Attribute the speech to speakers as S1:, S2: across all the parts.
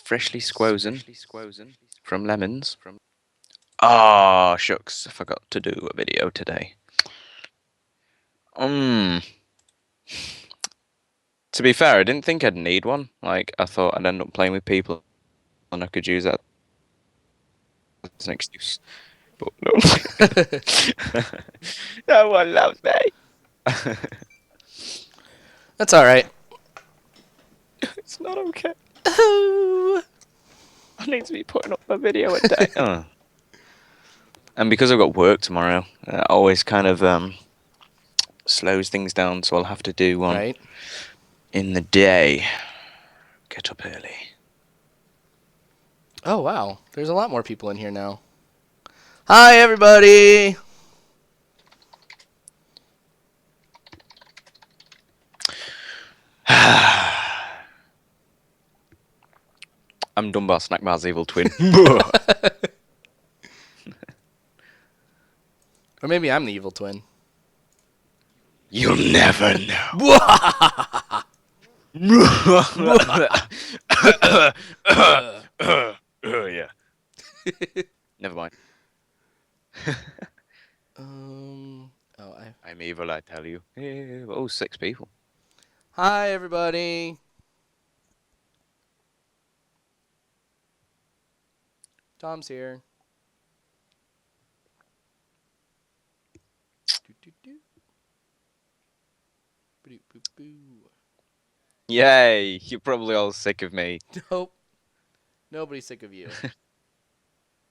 S1: freshly squozen from lemons. Ah, shucks, I forgot to do a video today. To be fair, I didn't think I'd need one. Like, I thought I'd end up playing with people and I could use that as an excuse. But no. No one loves me.
S2: That's all right.
S1: It's not okay. I need to be putting up a video a day. And because I've got work tomorrow, it always kind of slows things down, so I'll have to do one
S2: Right.
S1: in the day. Get up early.
S2: Oh, wow. There's a lot more people in here now. Hi, everybody.
S1: I'm Dunbar, Snackbar's evil twin.
S2: Or maybe I'm the evil twin.
S1: You'll never know. Yeah. Never mind. I'm evil, I tell you. Oh, 6 people.
S2: Hi, everybody. Tom's here.
S1: Yay! You're probably all sick of me.
S2: Nope. Nobody's sick of you.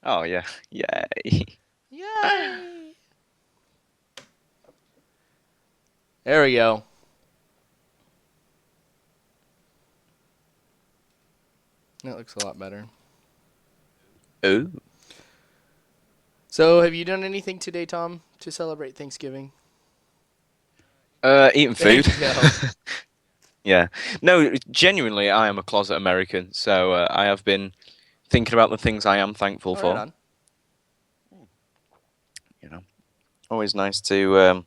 S1: Oh, yeah. Yay.
S2: Yay! There we go. That looks a lot better.
S1: Ooh.
S2: So, have you done anything today, Tom, to celebrate Thanksgiving?
S1: Eating food.
S2: There you go.
S1: Yeah. No, genuinely, I am a closet American, so I have been thinking about the things I am thankful for.
S2: Right on.
S1: You know, always nice to.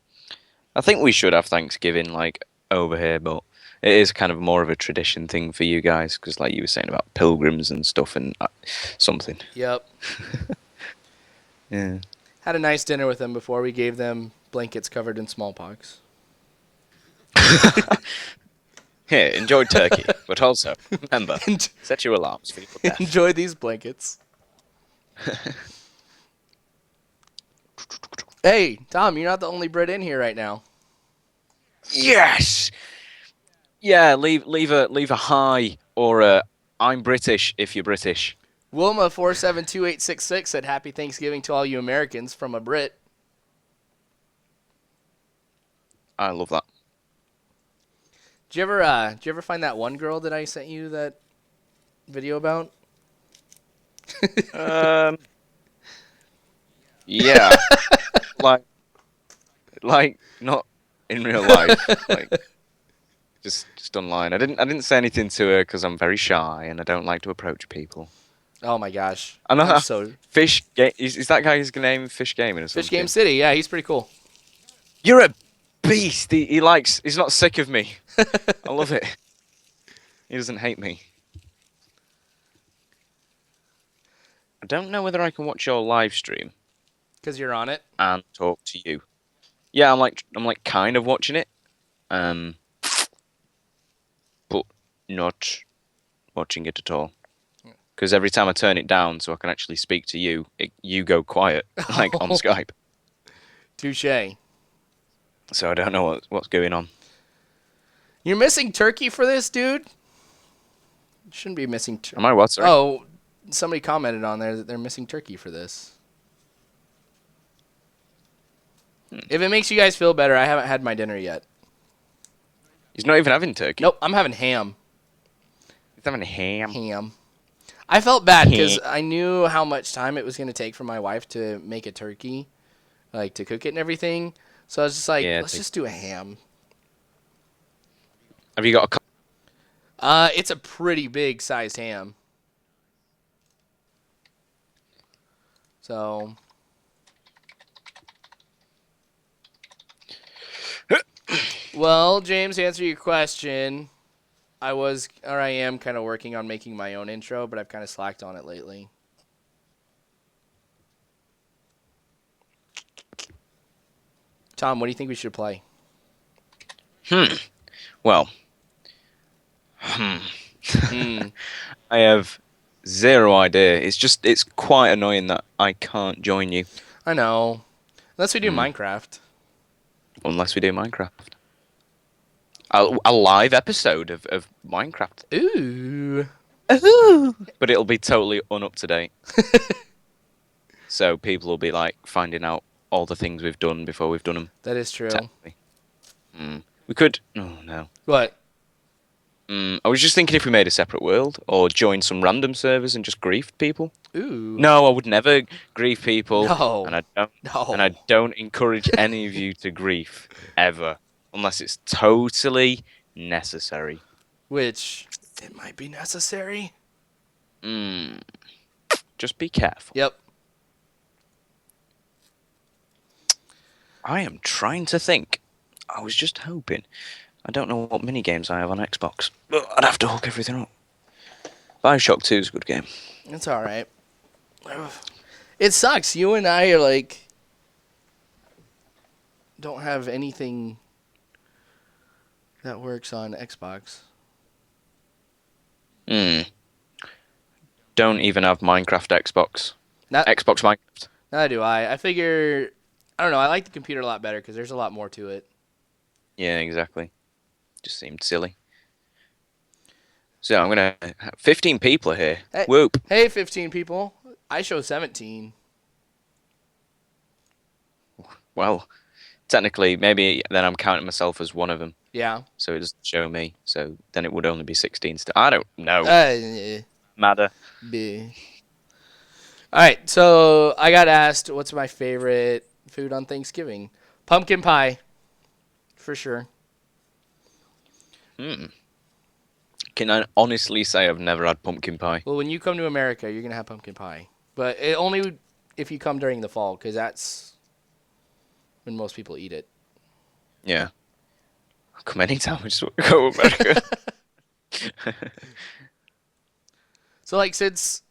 S1: I think we should have Thanksgiving like over here, but it is kind of more of a tradition thing for you guys because, like you were saying about pilgrims and stuff and something.
S2: Yep.
S1: Yeah.
S2: Had a nice dinner with them before. We gave them blankets covered in smallpox.
S1: Here, enjoy turkey, but also remember, set your alarms for your death.
S2: Enjoy these blankets. Hey, Tom, you're not the only Brit in here right now.
S1: Yes. Yeah, leave a hi or a I'm British if you're British.
S2: Wilma472866 said Happy Thanksgiving to all you Americans from a Brit.
S1: I love that.
S2: Did you ever find that one girl that I sent you that video about?
S1: Yeah. like not in real life, like just online. I didn't say anything to her because I'm very shy and I don't like to approach people.
S2: Oh my gosh.
S1: I know.
S2: I'm so
S1: Fish Game is that guy's name? Fish Gaming or something?
S2: Fish Game City, yeah, he's pretty cool.
S1: You're a beast. He likes. He's not sick of me. I love it. He doesn't hate me. I don't know whether I can watch your live stream
S2: Because you're on it.
S1: and talk to you. Yeah, I'm like kind of watching it, but not watching it at all. Because every time I turn it down so I can actually speak to you, you go quiet, like on Skype.
S2: Touche.
S1: So I don't know what's going on.
S2: You're missing turkey for this, dude? You shouldn't be missing turkey.
S1: Am I what? Sorry?
S2: Oh, somebody commented on there that they're missing turkey for this. If it makes you guys feel better, I haven't had my dinner yet.
S1: He's not even having turkey.
S2: Nope, I'm having ham.
S1: He's having ham.
S2: Ham. I felt bad because I knew how much time it was going to take for my wife to make a turkey, like to cook it and everything. So I was just like, let's just do a ham.
S1: Have you got a...
S2: It's a pretty big sized ham. So... Well, James, to answer your question, I am kind of working on making my own intro, but I've kind of slacked on it lately. Tom, what do you think we should play?
S1: Well, I have zero idea. It's quite annoying that I can't join you.
S2: I know. Unless we do Minecraft.
S1: Unless we do Minecraft. A live episode of Minecraft.
S2: Ooh.
S1: Ooh. But it'll be totally up to date. So people will be like finding out all the things we've done before we've done them.
S2: That is true.
S1: We could. Oh no.
S2: What?
S1: I was just thinking if we made a separate world or join some random servers and just grief people.
S2: Ooh.
S1: No, I would never grief people,
S2: No.
S1: and I don't.
S2: No.
S1: And I don't encourage any of you to grief ever, unless it's totally necessary.
S2: Which it might be necessary.
S1: Just be careful.
S2: Yep.
S1: I am trying to think. I was just hoping. I don't know what mini games I have on Xbox, but I'd have to hook everything up. BioShock 2 is a good game.
S2: It's all right. It sucks. You and I are like don't have anything that works on Xbox.
S1: Don't even have Minecraft Xbox. Xbox Minecraft.
S2: Neither do I. I figure, I don't know, I like the computer a lot better because there's a lot more to it.
S1: Yeah, exactly. Just seemed silly. So I'm going to... 15 people are here.
S2: Hey,
S1: Whoop.
S2: Hey, 15 people. I show 17.
S1: Well, technically, maybe then I'm counting myself as one of them.
S2: Yeah.
S1: So it doesn't show me. So then it would only be 16 still. I don't know. Matter.
S2: All right, so I got asked what's my favorite food on Thanksgiving. Pumpkin pie. For sure.
S1: Can I honestly say I've never had pumpkin pie?
S2: Well, when you come to America, you're going to have pumpkin pie. But only if you come during the fall, because that's when most people eat it.
S1: Yeah. I'll come anytime. I just want to go to America.
S2: So, like, since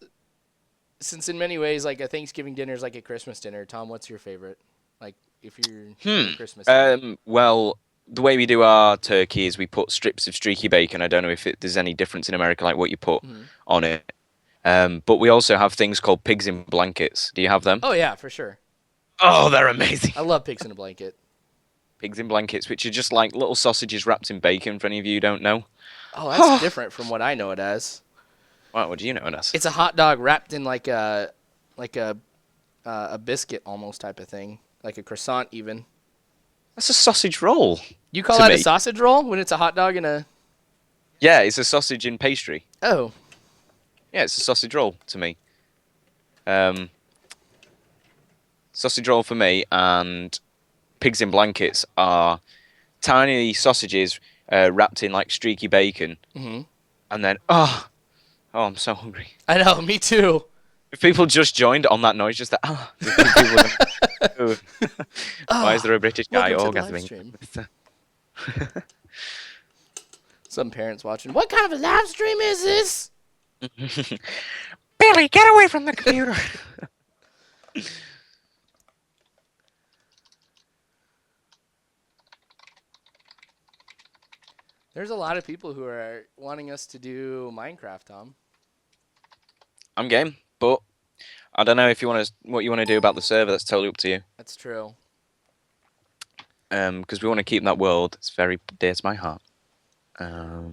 S2: in many ways, like, a Thanksgiving dinner is like a Christmas dinner, Tom, what's your favorite? Like, if you're Christmas dinner.
S1: Well, the way we do our turkey is we put strips of streaky bacon. I don't know if there's any difference in America, like what you put on it. But we also have things called pigs in blankets. Do you have them?
S2: Oh, yeah, for sure.
S1: Oh, they're amazing.
S2: I love pigs in a blanket.
S1: Pigs in blankets, which are just like little sausages wrapped in bacon, for any of you who don't know.
S2: Oh, that's different from what I know it as.
S1: Wow, what do you know it as?
S2: It's a hot dog wrapped in like a biscuit almost type of thing, like a croissant even.
S1: That's a sausage roll.
S2: You call that a sausage roll when it's a hot dog and a...
S1: Yeah, it's a sausage in pastry.
S2: Oh.
S1: Yeah, it's a sausage roll to me. Sausage roll for me, and pigs in blankets are tiny sausages wrapped in like streaky bacon. And then, oh, I'm so hungry.
S2: I know, me too.
S1: If people just joined on that noise, just that, why is there a British guy orgasming?
S2: Some parents watching. What kind of a live stream is this?
S1: Billy, get away from the computer.
S2: There's a lot of people who are wanting us to do Minecraft, Tom.
S1: I'm game, but I don't know if you want to what you want to do about the server. That's totally up to you.
S2: That's true.
S1: Because we want to keep that world. It's very dear to my heart. I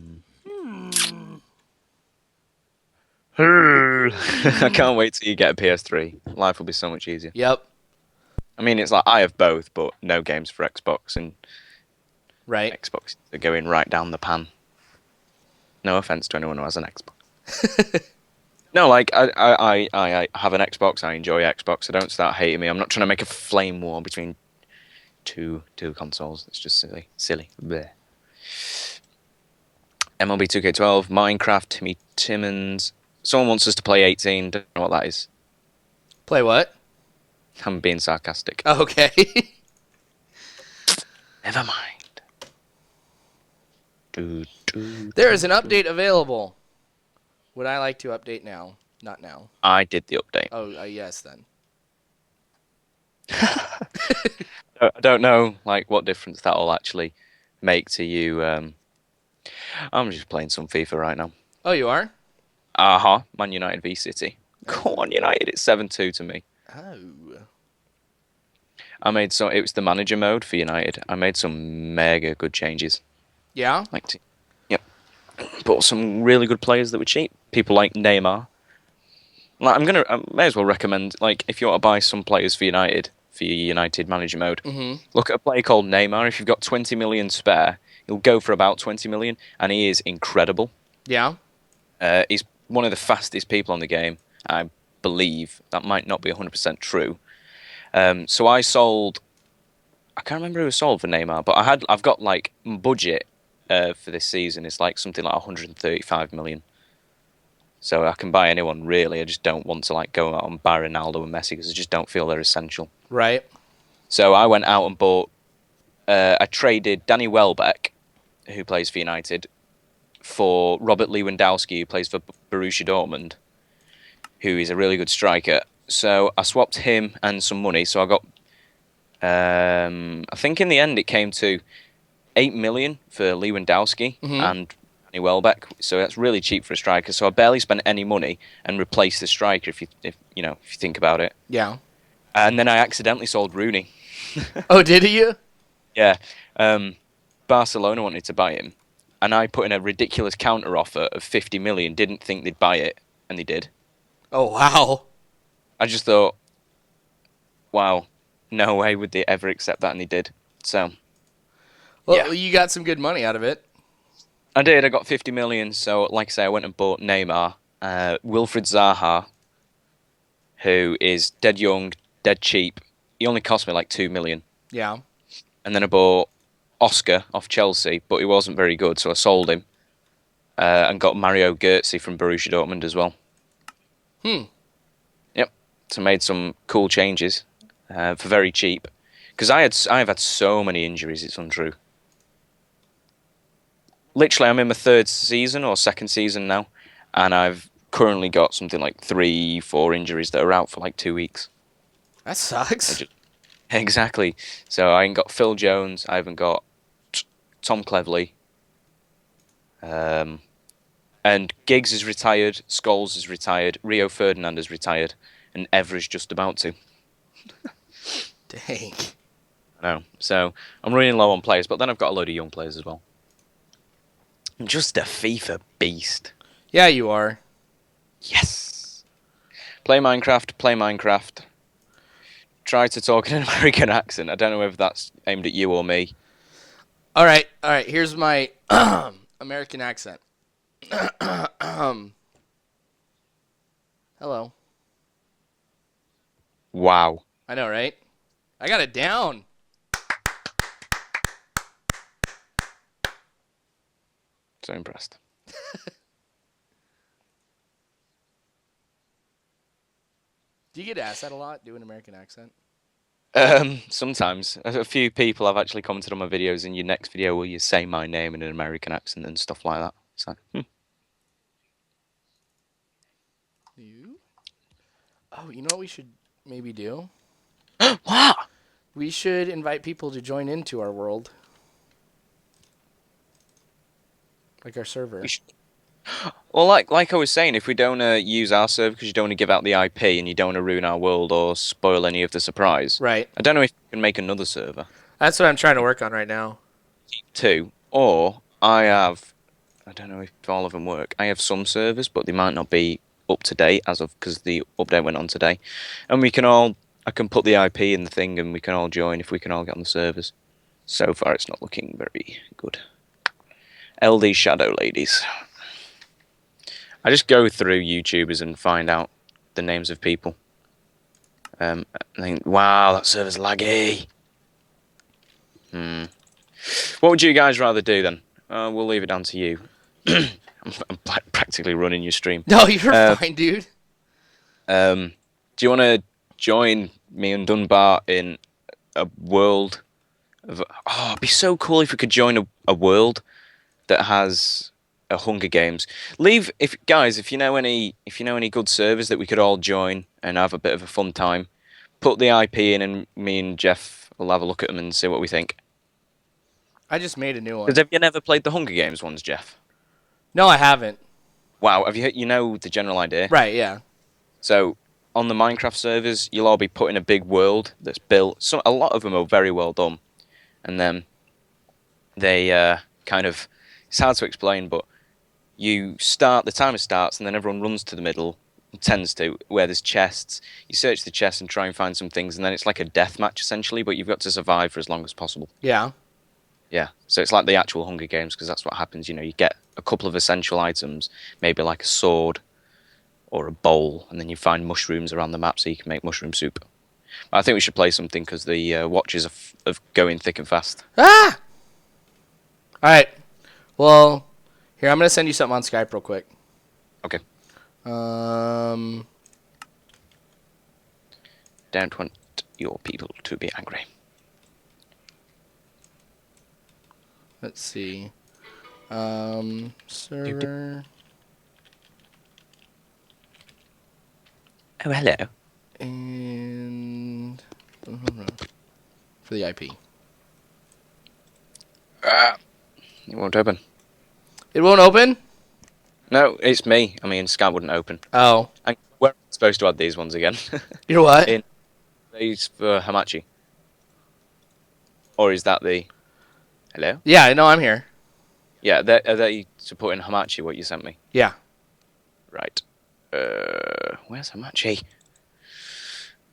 S1: can't wait till you get a PS3. Life will be so much easier.
S2: Yep.
S1: I mean, it's like I have both, but no games for Xbox, and
S2: right.
S1: Xbox are going right down the pan. No offense to anyone who has an Xbox. No, like I have an Xbox. I enjoy Xbox. So don't start hating me. I'm not trying to make a flame war between two consoles. It's just silly. Bleh. MLB 2K12, Minecraft, Timmy Timmons. Someone wants us to play 18. Don't know what that is.
S2: Play what?
S1: I'm being sarcastic.
S2: Oh, okay.
S1: Never mind.
S2: There is an update available. Would I like to update now? Not now.
S1: I did the update.
S2: Oh, yes, then.
S1: I don't know like what difference that will actually make to you. I'm just playing some FIFA right now.
S2: Oh, you are?
S1: Man United v City. Come on, United. It's 7-2 to me.
S2: Oh.
S1: It was the manager mode for United. I made some mega good changes.
S2: Yeah?
S1: Yep. Bought some really good players that were cheap. People like Neymar. Like, I may as well recommend, like, if you want to buy some players for United, for your United manager mode, look at a player called Neymar. If you've got 20 million spare, he'll go for about 20 million, and he is incredible.
S2: Yeah?
S1: He's one of the fastest people on the game, I believe. That might not be 100% true. So I can't remember who was sold for Neymar, but I've got like budget for this season is like something like 135 million. So I can buy anyone really. I just don't want to like go out and buy Ronaldo and Messi because I just don't feel they're essential.
S2: Right.
S1: So I went out and bought. I traded Danny Welbeck, who plays for United, for Robert Lewandowski, who plays for Borussia Dortmund, who is a really good striker. So I swapped him and some money. So I got. I think in the end it came to 8 million for Lewandowski and Danny Welbeck. So that's really cheap for a striker. So I barely spent any money and replaced the striker. If you think about it.
S2: Yeah.
S1: And then I accidentally sold Rooney.
S2: Oh, did you?
S1: Yeah. Barcelona wanted to buy him, and I put in a ridiculous counter offer of 50 million. Didn't think they'd buy it, and they did.
S2: Oh, wow.
S1: I just thought, wow, no way would they ever accept that, and they did. So,
S2: well,
S1: yeah.
S2: You got some good money out of it.
S1: I did. I got 50 million. So, like I say, I went and bought Neymar, Wilfried Zaha, who is dead young, dead cheap. He only cost me like 2 million.
S2: Yeah.
S1: And then I bought Oscar off Chelsea, but he wasn't very good, so I sold him. And got Mario Götze from Borussia Dortmund as well. Yep. So made some cool changes for very cheap. Because I've had so many injuries, it's untrue. Literally, I'm in my third season or second season now, and I've currently got something like 3-4 injuries that are out for like 2 weeks.
S2: That sucks.
S1: Exactly. So I ain't got Phil Jones, I haven't got Tom Cleverley. And Giggs is retired, Scholes is retired, Rio Ferdinand is retired, and Evra's just about to.
S2: Dang.
S1: I know. So I'm running low on players, but then I've got a load of young players as well. I'm just a FIFA beast.
S2: Yeah, you are.
S1: Yes. Play Minecraft. Try to talk in an American accent. I don't know if that's aimed at you or me.
S2: All right. Here's my American accent. Hello.
S1: Wow.
S2: I know, right? I got it down.
S1: So impressed.
S2: Do you get asked that a lot, do an American accent?
S1: Sometimes. A few people have actually commented on my videos, in your next video will you say my name in an American accent and stuff like that. So,
S2: You? Oh, you know what we should maybe do?
S1: What?
S2: We should invite people to join into our world. Like our server.
S1: Well, like I was saying, if we don't use our server because you don't want to give out the IP and you don't want to ruin our world or spoil any of the surprise.
S2: Right.
S1: I don't know if we can make another server.
S2: That's what I'm trying to work on right now.
S1: Two. Or I don't know if all of them work. I have some servers, but they might not be up to date because the update went on today. And I can put the IP in the thing and we can all join if we can all get on the servers. So far, it's not looking very good. LD Shadow Ladies. I just go through YouTubers and find out the names of people. I think, wow, that server's laggy. What would you guys rather do then? We'll leave it down to you. I'm practically running your stream.
S2: No, you're fine, dude.
S1: Do you want to join me and Dunbar in a world of... Oh, it'd be so cool if we could join a world that has a Hunger Games. If you know any good servers that we could all join and have a bit of a fun time, put the IP in, and me and Jeff will have a look at them and see what we think.
S2: I just made a new
S1: Because
S2: one.
S1: have you never played the Hunger Games ones, Jeff?
S2: No, I haven't.
S1: Wow, you know the general idea?
S2: Right, yeah.
S1: So on the Minecraft servers, you'll all be put in a big world that's built. A lot of them are very well done, and then they kind of, it's hard to explain, but the timer starts, and then everyone runs to the middle, tends to, where there's chests. You search the chests and try and find some things, and then it's like a death match essentially, but you've got to survive for as long as possible.
S2: Yeah.
S1: Yeah, so it's like the actual Hunger Games, because that's what happens. You get a couple of essential items, maybe like a sword or a bowl, and then you find mushrooms around the map so you can make mushroom soup. But I think we should play something because the watches are going thick and fast.
S2: Ah! Alright. Well, here, I'm going to send you something on Skype real quick.
S1: Okay.
S2: Um...
S1: Don't want your people to be angry.
S2: Let's see. Server.
S1: Oh, hello.
S2: And for the IP.
S1: It won't open.
S2: It won't open?
S1: No, it's me. I mean, Skype wouldn't open.
S2: Oh.
S1: And we're supposed to add these ones again.
S2: You're what?
S1: In these for Hamachi. Or is that the... Hello?
S2: Yeah, no, I'm here.
S1: Yeah, are they to put in Hamachi, what you sent me?
S2: Yeah.
S1: Right. Where's Hamachi?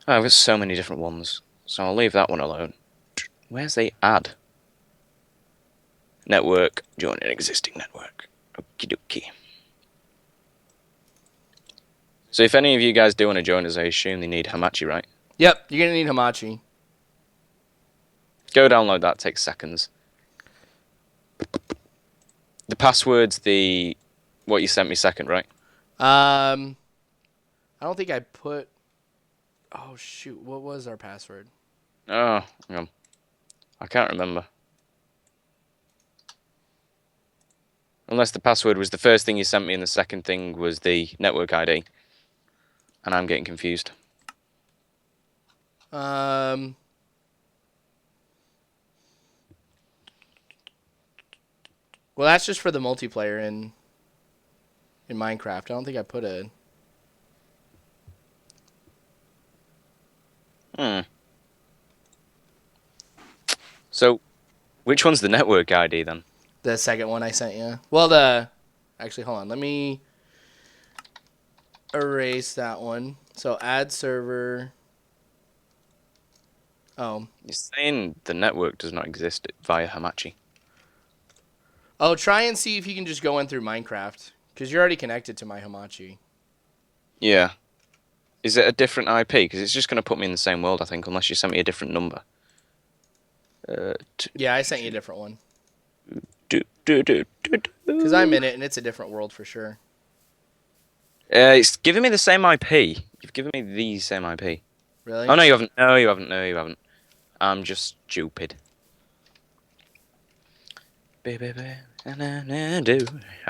S1: Oh, I've got so many different ones, so I'll leave that one alone. Where's the add? Network. Join an existing network. Okie dokie. So if any of you guys do want to join us, I assume they need Hamachi, right?
S2: Yep, you're going to need Hamachi.
S1: Go download that, takes seconds. The password's what you sent me second, right?
S2: I don't think I put... Oh, shoot. What was our password?
S1: Oh, hang on. I can't remember. Unless the password was the first thing you sent me and the second thing was the network ID. And I'm getting confused.
S2: Well, that's just for the multiplayer in Minecraft. I don't think I put a...
S1: So, which one's the network ID then?
S2: The second one I sent you. Well, actually, hold on. Let me erase that one. So, add server. Oh.
S1: You're saying the network does not exist via Hamachi.
S2: Oh, try and see if you can just go in through Minecraft. Because you're already connected to my Hamachi.
S1: Yeah. Is it a different IP? Because it's just going to put me in the same world, I think, unless you sent me a different number.
S2: Yeah, I sent you a different one. Because I'm in it, and it's a different world for sure.
S1: It's giving me the same IP. You've given me the same IP.
S2: Really?
S1: Oh, no, you haven't. No, you haven't. No, you haven't. I'm just stupid. I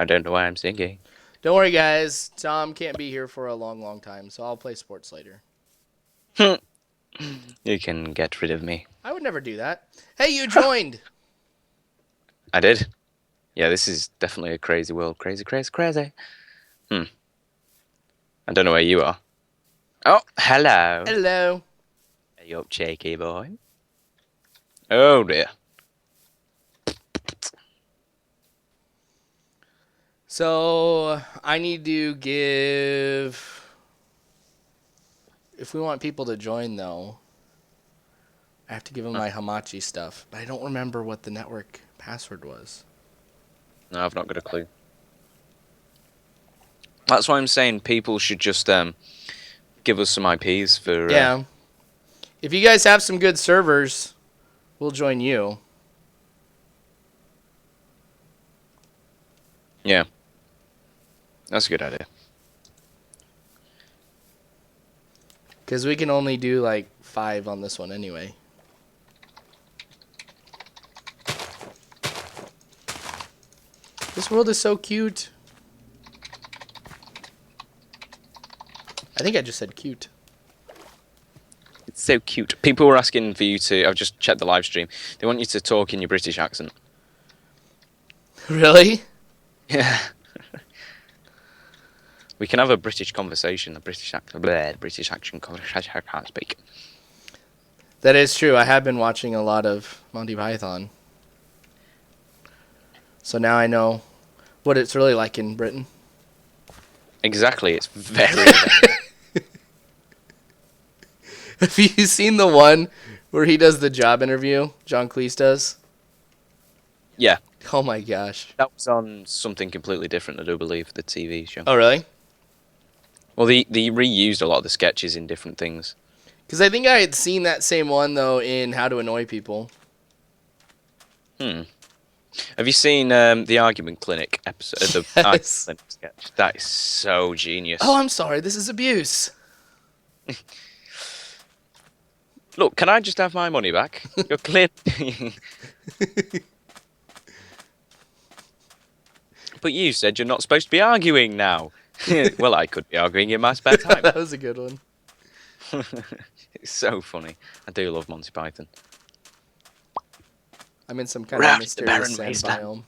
S1: don't know why I'm singing.
S2: Don't worry, guys. Tom can't be here for a long, long time, so I'll play sports later.
S1: You can get rid of me.
S2: I would never do that. Hey, you joined!
S1: I did. Yeah, this is definitely a crazy world. Crazy, crazy, crazy. I don't know where you are. Oh, hello.
S2: Hello.
S1: Are you up, cheeky boy? Oh, dear.
S2: So, I need to give... If we want people to join, though, I have to give them my Hamachi stuff. But I don't remember what the network password was.
S1: No, I've not got a clue. That's why I'm saying people should just give us some IPs for...
S2: Yeah. If you guys have some good servers, we'll join you.
S1: Yeah. That's a good idea.
S2: Because we can only do like 5 on this one anyway. This world is so cute. I think I just said cute.
S1: It's so cute. People were asking for you to... I've just checked the live stream. They want you to talk in your British accent.
S2: Really?
S1: Yeah. We can have a British conversation, a British accent. British accent conversation. I can't speak.
S2: That is true. I have been watching a lot of Monty Python. So now I know what it's really like in Britain.
S1: Exactly. It's very...
S2: Have you seen the one where he does the job interview? John Cleese does?
S1: Yeah.
S2: Oh my gosh.
S1: That was on something completely different, I do believe, the TV show.
S2: Oh, really?
S1: Well, they reused a lot of the sketches in different things.
S2: Because I think I had seen that same one, though, in How to Annoy People.
S1: Have you seen the Argument Clinic episode? The
S2: Yes.
S1: Argument Clinic sketch? That is so genius.
S2: Oh, I'm sorry. This is abuse.
S1: Look, can I just have my money back? You're clear. But you said you're not supposed to be arguing now. Well, I could be arguing in my spare time.
S2: That was a good one.
S1: It's so funny. I do love Monty Python.
S2: I'm in some kind of mysterious sand biome.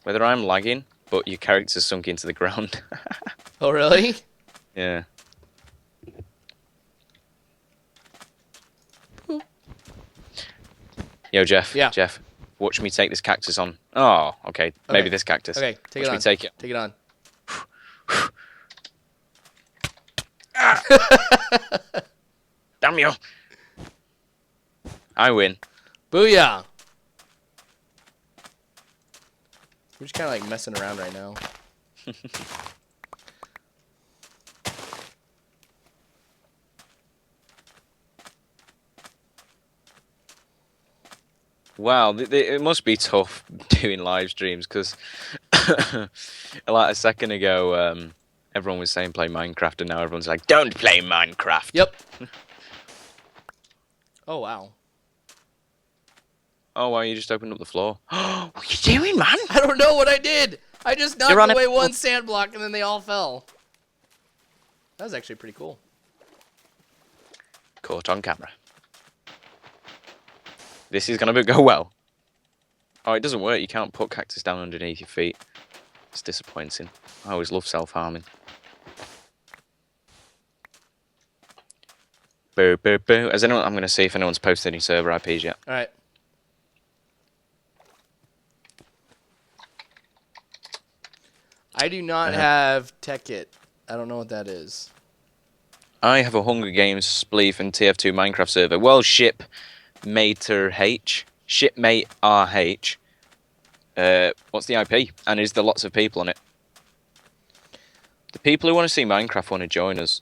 S1: Whether I'm lagging, but your character's sunk into the ground.
S2: Oh, really?
S1: Yeah. Yo, Jeff.
S2: Yeah.
S1: Jeff, watch me take this cactus on. Oh, okay. Maybe this cactus.
S2: Okay, take
S1: watch
S2: it on.
S1: me take it.
S2: Take it on.
S1: Damn you. I win.
S2: Booyah! We're just kind of like messing around right now.
S1: Wow, it must be tough doing live streams because, like a second ago, everyone was saying play Minecraft, and now everyone's like, don't play Minecraft.
S2: Yep. Oh, wow.
S1: Oh, wow, you just opened up the floor. What are you doing, man?
S2: I don't know what I did. I just knocked away one sand block, and then they all fell. That was actually pretty cool.
S1: Caught on camera. This is going to go well. Oh, it doesn't work. You can't put cactus down underneath your feet. It's disappointing. I always love self-harming. Boo, boo, boo. I'm going to see if anyone's posted any server IPs yet.
S2: All right. I do not have Tech-It. I don't know what that is.
S1: I have a Hunger Games, Spleef, and TF2 Minecraft server. Well, ship Mater H. Shipmate RH. What's the IP? And is there lots of people on it? The people who want to see Minecraft want to join us.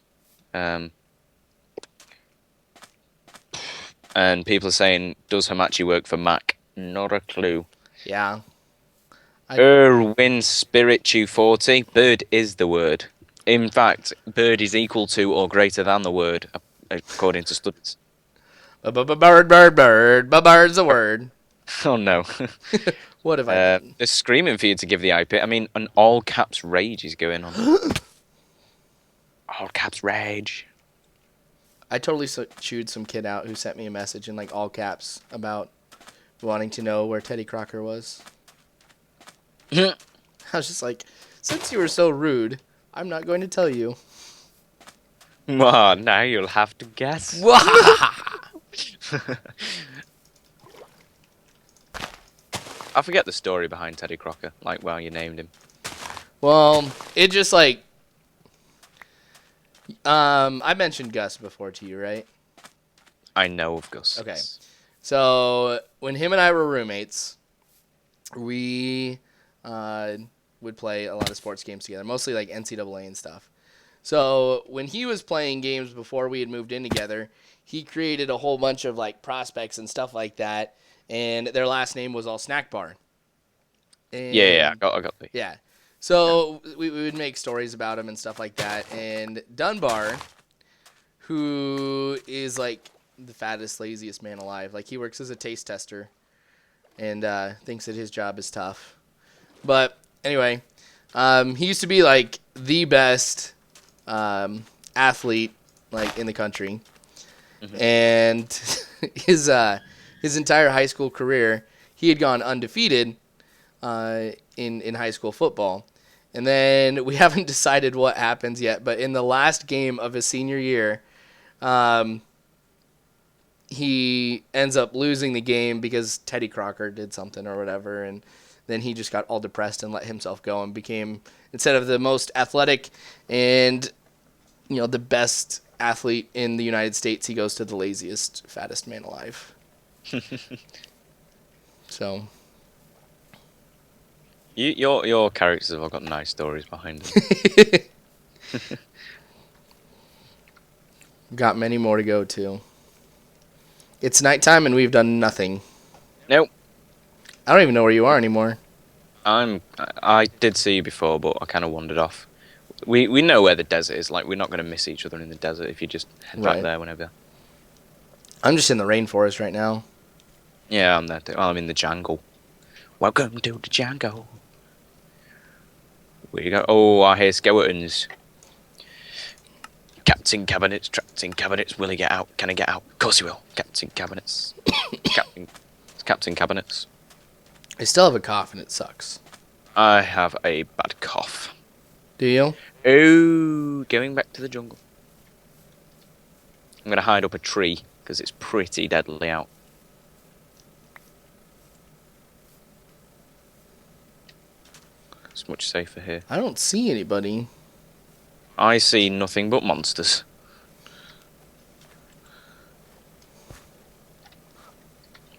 S1: And people are saying, does Hamachi work for Mac? Not a clue.
S2: Yeah.
S1: Erwin Spiritu 40. Bird is the word. In fact, bird is equal to or greater than the word, according to studies.
S2: Bird. Bird's a word.
S1: Oh no.
S2: What have I done?
S1: They're screaming for you to give the IP. I mean, an all caps rage is going on. All caps rage.
S2: I totally chewed some kid out who sent me a message in like all caps about wanting to know where Teddy Crocker was. I was just like, since you were so rude, I'm not going to tell you.
S1: Well, now you'll have to guess. I forget the story behind Teddy Crocker, like why you named him.
S2: Well, it just like I mentioned Gus before to you, right?
S1: I know of Gus.
S2: Okay. So when him and I were roommates, we would play a lot of sports games together, mostly like NCAA and stuff. So when he was playing games before we had moved in together, he created a whole bunch of like prospects and stuff like that, and their last name was all Snackbar. And
S1: Yeah, I got the.
S2: Yeah. So we would make stories about him and stuff like that. And Dunbar, who is like the fattest, laziest man alive, like he works as a taste tester and thinks that his job is tough. But anyway, he used to be like the best athlete like in the country, and his entire high school career, he had gone undefeated in high school football. And then we haven't decided what happens yet, but in the last game of his senior year, he ends up losing the game because Teddy Crocker did something or whatever, and then he just got all depressed and let himself go and became, instead of the most athletic and the best athlete in the United States, he goes to the laziest, fattest man alive. So
S1: your characters have all got nice stories behind them.
S2: got many more to go to. It's nighttime and we've done nothing.
S1: Nope.
S2: I don't even know where you are anymore.
S1: I did see you before, but I kind of wandered off. We know where the desert is. Like, we're not going to miss each other in the desert if you just head back there whenever.
S2: I'm just in the rainforest right now.
S1: Yeah, I'm there too. I'm in the jungle. Welcome to the jungle. Where you go? Oh, I hear skeletons. Cats in cabinets, trapped in cabinets. Will he get out? Can he get out? Of course he will. Cats in cabinets. Cats in cabinets.
S2: I still have a cough and it sucks.
S1: I have a bad cough.
S2: Do you?
S1: Oh, going back to the jungle. I'm going to hide up a tree because it's pretty deadly out. It's much safer here.
S2: I don't see anybody.
S1: I see nothing but monsters.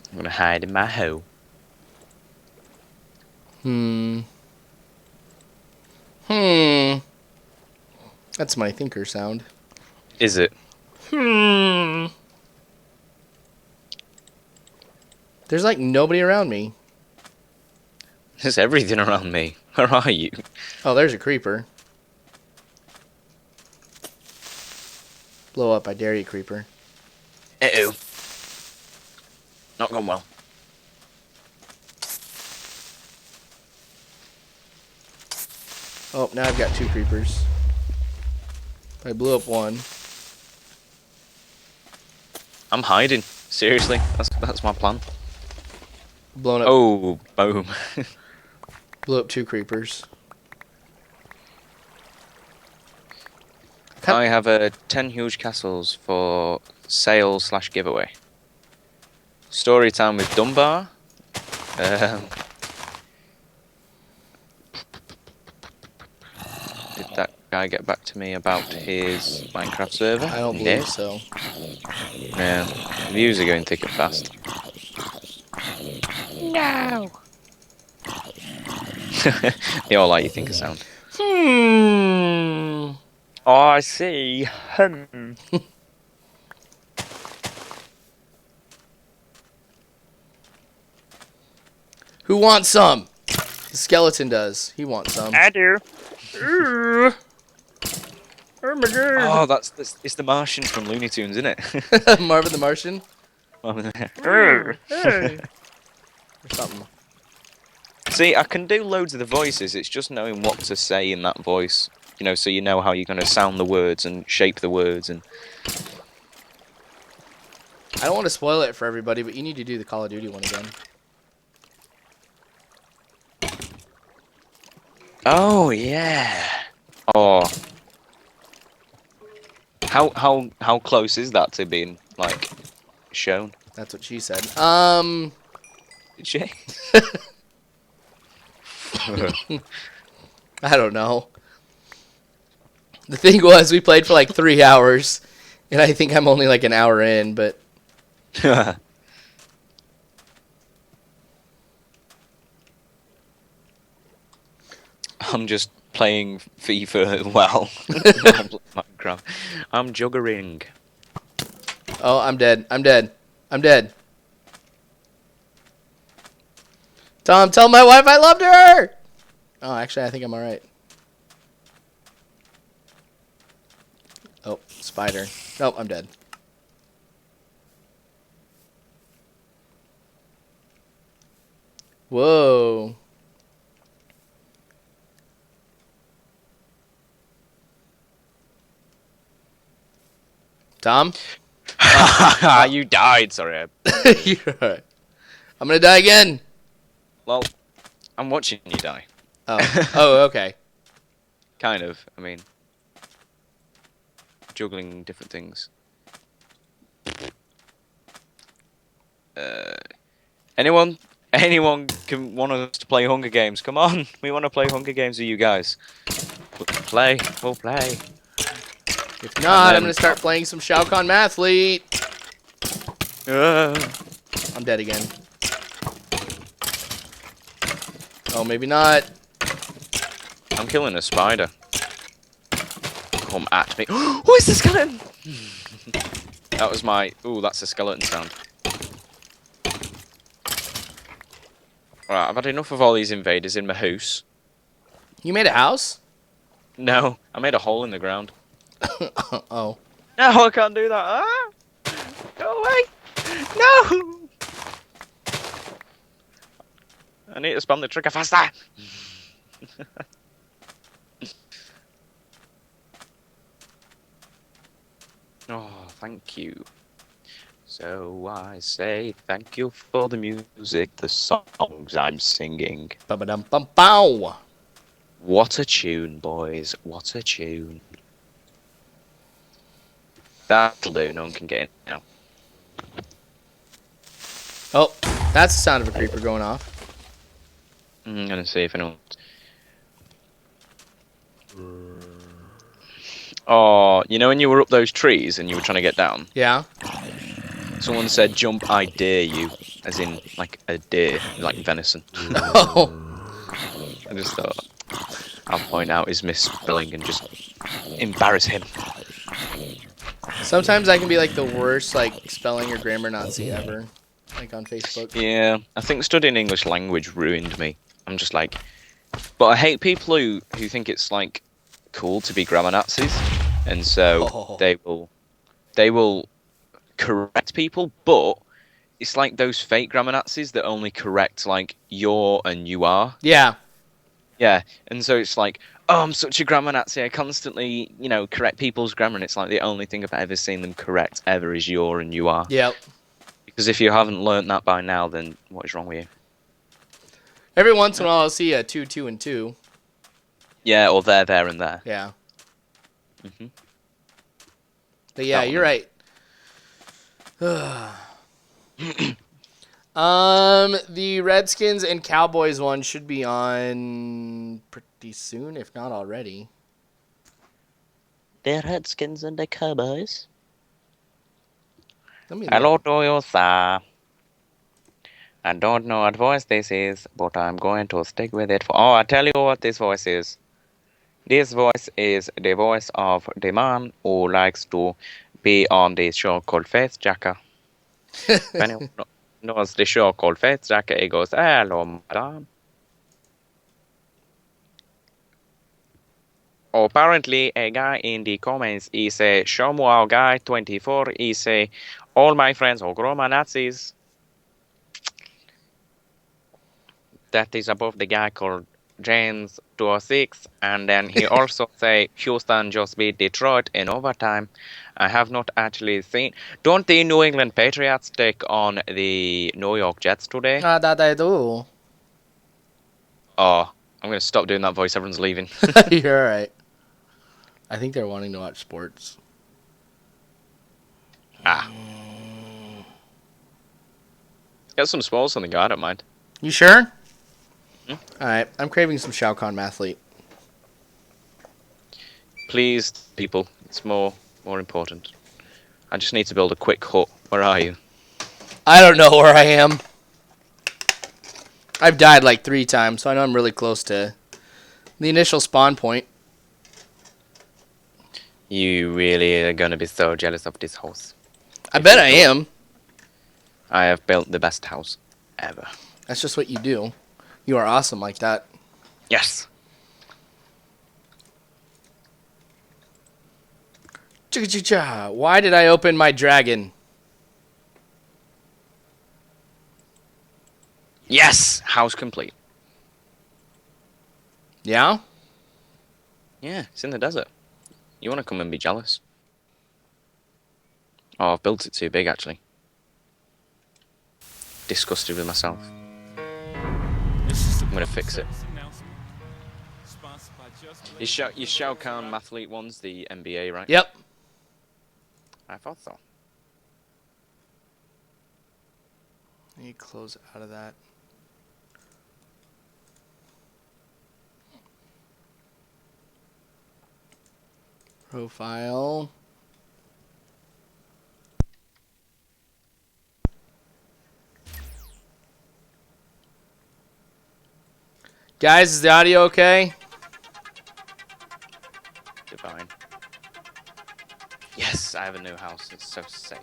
S1: I'm going to hide in my hole.
S2: That's my thinker sound.
S1: Is it?
S2: There's like nobody around me.
S1: There's everything around me. Where are you?
S2: Oh, there's a creeper. Blow up, I dare you, creeper.
S1: Uh-oh. Not gone well.
S2: Oh, now I've got two creepers. I blew up one.
S1: I'm hiding. Seriously, that's my plan.
S2: Blown up.
S1: Oh, boom.
S2: Blew up two creepers.
S1: I have 10 huge castles for sale/giveaway. Story time with Dunbar. Did that guy get back to me about his Minecraft server?
S2: I don't believe so.
S1: Yeah, views are going thick and fast. No. They all like you think of sound. Oh, I see.
S2: Who wants some? The skeleton does. He wants some.
S1: I do.
S2: Oh my god.
S1: Oh, it's the Martian from Looney Tunes, isn't it?
S2: Marvin the Martian? Hey. Or something.
S1: See, I can do loads of the voices. It's just knowing what to say in that voice. You know, so you know how you're going to sound the words and shape the words. And
S2: I don't want to spoil it for everybody, but you need to do the Call of Duty one again.
S1: oh yeah. Oh. How close is that to being like shown?
S2: That's what she said.
S1: Did she?
S2: I don't know. The thing was, we played for like 3 hours, and I think I'm only like an hour in, but...
S1: I'm just playing FIFA well. Minecraft. I'm juggering.
S2: Oh, I'm dead. I'm dead. I'm dead. Tom, tell my wife I loved her! Oh, actually, I think I'm alright. Oh, spider. Nope, I'm dead. Whoa. Tom?
S1: You died. Sorry.
S2: You're all right. I'm going to die again.
S1: Well, I'm watching you die.
S2: Oh, okay.
S1: Kind of. I mean, juggling different things. Anyone? Anyone can want us to play Hunger Games? Come on, we want to play Hunger Games with you guys. We'll play. We'll play.
S2: If not, I'm
S1: then-
S2: going to start playing some Shao Kahn Mathlete.
S1: Uh,
S2: I'm dead again. Oh, maybe not.
S1: I'm killing a spider. Come at me. Who is the skeleton? That was my. Ooh, that's a skeleton sound. Right, I've had enough of all these invaders in my house.
S2: You made a house?
S1: No, I made a hole in the ground.
S2: Oh.
S1: No, I can't do that. Ah! Go away! No! I need to spam the trigger faster! Oh, thank you. So I say thank you for the music, the songs I'm singing.
S2: Ba-ba-dum-bum-bow.
S1: What a tune, boys. What a tune. That'll do. No one can get in now.
S2: Oh, that's the sound of a creeper going off.
S1: I'm gonna see if anyone. Oh, you know when you were up those trees and you were trying to get down?
S2: Yeah.
S1: Someone said, "Jump, I dare you," as in like a deer, like venison.
S2: Oh.
S1: I just thought I'll point out his misspelling and just embarrass him.
S2: Sometimes I can be like the worst like spelling or grammar Nazi ever. Like on Facebook.
S1: Yeah, I think studying English language ruined me. I'm just like, but I hate people who think it's like cool to be grammar Nazis, and so
S2: Oh.
S1: they will correct people, but it's like those fake grammar Nazis that only correct like you're and you are.
S2: Yeah.
S1: Yeah, and so it's like, oh, I'm such a grammar Nazi. I constantly, correct people's grammar, and it's like the only thing I've ever seen them correct ever is you're and you are.
S2: Yep.
S1: Because if you haven't learnt that by now, then what is wrong with you?
S2: Every once in a while I'll see a 2, 2, and 2.
S1: Yeah, or there, and there.
S2: Yeah.
S1: hmm
S2: But yeah,
S1: That one.
S2: you're right. The Redskins and Cowboys one should be on pretty soon, if not already.
S1: The Redskins and the Cowboys.
S2: Let me
S1: Hello
S2: look.
S1: to you, sir. I don't know what voice this is, but I'm going to stick with it. Oh, I tell you what this voice is. This voice is the voice of the man who likes to be on the show called Face Jacker. If anyone knows the show called Face Jacker, he goes, "Hello, madam." Apparently, a guy in the comments, he say, "Shomuao guy 24, he say, all my friends are Groma Nazis." That is above the guy called James 206, and then he also say Houston just beat Detroit in overtime. I have not actually seen. Don't the New England Patriots take on the New York Jets today?
S2: That I do.
S1: Oh, I'm gonna stop doing that voice. Everyone's leaving.
S2: You're right. I think they're wanting to watch sports.
S1: Get some sports on the go. I don't mind.
S2: You sure? All right. I'm craving some Shao Kahn Mathlete.
S1: Please, people, it's more important. I just need to build a quick hut. Where are you?
S2: I don't know where I am. I've died like 3 times, so I know I'm really close to the initial spawn point.
S1: You really are gonna be so jealous of this house.
S2: I bet I am.
S1: I have built the best house ever.
S2: That's just what you do. You are awesome like that.
S1: Yes.
S2: Chicka-chicka. Why did I open my dragon?
S1: Yes! House complete.
S2: Yeah?
S1: Yeah, it's in the desert. You want to come and be jealous? Oh, I've built it too big, actually. Disgusted with myself. I'm gonna fix it. Is Shao Kahn Mathlete ones the NBA, right?
S2: Yep.
S1: I thought so.
S2: Let me close out of that. Profile. Guys, is the audio okay?
S1: Divine. Yes, I have a new house. It's so safe.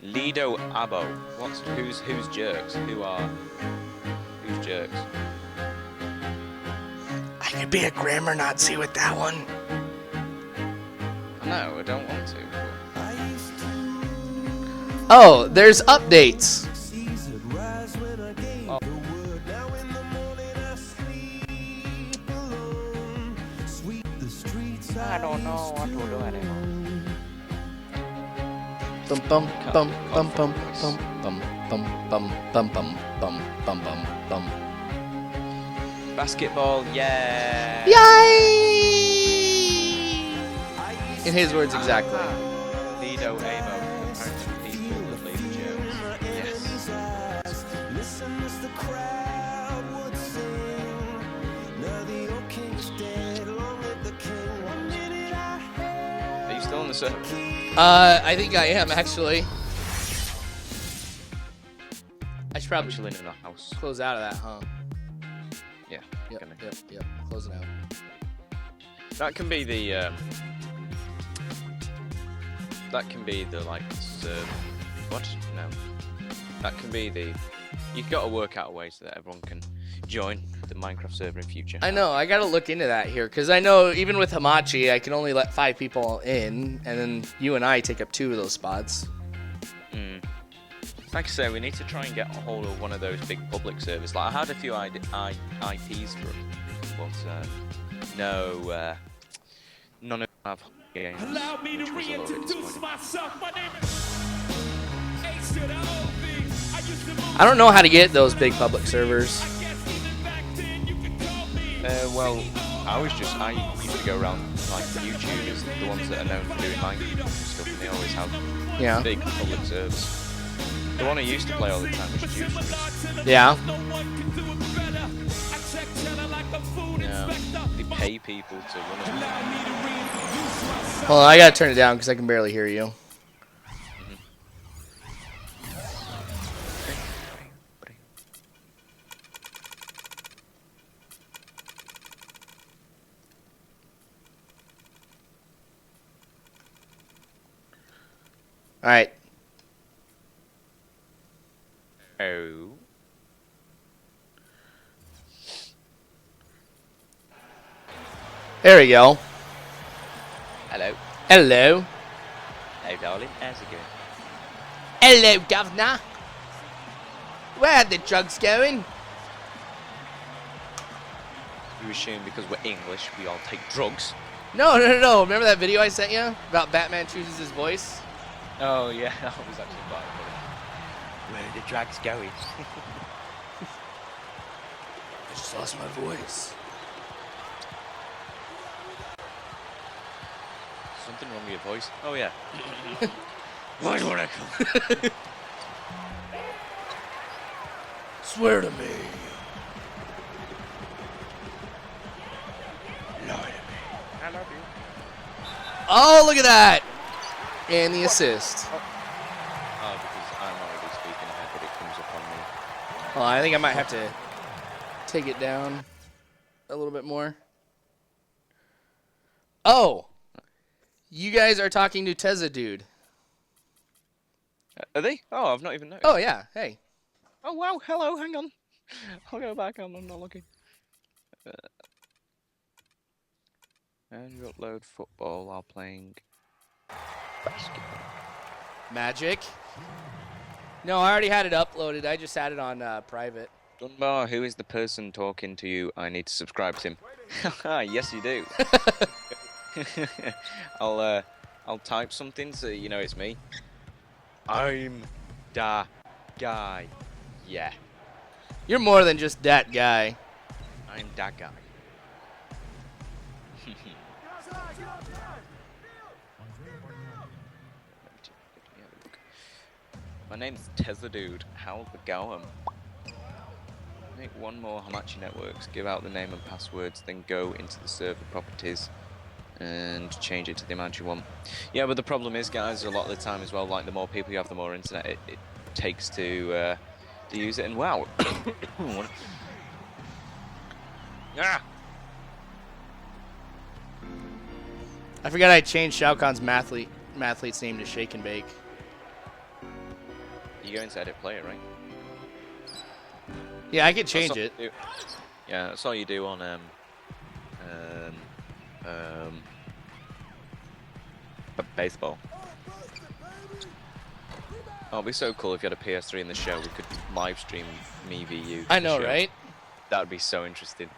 S1: Lido Abo. Who's jerks? Who's jerks?
S2: I could be a grammar Nazi with that one.
S1: No, I don't want to.
S2: Oh, there's updates.
S1: Oh. I don't know what to do anymore.
S2: Bum bum bum bum bum bum bum bum bum bum bum bum bum bum bum.
S1: Basketball, yeah.
S2: Yay! In his words exactly.
S1: Lido Abo. Apparently people that play the jokes. Yes. Are you still on the server?
S2: I think I am actually. I should probably
S1: Chilling in a house.
S2: close out of that, huh?
S1: Yeah.
S2: Yep,
S1: gonna-
S2: yep. Close it out.
S1: That can be the like what? No. That can be the. You've got to work out a way so that everyone can join the Minecraft server in future.
S2: I know. I gotta look into that here because I know even with Hamachi, I can only let 5 people in, and then you and I take up 2 of those spots.
S1: Like I say, we need to try and get a hold of one of those big public servers. Like I had a few IPs for them, but no, none of them have games.
S3: Allow me to
S1: which was a little bit
S3: reintroduce
S1: disappointing.
S3: myself. My name is H to the OV. I used to move.
S2: I don't know how to get those big public servers.
S3: I guess even back then you could call me.
S1: Well, I used to go around like YouTubers, the ones that are known for doing Minecraft stuff, and they always have
S2: Yeah.
S1: big public servers. The one I used to play all the time was Juice.
S2: Yeah.
S3: No one can do it better. I check cheddar like a food inspector.
S1: They pay people to run it.
S3: Allow me to reintroduce myself.
S2: Hold on, I gotta turn it down because I can barely hear you. All right.
S1: Oh.
S2: There we go.
S1: Hello.
S2: Hello.
S1: Hey, darling. How's it going?
S2: Hello, governor. Where are the drugs going?
S1: You assume because we're English, we all take drugs?
S2: No. Remember that video I sent you about Batman chooses his voice?
S1: Oh, yeah. That was actually quite funny. Where are the drugs going?
S2: I just lost my voice.
S1: Something wrong with your voice? Oh, yeah. Why do I come?
S2: Swear to me.
S1: Lie to me. I love you.
S2: Oh, look at that. And the assist.
S1: Oh, because I'm already speaking ahead, but it comes up on me.
S2: Hold on, I think I might have to take it down a little bit more. Oh. You guys are talking to Tezza dude.
S1: Are they? Oh, I've not even noticed.
S2: Oh, yeah. Hey.
S1: Oh, wow. Hello. Hang on. I'll go back. I'm not looking. And you upload football while playing basketball.
S2: Magic. No, I already had it uploaded. I just had it on private.
S1: Dunbar, who is the person talking to you? I need to subscribe to him. Yes, you do. I'll type something so you know it's me. I'm da guy. Yeah,
S2: You're more than just that guy.
S1: I'm that guy. My name's Tether Dude. How's the going? Make one more Hamachi networks, give out the name and passwords, then go into the server properties and change it to the amount you want. Yeah, but the problem is, guys, a lot of the time as well, like the more people you have, the more internet it takes to use it. And wow. Ah!
S2: I forgot I changed Shao Kahn's mathlete's name to Shake and Bake.
S1: You go into edit player, right?
S2: Yeah, I could
S1: That's
S2: change
S1: all
S2: it.
S1: you do. Yeah, that's all you do on baseball. Oh, it'd be so cool if you had a PS3 in the show. We could live stream me v you.
S2: I know, right?
S1: That would be so interesting.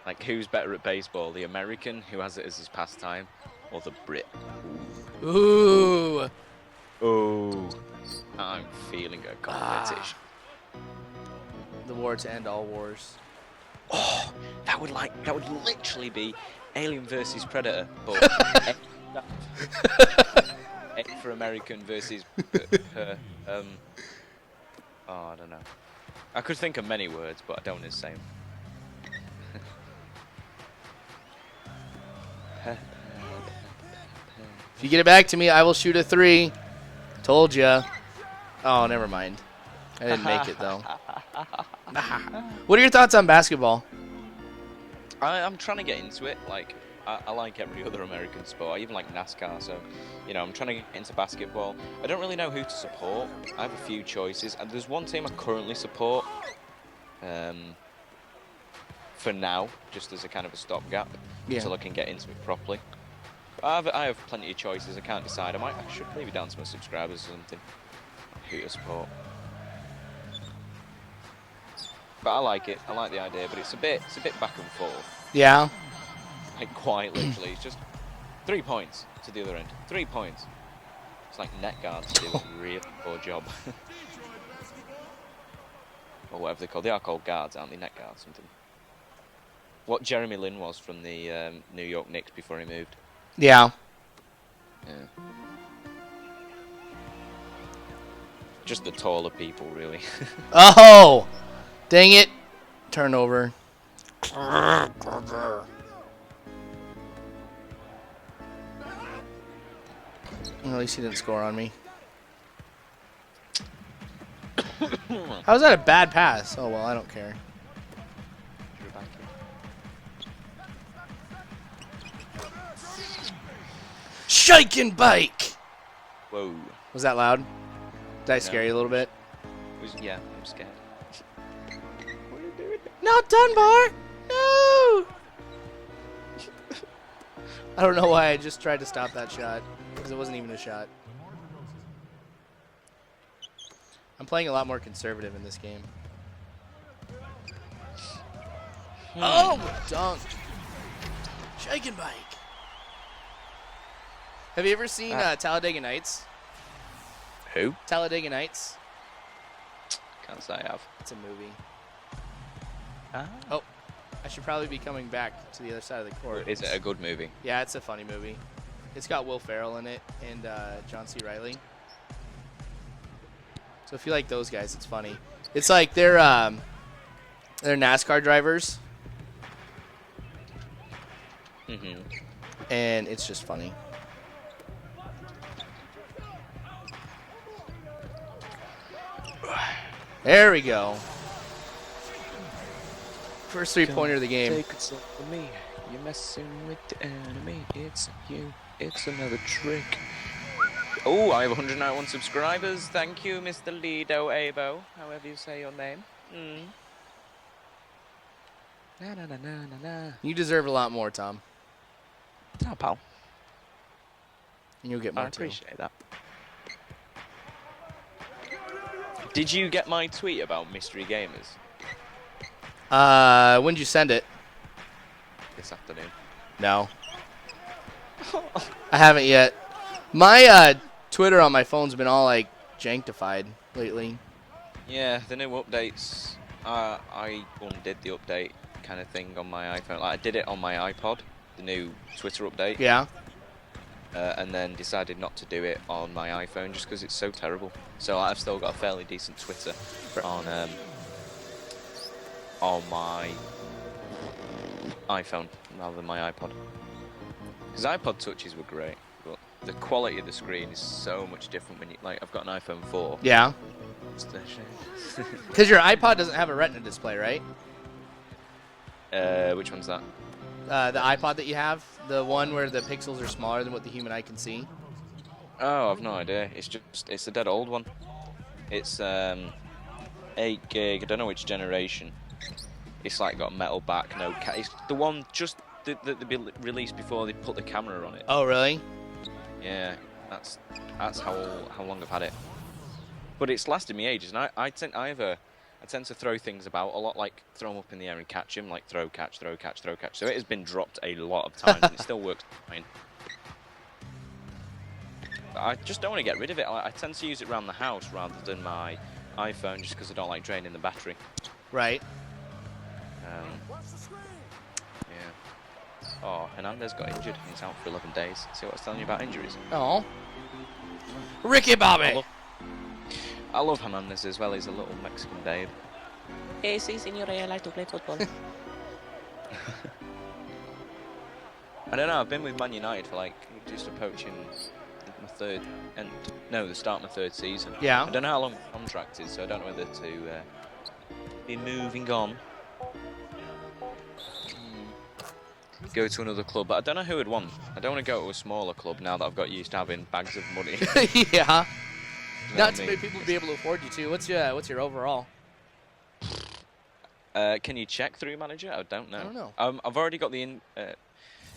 S1: Like, who's better at baseball? The American who has it as his pastime, or the Brit?
S2: Ooh.
S1: Oh, I'm feeling a competition.
S2: The war to end all wars.
S1: Oh, that would literally be Alien versus Predator, but A for American versus oh, I don't know. I could think of many words, but I don't want to say them.
S2: If you get it back to me, I will shoot a 3. Told ya. Oh, never mind. I didn't make it, though. What are your thoughts on basketball?
S1: I'm trying to get into it. Like, I like every other American sport. I even like NASCAR, so, you know, I'm trying to get into basketball. I don't really know who to support. I have a few choices, and there's one team I currently support, for now, just as a kind of a stopgap, until I can get into it properly. I have plenty of choices. I can't decide. I should leave it down to my subscribers or something. Who to support. But I like it. I like the idea, but it's a bit back and forth.
S2: Yeah.
S1: Like, quite literally, it's just 3 points to the other end. 3 points. It's like net guards do a really poor job. Or whatever they're called. They are called guards, aren't they? Net guards, something. What Jeremy Lin was from the New York Knicks before he moved.
S2: Yeah.
S1: Yeah. Just the taller people, really.
S2: Oh! Dang it. Turnover. At least he didn't score on me. How was that a bad pass? Oh, well, I don't care. Shake and bake!
S1: Whoa.
S2: Was that loud? Did I scare you a little bit?
S1: Yeah, I'm scared. What are you doing?
S2: Not Dunbar! No! I don't know why I just tried to stop that shot, because it wasn't even a shot. I'm playing a lot more conservative in this game. Oh, dunk. Shake and bake. Have you ever seen Talladega Nights?
S1: Who?
S2: Talladega Nights?
S1: Can't say I have.
S2: It's a movie.
S1: Ah.
S2: Oh, I should probably be coming back to the other side of the court.
S1: Is it a good movie?
S2: Yeah, it's a funny movie. It's got Will Ferrell in it and John C. Reilly. So if you like those guys, it's funny. It's like they're NASCAR drivers.
S1: Mm-hmm.
S2: And it's just funny. There we go. First three-pointer of the game.
S1: Take it from me. You're messing with the enemy. It's you. It's another trick. Oh, I have 191 subscribers. Thank you, Mr. Lido Abo, however you say your name.
S2: You deserve a lot more, Tom.
S1: Ta, pal.
S2: And you'll get
S1: I
S2: more too.
S1: appreciate that. Did you get my tweet about mystery gamers
S2: When did you send it?
S1: this afternoon?
S2: No. I haven't yet. My Twitter on my phone's been all like janktified lately.
S1: Yeah, the new updates. I undid the update kind of thing on my iPhone. Like, I did it on my iPod, the new Twitter update.
S2: Yeah.
S1: And then decided not to do it on my iPhone just because it's so terrible. So I've still got a fairly decent Twitter on my iPhone rather than my iPod. Because iPod touches were great, but the quality of the screen is so much different when you I've got an iPhone 4.
S2: Yeah.
S1: It's the shit.
S2: Because your iPod doesn't have a Retina display, right?
S1: Which one's that?
S2: The iPod that you have, the one where the pixels are smaller than what the human eye can see.
S1: Oh, I've no idea. It's a dead old one. It's 8 gig. I don't know which generation. It's like got metal back, no. It's the one just that they released before they put the camera on it.
S2: Oh, really?
S1: Yeah, that's how long I've had it. But it's lasted me ages, and I tend to throw things about a lot, like throw them up in the air and catch them, like throw, catch, throw, catch, throw, catch. So it has been dropped a lot of times, and it still works fine. But I just don't want to get rid of it. I tend to use it around the house rather than my iPhone, just because I don't like draining the battery.
S2: Right.
S1: Yeah. Oh, Hernandez got injured. He's out for 11 days. See what I was telling you about injuries?
S2: Oh. Ricky Bobby.
S1: I love Hernandez as well. He's a little Mexican babe.
S4: Hey, sí, señor, I like to play football.
S1: I don't know. I've been with Man United for just approaching the start of my third season.
S2: Yeah.
S1: I don't know how long the contract is, so I don't know whether to be moving on, go to another club. But I don't know who I'd want. I don't want to go to a smaller club now that I've got used to having bags of money.
S2: Yeah.
S1: You know
S2: Not
S1: what
S2: too
S1: I
S2: many
S1: mean?
S2: people would be able to afford you too. What's your overall?
S1: Can you check through manager? I don't know.
S2: I don't know.
S1: I've already got the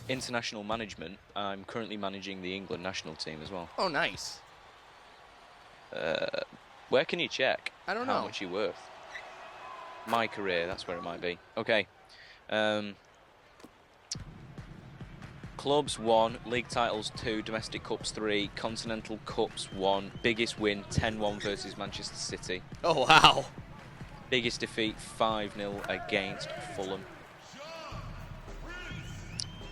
S1: international management. I'm currently managing the England national team as well.
S2: Oh, nice.
S1: Where can you check?
S2: I don't
S1: how
S2: know.
S1: much you're worth? My career, that's where it might be. Okay. Clubs 1, league titles 2, domestic cups 3, continental cups 1, biggest win 10-1 versus Manchester City.
S2: Oh, wow.
S1: Biggest defeat 5-0 against Fulham.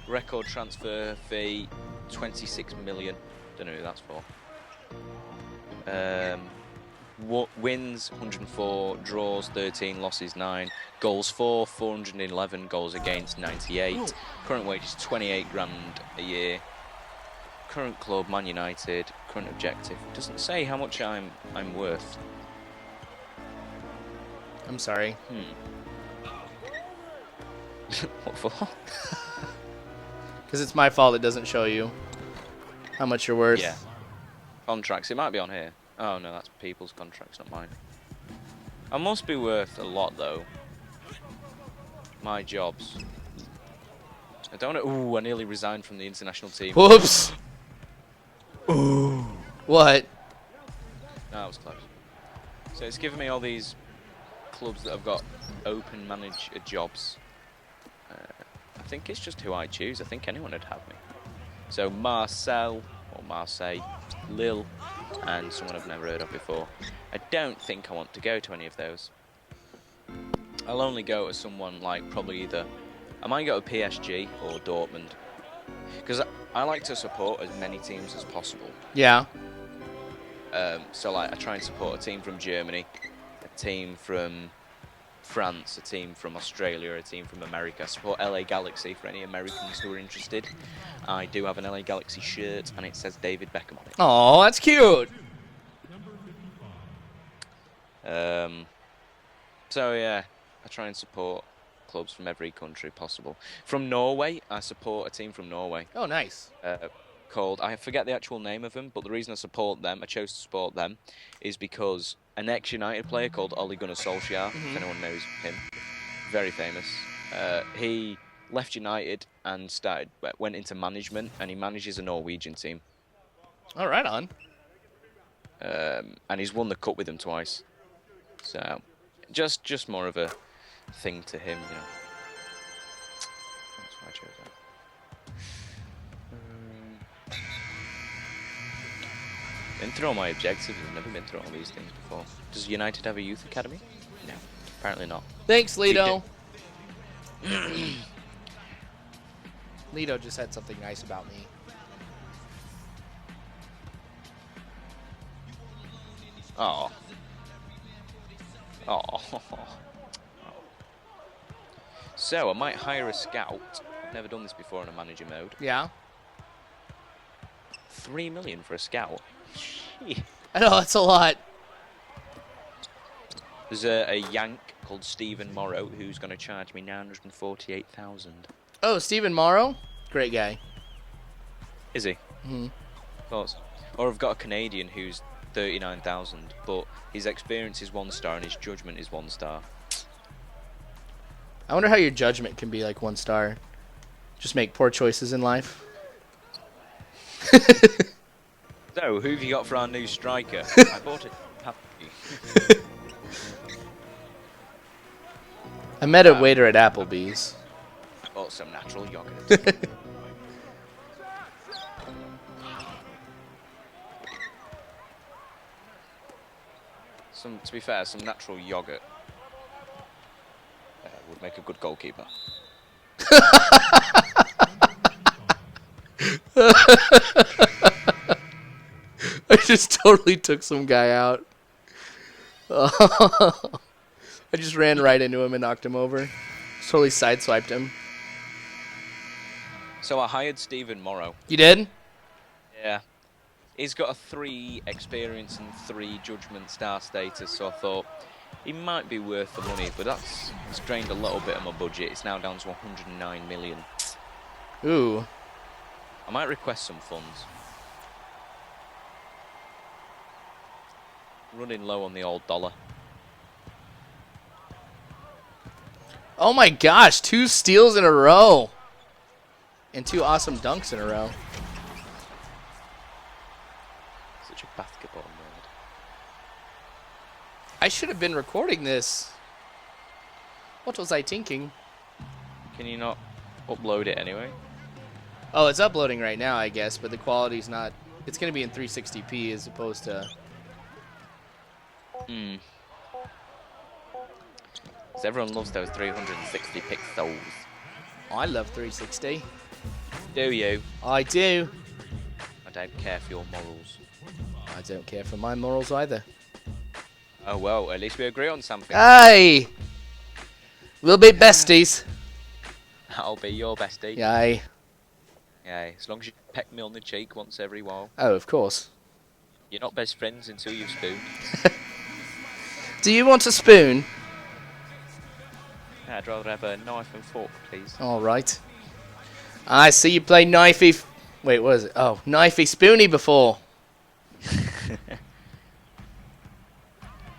S1: Record transfer fee 26 million. Don't know who that's for. Wins 104, draws 13, losses 9, goals 411, goals against 98.
S2: Ooh.
S1: Current wage is 28 grand a year. Current club Man United. Current objective doesn't say how much I'm worth.
S2: I'm sorry.
S1: What for?
S2: Because it's my fault it doesn't show you how much you're worth.
S1: Yeah. Contracts. It might be on here. Oh no, that's people's contracts, not mine. I must be worth a lot though. My jobs. I don't know. Ooh, I nearly resigned from the international team.
S2: Whoops. Ooh. What?
S1: No, that was close. So it's given me all these clubs that I've got open manager jobs. I think it's just who I choose. I think anyone would have me. So Marseille, Lille, and someone I've never heard of before. I don't think I want to go to any of those. I'll only go to someone like probably either... I might go to PSG or Dortmund. Because I like to support as many teams as possible.
S2: Yeah.
S1: So like I try and support a team from Germany, a team from France, a team from Australia, a team from America. I support LA Galaxy for any Americans who are interested. I do have an LA Galaxy shirt and it says David Beckham on it.
S2: Oh, that's cute.
S1: So yeah, I try and support clubs from every country possible. From Norway, I support a team from Norway.
S2: Oh, nice.
S1: Called, I forget the actual name of them, but the reason I chose to support them, is because an ex-United player called Ole Gunnar Solskjaer, if anyone knows him, very famous. He left United and went into management, and he manages a Norwegian team.
S2: All right, on.
S1: And he's won the cup with them twice. So, just more of a thing to him, you know. That's why I chose that. Been through all my objectives. I've never been through all these things before. Does United have a youth academy? No, apparently not.
S2: Thanks, Lido. Lido just said something nice about me.
S1: Oh. Oh. So, I might hire a scout. I've never done this before in a manager mode.
S2: Yeah.
S1: 3 million for a scout. Shit.
S2: I know, that's a lot.
S1: There's a Yank called Stephen Morrow who's going to charge me 948,000.
S2: Oh, Stephen Morrow? Great guy.
S1: Is he?
S2: Mm-hmm.
S1: Of course. Or I've got a Canadian who's 39,000, but his experience is 1 star and his judgment is 1 star.
S2: I wonder how your judgment can be like 1 star. Just make poor choices in life.
S1: So, who have you got for our new striker? I bought it.
S2: I met a waiter at Applebee's.
S1: I bought some natural yogurt. To be fair, some natural yogurt would make a good goalkeeper.
S2: I just totally took some guy out. I just ran right into him and knocked him over. Totally sideswiped him.
S1: So I hired Stephen Morrow.
S2: You did?
S1: Yeah. He's got a 3 experience and 3 judgment star status, so I thought he might be worth the money, but it's drained a little bit of my budget. It's now down to 109 million.
S2: Ooh.
S1: I might request some funds. Running low on the old dollar.
S2: Oh my gosh, 2 steals in a row. And 2 awesome dunks in a row.
S1: Such a basketball nerd.
S2: I should have been recording this. What was I thinking?
S1: Can you not upload it anyway?
S2: Oh, it's uploading right now, I guess, but the quality's not... It's going to be in 360p as opposed to...
S1: Hmm. Because everyone loves those 360 pixels.
S2: I love 360.
S1: Do you?
S2: I do.
S1: I don't care for your morals.
S2: I don't care for my morals either.
S1: Oh well, at least we agree on something.
S2: Aye! We'll be besties.
S1: I'll be your bestie.
S2: Aye.
S1: Yeah, as long as you peck me on the cheek once every while.
S2: Oh, of course.
S1: You're not best friends until you've spooned.
S2: Do you want a spoon?
S1: I'd rather have a knife and fork, please.
S2: All right. I see you play knifey... Wait, what is it? Oh, knifey spoony before.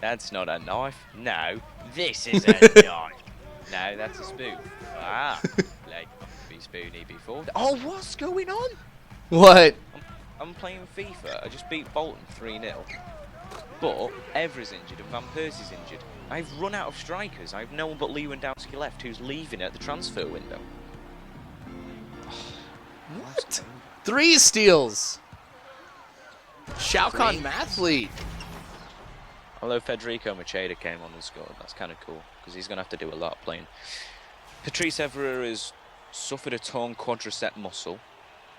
S1: That's not a knife. No, this is a knife. No, that's a spoon. Ah, like be spoony before. Oh, what's going on?
S2: What?
S1: I'm playing FIFA. I just beat Bolton 3-0. But Evra's injured and Van Persie's injured. I've run out of strikers. I have no one but Lewandowski left, who's leaving at the transfer window.
S2: What? 3 steals. Shalcon Mathlete.
S1: Although Federico Macheda came on and scored, that's kind of cool, because he's going to have to do a lot playing. Patrice Evra has suffered a torn quadricep muscle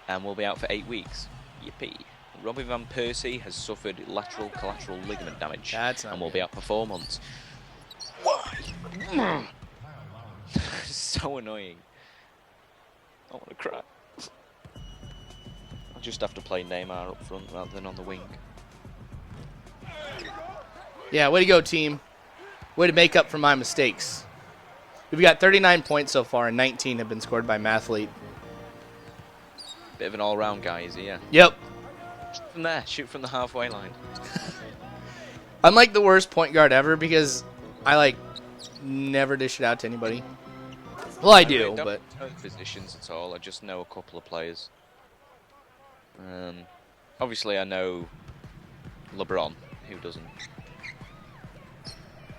S1: and will be out for 8 weeks. Yippee. Robin Van Persie has suffered lateral collateral ligament damage
S2: That's not
S1: and will
S2: good.
S1: be out for 4 months. Why? So annoying. I want to cry. I'll just have to play Neymar up front rather than on the wing.
S2: Yeah, way to go, team. Way to make up for my mistakes. We've got 39 points so far, and 19 have been scored by Mathlete.
S1: Bit of an all-round guy, is he? Yeah.
S2: Yep.
S1: Shoot from there. Shoot from the halfway line.
S2: I'm like the worst point guard ever because I, like, never dish it out to anybody. Well, I
S1: really
S2: do,
S1: don't
S2: but
S1: know positions at all. I just know a couple of players. Obviously, I know LeBron. Who doesn't?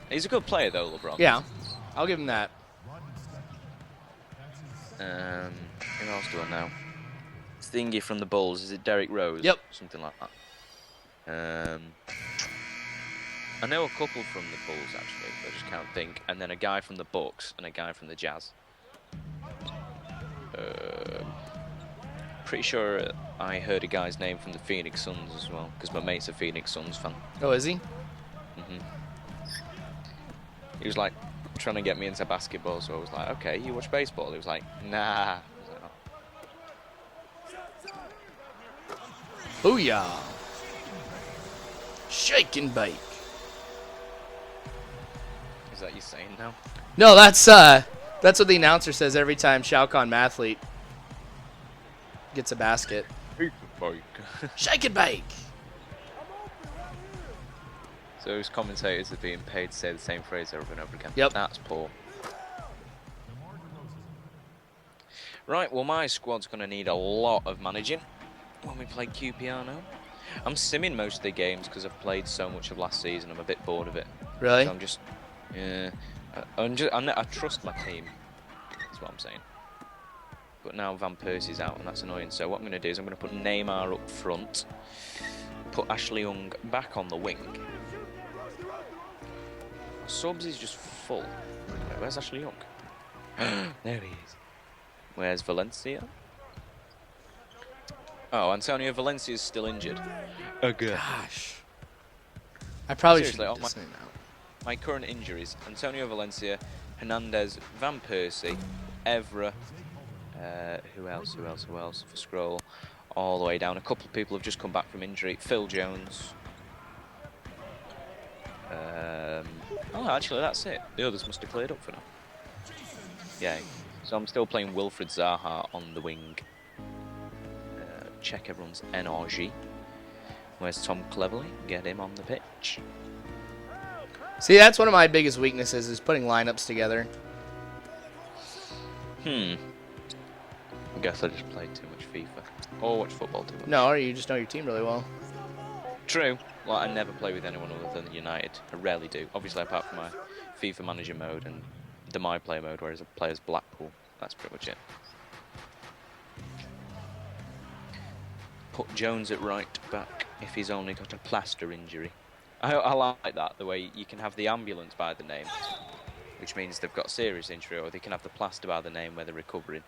S1: He's a good player, though, LeBron.
S2: yeah, I'll give him that.
S1: Who else do I know? Thingy from the Bulls. Is it Derrick Rose?
S2: Yep.
S1: Something like that. I know a couple from the Bulls, actually. I just can't think. And then a guy from the Bucks and a guy from the Jazz. Pretty sure I heard a guy's name from the Phoenix Suns as well, because my mate's a Phoenix Suns fan.
S2: Oh, is he?
S1: He was like trying to get me into basketball, so I was like, okay, you watch baseball? He was like, nah. I was like, oh.
S2: Booyah! Shake and bake.
S1: Is that you saying now?
S2: No, that's what the announcer says every time Shao Kahn Mathlete gets a basket. Shake and bake.
S1: So his commentators are being paid to say the same phrase over and over again.
S2: Yep.
S1: That's poor. Right, well my squad's going to need a lot of managing when we play QPR now. I'm simming most of the games because I've played so much of last season. I'm a bit bored of it.
S2: Really?
S1: So I'm just, yeah. I trust my team. That's what I'm saying. But now Van Persie's out, and that's annoying. So what I'm going to do is I'm going to put Neymar up front, put Ashley Young back on the wing. Subs is just full. Wait, where's Ashley Young? There he is. Where's Valencia? Oh, Antonio Valencia's still injured. Oh, good.
S2: Gosh. I probably should
S1: Seriously,
S2: have now.
S1: My current injuries: Antonio Valencia, Hernandez, Van Persie, Evra. Who else? If I scroll all the way down, a couple of people have just come back from injury. Phil Jones. Oh, actually, that's it. The others must have cleared up for now. Yeah. So I'm still playing Wilfred Zaha on the wing. Check everyone's NRG. Where's Tom Cleverley? Get him on the pitch.
S2: See, that's one of my biggest weaknesses is putting lineups together.
S1: I guess I just played too much FIFA. Or watch football too much.
S2: No, or you just know your team really well.
S1: True. Like, I never play with anyone other than United. I rarely do. Obviously, apart from my FIFA manager mode and the My Player mode, whereas I play as Blackpool. That's pretty much it. Put Jones at right back if he's only got a plaster injury. I like that, the way you can have the ambulance by the name, which means they've got serious injury, or they can have the plaster by the name where they're recovering.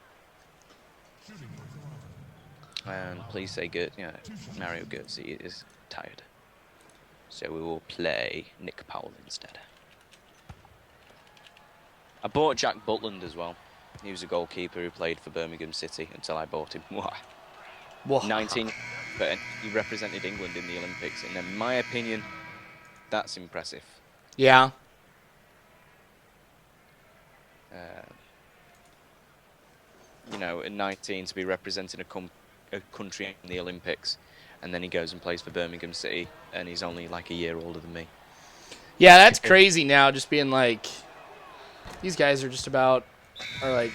S1: And please say good. Yeah, Mario Götze is tired. So we will play Nick Powell instead. I bought Jack Butland as well. He was a goalkeeper who played for Birmingham City until I bought him.
S2: Whoa.
S1: 19, but he represented England in the Olympics, and in my opinion, that's impressive.
S2: Yeah.
S1: You know, at 19 to be representing a country in the Olympics, and then he goes and plays for Birmingham City, and he's only like a year older than me.
S2: Yeah, that's crazy now, just being like, these guys are like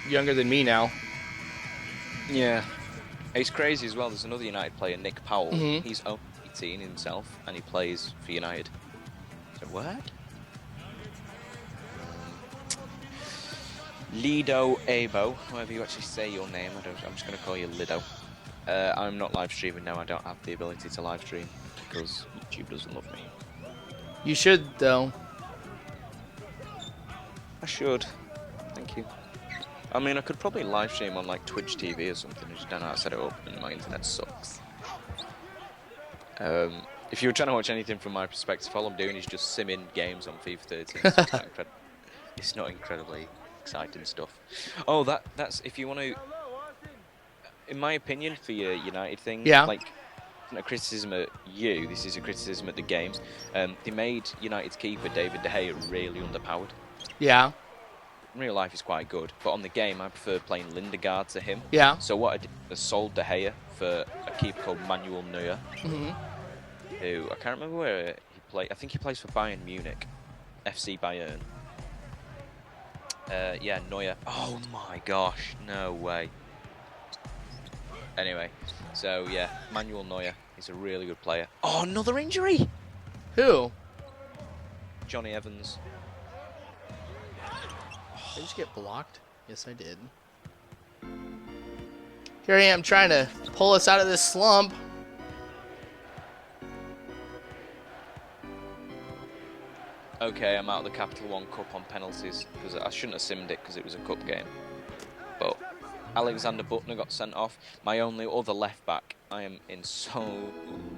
S2: younger than me now.
S1: Yeah. It's crazy as well. There's another United player, Nick Powell.
S2: Mhm.
S1: He's only 18 himself, and he plays for United. So what? Lido Abo, however you actually say your name. I'm just going to call you Lido. I'm not live streaming now. I don't have the ability to live stream because YouTube doesn't love me.
S2: You should, though.
S1: I should. Thank you. I mean, I could probably live stream on like Twitch TV or something. I just don't know how to set it up, and my internet sucks. If you were trying to watch anything from my perspective, all I'm doing is just simming games on FIFA 13. So it's not incredibly exciting stuff. Oh, that's if you want to. In my opinion, for your United thing,
S2: Yeah.
S1: like, not a criticism at you. This is a criticism at the games. They made United's keeper David De Gea really underpowered.
S2: Yeah.
S1: In real life, he's quite good, but on the game, I prefer playing Lindegaard to him.
S2: Yeah.
S1: So what I did was sold De Gea for a keeper called Manuel Neuer,
S2: Mhm.
S1: who I can't remember where he played. I think he plays for Bayern Munich, FC Bayern. Yeah, Neuer. Oh my gosh, no way. Anyway, so yeah, Manuel Neuer. He's a really good player. Oh, another injury.
S2: Who?
S1: Johnny Evans.
S2: Did I just get blocked? Yes, I did. Here I am trying to pull us out of this slump.
S1: Okay, I'm out of the Capital One Cup on penalties because I shouldn't have simmed it because it was a cup game. But Alexander Butner got sent off. My only other left back. I am in so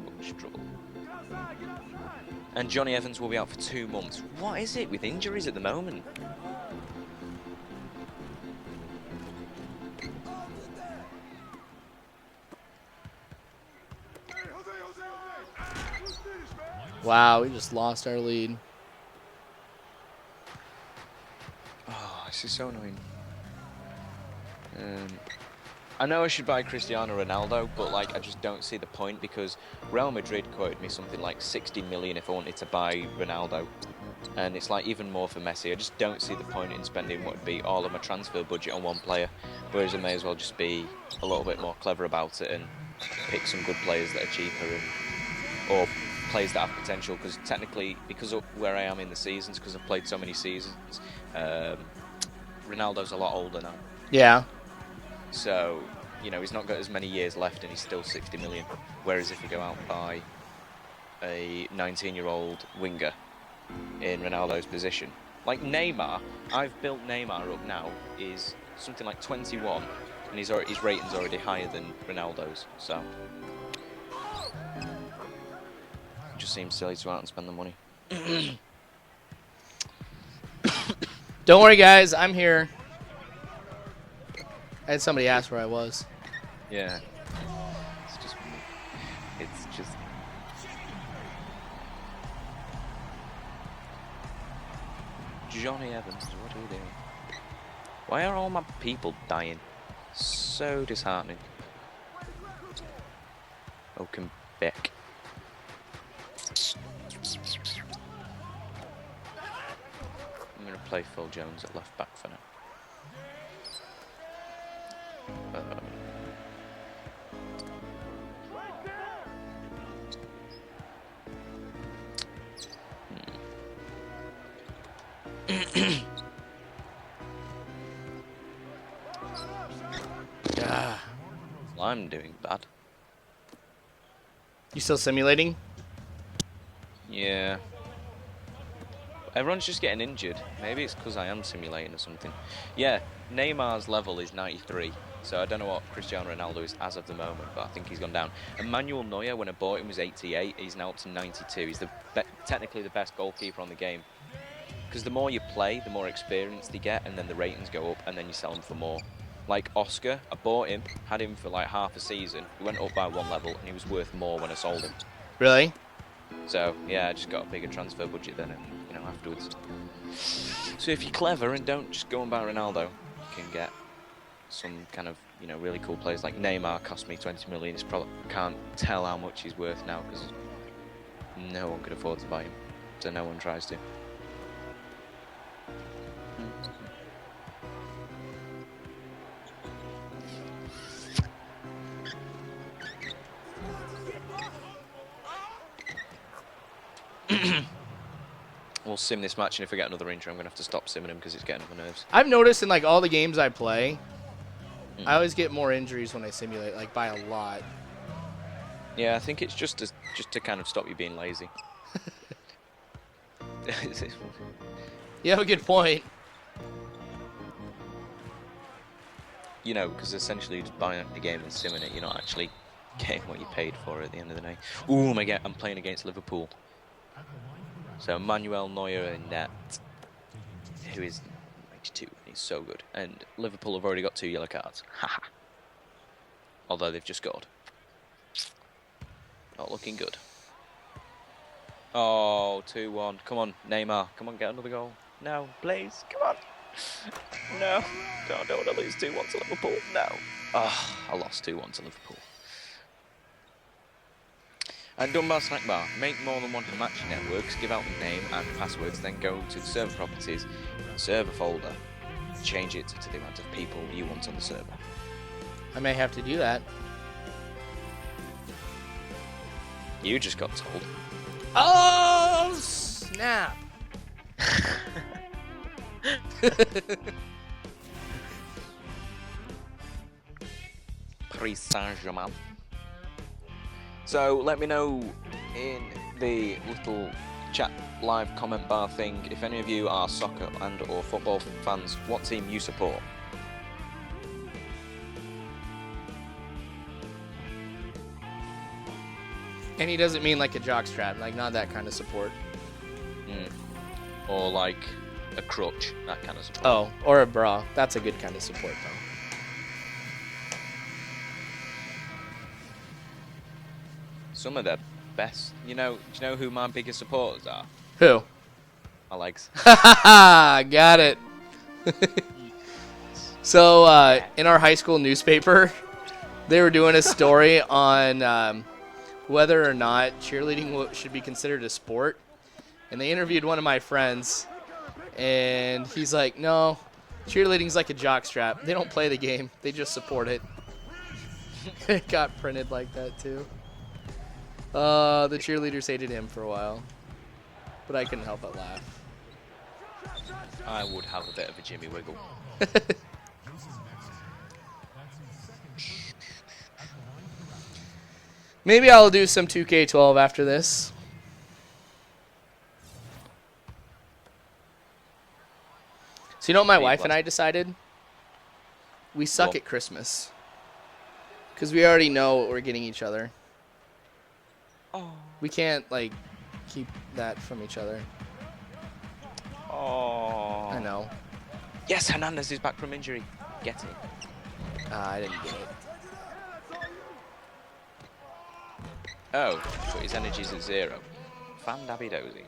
S1: much trouble. And Johnny Evans will be out for 2 months. What is it with injuries at the moment?
S2: Wow, we just lost our lead.
S1: Oh, this is so annoying. I know I should buy Cristiano Ronaldo, but like I just don't see the point because Real Madrid quoted me something like 60 million if I wanted to buy Ronaldo. And it's like even more for Messi. I just don't see the point in spending what would be all of my transfer budget on one player. Whereas I may as well just be a little bit more clever about it and pick some good players that are cheaper or players that have potential. Because technically, because of where I am in the seasons, because I've played so many seasons, Ronaldo's a lot older now.
S2: Yeah.
S1: So, you know, he's not got as many years left and he's still 60 million. Whereas if you go out and buy a 19-year-old winger in Ronaldo's position, like Neymar, I've built Neymar up now, is something like 21, and his rating's already higher than Ronaldo's, so it just seems silly to go out and spend the money.
S2: Don't worry, guys. I'm here. I had somebody ask where I was.
S1: Yeah. It's just... Johnny Evans, what are you doing? Why are all my people dying? So disheartening. Oaken Beck. I'm going to play Phil Jones at left back for now. Well, I'm doing bad.
S2: You still simulating?
S1: Yeah. Everyone's just getting injured. Maybe it's because I am simulating or something. Yeah, Neymar's level is 93. So I don't know what Cristiano Ronaldo is as of the moment, but I think he's gone down. And Manuel Neuer, when I bought him, was 88. He's now up to 92. He's technically the best goalkeeper on the game. Because the more you play, the more experience they get, and then the ratings go up, and then you sell them for more. Like Oscar, I bought him, had him for like half a season. He went up by 1 level, and he was worth more when I sold him.
S2: Really?
S1: So yeah, I just got a bigger transfer budget then, you know, afterwards. So if you're clever and don't just go and buy Ronaldo, you can get some kind of, you know, really cool players. Like Neymar cost me 20 million. It's probably can't tell how much he's worth now because no one could afford to buy him, so no one tries to. We'll sim this match, and if we get another injury, I'm going to have to stop simming him because it's getting on my nerves.
S2: I've noticed in like all the games I play, I always get more injuries when I simulate, like by a lot.
S1: Yeah, I think it's just to kind of stop you being lazy.
S2: You have a good point.
S1: You know, because essentially you're just buying the game and simming it. You're not actually getting what you paid for at the end of the day. Ooh, I'm playing against Liverpool. So Manuel Neuer in net, who is 92, he's so good. And Liverpool have already got 2 yellow cards. Haha. Although they've just scored. Not looking good. Oh, 2-1. Come on, Neymar. Come on, get another goal. No, please. Come on. No. I don't want to lose 2-1 to Liverpool. No. Oh, I lost 2-1 to Liverpool. And Dunbar Snackbar, make more than one match networks, give out the name and passwords, then go to the server properties, server folder, change it to the amount of people you want on the server.
S2: I may have to do that.
S1: You just got told.
S2: Oh, snap.
S1: Paris Saint-Germain. So let me know in the little chat live comment bar thing if any of you are soccer and or football fans, what team you support.
S2: And he doesn't mean like a jockstrap, like not that kind of support.
S1: Or like a crutch, that kind of support.
S2: Oh, or a bra. That's a good kind of support, though.
S1: Some of the best. Do you know who my biggest supporters are?
S2: Who?
S1: My legs.
S2: Got it. So, in our high school newspaper, they were doing a story on whether or not cheerleading should be considered a sport. And they interviewed one of my friends, and he's like, no, cheerleading's like a jockstrap. They don't play the game. They just support it. It got printed like that, too. The cheerleaders hated him for a while, but I couldn't help but laugh.
S1: I would have a bit of a Jimmy Wiggle.
S2: Maybe I'll do some 2K12 after this. So you know what my wife and I decided? We suck
S1: What?
S2: at Christmas. Because we already know what we're getting each other.
S1: Oh.
S2: We can't, like, keep that from each other.
S1: Oh.
S2: I know.
S1: Yes, Hernandez is back from injury. Get it.
S2: I didn't get it.
S1: Oh, but his energy's at 0. Fan Dabby Dozy.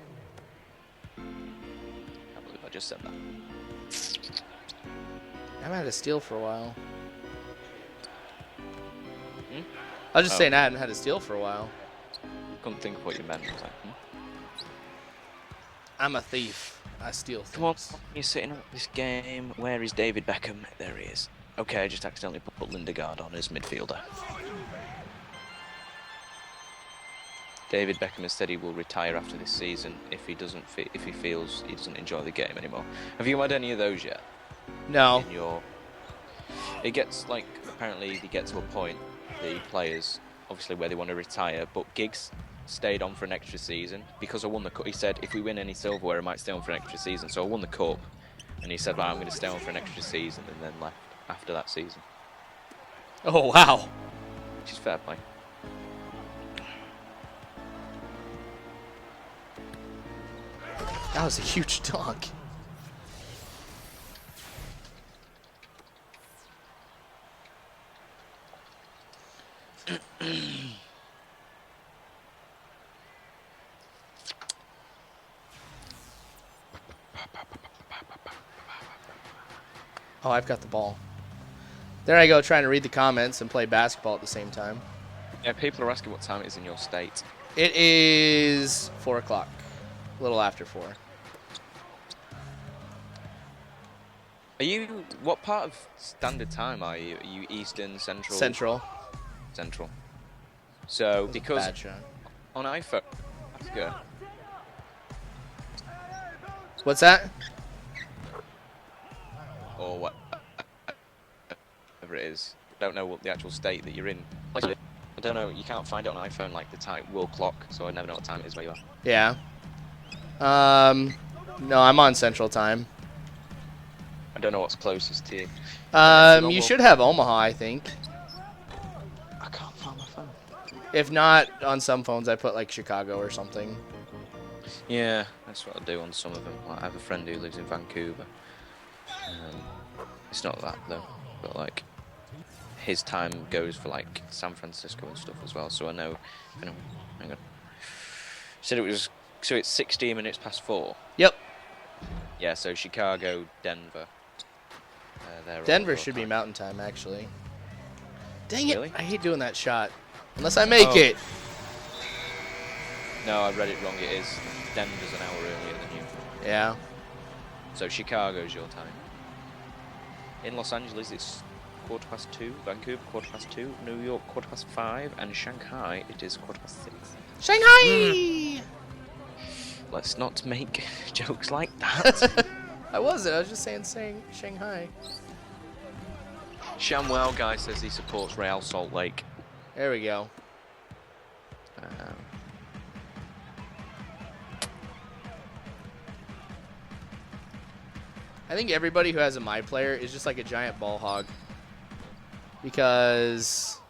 S1: Can't believe I just said that.
S2: I haven't had a steal for a while.
S1: Hmm?
S2: I was just
S1: Oh.
S2: saying I hadn't had a steal for a while.
S1: Couldn't think of what you meant. I was like,
S2: I'm a thief. I steal things.
S1: Come on, you're sitting at this game. Where is David Beckham? There he is. Okay, I just accidentally put Lindegaard on as midfielder. David Beckham has said he will retire after this season if he feels he doesn't enjoy the game anymore. Have you had any of those yet?
S2: No.
S1: In your, it gets like apparently they get to a point, the players obviously where they want to retire, but Giggs stayed on for an extra season because I won the cup. He said if we win any silverware, I might stay on for an extra season. So I won the cup, and he said, well, I'm going to stay on for an extra season, and then left after that season.
S2: Oh, wow.
S1: Which is fair play.
S2: That was a huge dunk. Oh, I've got the ball. There I go, trying to read the comments and play basketball at the same time.
S1: Yeah, people are asking what time it is in your state.
S2: It is 4 o'clock. A little after 4.
S1: Are you, what part of standard time are you? Are you Eastern, Central?
S2: Central.
S1: Central. So, because
S2: Bad shot.
S1: on iPhone, Alaska,
S2: What's that?
S1: or whatever it is, don't know what the actual state that you're in. I don't know, you can't find it on iPhone like the time, world clock, so I never know what time it is where you are.
S2: Yeah. No, I'm on Central Time.
S1: I don't know what's closest to you.
S2: You should have Omaha, I think.
S1: I can't find my phone.
S2: If not, on some phones I put like Chicago or something.
S1: Yeah, that's what I do on some of them. Like, I have a friend who lives in Vancouver. It's not that though, but like his time goes for like San Francisco and stuff as well. So I know. Hang on. Said it was. So it's 16 minutes past 4.
S2: Yep.
S1: Yeah. So Chicago, Denver. They're all
S2: Denver
S1: your
S2: should be
S1: time.
S2: Mountain Time, actually. Dang it!
S1: Really?
S2: I hate doing that shot. Unless I make
S1: Oh.
S2: it.
S1: No, I read it wrong. It is Denver's an hour earlier than you.
S2: Yeah.
S1: So Chicago's your time. In Los Angeles, it's 2:15. Vancouver, 2:15. New York, 5:15. And Shanghai, it is 6:15.
S2: Shanghai!
S1: Let's not make jokes like that.
S2: I wasn't. I was just saying Shanghai.
S1: Shamwell guy says he supports Real Salt Lake.
S2: There we go. I think everybody who has a My Player is just like a giant ball hog. Because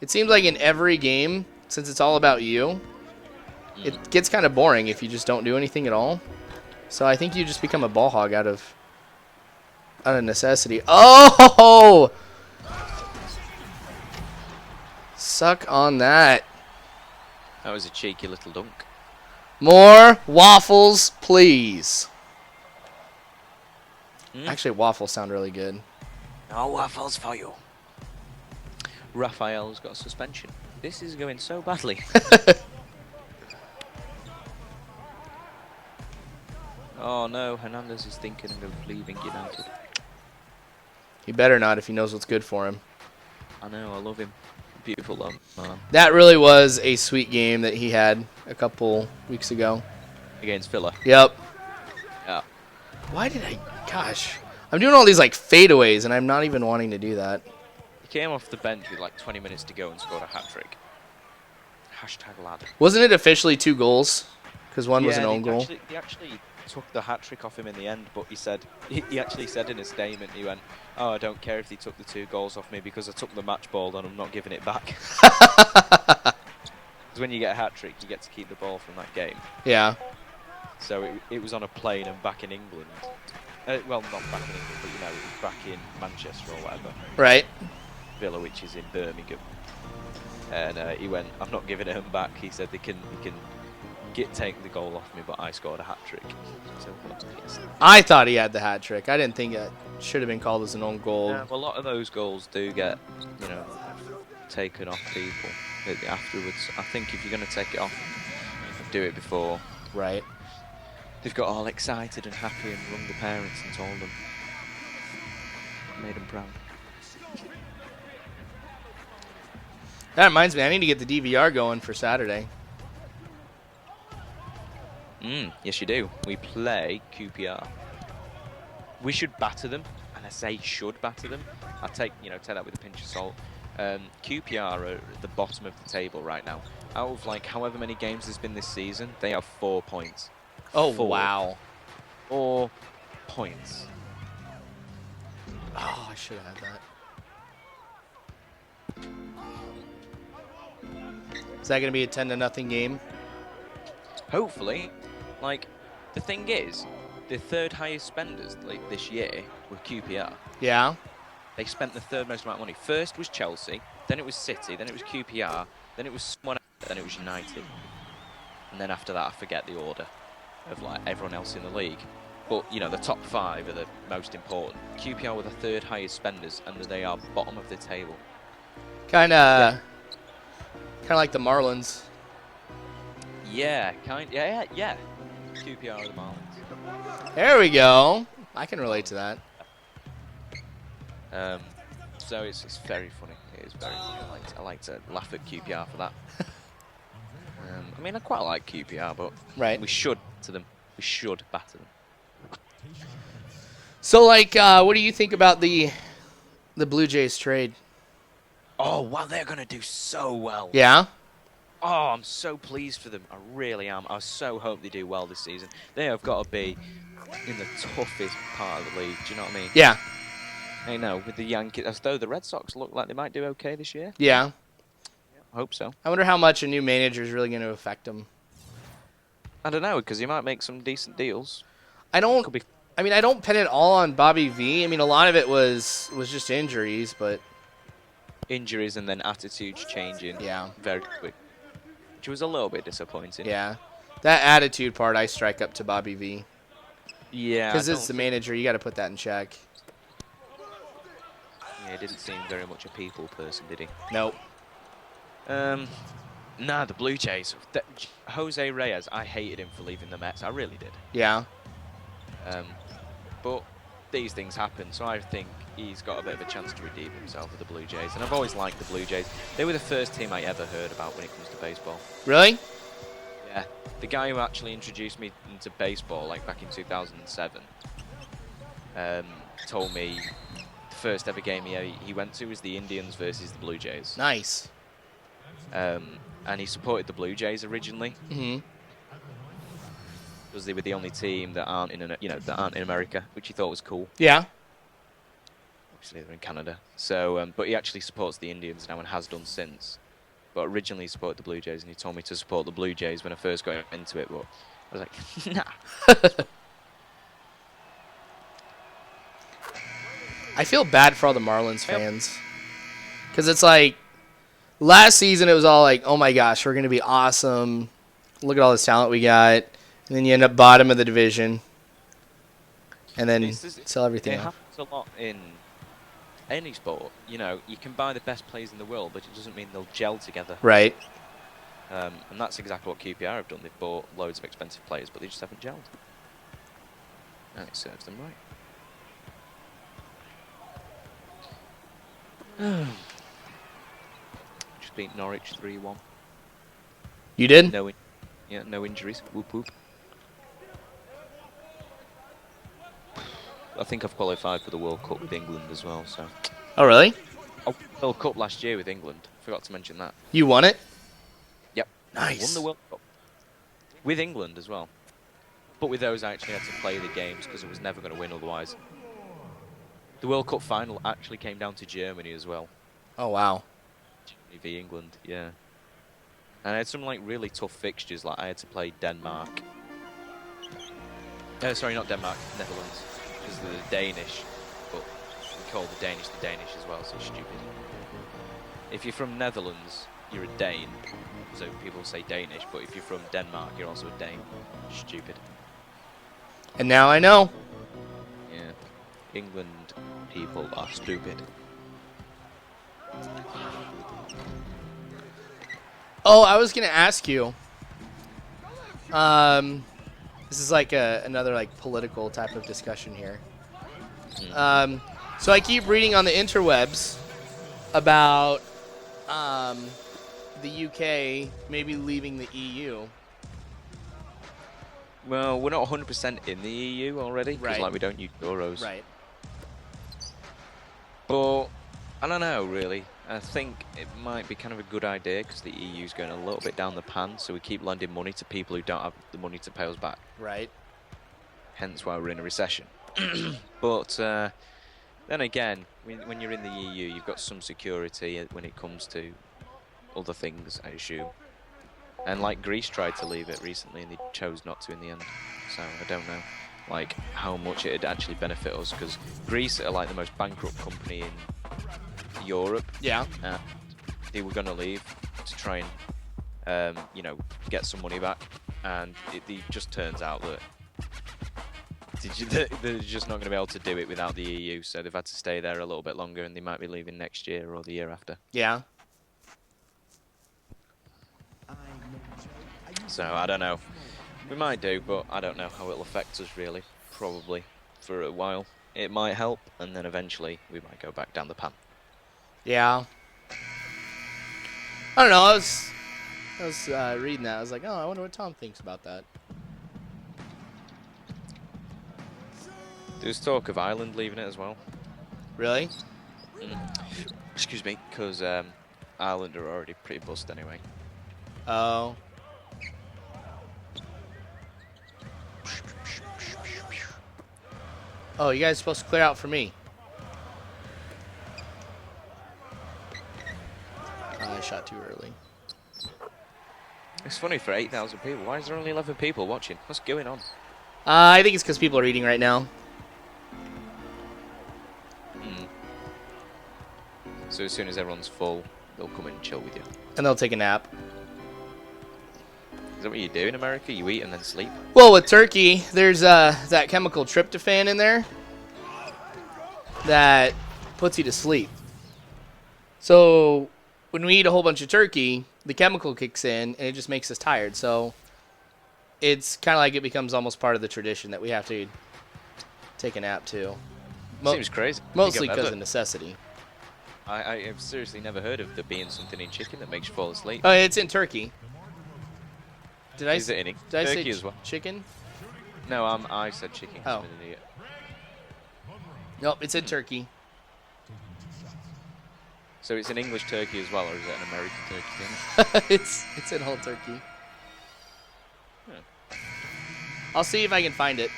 S2: it seems like in every game, since it's all about you, it gets kind of boring if you just don't do anything at all. So I think you just become a ball hog out of necessity. Oh! Suck on that.
S1: That was a cheeky little dunk.
S2: More waffles, please. Actually, waffles sound really good.
S1: No waffles for you. Raphael's got a suspension. This is going so badly. Oh no, Hernandez is thinking of leaving United.
S2: He better not if he knows what's good for him.
S1: I know, I love him. Beautiful love, man.
S2: That really was a sweet game that he had a couple weeks ago.
S1: Against Villa.
S2: Yep.
S1: Yeah.
S2: Why did I... Gosh. I'm doing all these, like, fadeaways, and I'm not even wanting to do that.
S1: He came off the bench with like 20 minutes to go and scored a hat-trick. Hashtag lad.
S2: Wasn't it officially 2 goals? Because one was an own goal.
S1: He actually took the hat-trick off him in the end, but he actually said in a statement, he went, "Oh, I don't care if he took the 2 goals off me because I took the match ball and I'm not giving it back." Because when you get a hat-trick, you get to keep the ball from that game.
S2: Yeah.
S1: So it was on a plane and back in England. Well, not back in England, but you know, it was back in Manchester or whatever.
S2: Right.
S1: Villa, which is in Birmingham. And he went, "I'm not giving him back." He said they can take the goal off me, but I scored a hat-trick. So yes.
S2: I thought he had the hat trick. I didn't think it should have been called as an own goal.
S1: Yeah, well, a lot of those goals do get, you know, taken off people afterwards. I think if you're going to take it off, do it before.
S2: Right.
S1: They've got all excited and happy and rung the parents and told them. Made them proud.
S2: That reminds me, I need to get the DVR going for Saturday.
S1: Yes, you do. We play QPR. We should batter them, and I say should batter them. I take that with a pinch of salt. QPR are at the bottom of the table right now. Out of like however many games there's been this season, they have 4 points.
S2: Oh,
S1: 4.
S2: wow.
S1: 4 points.
S2: Oh, I should have had that. Is that going to be a 10-0 game?
S1: Hopefully. Like, the thing is, the 3rd highest spenders like this year were QPR.
S2: Yeah.
S1: They spent the 3rd most amount of money. First was Chelsea, then it was City, then it was QPR, then it was someone else, then it was United. And then after that, I forget the order of like everyone else in the league. But, you know, the top 5 are the most important. QPR were the 3rd highest spenders, and they are bottom of the table.
S2: Kind of like the Marlins.
S1: Yeah, yeah. QPR are the Marlins.
S2: There we go. I can relate to that.
S1: So it's very funny. It is very funny. I like to laugh at QPR for that. I mean, I quite like QPR, but
S2: Right.
S1: we should to them. We should batter them.
S2: So, like, what do you think about the Blue Jays trade?
S1: Oh, wow, they're going to do so well.
S2: Yeah?
S1: Oh, I'm so pleased for them. I really am. I so hope they do well this season. They have got to be in the toughest part of the league. Do you know what I mean?
S2: Yeah.
S1: I know, with the Yankees, as though the Red Sox look like they might do okay this year.
S2: Yeah.
S1: I hope so.
S2: I wonder how much a new manager is really going to affect them.
S1: I don't know, because he might make some decent deals.
S2: I don't pin it all on Bobby V. I mean, a lot of it was just injuries, but
S1: Injuries and then attitudes changing very quick. Which was a little bit disappointing.
S2: Yeah. That attitude part, I strike up to Bobby V.
S1: Yeah.
S2: Because as the manager, you got to put that in check.
S1: Yeah, he didn't seem very much a people person, did he?
S2: Nope.
S1: Nah, the Blue Jays. Jose Reyes, I hated him for leaving the Mets. I really did.
S2: Yeah.
S1: But these things happen. So I think he's got a bit of a chance to redeem himself with the Blue Jays. And I've always liked the Blue Jays. They were the first team I ever heard about when it comes to baseball.
S2: Really?
S1: Yeah, the guy who actually introduced me into baseball, like back in 2007, told me the first ever game he went to was the Indians versus the Blue Jays.
S2: Nice.
S1: And he supported the Blue Jays originally.
S2: Mm-hmm.
S1: Because they were the only team that aren't in America, which he thought was cool.
S2: Yeah.
S1: Obviously they're in Canada. So, but he actually supports the Indians now and has done since. But originally he supported the Blue Jays, and he told me to support the Blue Jays when I first got into it. But I was like, nah.
S2: I feel bad for all the Marlins fans. Because it's like, last season it was all like, oh my gosh, we're going to be awesome. Look at all this talent we got. And then you end up bottom of the division. And then sell everything
S1: It
S2: off.
S1: happens a lot in any sport. You know, you can buy the best players in the world, but it doesn't mean they'll gel together.
S2: Right.
S1: And that's exactly what QPR have done. They've bought loads of expensive players, but they just haven't gelled. And it serves them right. Just beat Norwich 3-1.
S2: You did?
S1: No injuries. Whoop whoop. I think I've qualified for the World Cup with England as well. So.
S2: Oh, really?
S1: Oh, World Cup last year with England. Forgot to mention that.
S2: You won it?
S1: Yep.
S2: Nice.
S1: Won the World Cup with England as well. But with those, I actually had to play the games because I was never going to win otherwise. The World Cup final actually came down to Germany as well.
S2: Oh, wow.
S1: Germany v England, yeah. And I had some like really tough fixtures. Like I had to play Denmark. Sorry, not Denmark, Netherlands. Because they're Danish, but we call the Danish as well, so it's stupid. If you're from Netherlands, you're a Dane, so people say Danish, but if you're from Denmark, you're also a Dane. Stupid.
S2: And now I know.
S1: Yeah. England people are stupid.
S2: Oh, I was going to ask you. This is like another like political type of discussion here. So I keep reading on the interwebs about the UK maybe leaving the EU.
S1: Well, we're not 100% in the EU already, because
S2: Right.
S1: like we don't use euros.
S2: Right.
S1: But I don't know, really. I think it might be kind of a good idea because the EU's going a little bit down the pan, so we keep lending money to people who don't have the money to pay us back.
S2: Right.
S1: Hence why we're in a recession. But then again, when you're in the EU, you've got some security when it comes to other things, I assume. And like Greece tried to leave it recently and they chose not to in the end. So I don't know like how much it'd actually benefit us, because Greece are like the most bankrupt company in Europe.
S2: Yeah.
S1: They were going to leave to try and get some money back, and it just turns out that they're just not going to be able to do it without the EU, so they've had to stay there a little bit longer, and they might be leaving next year or the year after.
S2: Yeah.
S1: So I don't know. We might do, but I don't know how it'll affect us really. Probably for a while. It might help, and then eventually we might go back down the pan.
S2: Yeah. I don't know. I was reading that. I was like, oh, I wonder what Tom thinks about that.
S1: There's talk of Ireland leaving it as well.
S2: Really?
S1: Excuse me, because Ireland are already pretty bust anyway.
S2: Oh. Oh, you guys are supposed to clear out for me. I shot too early.
S1: It's funny, for 8,000 people, why is there only 11 people watching? What's going on?
S2: I think it's because people are eating right now.
S1: So as soon as everyone's full, they'll come in and chill with you.
S2: And they'll take a nap.
S1: Is that what you do in America? You eat and then sleep?
S2: Well, with turkey, there's that chemical tryptophan in there that puts you to sleep. So when we eat a whole bunch of turkey, the chemical kicks in and it just makes us tired. So it's kind of like it becomes almost part of the tradition that we have to take a nap too.
S1: Seems crazy.
S2: Mostly
S1: Think
S2: because
S1: I've
S2: of necessity.
S1: I have seriously never heard of there being something in chicken that makes you fall asleep.
S2: Oh, it's in Turkey.
S1: Is it in
S2: Did I say
S1: Turkey as well?
S2: chicken?
S1: No, I said chicken 'cause I'm an idiot.
S2: Nope, it's in Turkey.
S1: So it's an English turkey as well, or is it an American turkey thing?
S2: It's in whole Turkey.
S1: Hmm.
S2: I'll see if I can find it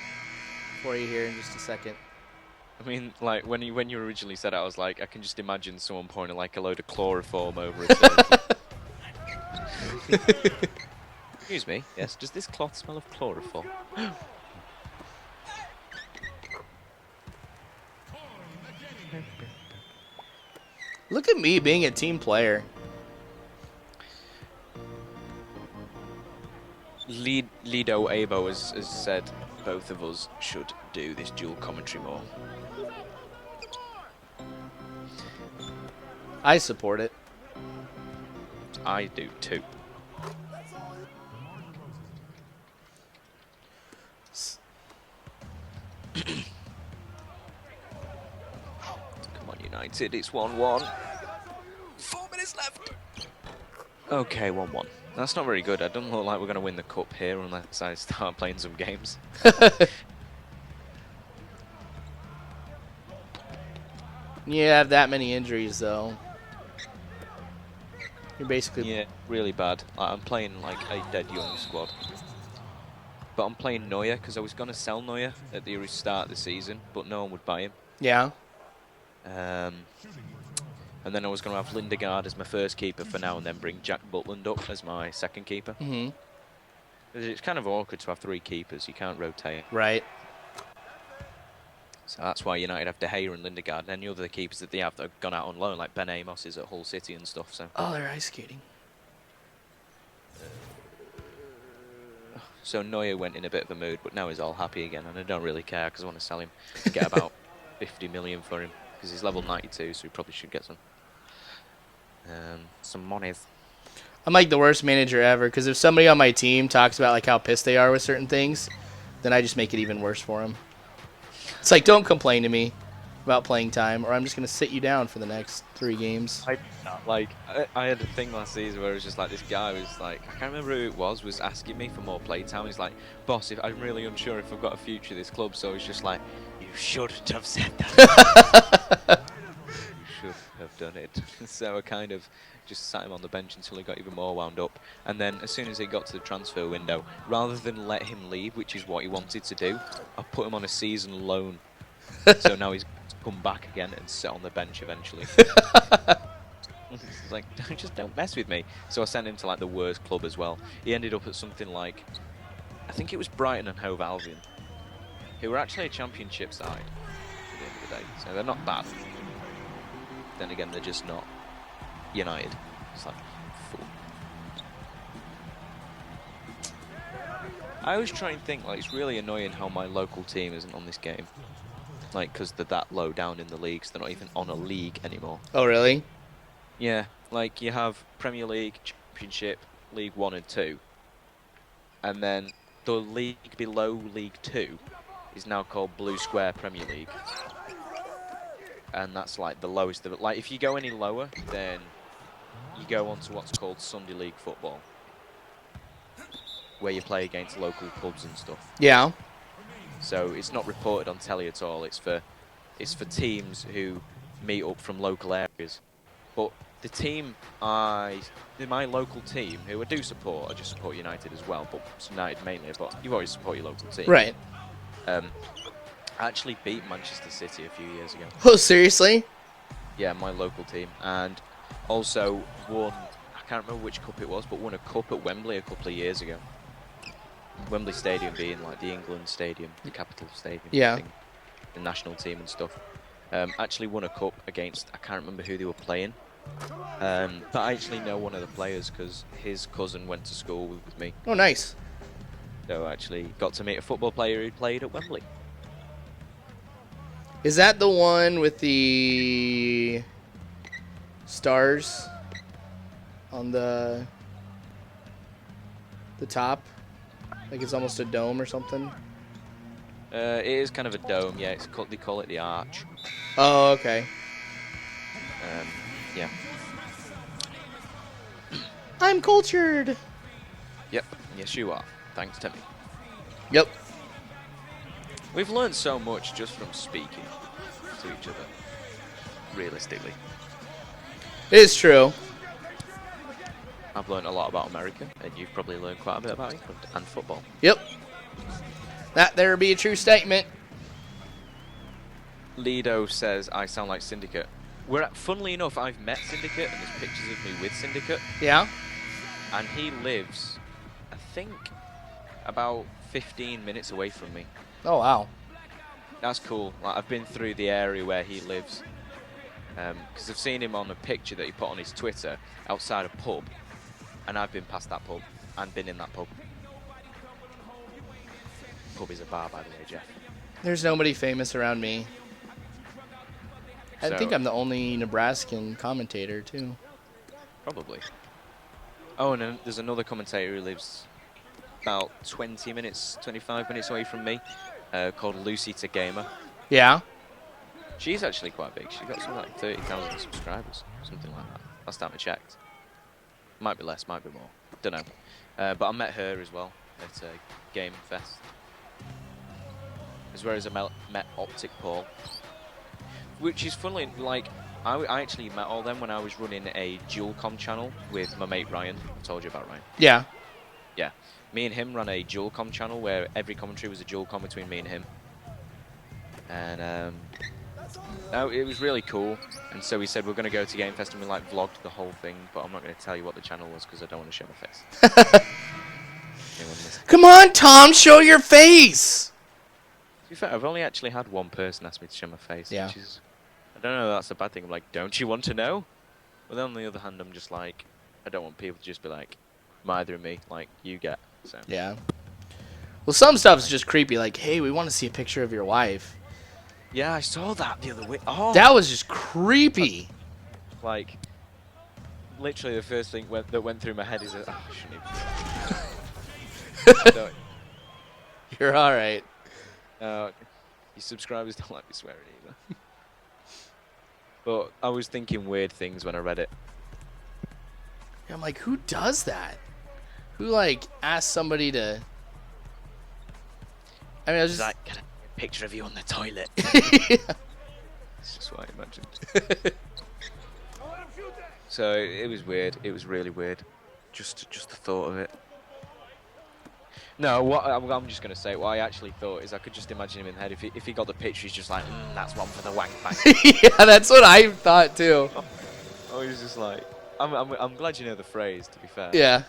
S2: for you here in just a second.
S1: I mean, like when you originally said it, I was like, I can just imagine someone pouring like a load of chloroform over a turkey. Excuse me. Yes. Does this cloth smell of chloroform?
S2: Look at me being a team player.
S1: Lido Abo has said both of us should do this dual commentary more.
S2: I support it.
S1: I do too. Come on, United. It's 1-1. 4 minutes left. Okay, 1-1. That's not very good. I don't look like we're going to win the cup here unless I start playing some games.
S2: You have that many injuries, though. You're basically...
S1: Yeah, really bad. I'm playing like a dead young squad. But I'm playing Neuer because I was going to sell Neuer at the start of the season, but no one would buy him.
S2: Yeah.
S1: And then I was going to have Lindegaard as my first keeper for now and then bring Jack Butland up as my second keeper.
S2: Mm-hmm.
S1: It's kind of awkward to have 3 keepers. You can't rotate.
S2: Right.
S1: So that's why United have De Gea and Lindegaard and any other keepers that they have that have gone out on loan, like Ben Amos is at Hull City and stuff. So.
S2: Oh, they're ice skating.
S1: So Neuer went in a bit of a mood, but now he's all happy again, and I don't really care because I want to sell him and get about 50 million for him because he's level 92, so he probably should get some monies.
S2: I'm like the worst manager ever because if somebody on my team talks about like how pissed they are with certain things, then I just make it even worse for them. It's like, don't complain to me about playing time, or I'm just going to sit you down for the next 3 games.
S1: I had a thing last season where it was just like this guy was like, I can't remember who it was asking me for more playtime. He's like, boss, if I'm really unsure if I've got a future at this club, so he's just like, you shouldn't have said that. You should have done it. So I kind of just sat him on the bench until he got even more wound up. And then as soon as he got to the transfer window, rather than let him leave, which is what he wanted to do, I put him on a season loan. So now he's come back again and sit on the bench eventually. It's like, just don't mess with me. So I sent him to like the worst club as well. He ended up at something like, I think it was Brighton and Hove Albion, who were actually a championship side at the end of the day. So they're not bad. Then again, they're just not United. It's like, fool. I always try and think, like, it's really annoying how my local team isn't on this game. Like, because they're that low down in the leagues. They're not even on a league anymore.
S2: Oh, really?
S1: Yeah, like, you have Premier League, Championship, League 1 and 2. And then the league below League 2 is now called Blue Square Premier League. And that's, like, the lowest of it. Like, if you go any lower, then you go on to what's called Sunday League football, where you play against local pubs and stuff.
S2: Yeah.
S1: So it's not reported on telly at all. It's for teams who meet up from local areas. But the team my local team, who I do support, I just support United as well, but it's United mainly. But you always support your local team,
S2: Right.
S1: Actually beat Manchester City a few years ago.
S2: Oh, seriously?
S1: Yeah, my local team, and also won. I can't remember which cup it was, but won a cup at Wembley a couple of years ago. Wembley Stadium being like the England Stadium, the capital stadium.
S2: Yeah.
S1: Thing, the national team and stuff. Actually won a cup against, I can't remember who they were playing. But I actually know one of the players because his cousin went to school with me.
S2: Oh, nice.
S1: So I actually got to meet a football player who played at Wembley.
S2: Is that the one with the stars on the top? Like it's almost a dome or something?
S1: It is kind of a dome, yeah. They call it the arch.
S2: Oh, okay.
S1: Yeah.
S2: I'm cultured.
S1: Yep. Yes, you are. Thanks to me.
S2: Yep.
S1: We've learned so much just from speaking to each other. Realistically,
S2: It is true.
S1: I've learned a lot about America, and you've probably learned quite a bit about England and football.
S2: Yep. That there be a true statement.
S1: Lido says I sound like Syndicate. Funnily enough, I've met Syndicate, and there's pictures of me with Syndicate,
S2: Yeah.
S1: and he lives, I think, about 15 minutes away from me.
S2: Oh wow.
S1: That's cool. Like, I've been through the area where he lives, because I've seen him on a picture that he put on his Twitter outside a pub, and I've been past that pub and been in that pub. Pub is a bar, by the way, Jeff.
S2: There's nobody famous around me. I
S1: So-
S2: think I'm the only Nebraskan commentator too.
S1: Probably. Oh, and then there's another commentator who lives about 20 minutes, 25 minutes away from me, called Lucy to Gamer.
S2: Yeah.
S1: She's actually quite big. She's got something like 30,000 subscribers, something like that. Last time I checked. Might be less, might be more. Don't know. But I met her as well at Game Fest. As well as I met Optic Paul. Which is funnily, like, I actually met all them when I was running a dual-com channel with my mate Ryan. I told you about Ryan.
S2: Yeah.
S1: Yeah. Me and him ran a dual-com channel where every commentary was a dual-com between me and him. And, no, it was really cool. And so we said we're going to go to Game Fest and we, like, vlogged the whole thing. But I'm not going to tell you what the channel was because I don't want to show my face.
S2: Come on, Tom, show your face.
S1: To be fair, I've only actually had one person ask me to show my face.
S2: Yeah.
S1: Which is, I don't know, that's a bad thing. I'm like, don't you want to know? But then on the other hand, I'm just like, I don't want people to just be like, neither of me, like, you get. So.
S2: Yeah. Well, some stuff's just creepy. Like, hey, we want to see a picture of your wife.
S1: Yeah, I saw that the other week. Oh,
S2: That was just creepy.
S1: like, literally the first thing that went through my head is, I shouldn't even. So,
S2: You're all right.
S1: your subscribers don't like me swearing either. But I was thinking weird things when I read it.
S2: I'm like, who does that? Who, like, asks somebody to... I mean, I was
S1: It's
S2: just...
S1: like, get a picture of you on the toilet.
S2: Yeah.
S1: That's just what I imagined. So it was weird. It was really weird. Just the thought of it. No, what I'm just gonna say. What I actually thought is I could just imagine him in the head. If he got the picture, he's just like, that's one for the wank bang.
S2: Yeah, that's what I thought, too.
S1: Oh, he's just like, I'm glad you know the phrase. To be fair.
S2: Yeah.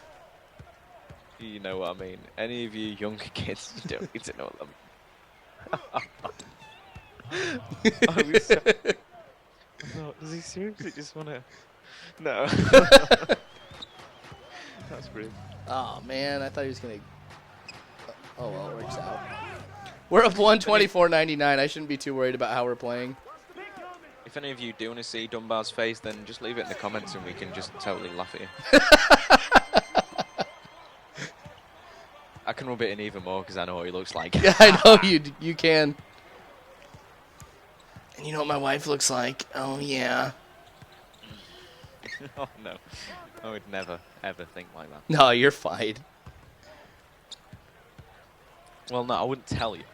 S1: You know what I mean. Any of you younger kids, you don't need to know what I mean. I was so... No, does he seriously just want to? No. That's brilliant.
S2: Oh, man, I thought he was going to... Oh, well, it works out. We're up 124.99. I shouldn't be too worried about how we're playing.
S1: If any of you do want to see Dunbar's face, then just leave it in the comments and we can just totally laugh at you. I can rub it in even more because I know what he looks like.
S2: Yeah, I know you can. And you know what my wife looks like? Oh, yeah.
S1: Oh, no. I would never, ever think like that.
S2: No, you're fine.
S1: Well, no, I wouldn't tell you.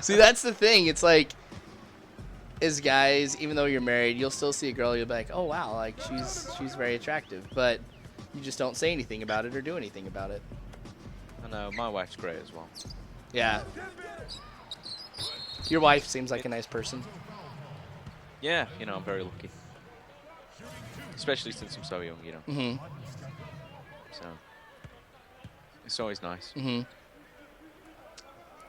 S2: See, that's the thing. It's like, as guys, even though you're married, you'll still see a girl, you'll be like, oh, wow, like, she's very attractive. But you just don't say anything about it or do anything about it.
S1: I know, my wife's great as well.
S2: Yeah. Your wife seems like a nice person.
S1: Yeah, you know, I'm very lucky. Especially since I'm so young, you know.
S2: Mm-hmm.
S1: So, it's always nice.
S2: Mm-hmm.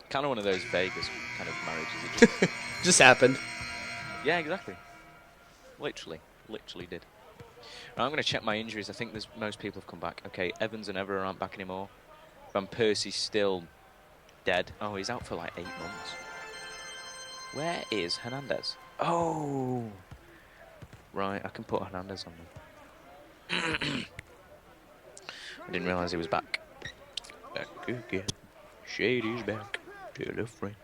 S1: Kind of one of those Vegas kind of marriages. It just,
S2: Just happened.
S1: yeah, exactly. Literally did. Right, I'm going to check my injuries. I think most people have come back. Okay, Evans and Ever aren't back anymore. Van Persie's still dead. Oh, he's out for like 8 months. Where is Hernandez? Oh! Right, I can put Hernandez on them. I didn't realise he was back. Back again. Shady's back. Tell a friend.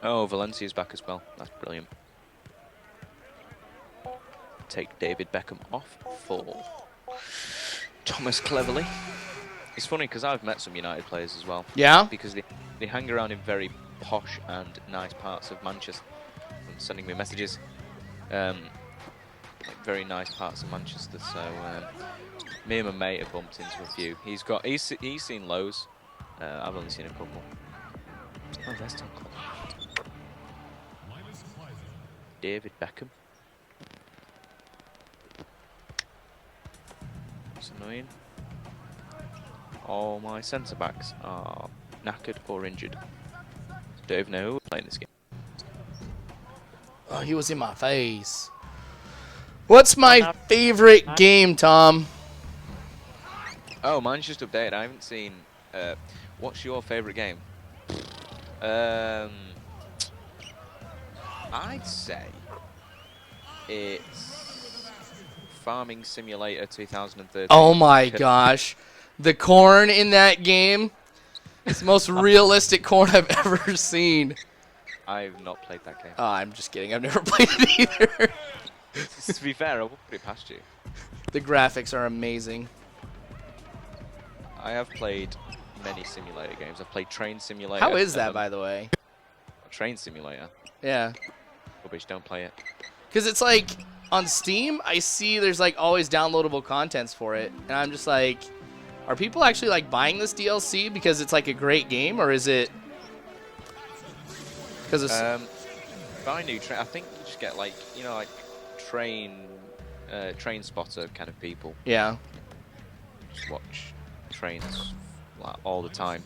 S1: Oh, Valencia's back as well. That's brilliant. Take David Beckham off for Thomas Cleverley. It's funny because I've met some United players as well.
S2: Yeah?
S1: Because they hang around in very posh and nice parts of Manchester. And sending me messages. Like very nice parts of Manchester. So me and my mate have bumped into a few. He's seen loads. I've only seen a couple. Oh, there's Tom Cleverley. David Beckham. It's annoying. All my centre backs are knackered or injured. Don't even know who playing this game.
S2: Oh, he was in my face. What's my favorite game, Tom?
S1: Oh, mine's just updated. I haven't seen. What's your favourite game? I'd say it's Farming Simulator 2013.
S2: Oh my gosh. The corn in that game is the most realistic corn I've ever seen.
S1: I've not played that game.
S2: Oh, I'm just kidding. I've never played it either.
S1: To be fair, I will put it past you.
S2: The graphics are amazing.
S1: I have played many simulator games. I've played Train Simulator.
S2: How is that, by the way?
S1: Train Simulator.
S2: Yeah.
S1: Rubbish, don't play it.
S2: Because it's like, on Steam, I see there's like always downloadable contents for it. And I'm just like, are people actually like buying this DLC because it's like a great game? Or is it... Because it's...
S1: Buy new train. I think you just get like, you know, like train spotter kind of people.
S2: Yeah.
S1: Just watch trains like all the time.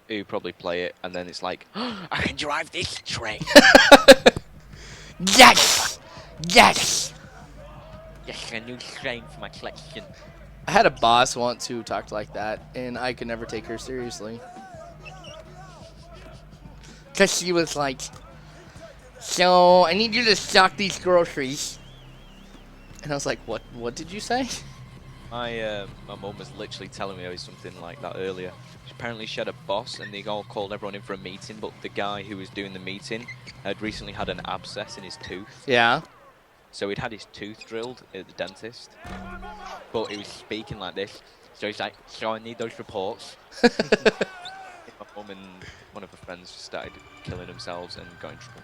S1: Who probably play it, and then it's like, oh, I can drive this train.
S2: Yes! Yes!
S1: Yes, a new train for my collection.
S2: I had a boss once who talked like that, and I could never take her seriously. Because she was like, so, I need you to stock these groceries. And I was like, what did you say?
S1: My mum was literally telling me something like that earlier. Apparently she had a boss and they all called everyone in for a meeting, but the guy who was doing the meeting had recently had an abscess in his tooth.
S2: Yeah.
S1: So he'd had his tooth drilled at the dentist, but he was speaking like this. So he's like, so I need those reports. My mum and one of her friends just started killing themselves and got in trouble.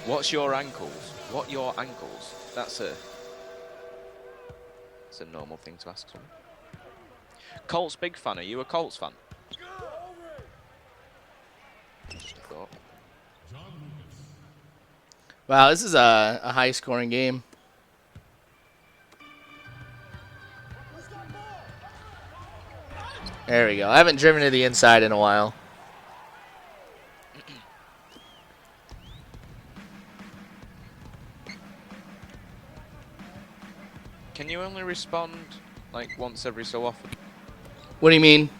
S1: What's your ankles? What your ankles? That's a normal thing to ask someone. Colts big fan. Are you a Colts fan? Just a thought.
S2: Wow, this is a high-scoring game. There we go. I haven't driven to the inside in a while.
S1: Can you only respond like once every so often?
S2: What do you mean?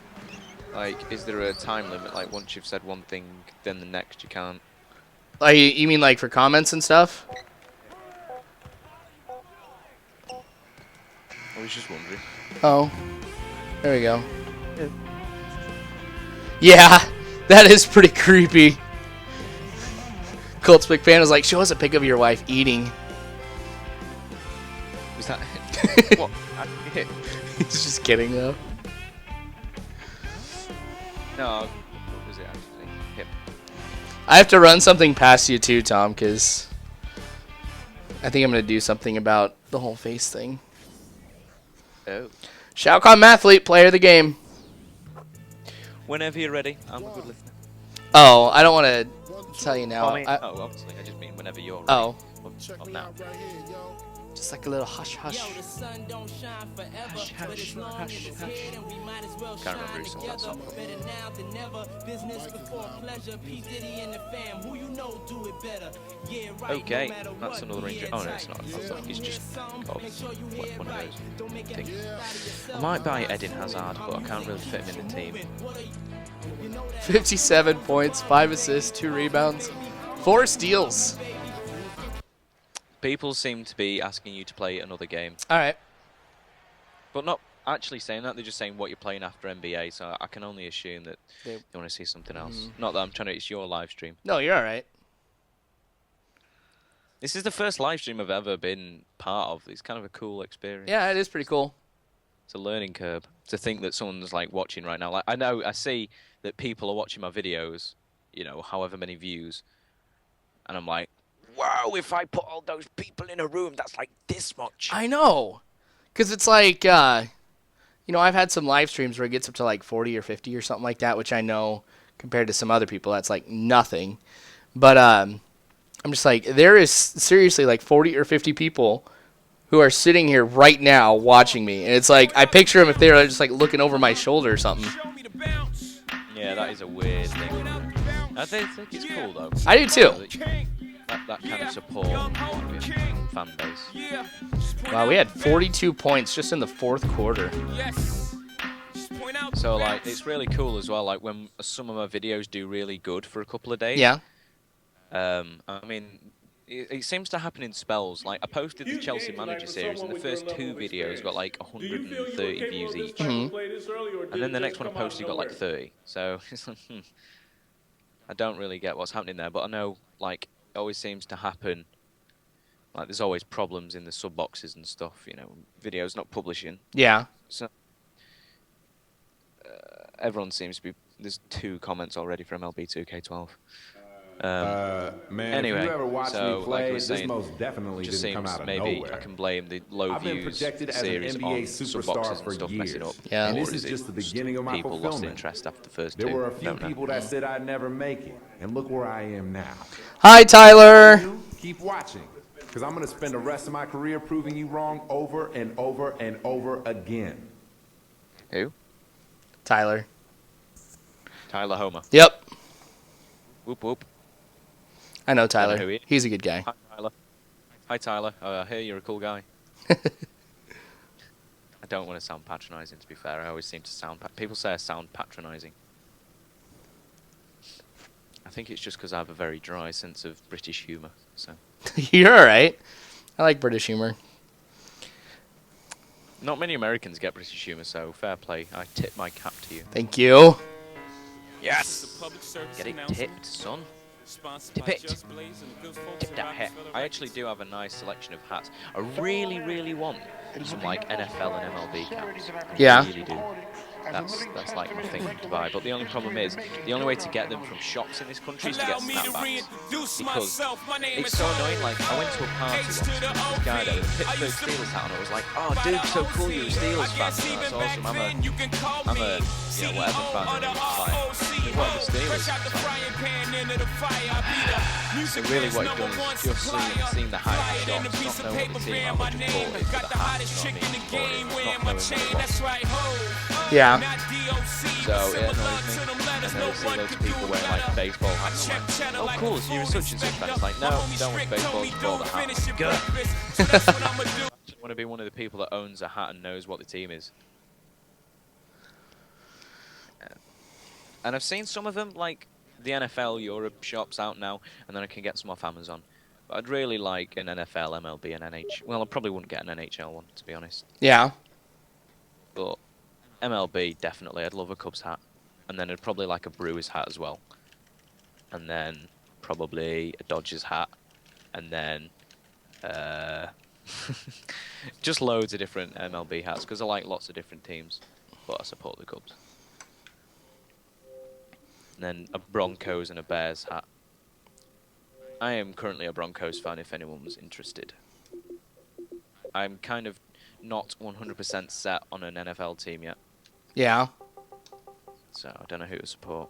S1: Like, is there a time limit? Like, once you've said one thing, then the next you can't?
S2: Like, you mean like for comments and stuff?
S1: I was just wondering.
S2: Oh. There we go. Yeah, that is pretty creepy. Colts big fan was like, show us a pic of your wife eating.
S1: Was that... what?
S2: He's just kidding, though.
S1: No, what was it actually? Him.
S2: I have to run something past you, too, Tom, because I think I'm going to do something about the whole face thing.
S1: Oh.
S2: Shao Kahn Mathlete, player of the game.
S1: Whenever you're ready, I'm a good listener.
S2: Oh, I don't want to tell you now.
S1: Obviously, I just mean whenever you're ready.
S2: Oh.
S1: Of now.
S2: Just like a little hush hush.
S1: Hush, hush, hush, hush. Can't remember who sung that song. Okay, that's another injury. Oh no, it's not. It's just one of those things. I might buy Eden Hazard, but I can't really fit him in the team.
S2: 57 points, 5 assists, 2 rebounds, 4 steals.
S1: People seem to be asking you to play another game,
S2: All right.
S1: but not actually saying that. They're just saying what you're playing after NBA. So I can only assume that they want to see something else. Not that I'm trying to. It's your live stream.
S2: No, you're all right.
S1: This is the first live stream I've ever been part of. It's kind of a cool experience.
S2: Yeah, it is pretty cool.
S1: It's a learning curve to think that someone's like watching right now. Like I see that people are watching my videos, you know, however many views, and I'm like, wow, if I put all those people in a room, that's like this much.
S2: I know. Because it's like, I've had some live streams where it gets up to like 40 or 50 or something like that, which I know compared to some other people, that's like nothing. But I'm just like, there is seriously like 40 or 50 people who are sitting here right now watching me. And it's like, I picture them if they were just like looking over my shoulder or something.
S1: Yeah, that is a weird thing. I think it's cool though.
S2: I do too.
S1: That kind of support fan base.
S2: Wow, we had 42 points just in the fourth quarter.
S1: So like, it's really cool as well. Like when some of my videos do really good for a couple of days.
S2: Yeah.
S1: I mean, it seems to happen in spells. Like I posted the Chelsea Manager series, and the first 2 videos got like 130 views each, and then the next one I posted got like 30. So it's like, I don't really get what's happening there, but I know like it always seems to happen. Like there's always problems in the sub boxes and stuff. You know, videos not publishing.
S2: Yeah.
S1: So everyone seems to be. There's 2 comments already from MLB 2K12.
S5: Man,
S1: Anyway,
S5: if you ever watched
S1: so
S5: me play,
S1: like I was saying,
S5: this most definitely
S1: just
S5: didn't come
S1: seems
S5: out of
S1: maybe
S5: nowhere.
S1: I can blame the low
S5: I've been
S1: views
S5: projected as an
S1: series
S5: NBA
S1: on sub
S5: superstar
S1: boxes
S5: for
S1: and stuff messing
S5: years.
S1: up.
S2: Yeah.
S5: And
S1: Or
S5: this is
S1: it
S5: just the
S1: just
S5: beginning of my
S1: people lost
S5: fulfillment.
S1: interest after the first
S5: There
S1: 2.
S5: were a few
S1: Don't know.
S5: people that said I'd never make it, and look where I am now.
S2: Hi, Tyler.
S5: You keep watching, because I'm going to spend the rest of my career proving you wrong over and over and over again.
S1: Who?
S2: Tyler.
S1: Tyler Homer.
S2: Yep.
S1: Whoop whoop.
S2: I know
S1: Don't know
S2: Tyler.
S1: who he is.
S2: He's a good guy.
S1: Hi Tyler. Hi Tyler. I hear you're a cool guy. I don't want to sound patronising, to be fair. I always seem to sound. People say I sound patronising. I think it's just because I have a very dry sense of British humour. So
S2: You're all right. I like British humor.
S1: not many Americans get British humour, so fair play. I tip my cap to you.
S2: Thank you.
S1: Yes. Get it tipped, son. Tip it. Tip that hat. I actually do have a nice selection of hats. I really, really want some like NFL and MLB caps. I
S2: Yeah.
S1: really do. That's like my thing to buy. But the only problem is, the only way to get them from shops in this country is to get snapbacks. Because it's so annoying. Like, I went to a party once, and there was this guy there with a Pittsburgh Steelers hat on. I was like, oh, dude, so cool, you're a Steelers fan. And that's awesome. I'm a, you know, whatever fan. And he was like, what are the Steelers? So really what he's done is just seen the hat in the shops, not knowing what the team, how much he bought it for the hat, you know what I mean? Bought it, not knowing what it was.
S2: Yeah.
S1: So it annoys me. And then I see loads of people wearing like baseball hats. I'm like, oh cool, so you're such and such fan. It's like, no, don't want baseball, just bought the hat. Good. I want to be one of the people that owns a hat and knows what the team is. And I've seen some of them, like the NFL Europe shops out now, and then I can get some off Amazon. But I'd really like an NFL, MLB, and NHL. Well, I probably wouldn't get an NHL one, to be honest.
S2: Yeah.
S1: But MLB, definitely. I'd love a Cubs hat. And then I'd probably like a Brewers hat as well. And then probably a Dodgers hat. And then just loads of different MLB hats, because I like lots of different teams. But I support the Cubs. And then a Broncos and a Bears hat. I am currently a Broncos fan if anyone was interested. I'm kind of not 100% set on an NFL team yet.
S2: Yeah.
S1: So I don't know who to support.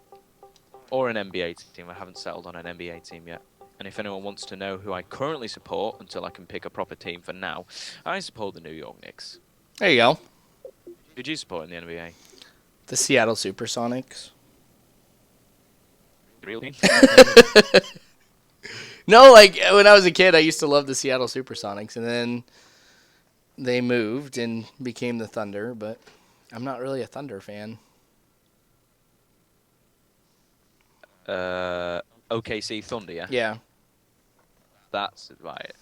S1: Or an NBA team. I haven't settled on an NBA team yet. And if anyone wants to know who I currently support until I can pick a proper team for now, I support the New York Knicks.
S2: There you go.
S1: Who do you support in the NBA?
S2: The Seattle Supersonics.
S1: Really?
S2: No, like when I was a kid, I used to love the Seattle Supersonics, and then they moved and became the Thunder, but I'm not really a Thunder fan.
S1: OKC Thunder, yeah?
S2: Yeah.
S1: That's right.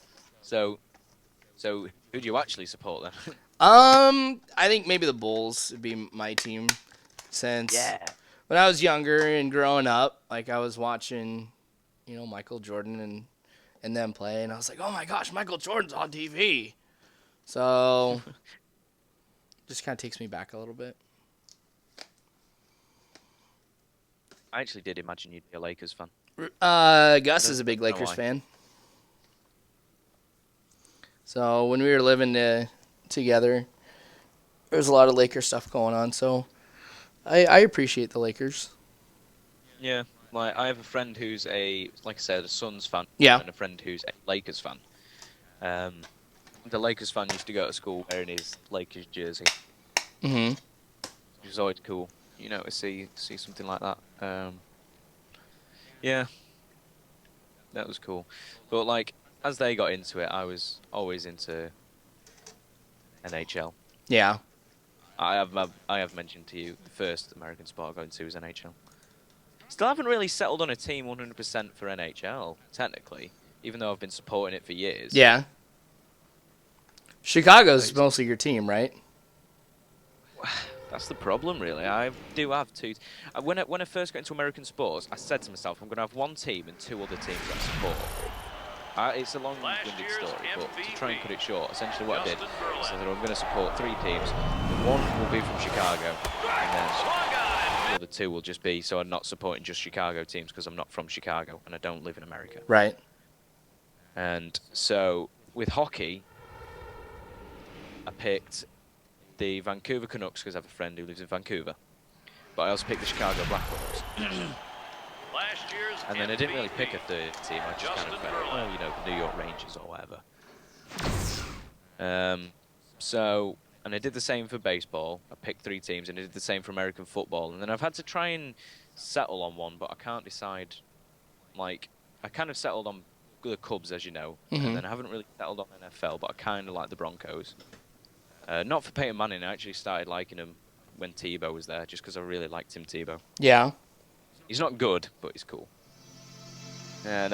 S1: So who do you actually support then?
S2: I think maybe the Bulls would be my team, since when I was younger and growing up, like I was watching, Michael Jordan and them play, and I was like, oh my gosh, Michael Jordan's on TV. So just kind of takes me back a little bit.
S1: I actually did imagine you'd be a Lakers fan.
S2: Gus is a big
S1: know
S2: Lakers
S1: why.
S2: fan. So when we were living together, there was a lot of Lakers stuff going on. So I appreciate the Lakers.
S1: Yeah, like I have a friend who's like I said, a Suns fan.
S2: Yeah.
S1: And a friend who's a Lakers fan. The Lakers fan used to go to school wearing his Lakers jersey,
S2: Mm-hmm.
S1: which was always cool. To see something like that. Yeah, that was cool. But like, as they got into it, I was always into NHL.
S2: Yeah.
S1: I have mentioned to you the first American sport I got into was NHL. Still haven't really settled on a team 100% for NHL, technically, even though I've been supporting it for years.
S2: Yeah. Chicago's mostly your team, right?
S1: That's the problem, really. I do have two. When I first got into American sports, I said to myself, I'm going to have one team and two other teams that I support. It's a long-winded story, but to try and cut it short, essentially what I did was I said I'm going to support three teams. One will be from Chicago, and then the other two will just be, so I'm not supporting just Chicago teams because I'm not from Chicago and I don't live in America.
S2: Right.
S1: And so with hockey, I picked the Vancouver Canucks because I have a friend who lives in Vancouver. But I also picked the Chicago Blackhawks. And then I didn't really pick a third team. I just kind of went, the New York Rangers or whatever. And I did the same for baseball. I picked three teams, and I did the same for American football. And then I've had to try and settle on one, but I can't decide. Like, I kind of settled on the Cubs, as you know, and then I haven't really settled on NFL, but I kind of like the Broncos. Not for Peyton Manning. I actually started liking him when Tebow was there, just because I really liked Tim Tebow.
S2: Yeah.
S1: He's not good, but he's cool. And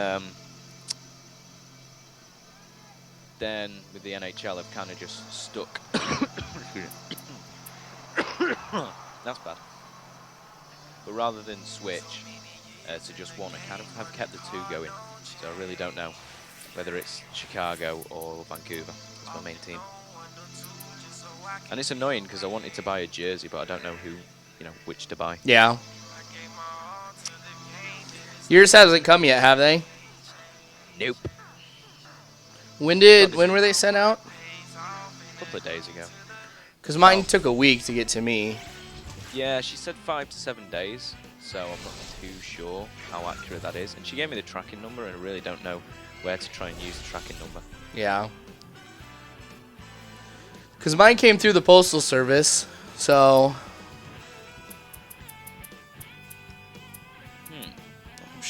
S1: then with the NHL, I've kind of just stuck. That's bad. But rather than switch to just one, I kind of have kept the two going. So I really don't know whether it's Chicago or Vancouver. That's my main team. And it's annoying because I wanted to buy a jersey, but I don't know which to buy.
S2: Yeah. Yours hasn't come yet, have they?
S1: Nope.
S2: When were they sent out?
S1: A couple of days ago.
S2: Because mine took a week to get to me.
S1: Yeah, she said 5 to 7 days, so I'm not too sure how accurate that is. And she gave me the tracking number, and I really don't know where to try and use the tracking number.
S2: Yeah. Because mine came through the Postal Service, so...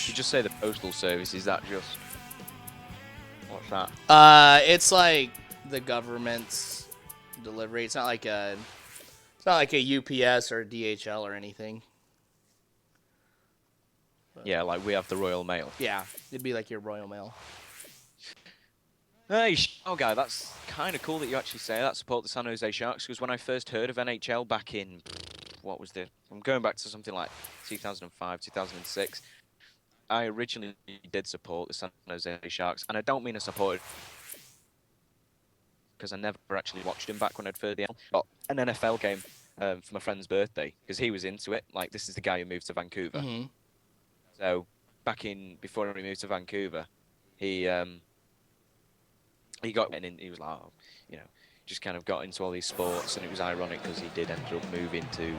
S1: You just say the Postal Service, is that just... What's that?
S2: It's like the government's delivery. It's not like a UPS or a DHL or anything.
S1: Yeah, like we have the Royal Mail.
S2: Yeah, it'd be like your Royal Mail.
S1: Hey, guy, that's kind of cool that you actually say that. Support the San Jose Sharks, because when I first heard of NHL back in, I'm going back to something like 2005, 2006. I originally did support the San Jose Sharks, and I don't mean I supported because I never actually watched him back when I'd first got an NFL game for my friend's birthday because he was into it. Like, this is the guy who moved to Vancouver.
S2: Mm-hmm.
S1: So before he moved to Vancouver, he got in and he was like, just kind of got into all these sports, and it was ironic because he did end up moving to,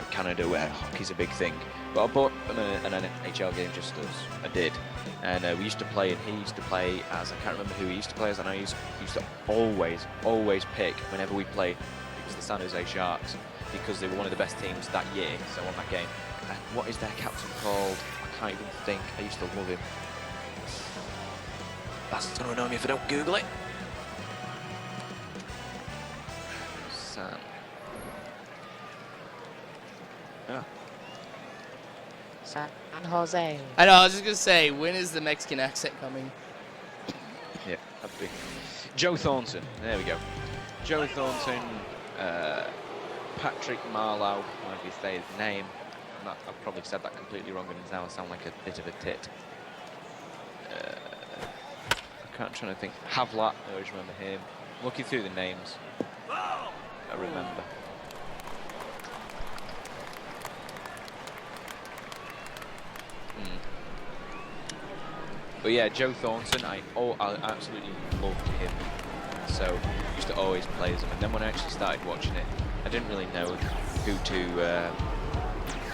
S1: Canada where hockey's a big thing. But I bought him an NHL game just as I did, and we used to play, and he used to play as, I can't remember who he used to play as, and I used to always pick whenever we played, it was the San Jose Sharks, because they were one of the best teams that year, so on that game. What is their captain called? I can't even think. I used to love him. That's going to annoy me if I don't Google it. San. Oh.
S4: San Jose.
S2: I know, I was just going to say, when is the Mexican accent coming?
S1: Yeah. Have to be. Joe Thornton. There we go. Joe Thornton, Patrick Marlowe, however you say his name. I've probably said that completely wrong, and now I sound like a bit of a tit. I'm trying to think. Havlat, I always remember him. Looking through the names, I remember. But yeah, Joe Thornton, I absolutely loved him. So used to always play as him. And then when I actually started watching it, I didn't really know who to.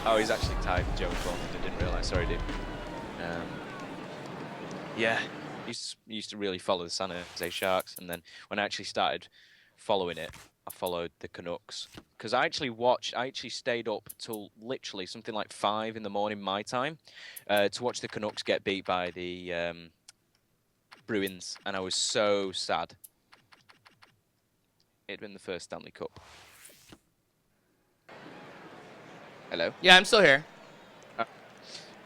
S1: Oh, he's actually tied Joe Thornton. I didn't realise. Sorry, dude. Yeah, used to really follow the San Jose Sharks, and then when I actually started following it, I followed the Canucks because I actually stayed up till literally something like 5 in the morning my time to watch the Canucks get beat by the Bruins, and I was so sad. It'd been the first Stanley Cup. Hello?
S2: Yeah, I'm still here.
S1: I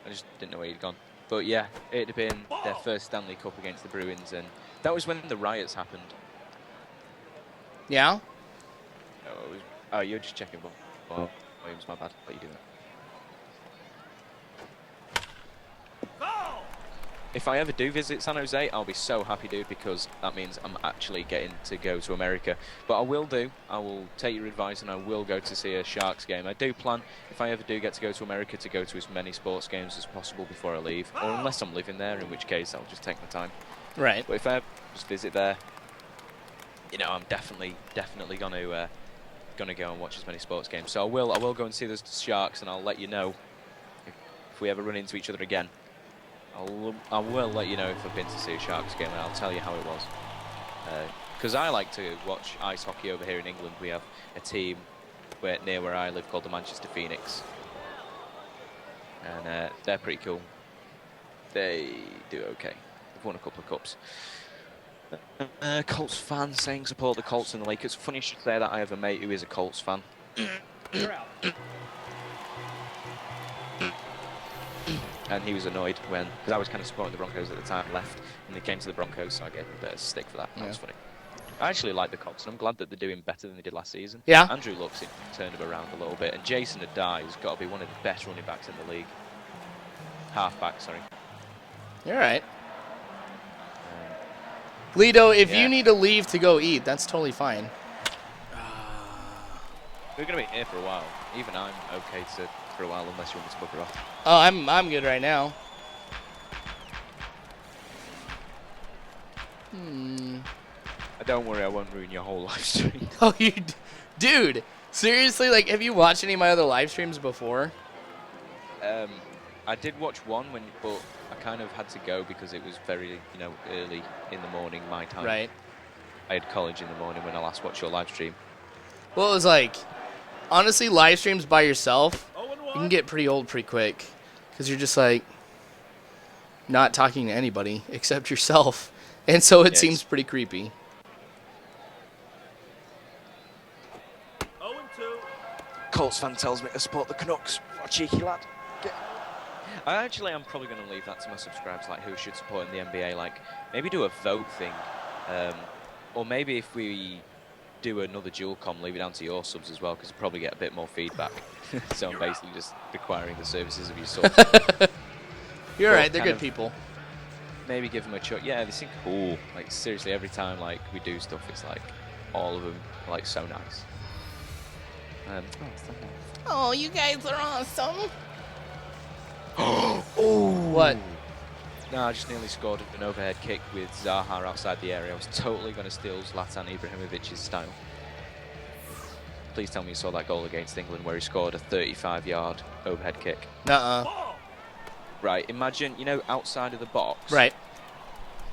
S1: just didn't know where you'd gone. But yeah, it had been their first Stanley Cup against the Bruins, and that was when the riots happened.
S2: Yeah?
S1: Oh, you're just checking. Oh, Williams, my bad. What are you doing? If I ever do visit San Jose, I'll be so happy, dude, because that means I'm actually getting to go to America. But I will take your advice, and I will go to see a Sharks game. I do plan, if I ever do get to go to America, to go to as many sports games as possible before I leave. Or unless I'm living there, in which case I'll just take my time.
S2: Right.
S1: But if I just visit there, you know, I'm definitely gonna go and watch as many sports games. So I will go and see the Sharks, and I'll let you know if we ever run into each other again. I will let you know if I've been to see a Sharks game, and I'll tell you how it was. Because I like to watch ice hockey over here in England. We have a team near where I live called the Manchester Phoenix, and they're pretty cool. They do okay. They've won a couple of cups. Colts fan saying support the Colts and the Lakers. Funny you should say that. I have a mate who is a Colts fan. And he was annoyed because I was kind of supporting the Broncos at the time, left, and they came to the Broncos, so I gave him a bit of stick for that. That was funny. I actually like the Colts, and I'm glad that they're doing better than they did last season.
S2: Yeah.
S1: Andrew Luck's turned them around a little bit, and Jason Adai has got to be one of the best running backs in the league. Halfback, sorry.
S2: You're right. Lido, if
S1: yeah.
S2: you need to leave to go eat, that's totally fine.
S1: We're going to be here for a while. Even I'm okay for a while, unless you want me to book her off.
S2: Oh, I'm good right now.
S1: Don't worry, I won't ruin your whole live stream.
S2: Oh, dude, seriously, like, have you watched any of my other live streams before?
S1: I did watch one, but I kind of had to go because it was very, early in the morning, my time.
S2: Right.
S1: I had college in the morning when I last watched your live stream.
S2: Well, it was like, honestly, live streams by yourself, you can get pretty old pretty quick because you're just like not talking to anybody except yourself, and so it seems pretty creepy.
S3: 0-2.
S1: Colts fan tells me to support the Canucks. What a cheeky lad. I'm probably going to leave that to my subscribers, like who should support in the NBA. Like, maybe do a vote thing. Or maybe if we do another dual com, leave it down to your subs as well, because you'll probably get a bit more feedback. So I'm basically just requiring the services of your subs.
S2: You're right, they're good people.
S1: Maybe give them a chuck. Yeah, they seem cool. Like, seriously, every time we do stuff, it's like all of them are like so nice.
S2: Oh, you guys are awesome. Oh, what?
S1: No, I just nearly scored an overhead kick with Zaha outside the area. I was totally going to steal Zlatan Ibrahimovic's style. Please tell me you saw that goal against England where he scored a 35-yard overhead kick.
S2: Nuh-uh.
S1: Right, imagine, outside of the box.
S2: Right.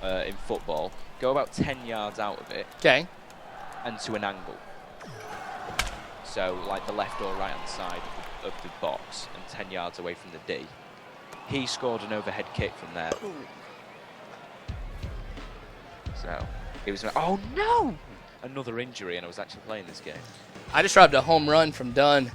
S1: In football, go about 10 yards out of it.
S2: Okay.
S1: And to an angle. So, like the left or right-hand side of the box and 10 yards away from the D. He scored an overhead kick from there. So, it was, oh no! Another injury, and I was actually playing this game.
S2: I just dropped a home run from Dunn.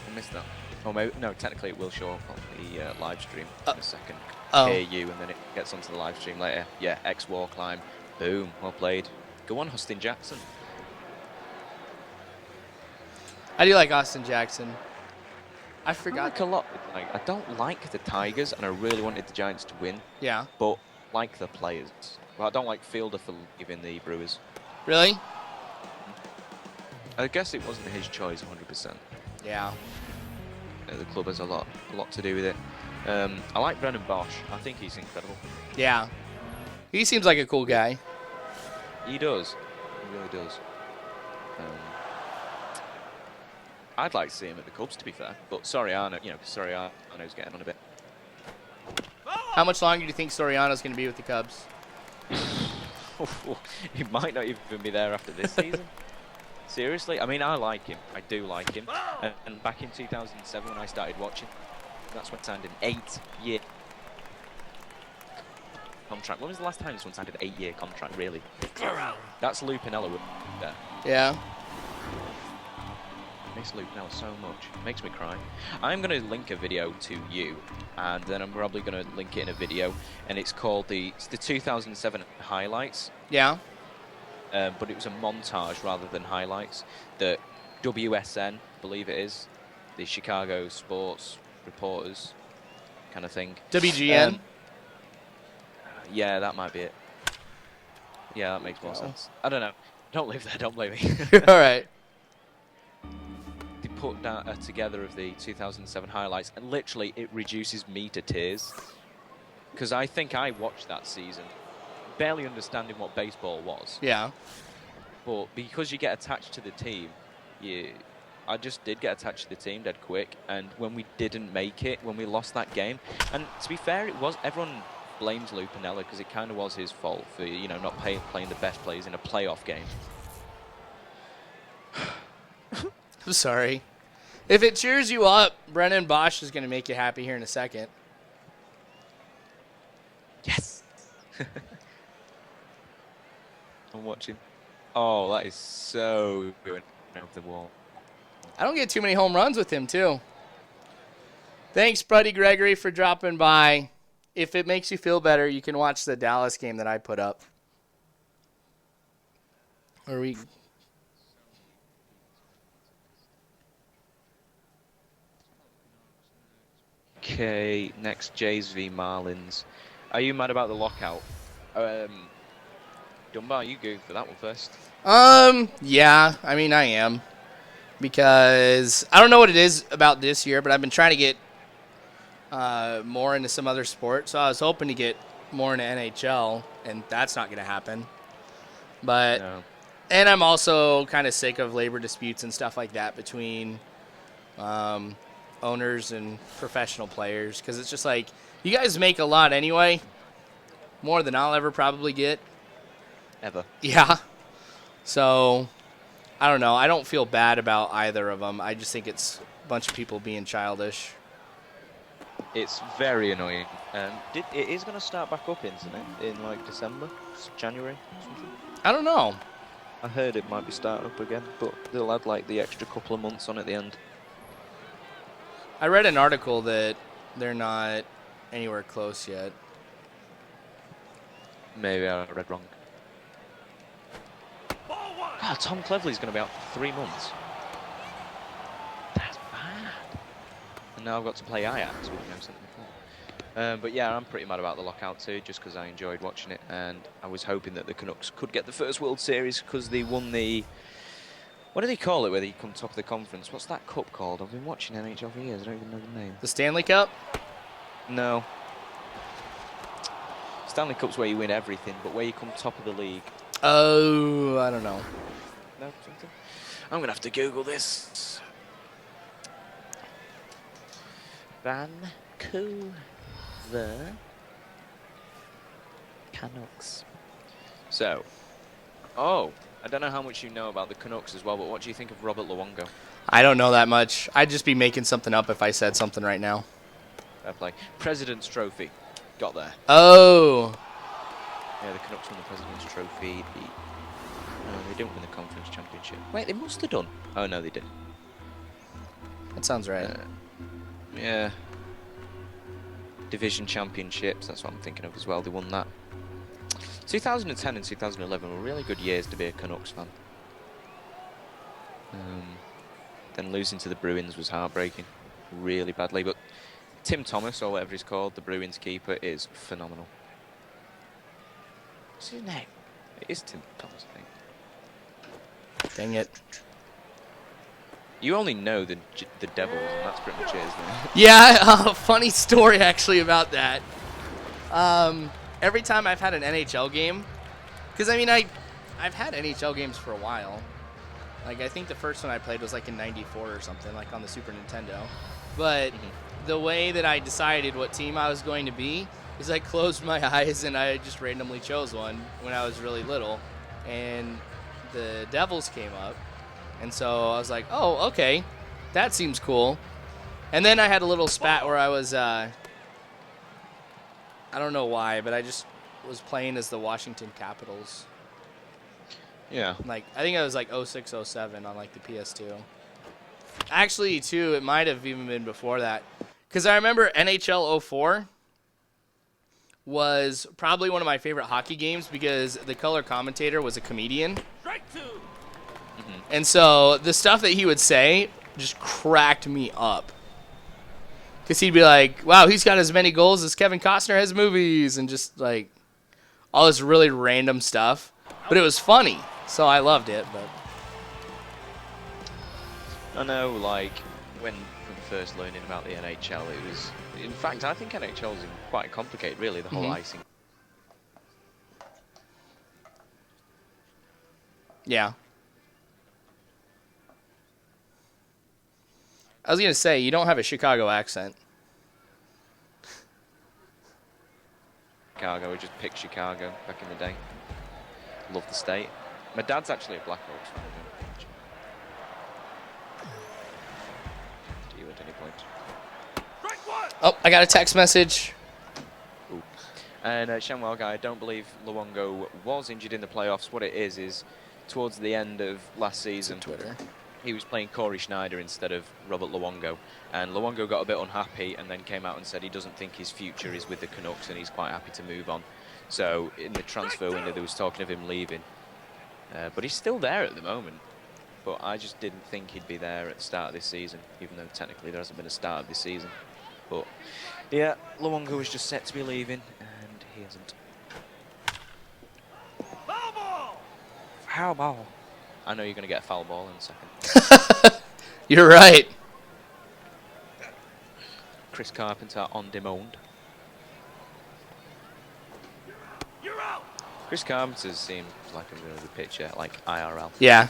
S1: I missed that. Or maybe no, technically it will show up on the live stream in a second.
S2: Oh.
S1: Hear you, and then it gets onto the live stream later. Yeah, X wall climb. Boom, well played. Go on, Austin Jackson.
S2: I do like Austin Jackson. I
S1: I
S2: forgot.
S1: like a lot. Like, I don't like the Tigers, and I really wanted the Giants to win.
S2: Yeah.
S1: But like the players. Well, I don't like Fielder for leaving the Brewers.
S2: Really?
S1: I guess it wasn't his choice, 100%.
S2: Yeah.
S1: The club has a lot to do with it. I like Brennan Bosch. I think he's incredible.
S2: Yeah. He seems like a cool guy.
S1: He does. He really does. I'd like to see him at the Cubs, to be fair. But Soriano, Soriano's getting on a bit.
S2: How much longer do you think Soriano's going to be with the Cubs?
S1: He might not even be there after this season. Seriously, I mean, I like him. I do like him. And back in 2007, when I started watching, that's when I signed an 8-year contract. When was the last time someone signed an 8-year contract, really? That's Lou Piniella there.
S2: Yeah.
S1: Miss Lou Piniella so much. Makes me cry. I'm going to link a video to you, and then I'm probably going to link it in a video, and it's called it's the 2007 highlights.
S2: Yeah.
S1: But it was a montage rather than highlights that WSN, believe it is, the Chicago sports reporters kind of thing.
S2: WGN?
S1: Yeah, that might be it. Yeah, that makes more sense. I don't know. Don't live there, don't blame me.
S2: All right.
S1: They put down together of the 2007 highlights, and literally it reduces me to tears. Because I think I watched that season barely understanding what baseball was.
S2: Yeah.
S1: But because you get attached to the team, I just did get attached to the team dead quick. And when we didn't make it, when we lost that game, and to be fair, everyone blames Lou Piniella because it kind of was his fault for not playing the best players in a playoff game.
S2: I'm sorry. If it cheers you up, Brennan Bosch is going to make you happy here in a second.
S1: Yes. I'm watching. Oh, that is so good. Off the wall.
S2: I don't get too many home runs with him, too. Thanks, Buddy Gregory, for dropping by. If it makes you feel better, you can watch the Dallas game that I put up. Or we...
S1: Okay, next Jays v Marlins. Are you mad about the lockout? Dunbar, you go for that one first.
S2: Yeah, I mean, I am. Because I don't know what it is about this year, but I've been trying to get more into some other sport. So I was hoping to get more into NHL, and that's not going to happen. But,
S1: No.
S2: And I'm also kind of sick of labor disputes and stuff like that between owners and professional players. Because it's just like, you guys make a lot anyway. More than I'll ever probably get.
S1: Ever.
S2: Yeah. So, I don't know. I don't feel bad about either of them. I just think it's a bunch of people being childish.
S1: It's very annoying. It is going to start back up, isn't it? In like December, January, something.
S2: I don't know.
S1: I heard it might be starting up again, but they'll add like the extra couple of months on at the end.
S2: I read an article that they're not anywhere close yet.
S1: Maybe I read wrong. God, Tom Cleverley's going to be out for 3 months. That's bad. And now I've got to play Ajax with something before. But yeah, I'm pretty mad about the lockout too, just because I enjoyed watching it, and I was hoping that the Canucks could get the first World Series because they won the... What do they call it where they come top of the conference? What's that cup called? I've been watching NHL for years, I don't even know the name.
S2: The Stanley Cup?
S1: No. Stanley Cup's where you win everything, but where you come top of the league.
S2: Oh, I don't know.
S1: No, something? I'm going to have to Google this. Vancouver Canucks. So, I don't know how much you know about the Canucks as well, but what do you think of Robert Luongo?
S2: I don't know that much. I'd just be making something up if I said something right now.
S1: Fair play. President's Trophy. Got there.
S2: Oh.
S1: Yeah, the Canucks won the President's Trophy. No, they didn't win the Conference Championship. Wait, they must have done. Oh, no, they didn't.
S2: That sounds right.
S1: Yeah. Division championships, that's what I'm thinking of as well. They won that. 2010 and 2011 were really good years to be a Canucks fan. Then losing to the Bruins was heartbreaking, really badly. But Tim Thomas, or whatever he's called, the Bruins keeper, is phenomenal. What's his name? It is Tim Thomas, I think.
S2: Dang it.
S1: You only know the Devils, and that's pretty much it, isn't it?
S2: Yeah, funny story actually about that. Every time I've had an NHL game, because I mean I've had NHL games for a while. Like I think the first one I played was like in '94 or something, like on the Super Nintendo. But the way that I decided what team I was going to be is I closed my eyes and I just randomly chose one when I was really little, and the Devils came up. And so I was like, oh, okay, that seems cool. And then I had a little spat where I was, I don't know why, but I just was playing as the Washington Capitals.
S1: Yeah.
S2: Like, I think it was like 06, 07 on like the PS2. Actually, too, it might have even been before that. Because I remember NHL 04 was probably one of my favorite hockey games because the color commentator was a comedian.
S3: Strike two.
S2: And so the stuff that he would say just cracked me up. Because he'd be like, wow, he's got as many goals as Kevin Costner has movies. And just like all this really random stuff. But it was funny. So I loved it. But
S1: I know, like, when first learning about the NHL, it was... In fact, I think NHL is quite complicated, really, the whole icing.
S2: yeah. I was going to say, you don't have a Chicago accent.
S1: Chicago, I just picked Chicago back in the day. Love the state. My dad's actually a Blackhawks fan. To you at any point.
S3: Strike one.
S2: Oh, I got a text message.
S1: Ooh. And Shenwell guy, I don't believe Luongo was injured in the playoffs. What it is towards the end of last season,
S2: Twitter.
S1: he was playing Corey Schneider instead of Robert Luongo, and Luongo got a bit unhappy and then came out and said he doesn't think his future is with the Canucks and he's quite happy to move on. So in the transfer window there was talking of him leaving, but he's still there at the moment. But I just didn't think he'd be there at the start of this season, even though technically there hasn't been a start of this season. But yeah, Luongo was just set to be leaving, and he hasn't.
S3: Foul ball.
S1: Foul ball. I know you're going to get a foul ball in a second.
S2: You're right.
S1: Chris Carpenter on demand.
S3: You're out.
S1: Chris Carpenter seems like a really good pitcher, like IRL.
S2: Yeah.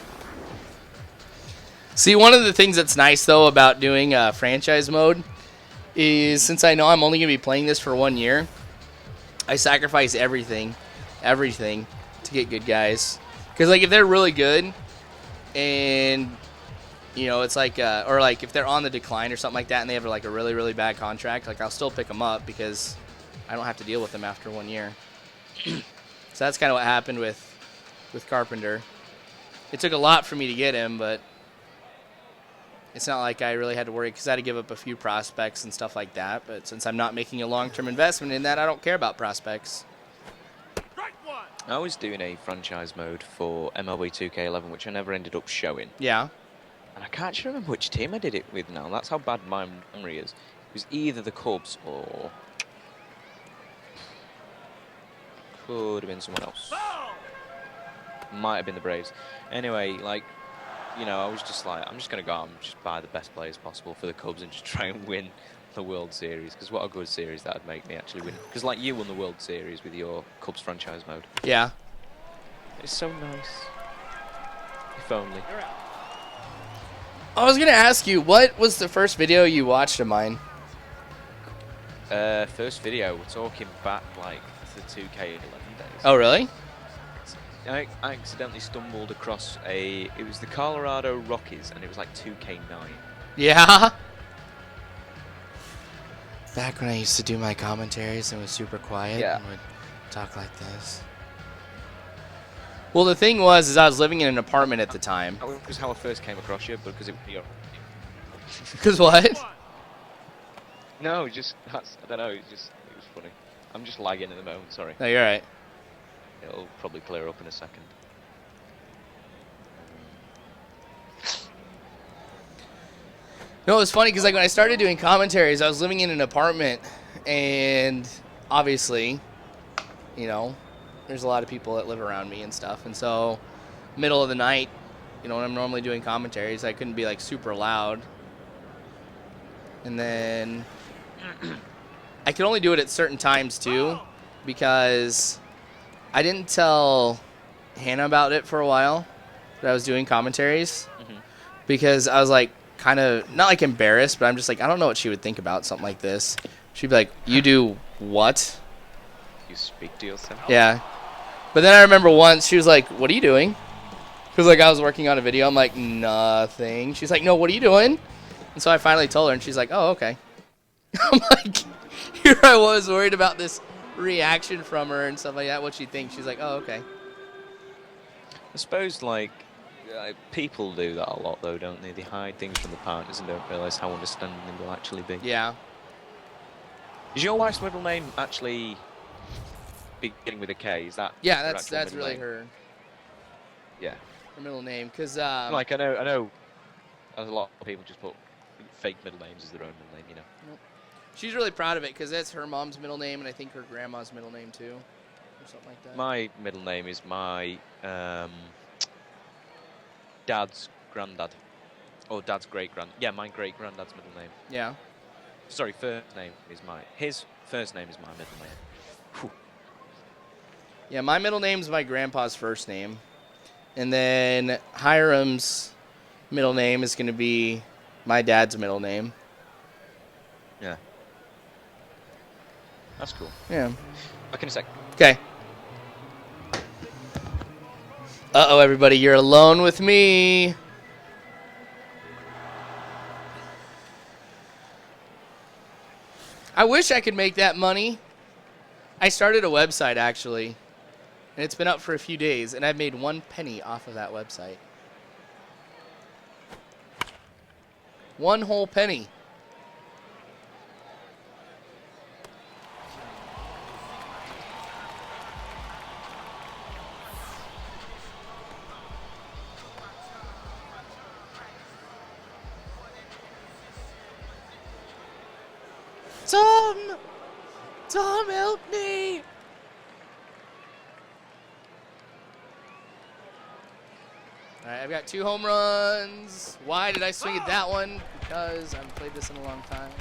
S2: See, one of the things that's nice, though, about doing franchise mode is since I know I'm only going to be playing this for 1 year, I sacrifice everything to get good guys. Because, like, if they're really good and, you know, it's like, or, like, if they're on the decline or something like that and they have, like, a really, really bad contract, like, I'll still pick them up because I don't have to deal with them after 1 year. So that's kind of what happened with Carpenter. It took a lot for me to get him, but it's not like I really had to worry because I had to give up a few prospects and stuff like that. But since I'm not making a long-term investment in that, I don't care about prospects.
S3: Strike one.
S1: I was doing a franchise mode for MLB 2K11, which I never ended up showing.
S2: Yeah.
S1: And I can't actually remember which team I did it with now. That's how bad my memory is. It was either the Cubs or... could have been someone else.
S3: Foul.
S1: Might have been the Braves. Anyway, like, you know, I was just like, I'm just going to go out and just buy the best players possible for the Cubs and just try and win the World Series. Because what a good series that would make me actually win. Because, like, you won the World Series with your Cubs franchise mode.
S2: Yeah.
S1: It's so nice. If only.
S2: I was going to ask you, what was the first video you watched of mine?
S1: First video, we're talking back, like, the 2K11 days.
S2: Oh, really?
S1: I accidentally stumbled across it was the Colorado Rockies, and it was like 2K9.
S2: Yeah. Back when I used to do my commentaries and was super quiet and would talk like this. Well, the thing was, I was living in an apartment at the time.
S1: That was how I first came across you, because it was your...
S2: Because what?
S1: No, just that's I don't know. It was funny. I'm just lagging at the moment. Sorry.
S2: No, you're all right.
S1: It'll probably clear up in a second.
S2: No, it was funny because like when I started doing commentaries, I was living in an apartment, and obviously, you know, there's a lot of people that live around me and stuff, and so middle of the night, you know, when I'm normally doing commentaries, I couldn't be like super loud, and then I could only do it at certain times too, because I didn't tell Hannah about it for a while that I was doing commentaries, because I was like kind of not like embarrassed, but I'm just like I don't know what she would think about something like this. She'd be like, "You do what?"
S1: You speak to yourself.
S2: Yeah. But then I remember once she was like, "What are you doing?" Because like I was working on a video. I'm like, "Nothing." She's like, "No, what are you doing?" And so I finally told her, and she's like, "Oh, okay." I'm like, here I was worried about this reaction from her and stuff like that. What she thinks. She's like, "Oh, okay."
S1: I suppose like people do that a lot though, don't they? They hide things from the partners and don't realise how understanding they will actually be.
S2: Yeah.
S1: Is your wife's middle name actually beginning with a K? Is that
S2: Yeah,
S1: her
S2: that's
S1: actual middle
S2: really
S1: name?
S2: her
S1: Yeah.
S2: middle name. Cause
S1: Like I know, a lot of people just put fake middle names as their own middle name. You know.
S2: she's really proud of it because that's her mom's middle name, and I think her grandma's middle name too, or something like that.
S1: My middle name is my dad's granddad, or dad's great grand. Yeah, my great granddad's middle name.
S2: Yeah.
S1: Sorry, first name is his first name is my middle name. Whew.
S2: Yeah, my middle name's my grandpa's first name. And then Hiram's middle name is going to be my dad's middle name.
S1: Yeah. That's cool.
S2: Yeah.
S1: Back in a sec.
S2: Okay. Uh-oh, everybody, you're alone with me. I wish I could make that money. I started a website, actually, and it's been up for a few days, and I've made 1 penny off of that website. 1 whole penny. Tom! Tom, help me! Alright, I've got 2 home runs. Why did I swing at that one? Because I haven't played this in a long time.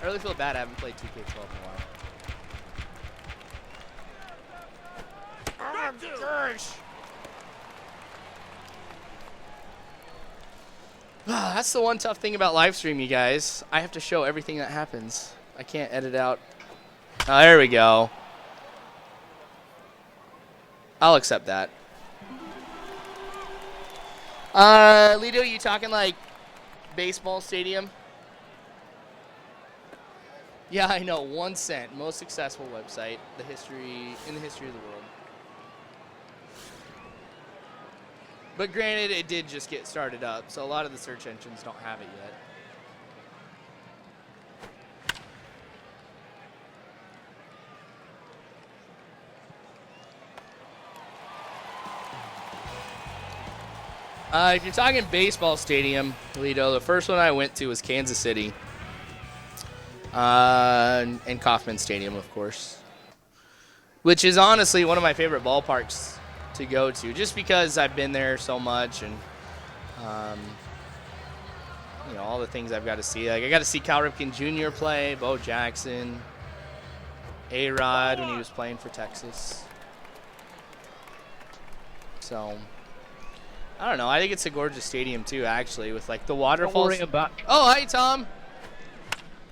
S2: I really feel bad I haven't played 2K12 in a while. Oh, gosh! That's the one tough thing about live stream, you guys. I have to show everything that happens. I can't edit out. Oh, there we go. I'll accept that. Lido, you talking like baseball stadium? Yeah, I know. 1 cent, most successful website in the history of the world. But granted, it did just get started up, so a lot of the search engines don't have it yet. If you're talking baseball stadium, Lido, the first one I went to was Kansas City. And Kauffman Stadium, of course. Which is honestly one of my favorite ballparks to go to, just because I've been there so much and, you know, all the things I've got to see. Like, I got to see Cal Ripken Jr. play, Bo Jackson, A-Rod when he was playing for Texas. So, I don't know. I think it's a gorgeous stadium, too, actually, with, like, the waterfalls.
S1: I'm back.
S2: Oh, hi, Tom.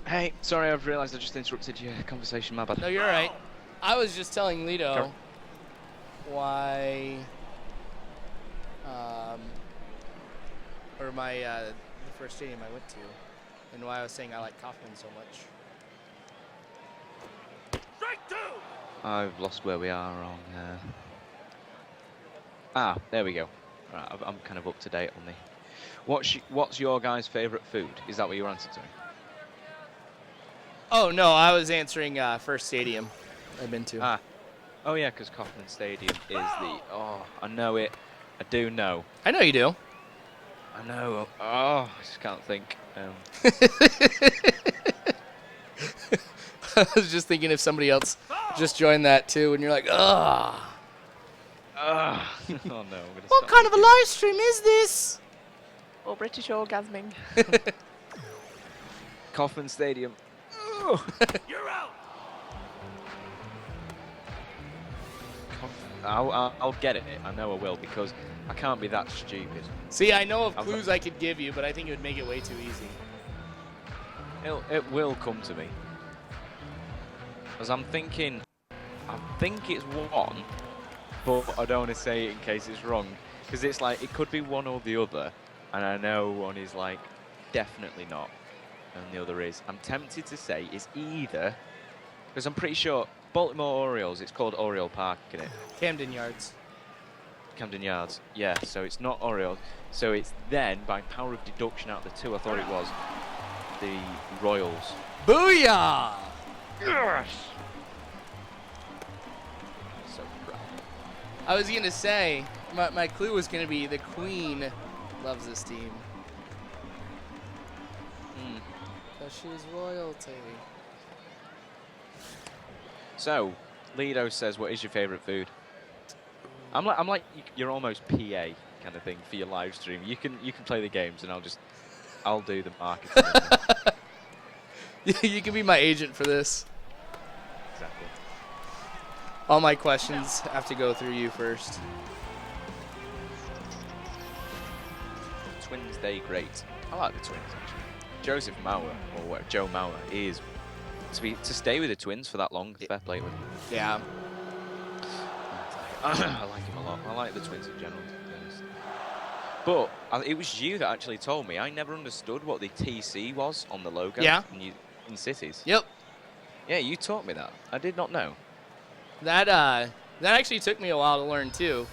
S1: Hey, sorry, I've realised I just interrupted your conversation. My bad.
S2: No, you're all right. I was just telling Lido
S1: Sure.
S2: why, or my the first stadium I went to, and why I was saying I like Kauffman so much.
S1: I've lost where we are on. There we go. Right, I'm kind of up to date on the. What's your guys' favourite food? Is that what your answer to?
S2: Oh, no, I was answering first stadium I've been to.
S1: Ah. Oh, yeah, because Kaufman Stadium is the... Oh, I know it. I do know.
S2: I know you do.
S1: I know. Oh, I just can't think.
S2: I was just thinking if somebody else just joined that too, and you're like, ugh.
S1: Oh, no, I'm going to
S2: What kind of a live stream is this?
S1: Oh, British orgasming. Kaufman Stadium.
S3: You're out.
S1: I'll get it. I know I will because I can't be that stupid.
S2: See, I know of clues I could give you, but I think it would make it way too easy.
S1: It will come to me. Because I think it's one, but I don't want to say it in case it's wrong. Because it's like, it could be one or the other. And I know one is like, definitely not. And the other is. I'm tempted to say it's either, because I'm pretty sure Baltimore Orioles, it's called Oriole Park, isn't it?
S2: Camden Yards.
S1: Camden Yards, yeah, so it's not Orioles. So it's then, by power of deduction out of the two, I thought it was the Royals.
S2: Booyah!
S1: Yes! So proud.
S2: I was going to say, my clue was going to be the Queen loves this team. Because she's royalty.
S1: So, Lido says, what is your favourite food? I'm like you're almost PA kind of thing for your live stream. You can play the games and I'll do the marketing.
S2: You can be my agent for this.
S1: Exactly.
S2: All my questions have to go through you first.
S1: Twins Day great. I like the Twins actually. Joseph Mauer or Joe Mauer is to stay with the Twins for that long. Fair play with him.
S2: Yeah.
S1: I like him a lot. I like the Twins in general, to be honest. But it was you that actually told me. I never understood what the TC was on the logo.
S2: Yeah.
S1: In cities.
S2: Yep.
S1: Yeah, you taught me that. I did not know.
S2: That actually took me a while to learn too.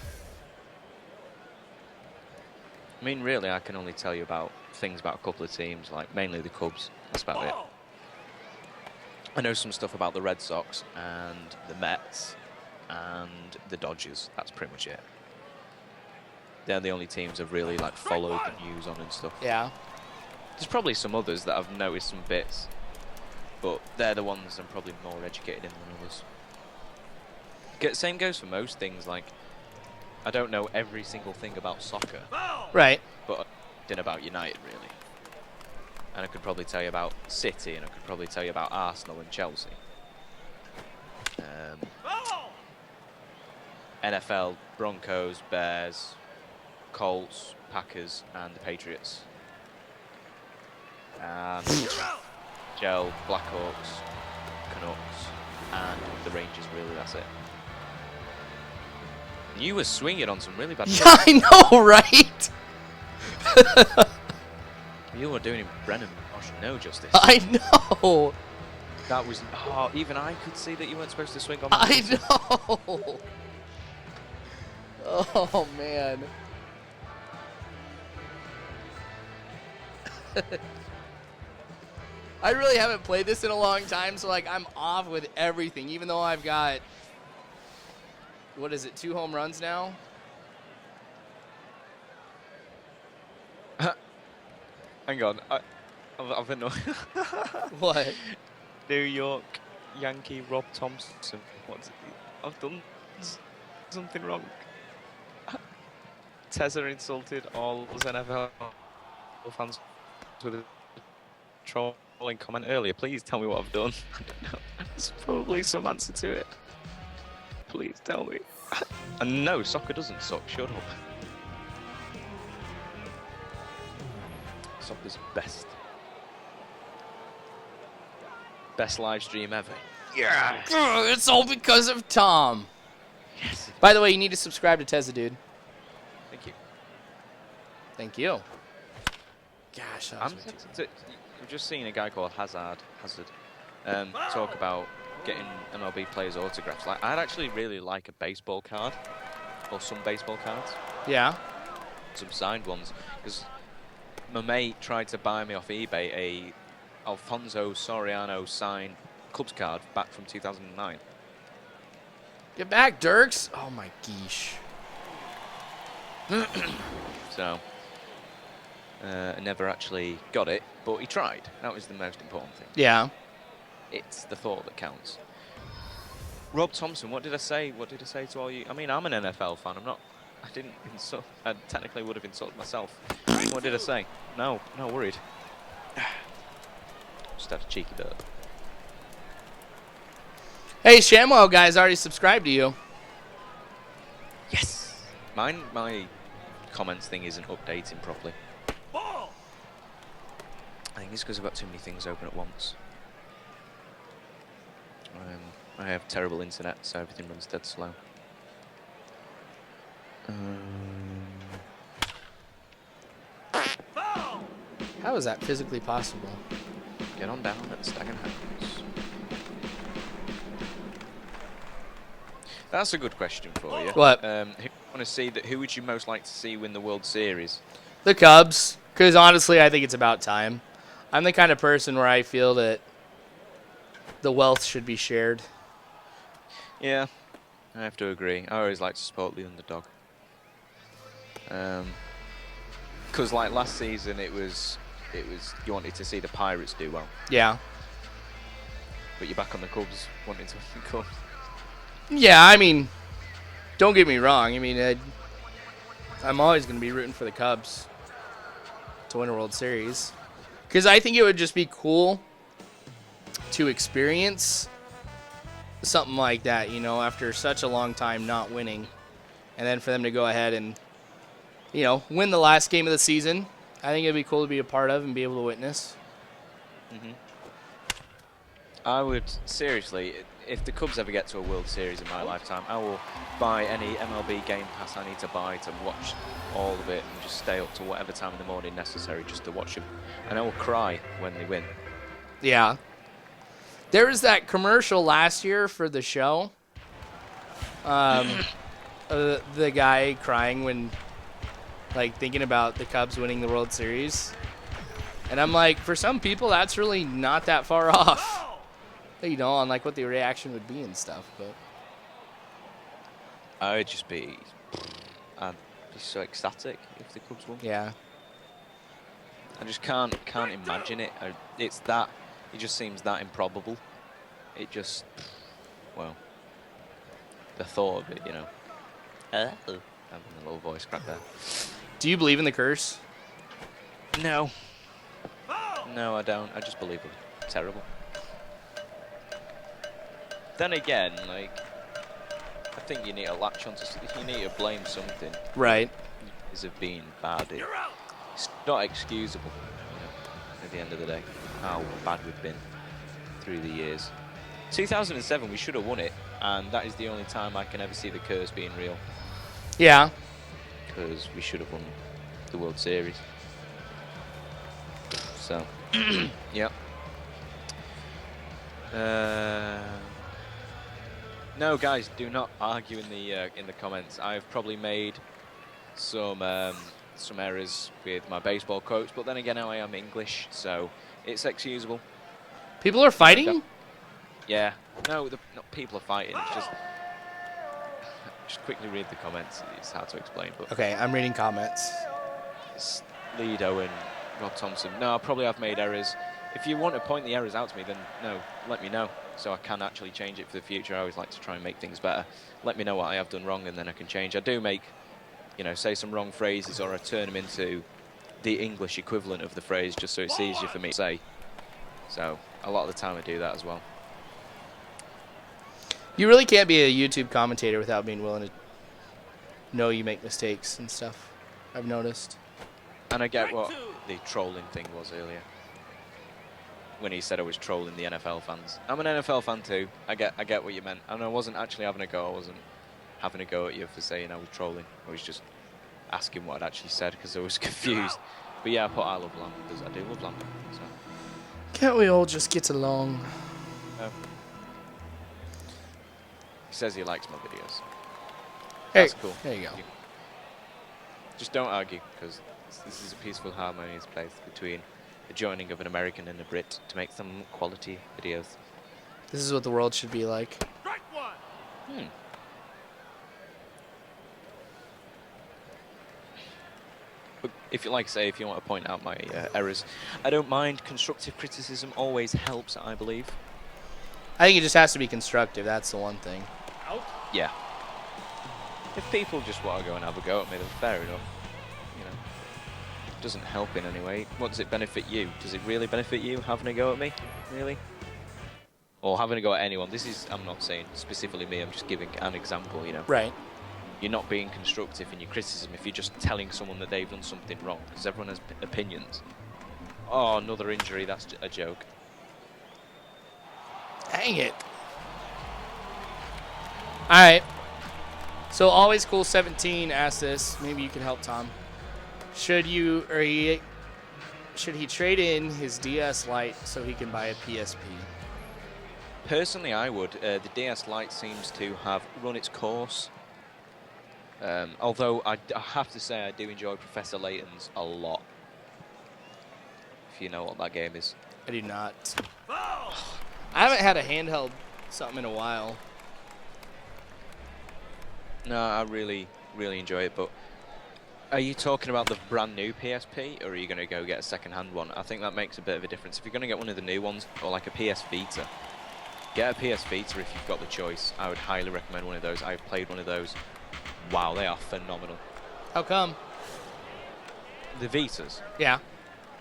S1: I mean, really, I can only tell you about things about a couple of teams, like mainly the Cubs. That's about it. I know some stuff about the Red Sox and the Mets and the Dodgers. That's pretty much it. They're the only teams I've really like followed the news on and stuff.
S2: Yeah.
S1: There's probably some others that I've noticed some bits, but they're the ones I'm probably more educated in than others. Same goes for most things. Like, I don't know every single thing about soccer,
S2: Right.
S1: but I know about United really. And I could probably tell you about City, and I could probably tell you about Arsenal and Chelsea. NFL, Broncos, Bears, Colts, Packers, and the Patriots. And Gel, Blackhawks, Canucks, and the Rangers, really, that's it. And you were swinging on some really bad
S2: Yeah, I know, right?
S1: You were doing Brennan Bosch no justice.
S2: I know.
S1: That was... Oh, even I could see that you weren't supposed to swing on
S2: I know. Oh, man. I really haven't played this in a long time, so like I'm off with everything, even though I've got, what is it, 2 home runs now?
S1: Hang on, I've annoyed...
S2: What?
S1: New York Yankee Rob Thompson. I've done something wrong. Tezza insulted all NFL fans with a trolling comment earlier. Please tell me what I've done. I don't know. There's probably some answer to it. Please tell me. And no, soccer doesn't suck. Shut up. Soccer's best. Best live stream ever. Yeah.
S2: It's all because of Tom.
S1: Yes.
S2: By the way, you need to subscribe to Tezza, dude.
S1: Thank you.
S2: Thank you. Gosh, that was way too-
S1: I've just seen a guy called Hazard talk about getting MLB players' autographs. Like, I'd actually really like a baseball card, or some baseball cards,
S2: Yeah.
S1: some signed ones, because my mate tried to buy me off eBay a Alfonso Soriano signed Cubs card back from 2009.
S2: Get back, Dirks. Oh, my geesh.
S1: So, I never actually got it, but he tried. That was the most important thing.
S2: Yeah.
S1: It's the thought that counts. Rob Thompson, what did I say? What did I say to all you? I mean, I'm an NFL fan. I didn't insult. I technically would have insulted myself. What did I say? No worried. Just had a cheeky burp.
S2: Hey, Shamwell guys already subscribed to you.
S1: Yes. My comments thing isn't updating properly.
S3: Ball.
S1: I think it's because I've got too many things open at once. I have terrible internet, so everything runs dead slow.
S3: Foul.
S2: How is that physically possible?
S1: Get on down at the Staggen House. That's a good question for you.
S2: What?
S1: Who would you most like to see win the World Series?
S2: The Cubs, because honestly, I think it's about time. I'm the kind of person where I feel that the wealth should be shared.
S1: Yeah, I have to agree. I always like to support the underdog. Because like last season, it was you wanted to see the Pirates do well,
S2: Yeah.
S1: but you're back on the Cubs wanting to win the Cubs.
S2: Yeah, I mean, don't get me wrong. I mean, I'm always going to be rooting for the Cubs to win a World Series. Because I think it would just be cool to experience something like that, you know, after such a long time not winning. And then for them to go ahead and, you know, win the last game of the season. I think it'd be cool to be a part of and be able to witness.
S1: I would, seriously, if the Cubs ever get to a World Series in my lifetime, I will buy any MLB Game Pass I need to buy to watch all of it and just stay up to whatever time in the morning necessary just to watch them. And I will cry when they win.
S2: Yeah. There was that commercial last year for the show. The guy crying when, like, thinking about the Cubs winning the World Series. And I'm like, for some people, that's really not that far off. You know, on, like, what the reaction would be and stuff. But
S1: I would just be, I'd be so ecstatic if the Cubs won.
S2: yeah.
S1: I just can't imagine it. It just seems that improbable. It just, well, the thought of it, you know. Having a little voice crack there.
S2: Do you believe in the curse?
S1: No. No, I don't. I just believe it's terrible. Then again, like, I think you need to latch onto. You need to blame something.
S2: Right.
S1: Is of being bad. It's not excusable. You know, at the end of the day, how bad we've been through the years. 2007, we should have won it, and that is the only time I can ever see the curse being real.
S2: Yeah.
S1: Because we should have won the World Series. So, yeah. No, guys, do not argue in the comments. I've probably made some errors with my baseball quotes, but then again, I am English, so it's excusable.
S2: People are fighting?
S1: Yeah. No, not people are fighting. It's just quickly read the comments. It's hard to explain, but
S2: Okay, I'm reading comments.
S1: it's Lido and Rob Thompson. No, I probably have made errors. If you want to point the errors out to me, then no, let me know so I can actually change it for the future. I always like to try and make things better. Let me know what I have done wrong, and then I can change. I do make, you know, say some wrong phrases, or I turn them into the English equivalent of the phrase just so it's easier for me to say. So a lot of the time I do that as well.
S2: You really can't be a YouTube commentator without being willing to know you make mistakes and stuff. I've noticed.
S1: And I get what the trolling thing was earlier. When he said I was trolling the NFL fans. I'm an NFL fan too. I get what you meant. And I wasn't actually having a go. I wasn't having a go at you for saying I was trolling. I was just asking what I'd actually said because I was confused. But yeah, I put I love Lambert because I do love Lambert. So.
S2: Can't we all just get along?
S1: He says he likes my videos.
S2: Hey,
S1: That's cool.
S2: there you go.
S1: Just don't argue because this is a peaceful, harmonious place between a joining of an American and a Brit to make some quality videos.
S2: This is what the world should be like.
S3: Strike one.
S1: Hmm. But if you like, say, if you want to point out my errors, I don't mind. Constructive criticism always helps, I believe.
S2: I think it just has to be constructive. That's the one thing.
S3: Out.
S1: Yeah. If people just want to go and have a go at me, then fair enough. You know, it doesn't help in any way. What does it benefit you? Does it really benefit you having a go at me? Really? Or having a go at anyone? This is, I'm not saying specifically me, I'm just giving an example, you know.
S2: Right.
S1: You're not being constructive in your criticism if you're just telling someone that they've done something wrong, because everyone has opinions. Oh, another injury, that's a joke.
S2: Dang it. Alright. So Always Cool 17 asked this. Maybe you can help Tom. Should he trade in his DS Lite so he can buy a PSP?
S1: Personally, I would. The DS Lite seems to have run its course. Although I have to say I do enjoy Professor Layton's a lot. If you know what that game is.
S2: I do not. I haven't had a handheld something in a while.
S1: No, I really enjoy it, but are you talking about the brand new PSP, or are you going to go get a second-hand one? I think that makes a bit of a difference. If you're going to get one of the new ones, or like a PS Vita, get a PS Vita if you've got the choice. I would highly recommend one of those. I've played one of those. Wow, they are phenomenal.
S2: How come?
S1: The Vitas.
S2: Yeah.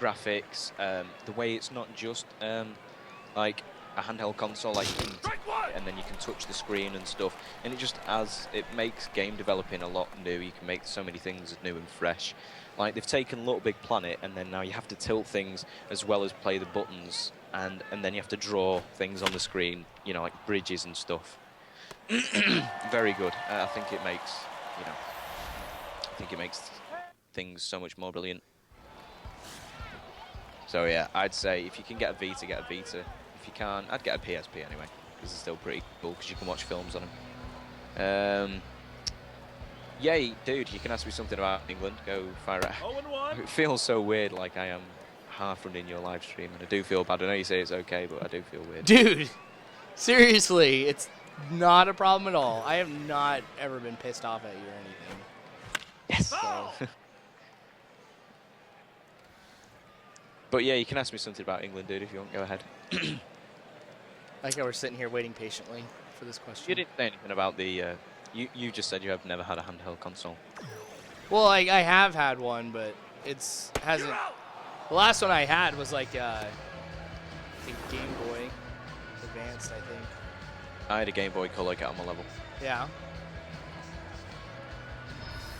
S1: Graphics, the way it's not just like a handheld console, like you can, and then you can touch the screen and stuff, and it makes game developing a lot new. You can make so many things new and fresh. Like they've taken Little Big Planet, and then now you have to tilt things as well as play the buttons, and then you have to draw things on the screen, you know, like bridges and stuff. Very good. I think it makes, you know, things so much more brilliant. So yeah, I'd say if you can get a Vita, get a Vita. If you can't, I'd get a PSP anyway, because it's still pretty cool, because you can watch films on them. Yay, dude, you can ask me something about England. Go fire it.
S3: 0-1.
S1: It feels so weird, like I am half running your live stream, and I do feel bad. I know you say it's okay, but I do feel weird.
S2: Dude, seriously, it's not a problem at all. I have not ever been pissed off at you or anything.
S1: Yes.
S2: So.
S1: But yeah, you can ask me something about England, dude, if you want. Go ahead.
S2: Like how we're sitting here waiting patiently for this question.
S1: You didn't say anything about the... you just said you have never had a handheld console.
S2: Well, I have had one, but hasn't. The last one I had was like I think Game Boy Advanced, I think.
S1: I had a Game Boy Color, get on my level.
S2: Yeah.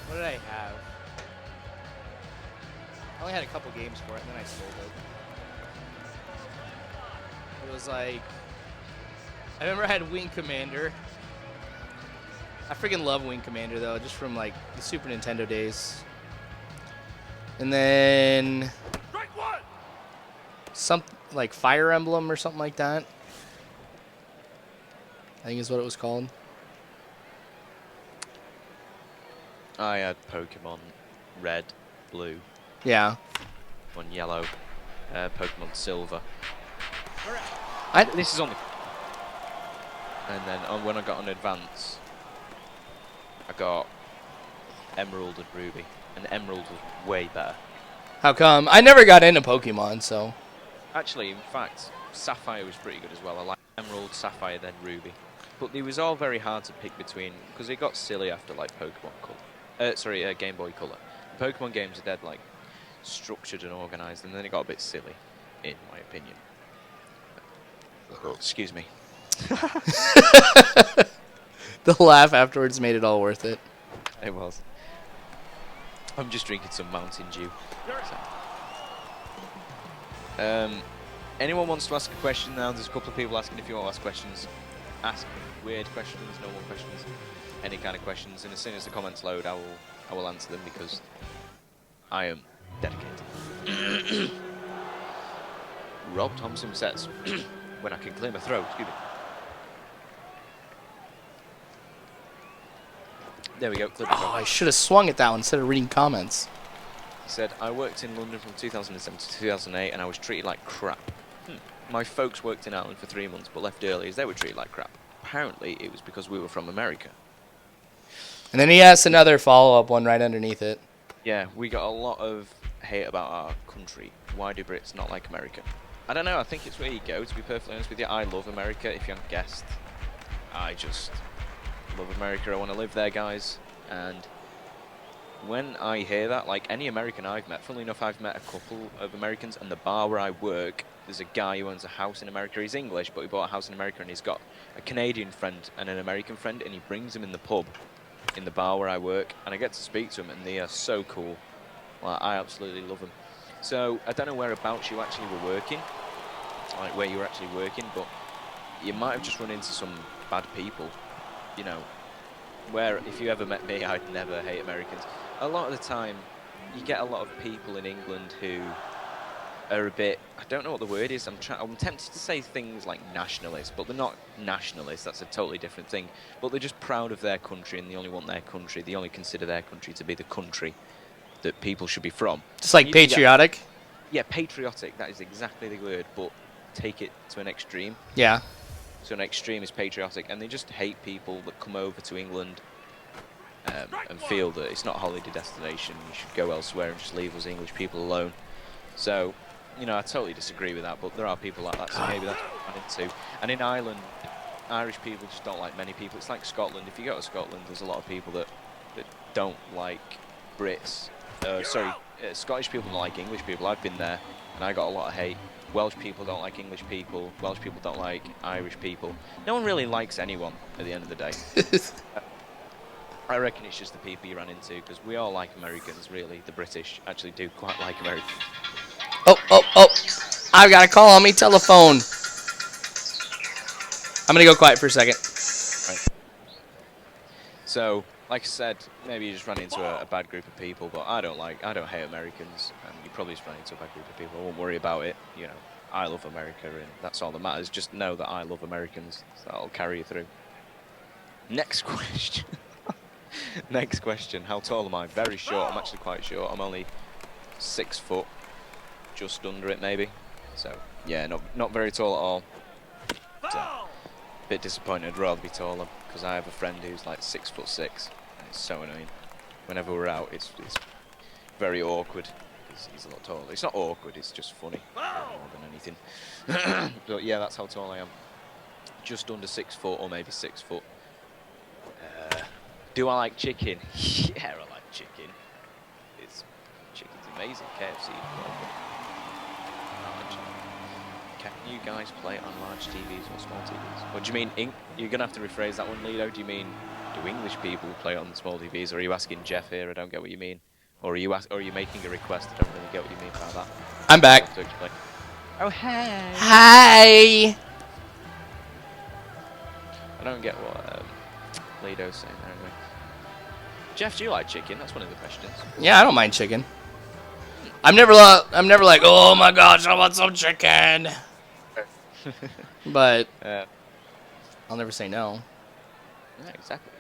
S2: What did I have? I only had a couple games for it, and then I sold it. It was like... I remember I had Wing Commander. I freaking love Wing Commander, though, just from, like, the Super Nintendo days. And then...
S3: Strike one.
S2: like, Fire Emblem or something like that. I think is what it was called.
S1: I had Pokemon Red, Blue,
S2: Yeah.
S1: Pokemon Yellow, Pokemon Silver.
S2: I,
S1: This is on the... And then when I got an Advance, I got Emerald and Ruby. And Emerald was way better.
S2: how come? I never got into Pokemon, so...
S1: Actually, in fact, Sapphire was pretty good as well. I like Emerald, Sapphire, then Ruby. But it was all very hard to pick between, because it got silly after like Pokemon Color. Game Boy Color. The Pokemon games are dead like structured and organised, and then it got a bit silly, in my opinion. Excuse me.
S2: The laugh afterwards made it all worth it.
S1: It was. I'm just drinking some Mountain Dew. So. Anyone wants to ask a question now? There's a couple of people asking if you want to ask questions. Ask weird questions, normal questions, any kind of questions, and as soon as the comments load, I will answer them because I am dedicated. Rob Thompson says, when I can clear my throat, excuse me. There we go, clear my
S2: Oh,
S1: throat.
S2: I should have swung at that one instead of reading comments.
S1: He said, I worked in London from 2007 to 2008 and I was treated like crap. My folks worked in Ireland for 3 months but left early as they were treated like crap. Apparently it was because we were from America.
S2: And then he asked another follow-up one right underneath it.
S1: Yeah, we got a lot of hate about our country. Why do Brits not like America? I don't know, I think it's where you go, to be perfectly honest with you. I love America, if you haven't guessed. I just love America, I want to live there, guys. And when I hear that, like any American I've met, funnily enough, I've met a couple of Americans, and the bar where I work, there's a guy who owns a house in America. He's English, but he bought a house in America, and he's got a Canadian friend and an American friend, and he brings them in the pub in the bar where I work, and I get to speak to them, and they are so cool. Like, I absolutely love them. So, I don't know whereabouts you actually were working, like where you were actually working, but you might have just run into some bad people, you know, where if you ever met me, I'd never hate Americans. A lot of the time, you get a lot of people in England who are a bit, I don't know what the word is, I'm tempted to say things like nationalists, but they're not nationalists, that's a totally different thing. But they're just proud of their country, and they only want their country, they only consider their country to be the country that people should be from.
S2: Just like patriotic?
S1: Yeah, patriotic, that is exactly the word, but take it to an extreme.
S2: Yeah.
S1: So an extreme is patriotic, and they just hate people that come over to England and feel that it's not a holiday destination, you should go elsewhere and just leave us English people alone. So, you know, I totally disagree with that, but there are people like that, so maybe that's what I'm into. And in Ireland, Irish people just don't like many people. It's like Scotland. If you go to Scotland, there's a lot of people that don't like Brits. Scottish people don't like English people. I've been there, and I got a lot of hate. Welsh people don't like English people. Welsh people don't like Irish people. No one really likes anyone at the end of the day. I reckon it's just the people you run into, because we all like Americans, really. The British actually do quite like Americans.
S2: Oh. I've got a call on me telephone. I'm going to go quiet for a second.
S1: Right. So, like I said, maybe you just run into a bad group of people, but I don't hate Americans, and you probably just run into a bad group of people. I won't worry about it, you know. I love America, and that's all that matters. Just know that I love Americans, so that'll carry you through. Next question. Next question. How tall am I? Very short. I'm actually quite short. I'm only 6 foot, just under it maybe. So yeah, not very tall at all. So, bit disappointed. I'd rather be taller, because I have a friend who's like 6'6", and it's so annoying. Whenever we're out, it's very awkward, because he's a lot taller. It's not awkward. It's just funny more than anything. But yeah, that's how tall I am. Just under 6 foot, or maybe 6 foot. Do I like chicken? Yeah, I like chicken. Chicken's amazing. KFC. Can you guys play on large TVs or small TVs? What do you mean? You're gonna have to rephrase that one, Lido. Do you mean do English people play on small TVs, or are you asking Jeff here? I don't get what you mean. Or are you making a request? I don't really get what you mean by that.
S2: I'm back.
S1: Have to explain. Oh hey.
S2: Hi.
S1: I don't get what Lido's saying there anyway. Jeff, do you like chicken? That's one of the questions.
S2: Yeah, I don't mind chicken. I'm never like, oh my gosh, I want some chicken. But I'll never say no.
S1: Yeah, exactly.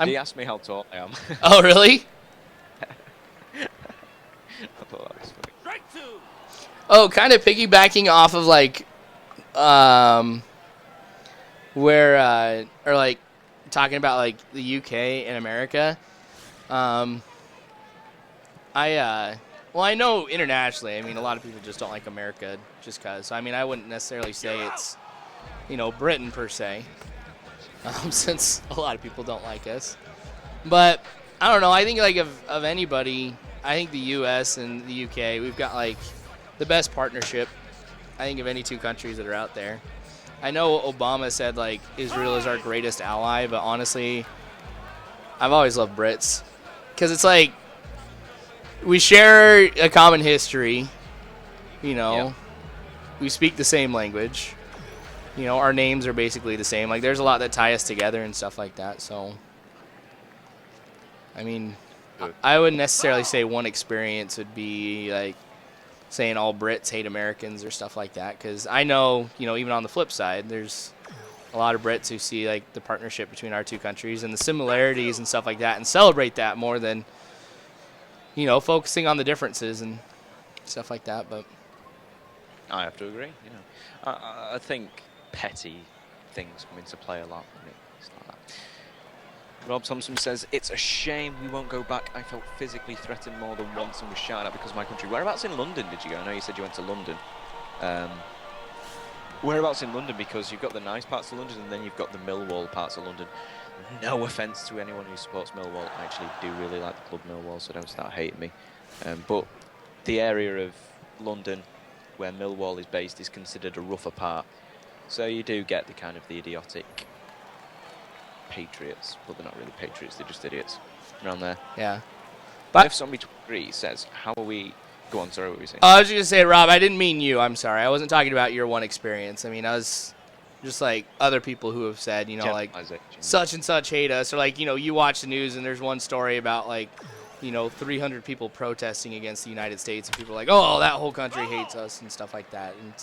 S1: He asked me how tall I am.
S2: Oh, really?
S1: I thought that was funny.
S3: Strike two.
S2: Oh, kind of piggybacking off of like, where or like talking about like the UK and America. I know internationally, I mean, a lot of people just don't like America just because. I mean, I wouldn't necessarily say it's, you know, Britain per se, since a lot of people don't like us. But I don't know. I think like of anybody, I think the U.S. and the UK, we've got like the best partnership, I think, of any two countries that are out there. I know Obama said like Israel is our greatest ally, but honestly, I've always loved Brits. Because it's like, we share a common history, you know. Yeah. We speak the same language. You know, our names are basically the same. Like, there's a lot that tie us together and stuff like that. So, I mean, I wouldn't necessarily say one experience would be, like, saying all Brits hate Americans or stuff like that. Because I know, you know, even on the flip side, there's a lot of Brits who see, like, the partnership between our two countries and the similarities and stuff like that and celebrate that more than you know, focusing on the differences and stuff like that. But
S1: I have to agree. You know, I think petty things come into play a lot. It's like that. Rob Thompson says, it's a shame we won't go back. I felt physically threatened more than once and was shouted at because of my country. Whereabouts in London did you go? I know you said you went to London. Whereabouts in London? Because you've got the nice parts of London and then you've got the Millwall parts of London. No offence to anyone who supports Millwall. I actually do really like the club Millwall, so don't start hating me. But the area of London where Millwall is based is considered a rougher part. So you do get the kind of the idiotic patriots. Well, they're not really patriots, they're just idiots around there.
S2: yeah.
S1: But
S2: But
S1: if somebody 23 says, how are we... Go on, sorry, what were you saying?
S2: I was just going to say, Rob, I didn't mean you. I'm sorry. I wasn't talking about your one experience. I mean, I was just like other people who have said, you know, like such and such hate us. Or like, you know, you watch the news and there's one story about like, you know, 300 people protesting against the United States. And people are like, oh, that whole country hates us and stuff like that. And,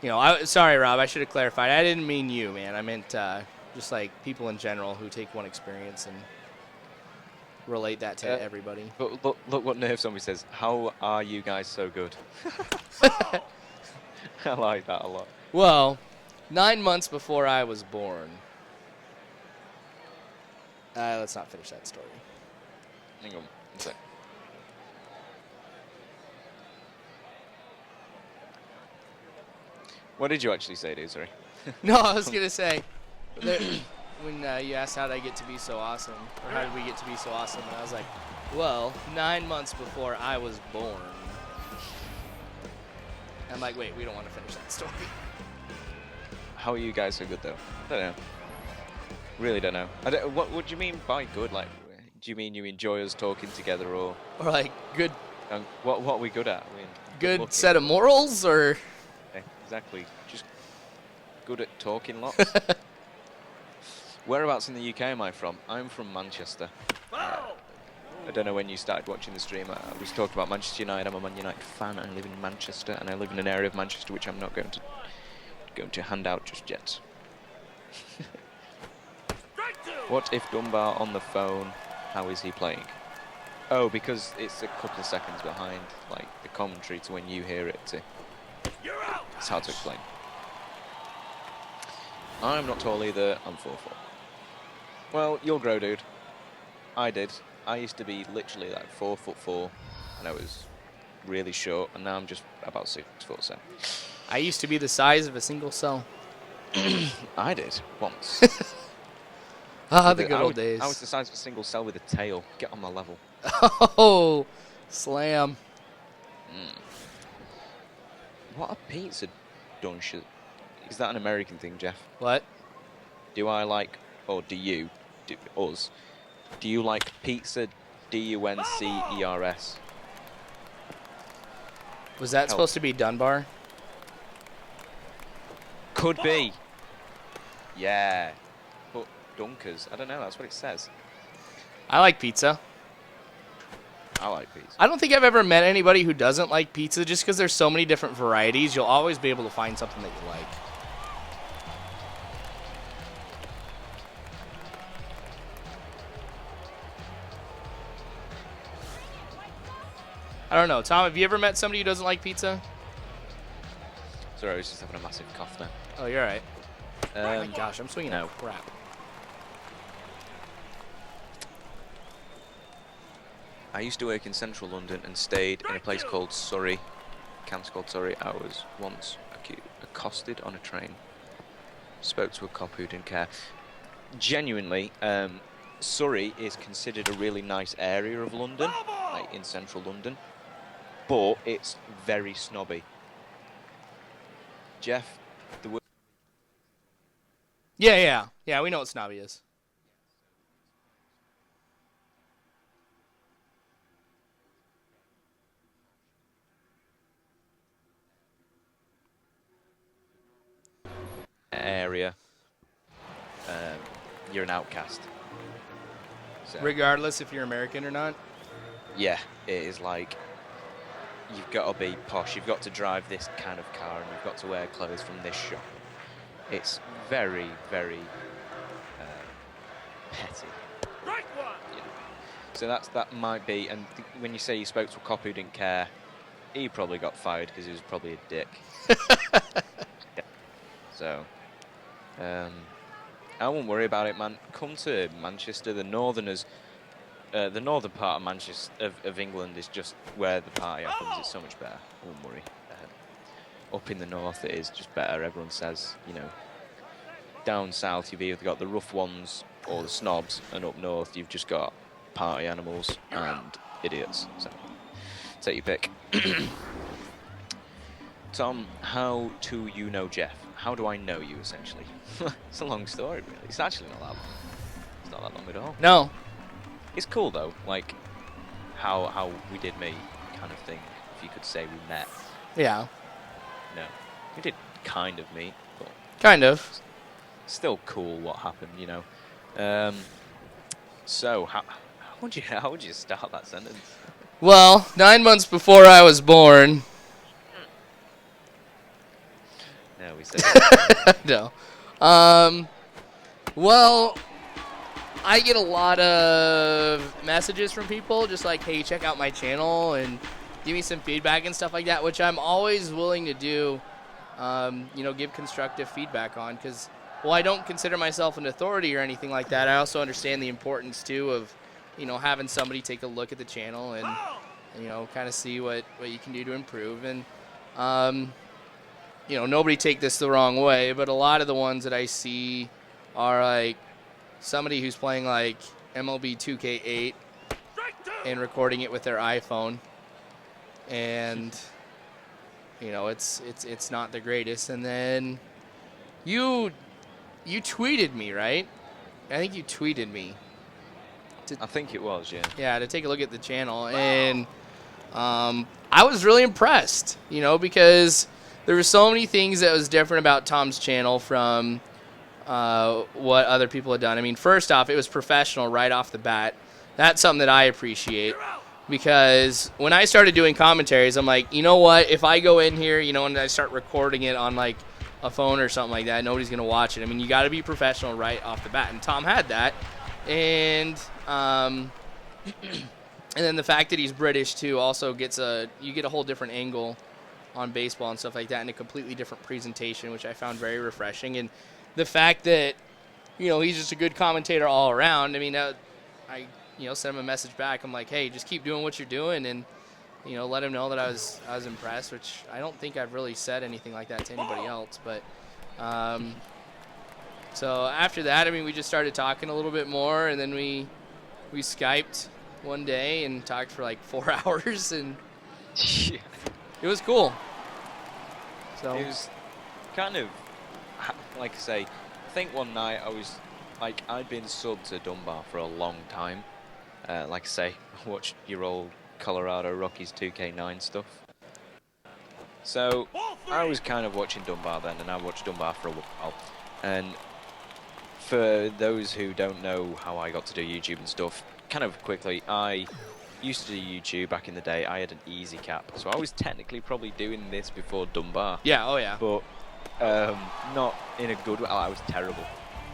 S2: you know, sorry, Rob, I should have clarified. I didn't mean you, man. I meant just like people in general who take one experience and relate that to everybody.
S1: But look what Nerve Zombie says. How are you guys so good? I like that a lot.
S2: Well, 9 months before I was born. Let's not finish that story.
S1: Hang on, one sec. What did you actually say, dude? Sorry.
S2: No, I was going to say, when you asked how did I get to be so awesome, or how did we get to be so awesome, and I was like, well, 9 months before I was born. I'm like, wait, we don't want to finish that story.
S1: How are you guys so good, though? I don't know. Really don't know. What do you mean by good? Like, do you mean you enjoy us talking together, or
S2: Or like, good
S1: what are we good at? I mean,
S2: good set of morals, or...
S1: Yeah, exactly. Just good at talking lots. Whereabouts in the UK am I from? I'm from Manchester. I don't know when you started watching the stream. I was talking about Manchester United. I'm a Man United fan. I live in Manchester, and I live in an area of Manchester which I'm not going to hand out just yet. What if Dunbar on the phone? How is he playing? Oh, because it's a couple of seconds behind, like the commentary to when you hear it. It's hard to explain. I'm not tall either. I'm 4'4". Well, you'll grow, dude. I did. I used to be literally like 4'4", and I was really short, and now I'm just about 6'7".
S2: I used to be the size of a single cell.
S1: I did once.
S2: Ah, the good old days.
S1: I was the size of a single cell with a tail. Get on my level.
S2: Oh, slam.
S1: What a pizza dunch. Is that an American thing, Jeff?
S2: What?
S1: Do I like, or do you, us, do you like pizza, D-U-N-C-E-R-S?
S2: Was that supposed to be Dunbar?
S1: Could be. Yeah. But Dunkers, I don't know, that's what it says.
S2: I like pizza.
S1: I like pizza.
S2: I don't think I've ever met anybody who doesn't like pizza just because there's so many different varieties. You'll always be able to find something that you like. I don't know. Tom, have you ever met somebody who doesn't like pizza?
S1: Sorry, I was just having a massive cough there.
S2: Oh, you're right. Oh my gosh, I'm swinging
S1: no.
S2: out crap.
S1: I used to work in central London and stayed in a place called Surrey. Camp's called Surrey. I was once accosted on a train. Spoke to a cop who didn't care. Genuinely, Surrey is considered a really nice area of London, like in central London, but it's very snobby. Jeff, the word
S2: Yeah, we know what snobby is.
S1: area, you're an outcast. So,
S2: Regardless if you're American or not.
S1: yeah, it is like, you've got to be posh, you've got to drive this kind of car, and you've got to wear clothes from this shop. It's very, very petty. You know. So that might be. And when you say you spoke to a cop who didn't care, he probably got fired because he was probably a dick. Yeah. So, I won't worry about it, man. Come to Manchester. The Northerners, the northern part of Manchester of England is just where the party happens. It's so much better. I won't worry. Up in the north, it is just better. Everyone says, you know. Down south, you've either got the rough ones or the snobs, and up north, you've just got party animals and idiots. So, take your pick. Tom, how do you know Jeff? How do I know you, essentially? It's a long story, really. It's actually not that long. It's not that long at all.
S2: No.
S1: It's cool, though, like, how we did meet, kind of thing, if you could say we met.
S2: Yeah.
S1: No. We did kind of meet, but...
S2: Kind of.
S1: Still cool what happened, you know. So, how would you start that sentence?
S2: Well, 9 months before I was born.
S1: No, we said
S2: No. Well, I get a lot of messages from people just like, hey, check out my channel and give me some feedback and stuff like that, which I'm always willing to do, you know, give constructive feedback on because, well, I don't consider myself an authority or anything like that. I also understand the importance, too, of, you know, having somebody take a look at the channel and, you know, kind of see what you can do to improve. And, you know, nobody take this the wrong way, but a lot of the ones that I see are like somebody who's playing like MLB 2K8 and recording it with their iPhone, and you know it's not the greatest. And then you tweeted me, right? I think you tweeted me.
S1: I think it was, yeah.
S2: Yeah, to take a look at the channel, and I was really impressed, you know, because there were so many things that was different about Tom's channel from what other people had done. I mean, first off, it was professional right off the bat. That's something that I appreciate, because when I started doing commentaries, I'm like, you know what? If I go in here, you know, and I start recording it on like a phone or something like that, nobody's gonna watch it. I mean, you got to be professional right off the bat, and Tom had that, and and then the fact that he's British too also you get a whole different angle on baseball and stuff like that, and a completely different presentation, which I found very refreshing. And the fact that, you know, he's just a good commentator all around. I mean, I sent him a message back. I'm like, hey, just keep doing what you're doing, and you know, let him know that I was impressed, which I don't think I've really said anything like that to anybody else. But so after that, I mean, we just started talking a little bit more, and then we Skyped one day and talked for like 4 hours, and it was cool. So
S1: It was kind of, like I say, I think one night I was, like, I'd been subbed to Dunbar for a long time. Like I say, I watched your old Colorado Rockies 2K9 stuff. So I was kind of watching Dunbar then, and I watched Dunbar for a while. And for those who don't know how I got to do YouTube and stuff, kind of quickly, I used to do YouTube back in the day. I had an easy cap, so I was technically probably doing this before Dunbar.
S2: yeah, oh yeah.
S1: But not in a good way. I was terrible.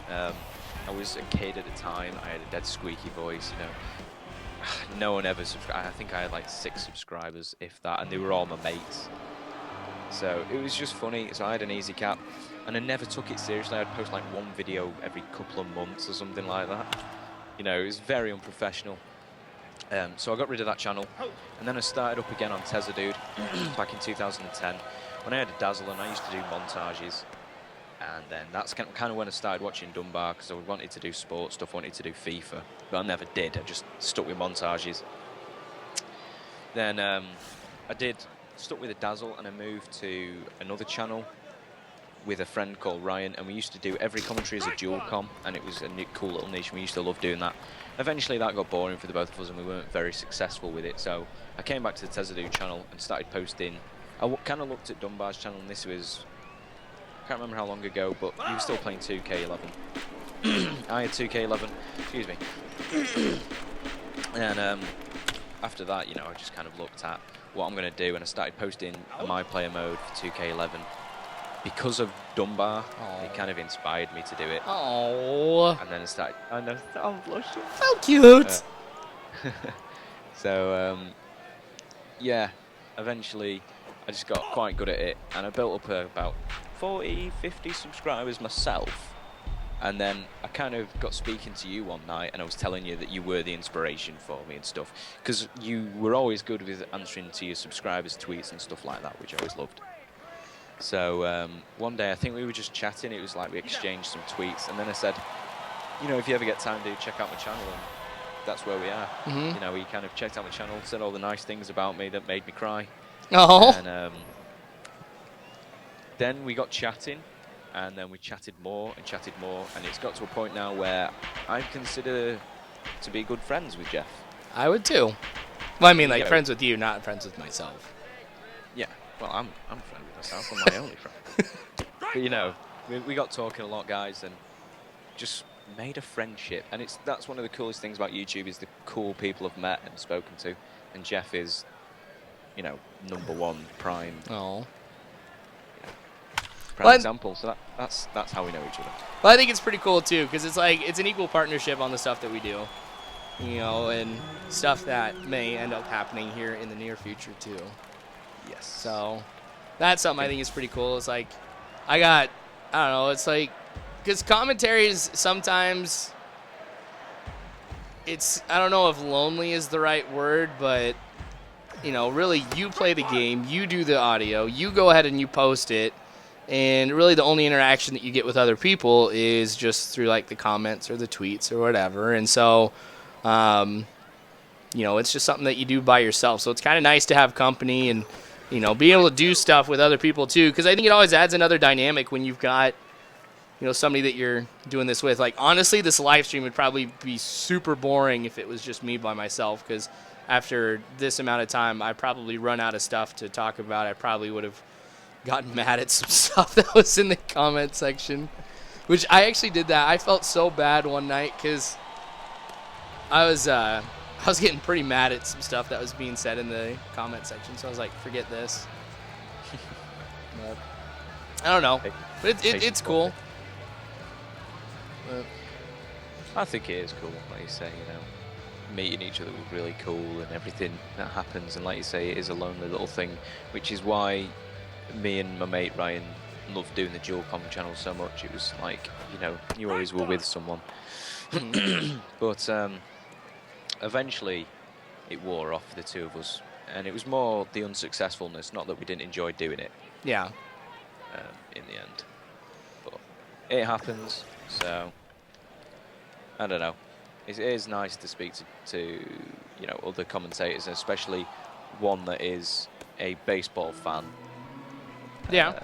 S1: I was a kid at the time. I had a dead squeaky voice, you know. No one ever subscribed. I think I had like 6 subscribers, if that, and they were all my mates. So it was just funny. So I had an easy cap, and I never took it seriously. I'd post like 1 video every couple of months or something like that. You know, it was very unprofessional. So I got rid of that channel, and then I started up again on Dude back in 2010 when I had a Dazzle, and I used to do montages. And then that's kind of when I started watching Dunbar, because I wanted to do sports stuff, wanted to do FIFA, but I never did. I just stuck with montages. Then I stuck with a Dazzle, and I moved to another channel with a friend called Ryan, and we used to do every commentary as a dual com, and it was a cool little niche. We used to love doing that. Eventually that got boring for the both of us, and we weren't very successful with it, so I came back to the Dude channel and started posting. I kind of looked at Dunbar's channel, and this was, I can't remember how long ago, but he was still playing 2K11. I had 2K11, excuse me. And after that, you know, I just kind of looked at what I'm going to do, and I started posting a My Player mode for 2K11. Because of Dunbar, it kind of inspired me to do it.
S2: Oh,
S1: And then I started, I know, I'm blushing.
S2: so cute.
S1: So, yeah, eventually I just got quite good at it, and I built up about 40, 50 subscribers myself. And then I kind of got speaking to you one night, and I was telling you that you were the inspiration for me and stuff, because you were always good with answering to your subscribers' tweets and stuff like that, which I always loved. So one day I think we were just chatting. It was like we exchanged some tweets, and then I said, you know, if you ever get time, do check out my channel. And that's where we are. You know, he kind of checked out my channel, said all the nice things about me that made me cry.
S2: Oh.
S1: And then we got chatting, and then we chatted more, and it's got to a point now where I consider to be good friends with Jeff.
S2: I would too. Well, I mean, like
S1: Yeah.
S2: friends with you, not friends with myself.
S1: Yeah, well, I'm a friend with myself. I'm my only friend. But you know, we got talking a lot, guys, and just made a friendship. And that's one of the coolest things about YouTube is the cool people I've met and spoken to. And Jeff is, you know, #1 prime.
S2: Oh.
S1: Prime
S2: Well,
S1: example. So that's how we know each other.
S2: Well, I think it's pretty cool too, because it's like it's an equal partnership on the stuff that we do, you know, and stuff that may end up happening here in the near future too.
S1: Yes.
S2: So that's something I think is pretty cool. It's like I don't know, it's like because commentaries sometimes I don't know if lonely is the right word, but you know, really you play the game, you do the audio, you go ahead and you post it. And really the only interaction that you get with other people is just through like the comments or the tweets or whatever. And so, you know, it's just something that you do by yourself. So it's kind of nice to have company and, you know, be able to do stuff with other people too. Because I think it always adds another dynamic when you've got, you know, somebody that you're doing this with. Like, honestly, this live stream would probably be super boring if it was just me by myself. Because after this amount of time, I probably run out of stuff to talk about. I probably would have gotten mad at some stuff that was in the comment section, which I actually did that. I felt so bad one night because I was getting pretty mad at some stuff that was being said in the comment section. So I was like, forget this. But, I don't know, but it's cool. But,
S1: I think it is cool, like you say, you know, meeting each other was really cool and everything that happens. And like you say, it is a lonely little thing, which is why me and my mate Ryan loved doing the dual com channel so much. It was like, you know, you always were with someone. But eventually it wore off for the two of us, and it was more the unsuccessfulness, not that we didn't enjoy doing it
S2: yeah.
S1: in the end. But it happens, so I don't know. It is nice to speak to you know, other commentators, and especially one that is a baseball fan.
S2: Yeah.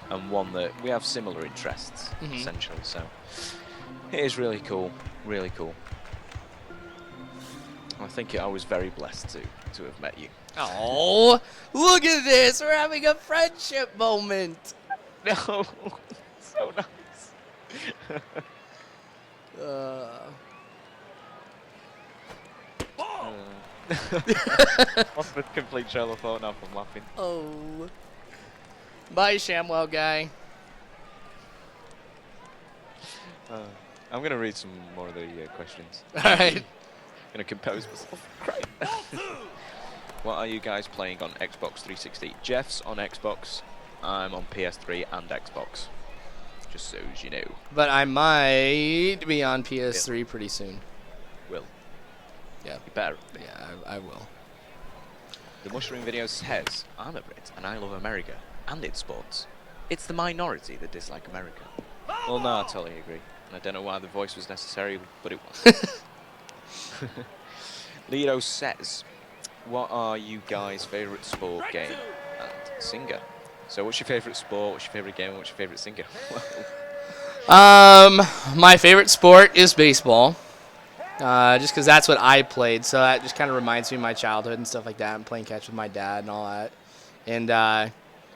S1: And one that we have similar interests, essentially. So it is really cool, really cool. I think I was very blessed to have met you.
S2: Oh, look at this. We're having a friendship moment.
S1: No, so nice. Lost the complete trail of thought now from laughing.
S2: Oh. Bye, ShamWow guy.
S1: I'm going to read some more of the questions.
S2: All right.
S1: Going to compose myself. Great. What are you guys playing on Xbox 360? Jeff's on Xbox. I'm on PS3 and Xbox. Just so as you know.
S2: But I might be on PS3 pretty soon.
S1: Will.
S2: Yeah.
S1: You better.
S2: Yeah, I will.
S1: The Mushroom video says, I'm a Brit and I love America and its sports. It's the minority that dislike America. Well, no, I totally agree. And I don't know why the voice was necessary, but it was. Leo says, what are you guys' favourite sport, game, and singer? So what's your favourite sport, what's your favourite game, and what's your favourite singer?
S2: My favorite sport is baseball. Just because that's what I played, so that just kind of reminds me of my childhood and stuff like that, and playing catch with my dad and all that. And,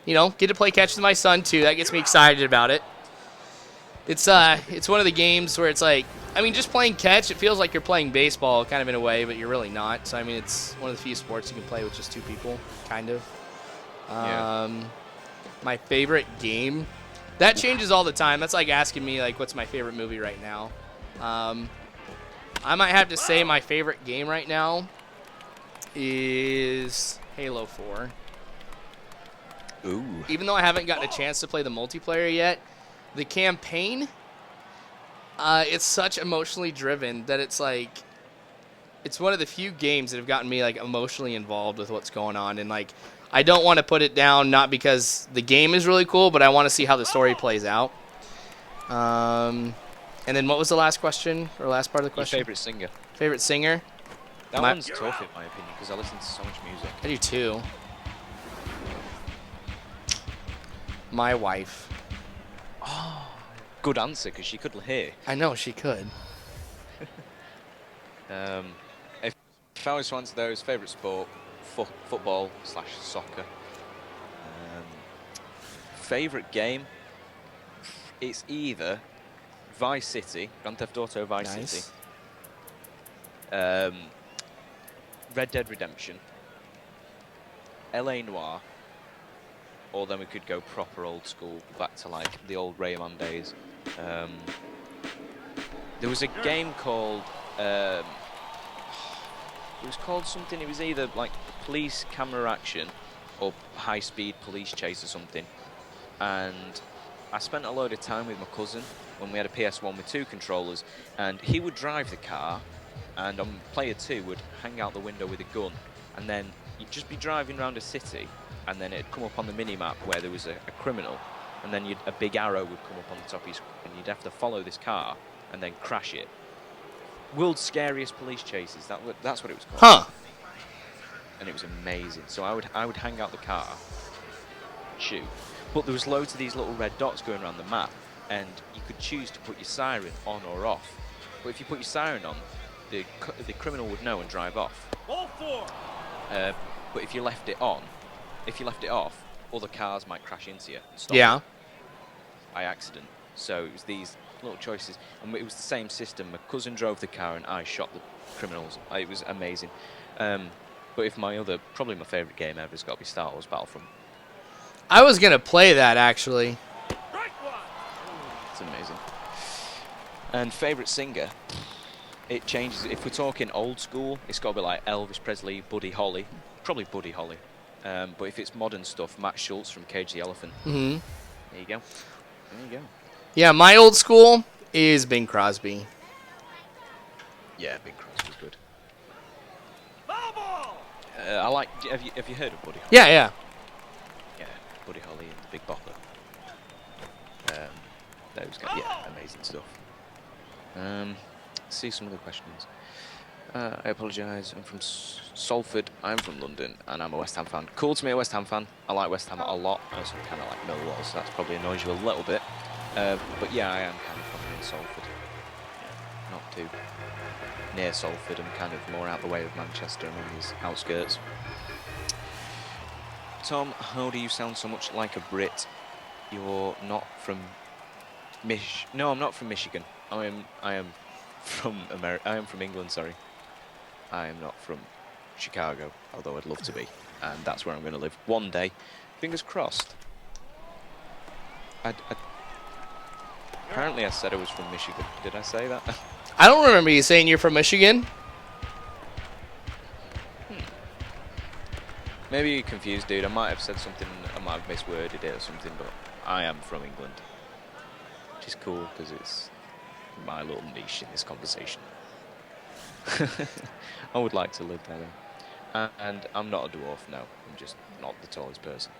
S2: you know, get to play catch with my son, too. That gets me excited about it. It's one of the games where it's like, I mean, just playing catch, it feels like you're playing baseball kind of in a way, but you're really not. So, I mean, it's one of the few sports you can play with just two people, kind of.
S1: Yeah.
S2: My favorite game, that changes all the time. That's like asking me, like, what's my favorite movie right now. I might have to say my favorite game right now is Halo 4.
S1: Ooh.
S2: Even though I haven't gotten a chance to play the multiplayer yet, the campaign, it's such emotionally driven that it's like, it's one of the few games that have gotten me like emotionally involved with what's going on, and like I don't want to put it down, not because the game is really cool, but I want to see how the story plays out. And then what was the last question, or last part of the
S1: Your
S2: question?
S1: favorite singer?
S2: Favorite singer?
S1: That
S2: My-
S1: one's tough in my opinion because I listen to so much music.
S2: I do too. My wife.
S1: Good answer because she could hear.
S2: I know she could.
S1: If I was to answer those, favorite sport, football / soccer. Favorite game, it's either Vice City, Grand Theft Auto Vice
S2: Nice.
S1: City, Red Dead Redemption, LA Noire, or then we could go proper old school, back to like the old Rayman days. There was a game called, it was called something, it was either like police camera action or high speed police chase or something. And I spent a load of time with my cousin when we had a PS1 with 2 controllers, and he would drive the car, and on player 2 would hang out the window with a gun, and then you'd just be driving around a city, and then it'd come up on the mini-map where there was a criminal, and then a big arrow would come up on the top of your screen, and you'd have to follow this car and then crash it. World's scariest police chases, that's what it was called.
S2: Huh.
S1: And it was amazing. So I would hang out the car, shoot. But there was loads of these little red dots going around the map, and you could choose to put your siren on or off. But if you put your siren on, the criminal would know and drive off. But if you left it on, if you left it off, other cars might crash into you and stop
S2: Yeah.
S1: you by accident. So it was these little choices, and it was the same system. My cousin drove the car and I shot the criminals. It was amazing. But if probably my favourite game ever has got to be Star Wars Battlefront.
S2: I was going to play that, actually.
S1: It's amazing. And favourite singer, it changes. If we're talking old school, it's got to be like Elvis Presley, Buddy Holly, probably Buddy Holly. But if it's modern stuff, Matt Schultz from Cage the Elephant.
S2: Mm-hmm.
S1: There you go. There you go.
S2: Yeah, my old school is Bing Crosby.
S1: Yeah, Bing Crosby's good. I like. Have you heard of Buddy Holly?
S2: Yeah, yeah.
S1: Yeah, Buddy Holly and the Big Bopper. Those guys, yeah, amazing stuff. Let's see some other questions. I apologise. I'm from Salford. I'm from London, and I'm a West Ham fan. Cool to me, a West Ham fan. I like West Ham a lot. I also kind of like Millwall, so that's probably annoys you a little bit. But yeah, I am kind of from Salford. Yeah, not too near Salford. I'm kind of more out the way of Manchester and on these outskirts. Tom, how do you sound so much like a Brit? You're not from No, I'm not from Michigan. I am from America. I am from England. Sorry. I am not from Chicago, although I'd love to be, and that's where I'm going to live one day. Fingers crossed. Apparently, I said I was from Michigan. Did I say that?
S2: I don't remember you saying you're from Michigan.
S1: Maybe you're confused, dude. I might have said something. I might have misworded it or something, but I am from England, which is cool because it's my little niche in this conversation. I would like to live there, though. And I'm not a dwarf, no. I'm just not the tallest person.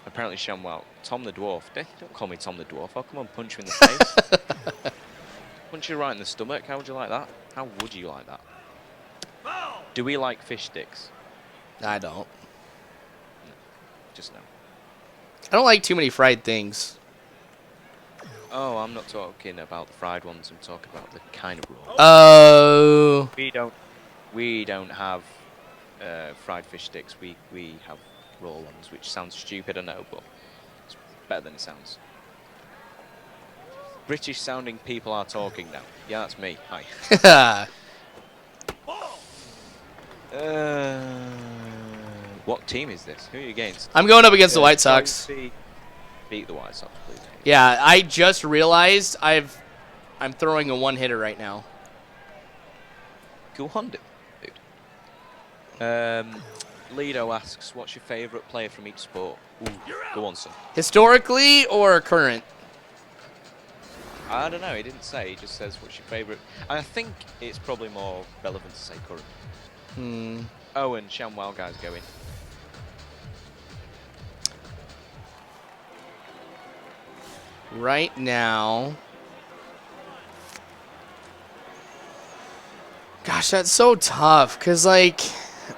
S1: Apparently, Shamwow, Tom the Dwarf. Don't call me Tom the Dwarf. I'll come and punch you in the face. Punch you right in the stomach. How would you like that? How would you like that? Do we like fish sticks?
S2: I don't.
S1: No. Just no.
S2: I don't like too many fried things.
S1: Oh, I'm not talking about the fried ones. I'm talking about the kind of raw.
S2: Oh.
S1: We don't have fried fish sticks. We have raw ones, which sounds stupid, I know, but it's better than it sounds. British sounding people are talking now. Yeah, that's me. Hi. What team is this? Who are you against?
S2: I'm going up against the White Sox.
S1: Chelsea. Beat the White Sox, please.
S2: Yeah, I just realized I'm throwing a one-hitter right now.
S1: Go on, dude. Lido asks, what's your favourite player from each sport? Ooh, go on, son.
S2: Historically or current?
S1: I don't know, he didn't say, he just says, what's your favourite? I think it's probably more relevant to say current. Oh, and Shamwow guy's going.
S2: Right now. Gosh, that's so tough. Because, like,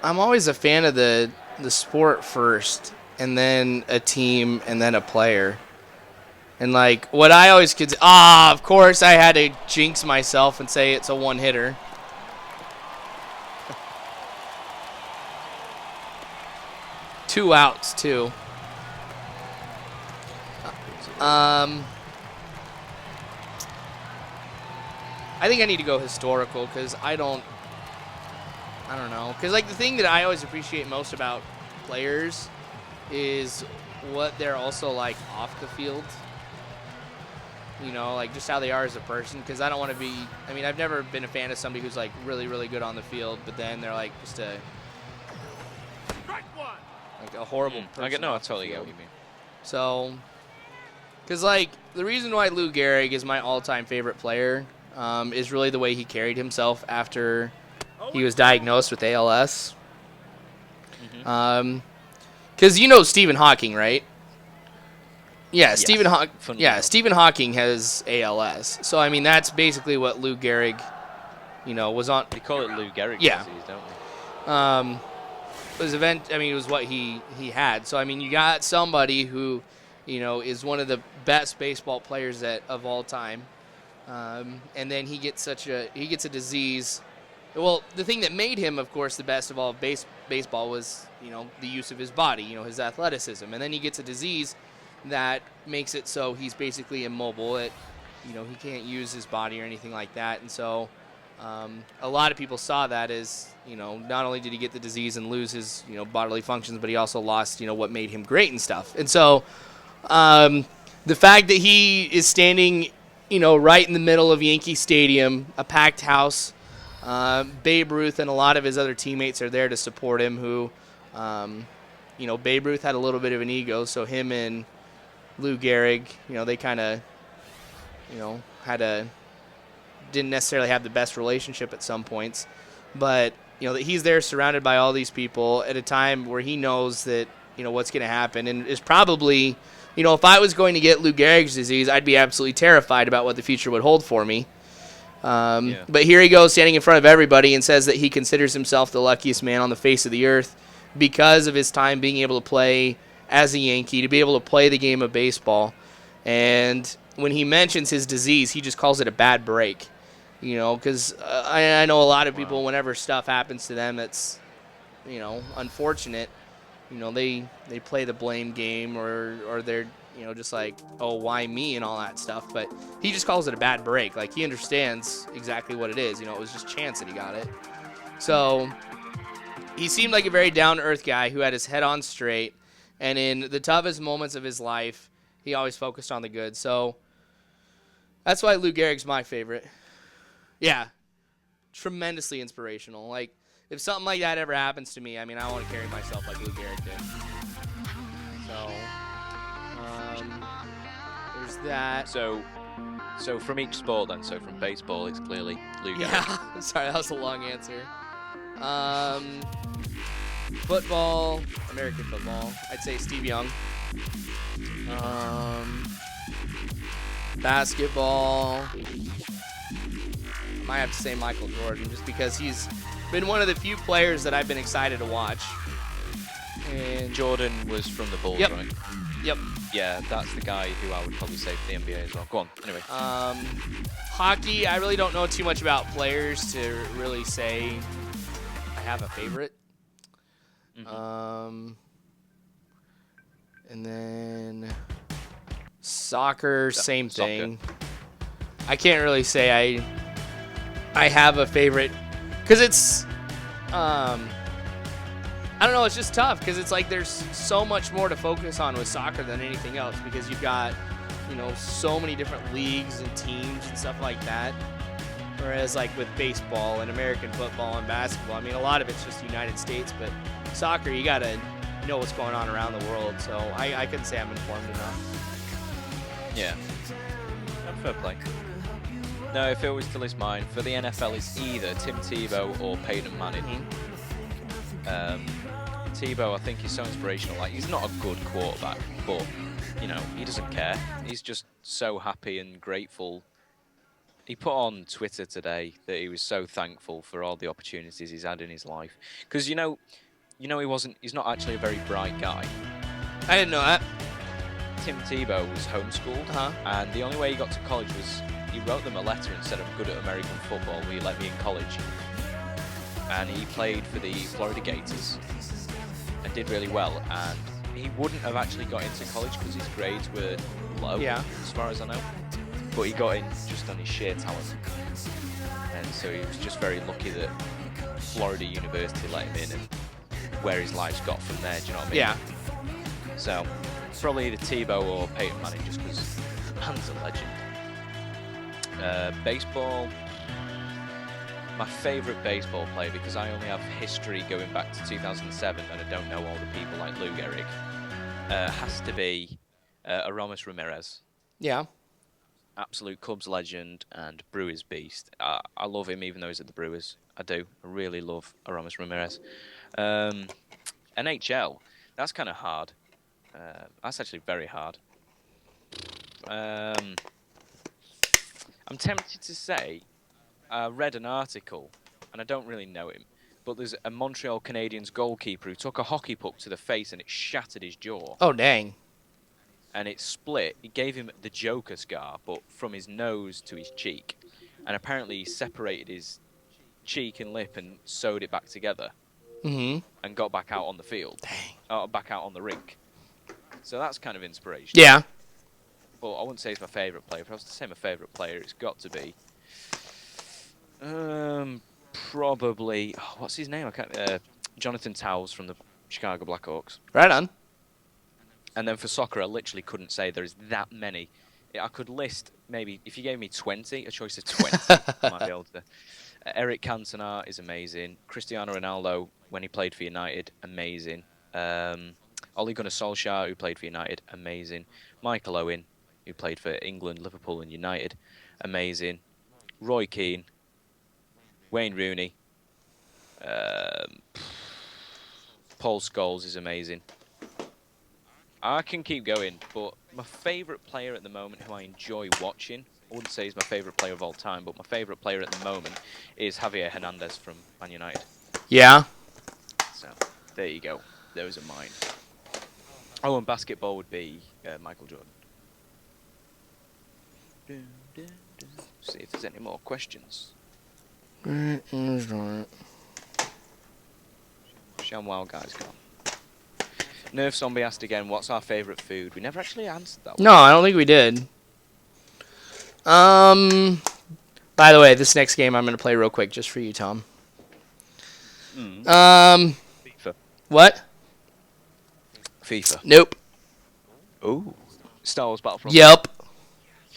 S2: I'm always a fan of the sport first. And then a team. And then a player. And, like, what I always could... of course I had to jinx myself and say it's a one-hitter. Two outs, too. I think I need to go historical because I don't know. Because, like, the thing that I always appreciate most about players is what they're also like off the field. You know, like just how they are as a person. Because I don't want to be, I mean, I've never been a fan of somebody who's like really, really good on the field, but then they're like just a horrible person.
S1: I totally get what you mean.
S2: So, because like the reason why Lou Gehrig is my all-time favorite player is really the way he carried himself after he was diagnosed with ALS. Because you know Stephen Hawking, right? Yeah,
S1: Yes.
S2: Stephen Hawking has ALS. So I mean that's basically what Lou Gehrig, was on.
S1: They call it Lou Gehrig
S2: Yeah.
S1: disease, don't they?
S2: It was what he had. So I mean you got somebody who, is one of the best baseball players of all time. And then he gets a disease. Well, the thing that made him, of course, the best of all baseball was, the use of his body, his athleticism. And then he gets a disease that makes it so he's basically immobile. He can't use his body or anything like that. And so a lot of people saw that as, not only did he get the disease and lose his, bodily functions, but he also lost, what made him great and stuff. And so the fact that he is standing right in the middle of Yankee Stadium, a packed house. Babe Ruth and a lot of his other teammates are there to support him. Who, Babe Ruth had a little bit of an ego, so him and Lou Gehrig, they kind of, didn't necessarily have the best relationship at some points, but that he's there surrounded by all these people at a time where he knows that what's going to happen, and is probably. If I was going to get Lou Gehrig's disease, I'd be absolutely terrified about what the future would hold for me. But here he goes standing in front of everybody and says that he considers himself the luckiest man on the face of the earth because of his time being able to play as a Yankee, to be able to play the game of baseball. And when he mentions his disease, he just calls it a bad break. Because I know a lot of people, whenever stuff happens to them that's, unfortunate, they play the blame game or they're, just like, oh, why me and all that stuff. But he just calls it a bad break. Like, he understands exactly what it is. It was just chance that he got it. So he seemed like a very down-to-earth guy who had his head on straight. And in the toughest moments of his life, he always focused on the good. So that's why Lou Gehrig's my favorite. Yeah, tremendously inspirational. Like, if something like that ever happens to me, I mean, I want to carry myself like Lou Gehrig did. So, there's that.
S1: So from each sport then, so from baseball, it's clearly Lou Gehrig.
S2: Yeah, sorry, that was a long answer. Football, American football, I'd say Steve Young. Basketball, I might have to say Michael Jordan, just because he's been one of the few players that I've been excited to watch. And
S1: Jordan was from the Bulls,
S2: Yep.
S1: right?
S2: Yep.
S1: Yeah, that's the guy who I would probably say for the NBA as well. Go on, anyway.
S2: Hockey, I really don't know too much about players to really say I have a favorite. And then soccer, same thing. I can't really say I have a favorite because it's I don't know, it's just tough because it's like there's so much more to focus on with soccer than anything else because you've got so many different leagues and teams and stuff like that. Whereas like with baseball and American football and basketball, I mean, a lot of it's just United States, but soccer, you got to know what's going on around the world. So I couldn't say I'm informed enough.
S1: Yeah. Fair play. No, if it was to list mine, for the NFL, it's either Tim Tebow or Peyton Manning. Tebow, I think, he's so inspirational. Like, he's not a good quarterback, but, you know, he doesn't care. He's just so happy and grateful. He put on Twitter today that he was so thankful for all the opportunities he's had in his life. Because, he's not actually a very bright guy.
S2: I didn't know that.
S1: Tim Tebow was homeschooled, and the only way he got to college was he wrote them a letter and said, "I'm good at American football, will you let me in college?" And he played for the Florida Gators and did really well, and he wouldn't have actually got into college because his grades were low, as far as I know, but he got in just on his sheer talent, and so he was just very lucky that Florida University let him in, and where his life's got from there, do you know what I mean?
S2: Yeah.
S1: So, probably either Tebow or Peyton Manning, just because man's a legend. Baseball, my favourite baseball player, because I only have history going back to 2007 and I don't know all the people like Lou Gehrig, has to be Aramis Ramirez.
S2: Yeah.
S1: Absolute Cubs legend and Brewers beast. I love him even though he's at the Brewers. I do. I really love Aramis Ramirez. NHL, that's kind of hard. That's actually very hard. I'm tempted to say I read an article, and I don't really know him, but there's a Montreal Canadiens goalkeeper who took a hockey puck to the face and it shattered his jaw.
S2: Oh, dang.
S1: And it split. It gave him the Joker scar, but from his nose to his cheek. And apparently he separated his cheek and lip and sewed it back together.
S2: Mm-hmm.
S1: And got back out on the field.
S2: Dang.
S1: Back out on the rink. So that's kind of inspiration.
S2: Yeah.
S1: Well, I wouldn't say he's my favourite player. If I was to say my favourite player, it's got to be... probably... Oh, what's his name? I can't... Jonathan Towles from the Chicago Blackhawks.
S2: Right on.
S1: And then for soccer, I literally couldn't say there's that many. I could list maybe... If you gave me 20, a choice of 20, I might be able to... Eric Cantona is amazing. Cristiano Ronaldo, when he played for United, amazing. Ole Gunnar Solskjaer, who played for United, amazing. Michael Owen, who played for England, Liverpool and United, amazing. Roy Keane, Wayne Rooney, Paul Scholes is amazing. I can keep going, but my favourite player at the moment who I enjoy watching, I wouldn't say he's my favourite player of all time, but my favourite player at the moment is Javier Hernandez from Man United.
S2: Yeah.
S1: So, there you go. Those are mine. Oh, and basketball would be Michael Jordan. See if there's any more questions. ShamWow guy's gone. Nerf Zombie asked again, what's our favourite food? We never actually answered that one.
S2: No, I don't think we did. By the way, this next game I'm going to play real quick just for you, Tom.
S1: FIFA.
S2: What?
S1: FIFA.
S2: Nope.
S1: Ooh. Star Wars Battlefront.
S2: Yep.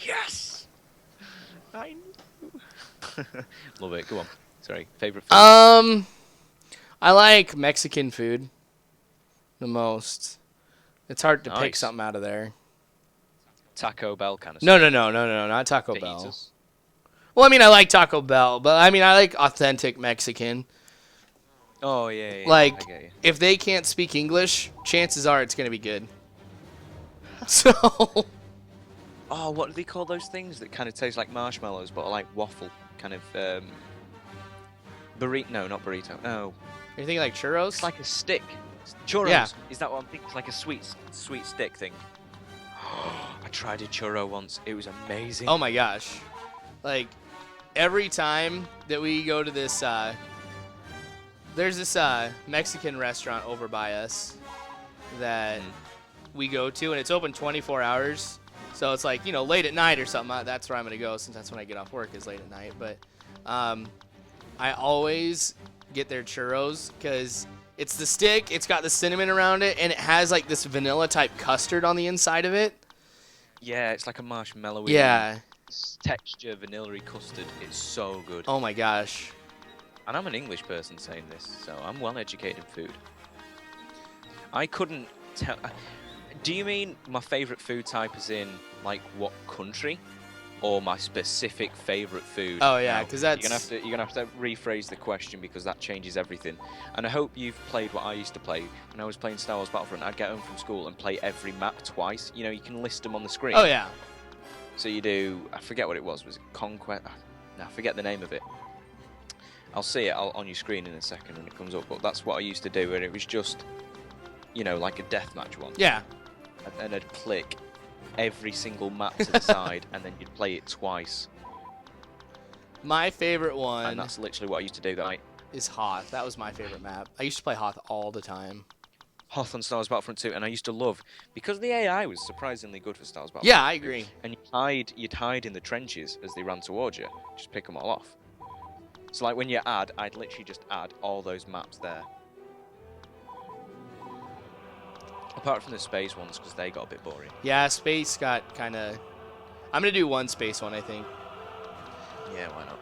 S1: Yes! I knew. Love it. Go on. Sorry. Favourite food?
S2: I like Mexican food the most. It's hard to pick
S1: Nice.
S2: something out of there.
S1: Taco Bell kind of
S2: No,
S1: stuff.
S2: not Taco Bell.
S1: Fajitas.
S2: Well, I mean, I like Taco Bell, but I mean, I like authentic Mexican.
S1: Oh, yeah, yeah.
S2: Like,
S1: I get you.
S2: if they can't speak English, chances are it's going to be good. So,
S1: Oh, what do they call those things that kind of taste like marshmallows but are like waffle? Kind of, burrito. No, not burrito. No.
S2: you're thinking like churros?
S1: It's like a stick. Churros.
S2: Yeah.
S1: Is that what I'm thinking? It's like a sweet stick thing. I tried a churro once. It was amazing.
S2: Oh my gosh. Like, every time that we go to this, there's this Mexican restaurant over by us that we go to, and it's open 24 hours. So it's like, late at night or something. That's where I'm going to go, since that's when I get off work, is late at night. But I always get their churros because it's the stick, it's got the cinnamon around it, and it has like this vanilla type custard on the inside of it.
S1: Yeah, it's like a marshmallow.
S2: Yeah.
S1: texture vanilla custard. It's so good.
S2: Oh my gosh.
S1: And I'm an English person saying this, so I'm well educated in food. I couldn't tell. Do you mean my favorite food type is in like what country, or my specific favorite food?
S2: Oh yeah,
S1: Now,
S2: because that's
S1: you're gonna have to rephrase the question because that changes everything. And I hope you've played what I used to play when I was playing Star Wars Battlefront. I'd get home from school and play every map twice. You know, you can list them on the screen.
S2: Oh yeah.
S1: So you do. I forget what it was. Was it Conquest? No, I forget the name of it. I'll see it on your screen in a second when it comes up. But that's what I used to do, and it was just, you know, like a deathmatch one.
S2: Yeah.
S1: And I'd click every single map to the side, and then you'd play it twice.
S2: My favorite one
S1: And that's literally what I used to do that night.
S2: is Hoth. That was my favorite map. I used to play Hoth all the time.
S1: Hoth on Star Wars Battlefront 2, and I used to love, because the AI was surprisingly good for Star Wars Battlefront.
S2: Yeah, I agree.
S1: And you'd hide in the trenches as they ran towards you. Just pick them all off. So like when you add, I'd literally just add all those maps there. Apart from the space ones, because they got a bit boring.
S2: Yeah, space got kind of... I'm going to do one space one, I think.
S1: Yeah, why not?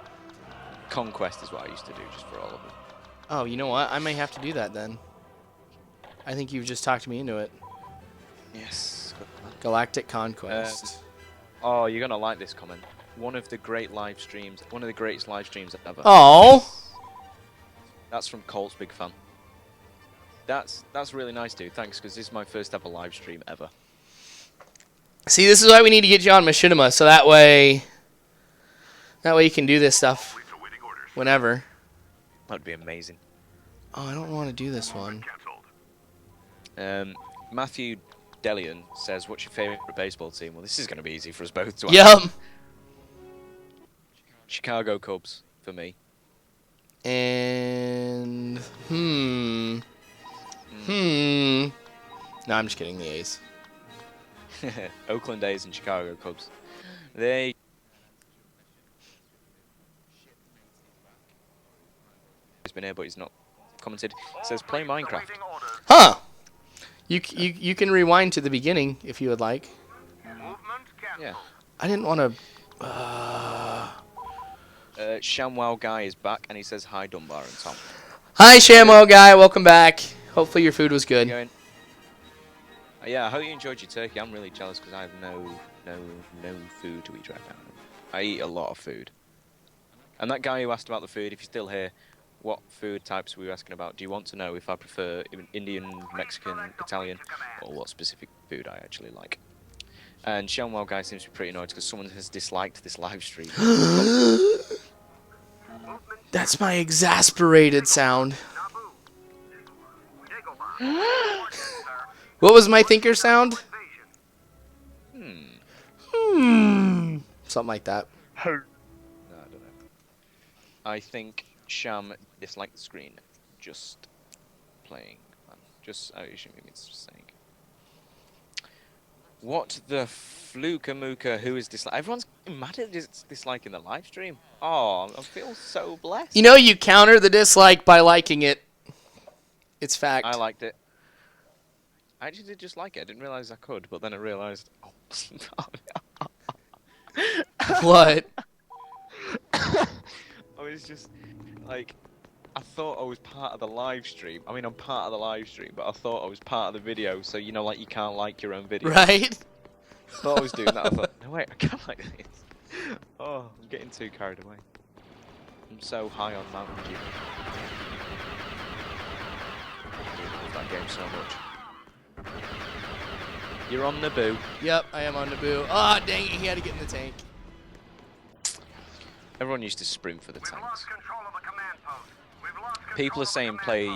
S1: Conquest is what I used to do, just for all of them.
S2: Oh, you know what? I may have to do that then. I think you've just talked me into it.
S1: Yes.
S2: Galactic Conquest.
S1: Oh, you're gonna like this comment. One of the greatest live streams ever.
S2: Oh!
S1: That's from Colt's big fan. That's really nice, dude. Thanks, because this is my first ever live stream ever.
S2: See, this is why we need to get you on Machinima, so that way you can do this stuff whenever.
S1: That'd be amazing.
S2: Oh, I don't want to do this one.
S1: Matthew Delian says, "What's your favorite baseball team?" Well, this is going to be easy for us both to answer.
S2: Yum.
S1: Chicago Cubs for me.
S2: And No, I'm just kidding. The A's.
S1: Oakland A's and Chicago Cubs. They. He's been here, but he's not commented. It says play Minecraft.
S2: Huh. You can rewind to the beginning if you would like.
S1: Yeah.
S2: I didn't want to.
S1: Shamwow Guy is back, and he says hi, Dunbar and Tom.
S2: Hi, Shamo guy. Welcome back. Hopefully your food was good.
S1: Going. Yeah, I hope you enjoyed your turkey. I'm really jealous because I have no food to eat right now. I eat a lot of food. And that guy who asked about the food, if you're still here, what food types were you asking about? Do you want to know if I prefer Indian, Mexican, Italian, or what specific food I actually like? And Shamwow Guy seems to be pretty annoyed because someone has disliked this live stream.
S2: That's my exasperated sound. What was my thinker sound? Something like that.
S1: No, I don't know. I think Sham disliked the screen. Just playing. Just, you shouldn't be saying. What the flukamuka? Who is disliking? Everyone's mad at disliking the live stream. Oh, I feel so blessed.
S2: You know, you counter the dislike by liking it. It's fact.
S1: I liked it. I actually did just like it. I didn't realize I could, but then I realized. Oh,
S2: What?
S1: I was just like, I thought I was part of the live stream. I mean, I'm part of the live stream, but I thought I was part of the video. So you know, like you can't like your own video.
S2: Right?
S1: I thought I was doing that. I thought, no wait, I can't like this. Oh, I'm getting too carried away. I'm so high on Mountain Dew. I love that game so much. You're on Naboo.
S2: Yep, I am on Naboo. Ah, dang it, he had to get in the tank.
S1: Everyone used to sprint for the tanks. People are saying play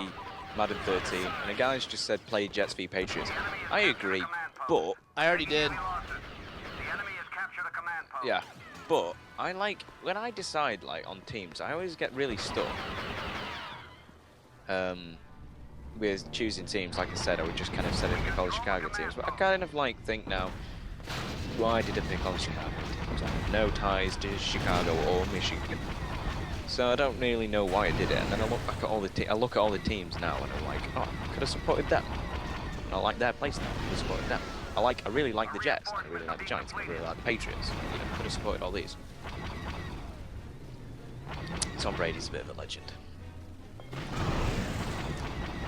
S1: Madden 13, and a guy's just said play Jets v Patriots. I agree, but
S2: I already did.
S1: yeah, but I like when I decide like on teams, I always get really stuck. With choosing teams, like I said, I would just kind of set in the college Chicago teams, but I kind of like think now, why did I pick college Chicago teams? I have no ties to Chicago or Michigan, so I don't really know why I did it. And then I look back at all the teams now, and I'm like, oh, I could have supported them. And I like their play style. I could have supported them. I I really like the Jets. I really like the Giants. I really like the Patriots. You know, could have supported all these. Tom Brady's a bit of a legend.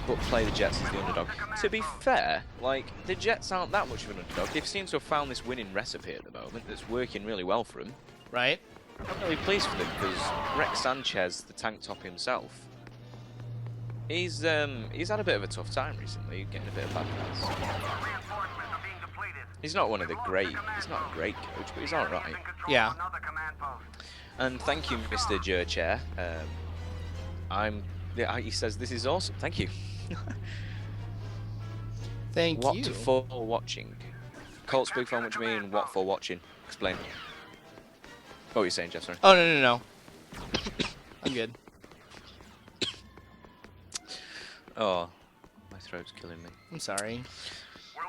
S1: But play the Jets as the underdog. To be fair, like, the Jets aren't that much of an underdog. They seem to have found this winning recipe at the moment that's working really well for them.
S2: Right?
S1: I'm really pleased for them because Rex Sanchez, the tank top himself, he's had a bit of a tough time recently, getting a bit of bad press. He's not one of the he's not a great coach, but he's alright.
S2: Yeah.
S1: And thank you, Mr. Jurchair. He says this is awesome. Thank you.
S2: Thank
S1: What
S2: you.
S1: for watching? Colt speak phone, what do you mean? What for watching? Explain. What were you saying, Jeff? Sorry.
S2: Oh, no. I'm good.
S1: Oh, my throat's killing me.
S2: I'm sorry.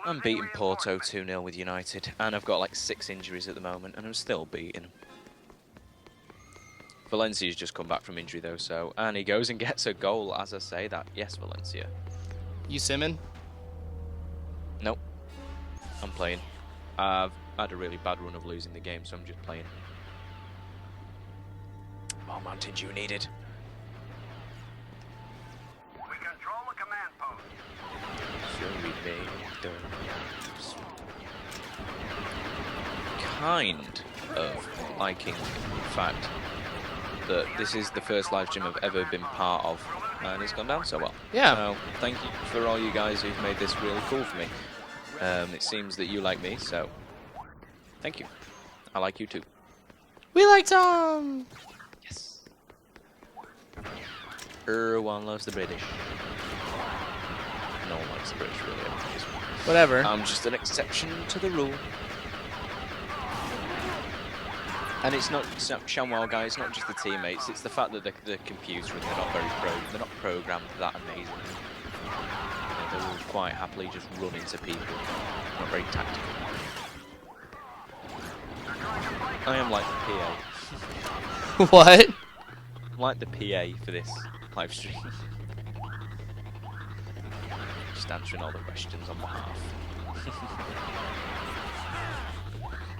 S1: I'm beating Porto 2-0 with United, and I've got like 6 injuries at the moment, and I'm still beating them. Valencia's just come back from injury though, and he goes and gets a goal as I say that. Yes, Valencia.
S2: You simming?
S1: Nope. I'm playing. I've had a really bad run of losing the game, so I'm just playing. More mountains you needed.
S6: We control the command post.
S1: So we made those. Kind of liking the fact that this is the first live stream I've ever been part of, and it's gone down so well.
S2: Yeah.
S1: So thank you for all you guys who've made this really cool for me. It seems that you like me, so thank you. I like you too.
S2: We like Tom.
S1: Yes. Everyone loves the British. No one likes the British, really.
S2: Whatever.
S1: I'm just an exception to the rule. And it's not Shamwell, guys. It's not just the teammates. It's the fact that the computer and they're not very they're not programmed that amazing. They will quite happily just run into people. Not very tactical. I am like the PA.
S2: What?
S1: I'm like the PA for this live stream. Just answering all the questions on behalf.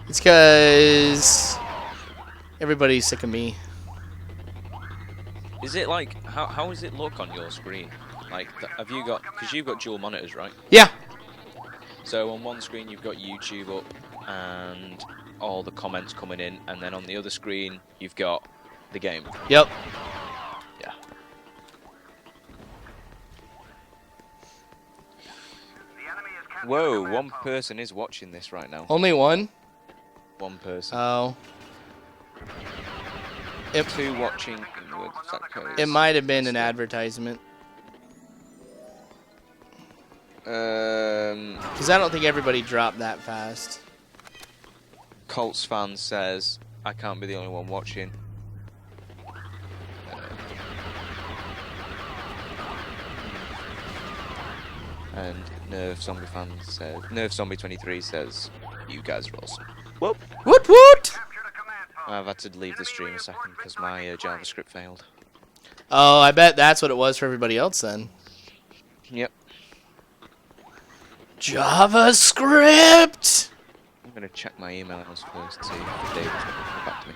S2: It's because everybody's sick of me.
S1: Is it like how does it look on your screen? Like, have you got, because you've got dual monitors, right?
S2: Yeah.
S1: So on one screen you've got YouTube up and all the comments coming in, and then on the other screen you've got the game.
S2: Yep.
S1: Yeah. Whoa, one person is watching this right now.
S2: Only one?
S1: One person.
S2: Oh.
S1: Two watching.
S2: It might have been an advertisement. Because I don't think everybody dropped that fast.
S1: Colts fan says, I can't be the only one watching. And Nerve Zombie fan says, Nerve Zombie 23 says, you guys are awesome. Whoop.
S2: Woot woot!
S1: I've had to leave the stream a second because my JavaScript failed.
S2: Oh, I bet that's what it was for everybody else then.
S1: Yep.
S2: JavaScript!
S1: I'm going to check my emails first to see if David's going to come back to me.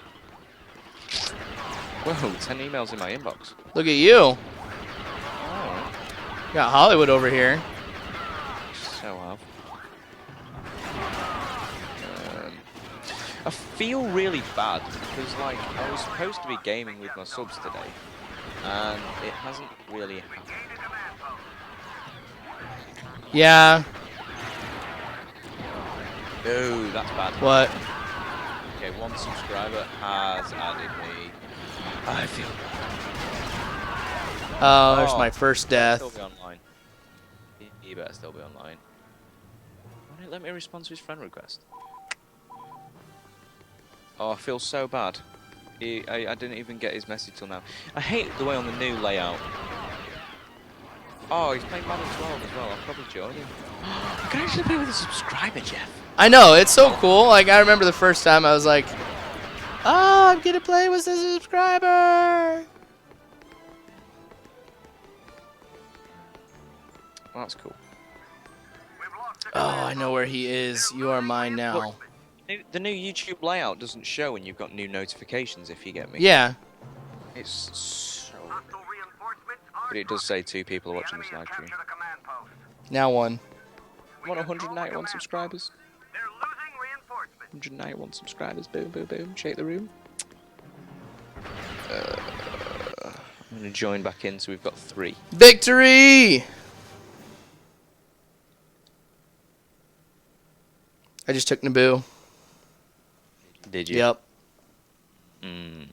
S1: Whoa, 10 emails in my inbox.
S2: Look at you.
S1: Oh,
S2: Got Hollywood over here.
S1: so have. I feel really bad because, like, I was supposed to be gaming with my subs today, and it hasn't really happened.
S2: Yeah.
S1: Oh, that's bad.
S2: What?
S1: Okay, one subscriber has added me. I feel bad.
S2: Oh, there's my first death.
S1: Still be online. He better still be online. Why don't let me respond to his friend request? Oh, I feel so bad. I didn't even get his message till now. I hate the way on the new layout. Oh, he's playing Madden 12 as well. I'll probably join him. I can actually play with a subscriber, Jeff.
S2: I know, it's so cool. Like, I remember the first time I was like, oh, I'm gonna play with a subscriber.
S1: Well, that's cool.
S2: Oh, I know where he is. You are mine now.
S1: The new YouTube layout doesn't show when you've got new notifications, if you get me.
S2: Yeah.
S1: It's so...
S6: Hostile reinforcements are
S1: But it does say 2 people are
S6: The
S1: watching this
S6: enemy has
S1: live stream.
S6: captured a command post.
S2: Now one.
S1: I'm on 191 subscribers.
S6: They're losing reinforcements.
S1: 191 subscribers. Boom, boom, boom. Shake the room. I'm going to join back in, so we've got 3.
S2: Victory! I just took Naboo.
S1: Did you?
S2: Yep.
S1: Mm.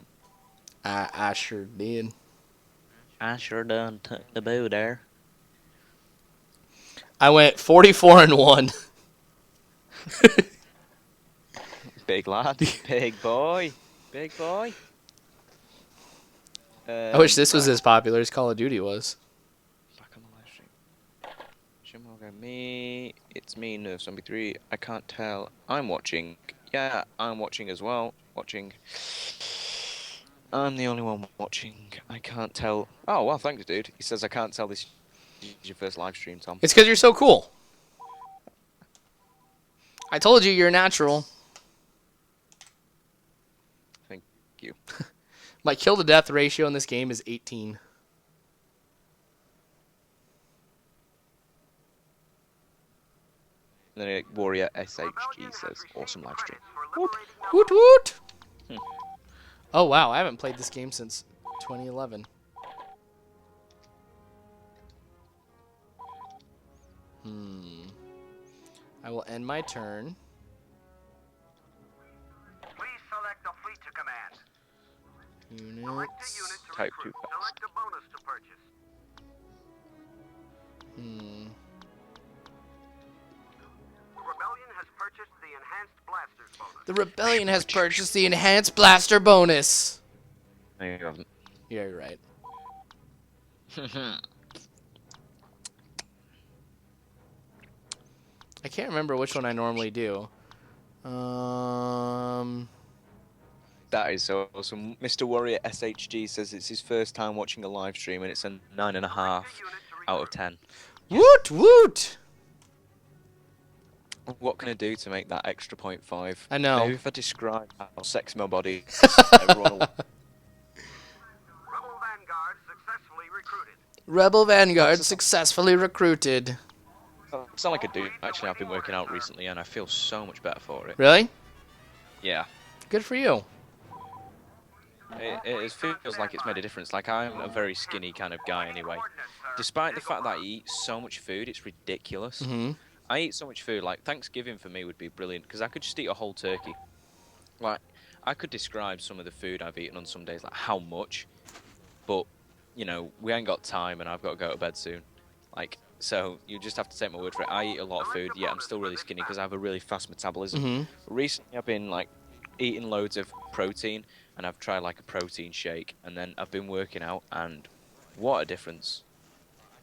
S2: I sure did.
S1: I sure done took the boo there.
S2: I went 44-1.
S1: Big lad. Big boy. Big boy.
S2: I wish this was as popular as Call of Duty was.
S1: Back on the live stream. Shimoga, me. It's me, Nerf Zombie 3. I can't tell. I'm watching. Yeah, I'm watching as well. Watching. I'm the only one watching. I can't tell. Oh, well, thanks, dude. He says I can't tell this is your first live stream, Tom.
S2: It's because you're so cool. I told you you're natural.
S1: Thank you.
S2: My kill to death ratio in this game is 18.
S1: And then Warrior SHG says, awesome live stream.
S2: Woot woot!
S1: Hmm.
S2: Oh wow, I haven't played this game since 2011. I will end my turn.
S6: Please select a fleet to command. Select a
S2: Units.
S6: unit to
S1: Type
S6: recruit.
S1: 2 fast.
S6: Select a bonus to purchase. The rebellion has purchased the enhanced blasters bonus.
S2: The Rebellion has purchased the enhanced blaster bonus.
S1: No, you haven't.
S2: Yeah, you're right. I can't remember which one I normally do.
S1: That is so awesome. Mr. Warrior SHG says it's his first time watching a live stream and it's a 9.5 out of 10.
S2: Woot woot!
S1: What can I do to make that extra 0.5?
S2: I know.
S1: Maybe if I describe how sexy my body is, everyone will...
S6: Rebel Vanguard successfully recruited.
S2: Rebel Vanguard successfully recruited.
S1: I sound like a dude. Actually, I've been working out recently and I feel so much better for it.
S2: Really?
S1: Yeah.
S2: Good for you.
S1: It feels like it's made a difference. Like, I'm a very skinny kind of guy anyway. Despite the fact that I eat so much food, it's ridiculous. I eat so much food. Like, Thanksgiving for me would be brilliant because I could just eat a whole turkey. Like, I could describe some of the food I've eaten on some days, like how much. But, you know, we ain't got time and I've got to go to bed soon. Like, so you just have to take my word for it. I eat a lot of food, yet I'm still really skinny because I have a really fast metabolism. Recently, I've been, like, eating loads of protein, and I've tried like a protein shake, and then I've been working out, and what a difference.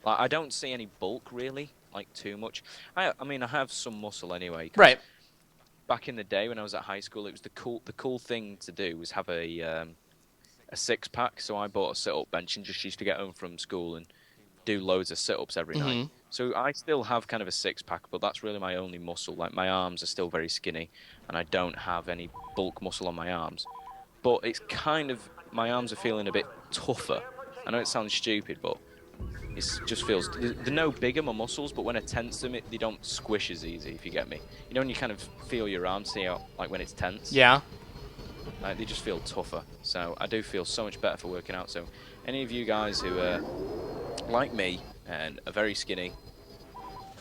S1: Like, I don't see any bulk really, like too much. I mean I have some muscle anyway. 'Cause
S2: Right.
S1: back in the day when I was at high school, it was the cool thing to do was have a 6-pack. So I bought a sit-up bench and just used to get home from school and do loads of sit-ups every night. So I still have kind of a 6-pack, but that's really my only muscle. Like, my arms are still very skinny, and I don't have any bulk muscle on my arms. But it's kind of, my arms are feeling a bit tougher. I know it sounds stupid, but it just feels, they're no bigger, my muscles, but when I tense them, they don't squish as easy, if you get me. You know when you kind of feel your arms, see how, like when it's tense?
S2: Yeah.
S1: Like, they just feel tougher. So I do feel so much better for working out. So any of you guys who are like me and are very skinny,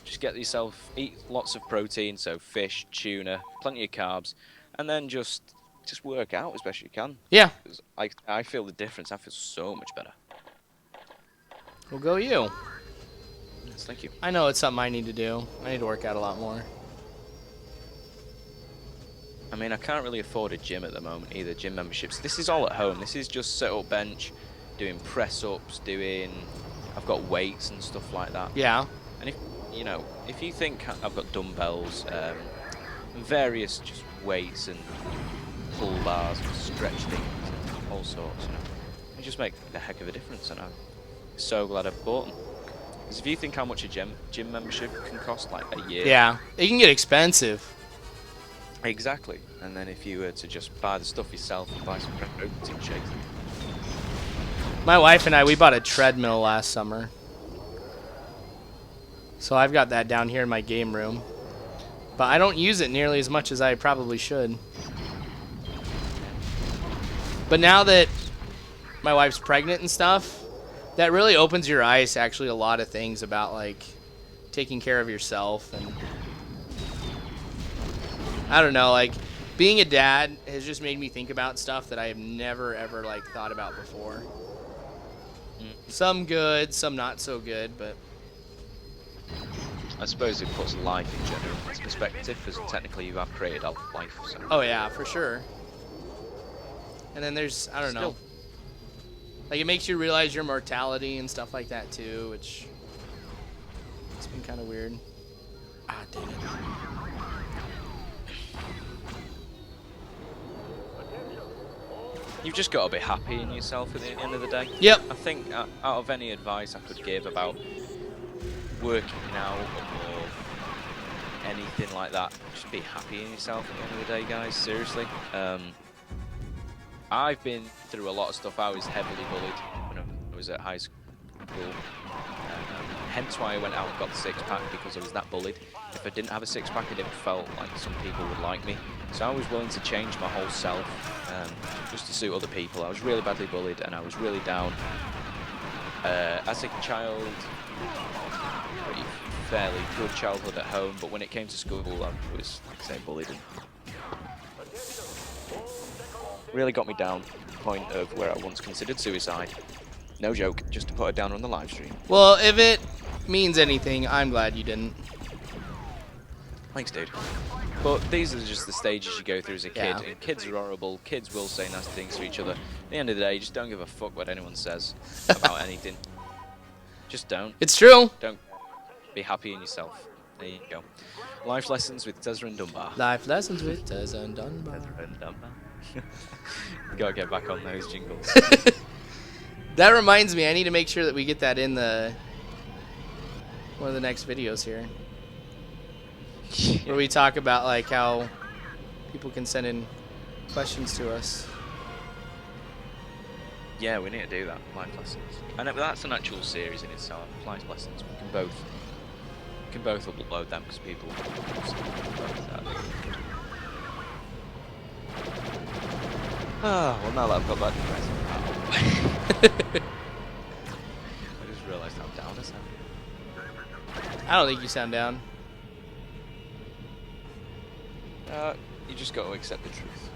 S1: just get yourself, eat lots of protein, so fish, tuna, plenty of carbs, and then just work out as best you can.
S2: Yeah.
S1: 'Cause I feel the difference. I feel so much better.
S2: We'll go you.
S1: Yes, thank you.
S2: I know it's something I need to do. I need to work out a lot more.
S1: I mean, I can't really afford a gym at the moment either, gym memberships. This is all at home. This is just sit up bench, doing press-ups, I've got weights and stuff like that.
S2: Yeah.
S1: And if, you know, if you think I've got dumbbells, various just weights and pull bars and stretch things and all sorts, you know, it just make a heck of a difference, and I'm so glad I've bought them. Because if you think how much a gym membership can cost, like a year.
S2: Yeah, it can get expensive.
S1: Exactly. And then if you were to just buy the stuff yourself and buy some protein shakes.
S2: My wife and I, we bought a treadmill last summer. So I've got that down here in my game room. But I don't use it nearly as much as I probably should. But now that my wife's pregnant and stuff, that really opens your eyes to actually a lot of things about like taking care of yourself. And I don't know, like being a dad has just made me think about stuff that I have never ever like thought about before. Some good, some not so good, but
S1: I suppose it puts life in general into perspective, because technically you have created a life. So.
S2: oh yeah, for sure. And then there's, I don't know, like it makes you realize your mortality and stuff like that too, which it's been kind of weird. Ah, dang it.
S1: You've just got to be happy in yourself at the end of the day.
S2: Yep.
S1: I think out of any advice I could give about working out or anything like that, just be happy in yourself at the end of the day, guys. Seriously. I've been through a lot of stuff. I was heavily bullied when I was at high school. Hence why I went out and got the six-pack, because I was that bullied. If I didn't have a six-pack, I didn't felt like some people would like me. So I was willing to change my whole self just to suit other people. I was really badly bullied and I was really down. As a child, pretty fairly good childhood at home, but when it came to school, I was, like I say, bullied. Really got me down to the point of where I once considered suicide. No joke, just to put it down on the live stream.
S2: Well, if it means anything, I'm glad you didn't.
S1: Thanks, dude. But these are just the stages you go through as a kid.
S2: Yeah.
S1: And kids are horrible. Kids will say nasty things to each other. At the end of the day, you just don't give a fuck what anyone says about anything. Just don't.
S2: It's true.
S1: Don't. Be happy in yourself. There you go. Life lessons with Tezza and Dunbar.
S2: Life lessons with Tezza and Dunbar.
S1: Tezza and Dunbar. Gotta get back on those jingles.
S2: That reminds me, I need to make sure that we get that in the one of the next videos here. Where we talk about like how people can send in questions to us.
S1: Yeah, we need to do that. Life lessons. And that's an actual series in itself. Life lessons. We can both upload them because people. Well, now that I've got that depressing out of the way. I just realised how down I sound.
S2: I don't think you sound down.
S1: You just got to accept the truth.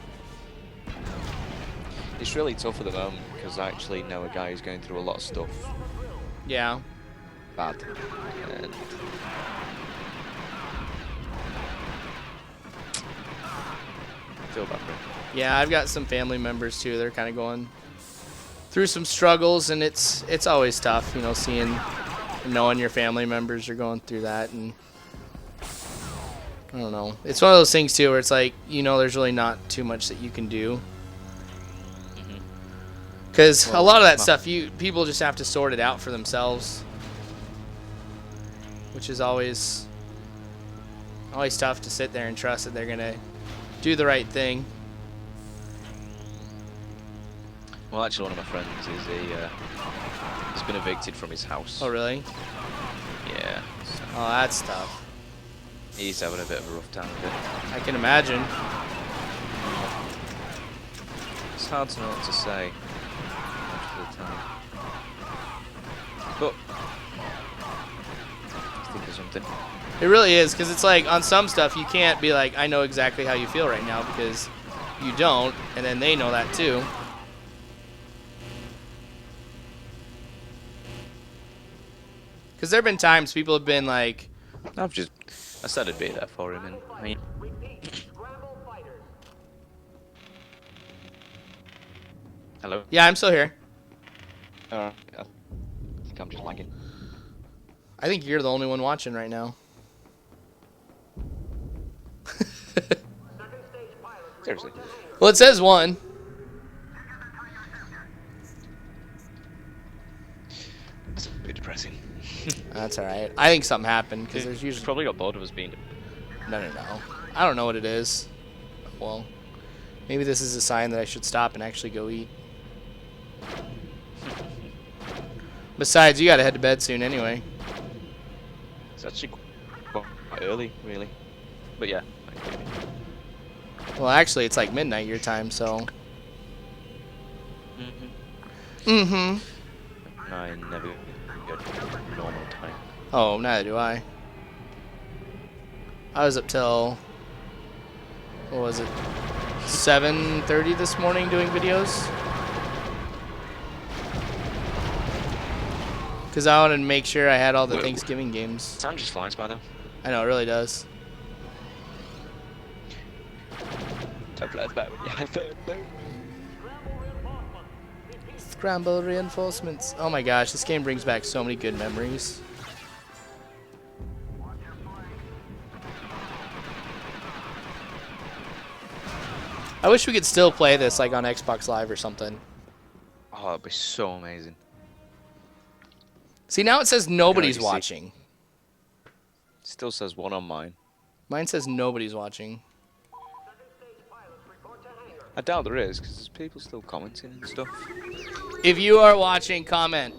S1: It's really tough at the moment because I actually know a guy who's going through a lot of stuff.
S2: Yeah.
S1: Bad. And I feel bad for him.
S2: Yeah, I've got some family members too. They're kind of going through some struggles, and it's always tough, you know, knowing your family members are going through that, and I don't know. It's one of those things too where it's like, you know, there's really not too much that you can do. Because a lot of that stuff, people just have to sort it out for themselves, which is always tough to sit there and trust that they're gonna do the right thing.
S1: Well, actually, one of my friends he's been evicted from his house.
S2: Oh, really?
S1: Yeah. So
S2: Oh, that's tough.
S1: he's having a bit of a rough time with it.
S2: I can imagine.
S1: It's hard to know what to say most of the time. But I think of something.
S2: It really is, because it's like on some stuff you can't be like, I know exactly how you feel right now, because you don't, and then they know that too. Because there have been times people have been like,
S1: I said I'd be there for him, and I mean, hello.
S2: yeah, I'm still here.
S1: I think I'm just lagging.
S2: I think you're the only one watching right now.
S1: Seriously.
S2: Well, it says one.
S1: That's a bit depressing.
S2: That's all right. I think something happened because there's
S1: He's
S2: usually
S1: probably got bored of us being.
S2: no. I don't know what it is. Well, maybe this is a sign that I should stop and actually go eat. Besides, you gotta head to bed soon anyway.
S1: It's actually quite early, really. But yeah.
S2: Well, actually, it's like midnight your time, so.
S1: I never go to normal time.
S2: Oh, neither do I. I was up till, what was it, 7:30 this morning doing videos. Because I wanted to make sure I had all the Thanksgiving games.
S1: Time just flies by though.
S2: I know, it really does.
S1: Time flies by.
S2: Scramble reinforcements. Oh my gosh, this game brings back so many good memories. I wish we could still play this like on Xbox Live or something.
S1: Oh, that'd be so amazing.
S2: See, now it says nobody's
S1: you see-
S2: watching.
S1: Still says one on mine.
S2: Mine says nobody's watching.
S1: I doubt there is, because there's people still commenting and stuff.
S2: If you are watching, comment.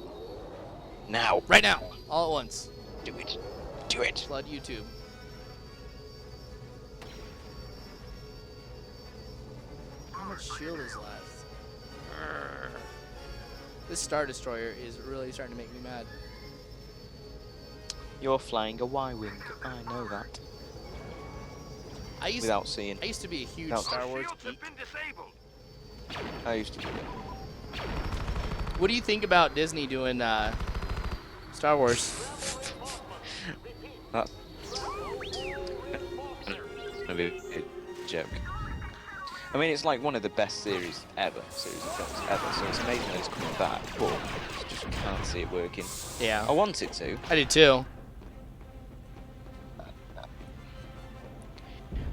S1: Now.
S2: Right now. All at once.
S1: Do it. Do it.
S2: Flood YouTube. How much shield is left? This Star Destroyer is really starting to make me mad.
S1: You're flying a Y-wing. I know that.
S2: I used to be a huge
S1: No.
S2: Star Wars
S6: Shields
S2: geek.
S6: have been disabled.
S1: I used to.
S2: What do you think about Disney doing Star Wars?
S1: That's gonna be a joke. I mean, it's like one of the best series of films ever, so it's amazing that it's coming back, but I just can't see it working.
S2: Yeah,
S1: I want it to.
S2: I do too.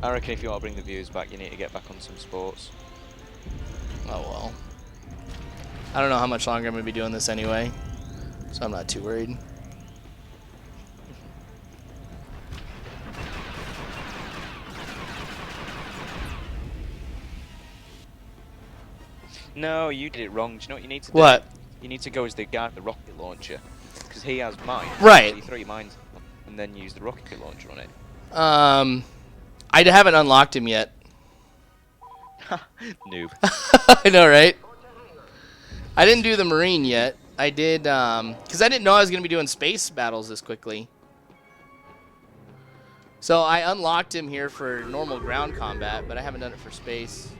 S1: I reckon if you want to bring the views back, you need to get back on some sports.
S2: Oh well. I don't know how much longer I'm going to be doing this anyway, so I'm not too worried.
S1: No, you did it wrong. Do you know what you need to do?
S2: What?
S1: You need to go as the guy with the rocket launcher, because he has mine.
S2: Right.
S1: So you throw your mines and then use the rocket launcher on it.
S2: I haven't unlocked him yet.
S1: Noob.
S2: I know, right? I didn't do the Marine yet. I did, because I didn't know I was going to be doing space battles this quickly. So I unlocked him here for normal ground combat, but I haven't done it for space.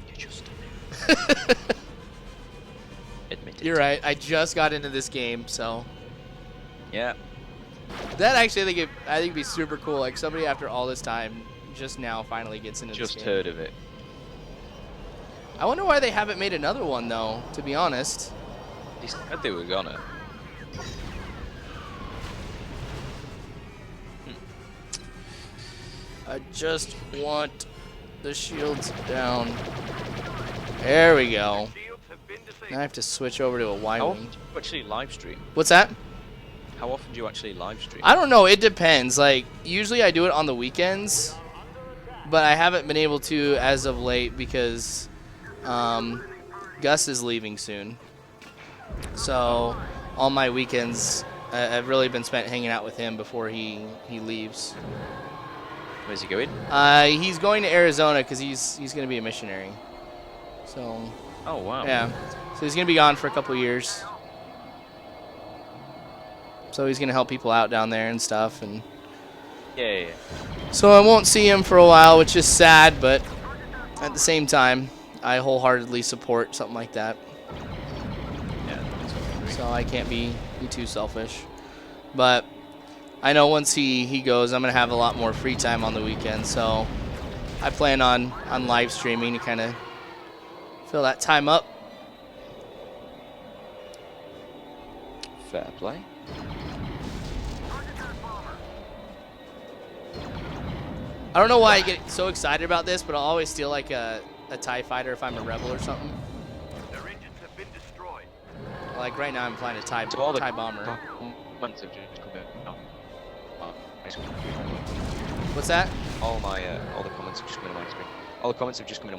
S1: You're just a noob. Admit it.
S2: You're right. I just got into this game, so
S1: Yeah.
S2: that actually I think it'd be super cool. Like somebody after all this time just now finally gets into this
S1: Just
S2: game.
S1: heard of it.
S2: I wonder why they haven't made another one though, to be honest.
S1: They said they were gonna.
S2: I just want the shields down. There we go.
S6: Shields have been disabled.
S2: Now I have to switch over to a
S1: How often
S2: Y-wing.
S1: do you actually live stream?
S2: What's that?
S1: How often do you actually live stream?
S2: I don't know. It depends. Like, usually I do it on the weekends, but I haven't been able to as of late because Gus is leaving soon. So all my weekends I've really been spent hanging out with him before he leaves.
S1: Where's he going?
S2: He's going to Arizona because he's going to be a missionary. So
S1: Oh wow.
S2: yeah, so he's going to be gone for a couple years. So he's going to help people out down there and stuff, and
S1: Yeah.
S2: so I won't see him for a while, which is sad, but at the same time, I wholeheartedly support something like that.
S1: Yeah.
S2: So I can't be too selfish. But I know once he goes, I'm going to have a lot more free time on the weekend, so I plan on live streaming to kind of fill that time up.
S1: Fair play.
S2: I don't know why I get so excited about this, but I'll always steal like a TIE fighter if I'm a rebel or something.
S6: Their engines have been destroyed.
S2: Like right now, I'm flying a TIE
S1: So all the
S2: bomber.
S1: comments have just come in.
S2: What's that?
S1: All the comments have just come in on my screen. All the comments have just come in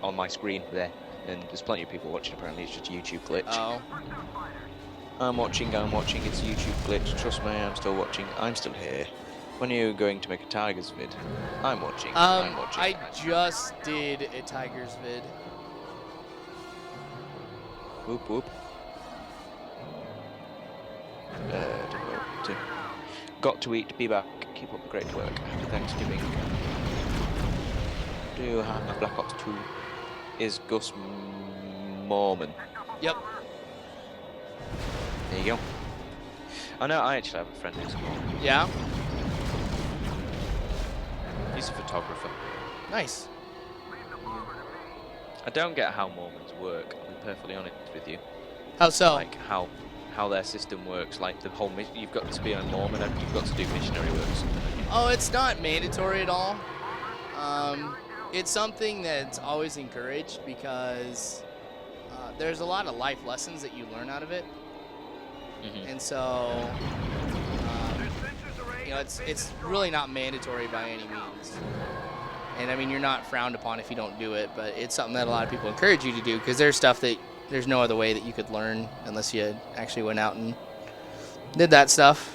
S1: on my screen there, and there's plenty of people watching. Apparently, it's just a YouTube glitch.
S2: Oh.
S1: I'm watching. It's a YouTube glitch. Trust me, I'm still watching. I'm still here. When are you going to make a Tigers vid? I'm watching.
S2: I just did a Tigers vid.
S1: Whoop whoop. Got to eat. Be back. Keep up the great work. Happy Thanksgiving. Do you have my Black Ops 2? Is Gus Mormon?
S2: Yep.
S1: There you go. I know. I actually have a friend who's a Mormon.
S2: Yeah.
S1: He's a photographer.
S2: Nice.
S1: I don't get how Mormons work. I'll be perfectly honest with you.
S2: How so?
S1: Like how their system works. Like the whole you've got to be a Mormon and you've got to do missionary work. Or something.
S2: Oh, it's not mandatory at all. It's something that's always encouraged because there's a lot of life lessons that you learn out of it.
S1: Mm-hmm.
S2: And so, you know, it's really not mandatory by any means. And I mean, you're not frowned upon if you don't do it, but it's something that a lot of people encourage you to do because there's stuff that there's no other way that you could learn unless you actually went out and did that stuff.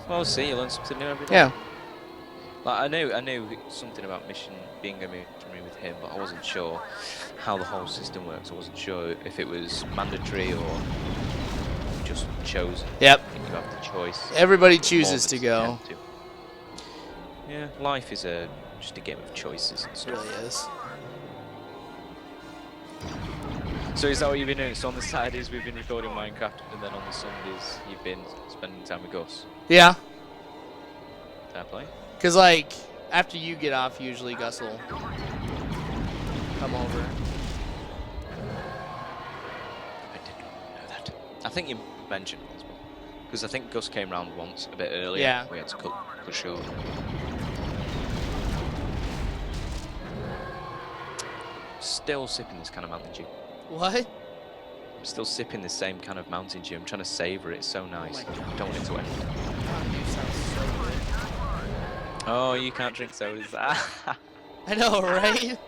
S1: Well, see, you learn something new every day.
S2: Yeah.
S1: Like I knew something about being a missionary with him, but I wasn't sure how the whole system works. I wasn't sure if it was mandatory or just chosen.
S2: Yep.
S1: I think you have the choice.
S2: Everybody chooses to go.
S1: Mormons tend to. Yeah, life is just a game of choices and
S2: It
S1: stuff.
S2: really is.
S1: So is that what you've been doing? So on the Saturdays we've been recording Minecraft, and then on the Sundays you've been spending time with Gus.
S2: Yeah.
S1: Fair play.
S2: Because, like, after you get off, usually Gus will come over.
S1: I didn't know that. I think you mentioned it as well. Because I think Gus came round once a bit earlier.
S2: Yeah.
S1: We had to cut short. Still sipping this kind of Mountain Dew.
S2: What?
S1: I'm still sipping the same kind of Mountain Dew. I'm trying to savour it. It's so nice.
S2: my God.
S1: I don't want it to end.
S2: Mountain Dew sounds so good.
S1: Oh, you can't drink sodas.
S2: I know, right?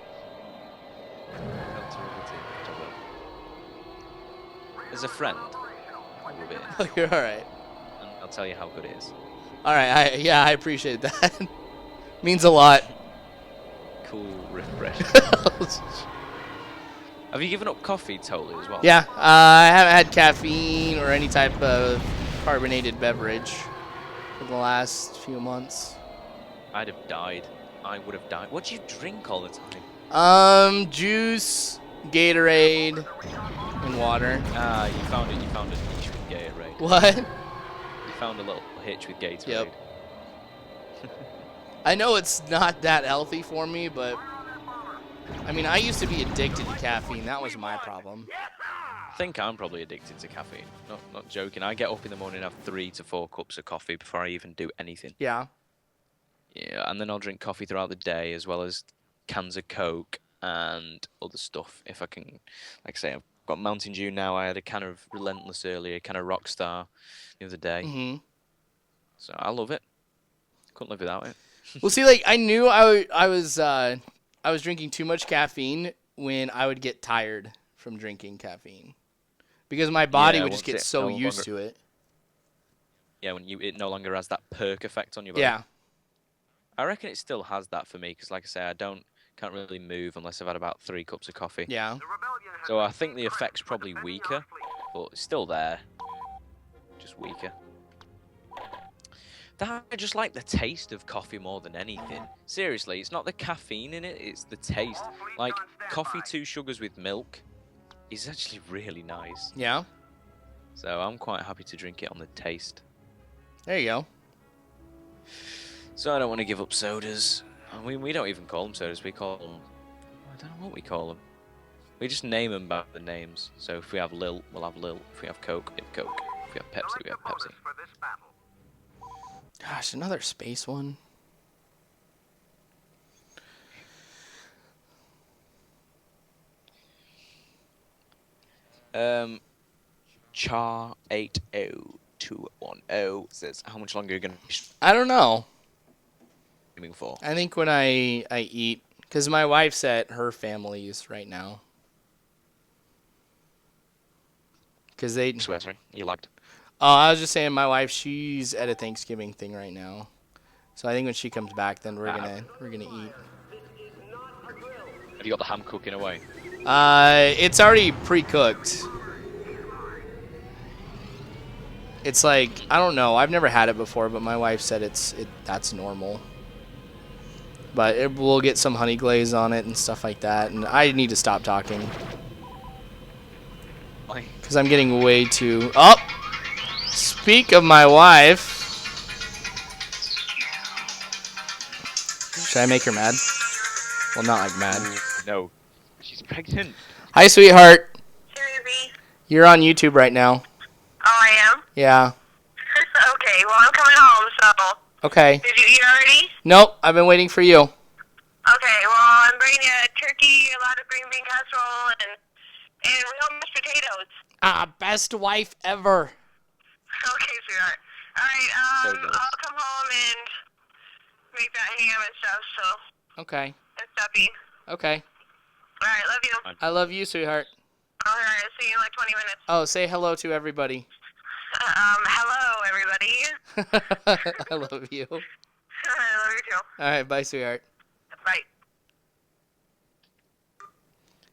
S1: As a friend, I will be in,
S2: Oh, you're all right.
S1: and I'll tell you how good it is.
S2: All right. I appreciate that. Means a lot.
S1: Cool, refreshing. Have you given up coffee totally as well?
S2: Yeah. I haven't had caffeine or any type of carbonated beverage for the last few months.
S1: I'd have died. I would have died. What do you drink all the time?
S2: Juice, Gatorade, and water.
S1: Ah, you found it. You found a niche with Gatorade.
S2: What?
S1: You found a little hitch with Gatorade.
S2: Yep. I know it's not that healthy for me, but I mean, I used to be addicted to caffeine. That was my problem.
S1: I think I'm probably addicted to caffeine. Not joking. I get up in the morning and have 3 to 4 cups of coffee before I even do anything.
S2: Yeah.
S1: Yeah, and then I'll drink coffee throughout the day as well as cans of Coke and other stuff if I can. Like I say, I've got Mountain Dew now. I had a can of Relentless earlier, a can of Rockstar the other day.
S2: Mm-hmm.
S1: So I love it. Couldn't live without it.
S2: Well, see, like I knew I was drinking too much caffeine when I would get tired from drinking caffeine, because my body would just get so used to it.
S1: Yeah, when it no longer has that perk effect on your body.
S2: Yeah.
S1: I reckon it still has that for me because, like I say, can't really move unless I've had about 3 cups of coffee.
S2: Yeah.
S1: So I think the effect's probably weaker, but it's still there. Just weaker. I just like the taste of coffee more than anything. Seriously, it's not the caffeine in it, it's the taste. Like, coffee 2 sugars with milk is actually really nice.
S2: Yeah.
S1: So I'm quite happy to drink it on the taste.
S2: There you go.
S1: So I don't want to give up sodas. We don't even call them sodas, we call them... I don't know what we call them. We just name them by the names. So if we have Lil, we'll have Lil. If we have Coke, we have Coke. If we have Pepsi, we have Pepsi.
S2: Gosh, another space one.
S1: Char80210 says, how much longer are you going to be
S2: I don't know.
S1: streaming for?
S2: I think when I eat, because my wife's at her family's right now. Because they.
S1: Swear, sorry, you lagged.
S2: Oh, I was just saying, my wife, she's at a Thanksgiving thing right now. So I think when she comes back, then we're gonna eat.
S1: Have you got the ham cooking away?
S2: It's already pre-cooked. It's like, I don't know. I've never had it before, but my wife said that's normal. But we'll get some honey glaze on it and stuff like that. And I need to stop talking
S1: Why?
S2: because I'm getting way too. Oh, speak of my wife. Should I make her mad? Well, not like mad.
S1: No. She's pregnant.
S2: Hi, sweetheart.
S6: Hey, baby.
S2: You're on YouTube right now.
S6: Oh, I am?
S2: Yeah.
S6: Okay, well, I'm coming home, so...
S2: Okay.
S6: Did you eat already?
S2: Nope. I've been waiting for you.
S6: Okay, well, I'm bringing you a turkey, a lot of green bean casserole, and real mashed potatoes.
S2: Best wife ever.
S6: Okay, sweetheart. All right,
S1: So good.
S6: I'll come home and make that ham and stuff, so...
S2: Okay.
S6: And stuffy.
S2: Okay.
S6: All right, love you.
S2: I love you, sweetheart.
S6: All right, see you in like 20 minutes.
S2: Oh, say hello to everybody.
S6: Hello, everybody.
S2: I love you. All
S6: I love you, too.
S2: right, bye, sweetheart.
S6: Bye.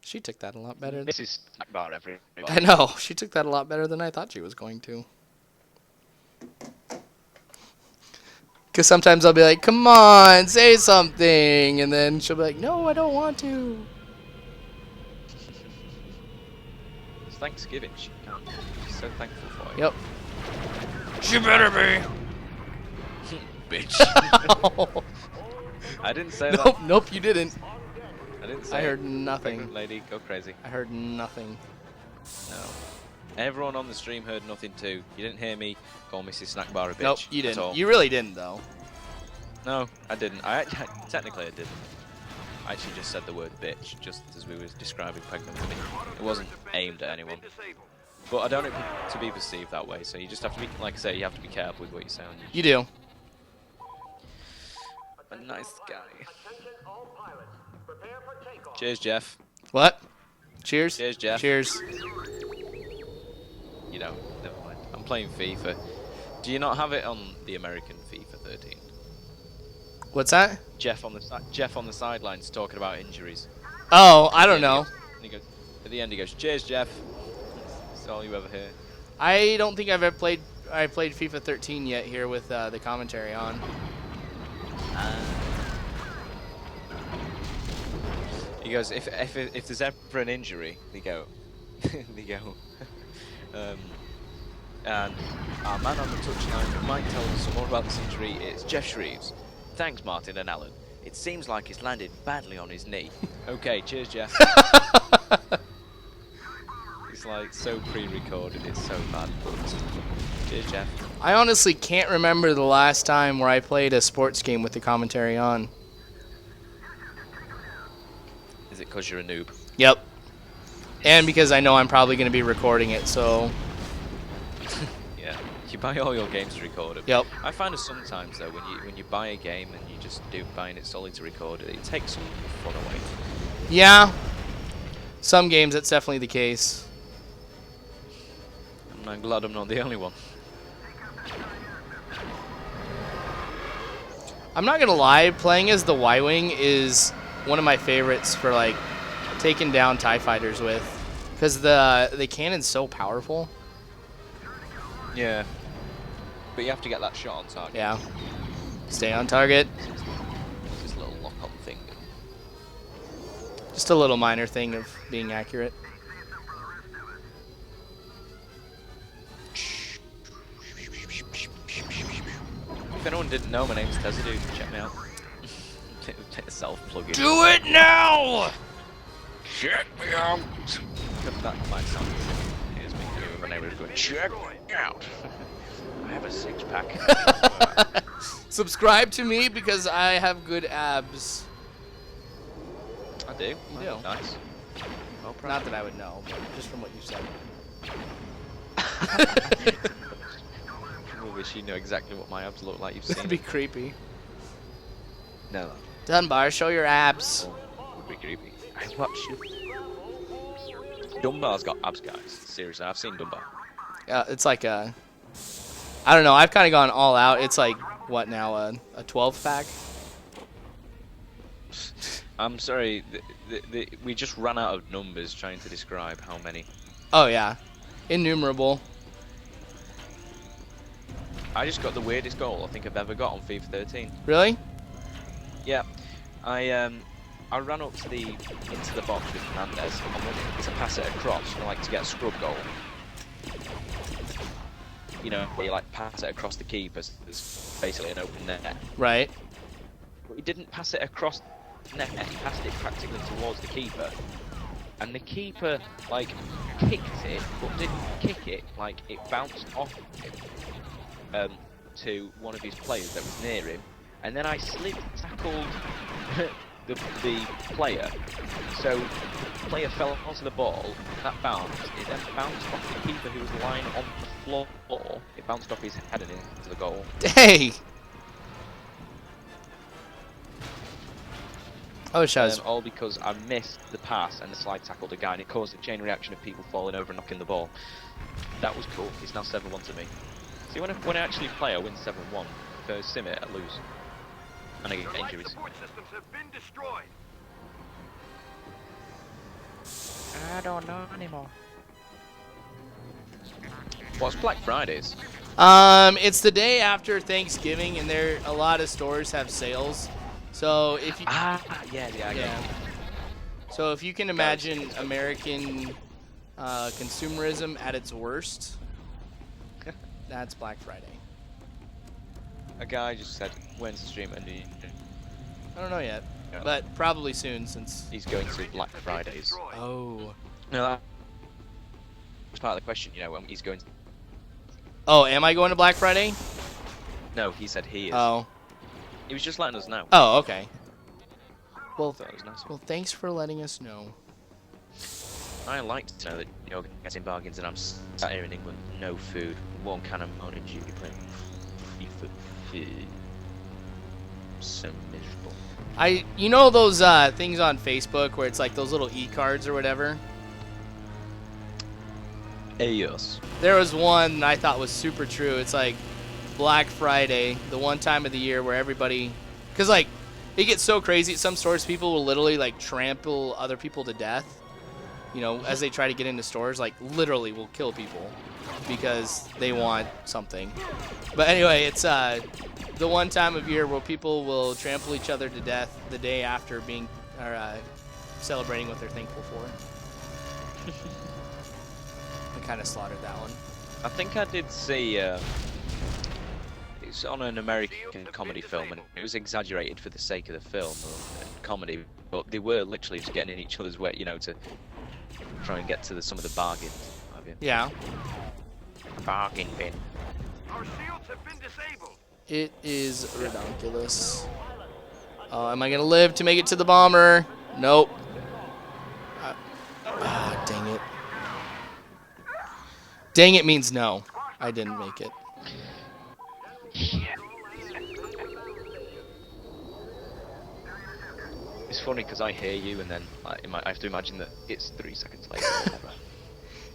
S2: She took that a lot better.
S1: This is Snackbar, everybody.
S2: I know. She took that a lot better than I thought she was going to. Because sometimes I'll be like, come on, say something. And then she'll be like, no, I don't want to.
S1: It's Thanksgiving. She's so thankful for you.
S2: Yep. She better be.
S1: Bitch. I didn't say
S2: Nope, nope, you didn't.
S1: that. I didn't say
S2: I heard
S1: it.
S2: nothing.
S1: Pregnant lady, go crazy.
S2: I heard nothing.
S1: No. Everyone on the stream heard nothing too. You didn't hear me call Mrs. Snackbar a bitch.
S2: Nope, you
S1: at
S2: didn't.
S1: all.
S2: You really didn't, though.
S1: No, I didn't. Technically I didn't. I actually just said the word bitch, just as we were describing pregnant women. It wasn't aimed at anyone. But I don't want it to be perceived that way, so you just have to be, like I say, you have to be careful with what you say on YouTube.
S2: You do.
S1: A nice guy. Cheers, Jeff.
S2: What? Cheers?
S1: Cheers, Jeff.
S2: Cheers.
S1: You know, never mind. I'm playing FIFA. Do you not have it on the American FIFA 13?
S2: What's that?
S1: Jeff on the sidelines talking about injuries.
S2: Oh, I don't know.
S1: And he goes, at the end he goes, "Cheers, Jeff." That's all you ever hear.
S2: I don't think I've ever played. I played FIFA 13 yet here with the commentary on.
S1: He goes, if there's ever an injury, they go, and our man on the touchline might tell us some more about this injury. It's Jeff Shreves. Thanks, Martin and Alan. It seems like it's landed badly on his knee. Okay, cheers, Jeff. It's like so pre-recorded, it's so bad. Cheers, Jeff.
S2: I honestly can't remember the last time where I played a sports game with the commentary on.
S1: Is it because you're a noob?
S2: Yep. And because I know I'm probably going to be recording it, so...
S1: Yeah. You buy all your games to record it.
S2: Yep.
S1: I find that sometimes though, when you buy a game and you just do buying it solely to record it, it takes some fun away.
S2: Yeah. Some games, that's definitely the case.
S1: I'm glad I'm not the only one.
S2: I'm not going to lie, playing as the Y-Wing is one of my favorites for, like, taking down TIE fighters with. Because the cannon's so powerful.
S1: Yeah. But you have to get that shot on target.
S2: Yeah. Stay on target.
S1: This little lock-on thing.
S2: Just a little minor thing of being accurate.
S1: If anyone didn't know, my name's Tezza Dude. Check me out. Take a self-plug in.
S2: Do it now!
S1: Check me out! That might sound weird. Here's me doing my neighbours going, check me out! I have a six-pack.
S2: Subscribe to me because I have good abs.
S1: I do.
S2: You do.
S1: Nice. Well, proud.
S2: Not that I would know, but just from what you said.
S1: I wish you know exactly what my abs look like. You've seen
S2: That'd be
S1: it.
S2: creepy.
S1: No,
S2: Dunbar, show your abs.
S1: would be creepy. I watch you. Dunbar's got abs, guys. Seriously, I've seen Dunbar.
S2: It's like a, I don't know. I've kind of gone all out. It's like what now? A 12 pack.
S1: I'm sorry, we just ran out of numbers trying to describe how many.
S2: Oh yeah, innumerable.
S1: I just got the weirdest goal I think I've ever got on FIFA 13.
S2: Really?
S1: Yeah, I ran up to into the box with Fernandez and wanted to pass it across, like to get a scrub goal. You know, where you like pass it across the keeper, so there's basically an open net.
S2: Right.
S1: But he didn't pass it across the net, he passed it practically towards the keeper. And the keeper, like, kicked it, but didn't kick it, like, it bounced off him to one of his players that was near him. And then I slid tackled the player. So the player fell onto the ball, that bounced, it then bounced off the keeper who was lying on the floor, it bounced off his head and into the goal.
S2: Dang. I wish I was.
S1: All because I missed the pass and the slide tackled a guy and it caused a chain reaction of people falling over and knocking the ball. That was cool. It's now 7-1 to me. See, when I actually play, I win 7-1. If I sim it, I lose. And I get injuries.
S3: systems have been destroyed.
S4: I don't know anymore.
S1: What's Black Fridays?
S2: It's the day after Thanksgiving, and a lot of stores have sales. So if you,
S1: Yeah, I get
S2: yeah. So if you can imagine American consumerism at its worst, that's Black Friday.
S1: A guy just said, when's the stream ending?
S2: I don't know yet,
S1: Yeah.
S2: but probably soon since.
S1: He's going to Black Fridays.
S2: Oh.
S1: No, that was part of the question, you know, when he's going to...
S2: Oh, am I going to Black Friday?
S1: No, he said he is.
S2: Oh.
S1: He was just letting us know.
S2: Oh, okay. Well,
S1: Thought it was nice.
S2: well, thanks for letting us know.
S1: I like to know that you're getting bargains and I'm sat here in England, no food, one can of Moan and Judy playing FIFA. So miserable.
S2: You know those things on Facebook where it's like those little e-cards or whatever?
S1: Yes.
S2: There was one I thought was super true. It's like Black Friday, the one time of the year where everybody, because like it gets so crazy at some stores, people will literally like trample other people to death. You know, as they try to get into stores, like literally will kill people because they want something. But anyway, it's the one time of year where people will trample each other to death the day after being or celebrating what they're thankful for. I kind of slaughtered that one.
S1: I think I did see, it's on an American comedy film and it was exaggerated for the sake of the film and comedy, but they were literally just getting in each other's way, you know, to try and get to some of the bargains.
S2: Yeah.
S1: Bargain bin.
S3: Our shields have been disabled.
S2: It is ridiculous. Oh, am I gonna live to make it to the bomber? Nope. Dang it. Dang it means no. I didn't make it.
S1: It's funny because I hear you and then I have to imagine that it's 3 seconds later.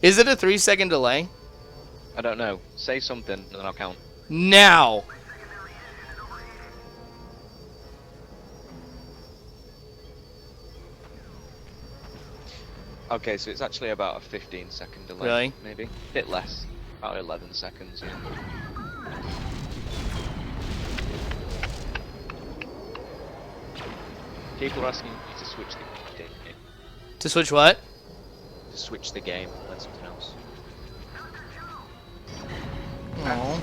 S2: Is it a 3-second delay?
S1: I don't know. Say something and then I'll count.
S2: Now.
S1: Okay, so it's actually about a 15-second delay.
S2: Really?
S1: Maybe. Bit less. About 11 seconds. Yeah. People are asking you to switch the game.
S2: To switch what?
S1: To switch the game and then something else.
S2: Oh.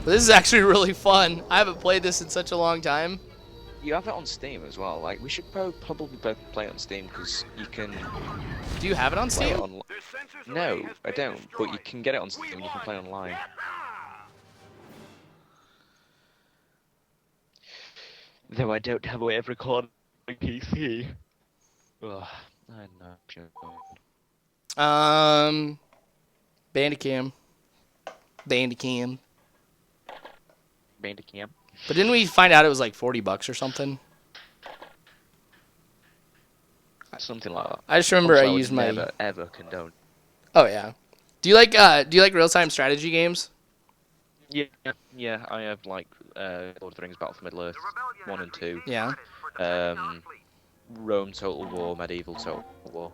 S2: This is actually really fun. I haven't played this in such a long time.
S1: You have it on Steam as well. Like, we should probably both play it on Steam because you can
S2: Do you have it on
S1: play it
S2: Steam?
S1: on. No, I don't. But you can get it on Steam and you can play online. Though I don't have a way of recording on PC. Ugh, I know.
S2: Bandicam. Bandicam.
S1: Bandicam.
S2: But didn't we find out it was like $40 or something?
S1: Something like that.
S2: I just remember I
S1: Obviously,
S2: used
S1: would
S2: my.
S1: never ever condone.
S2: Oh yeah. Do you like real time strategy games?
S1: Yeah, yeah. I have like Lord of the Rings: Battle for Middle Earth 1 and 2.
S2: Yeah.
S1: Rome Total War, Medieval Total War,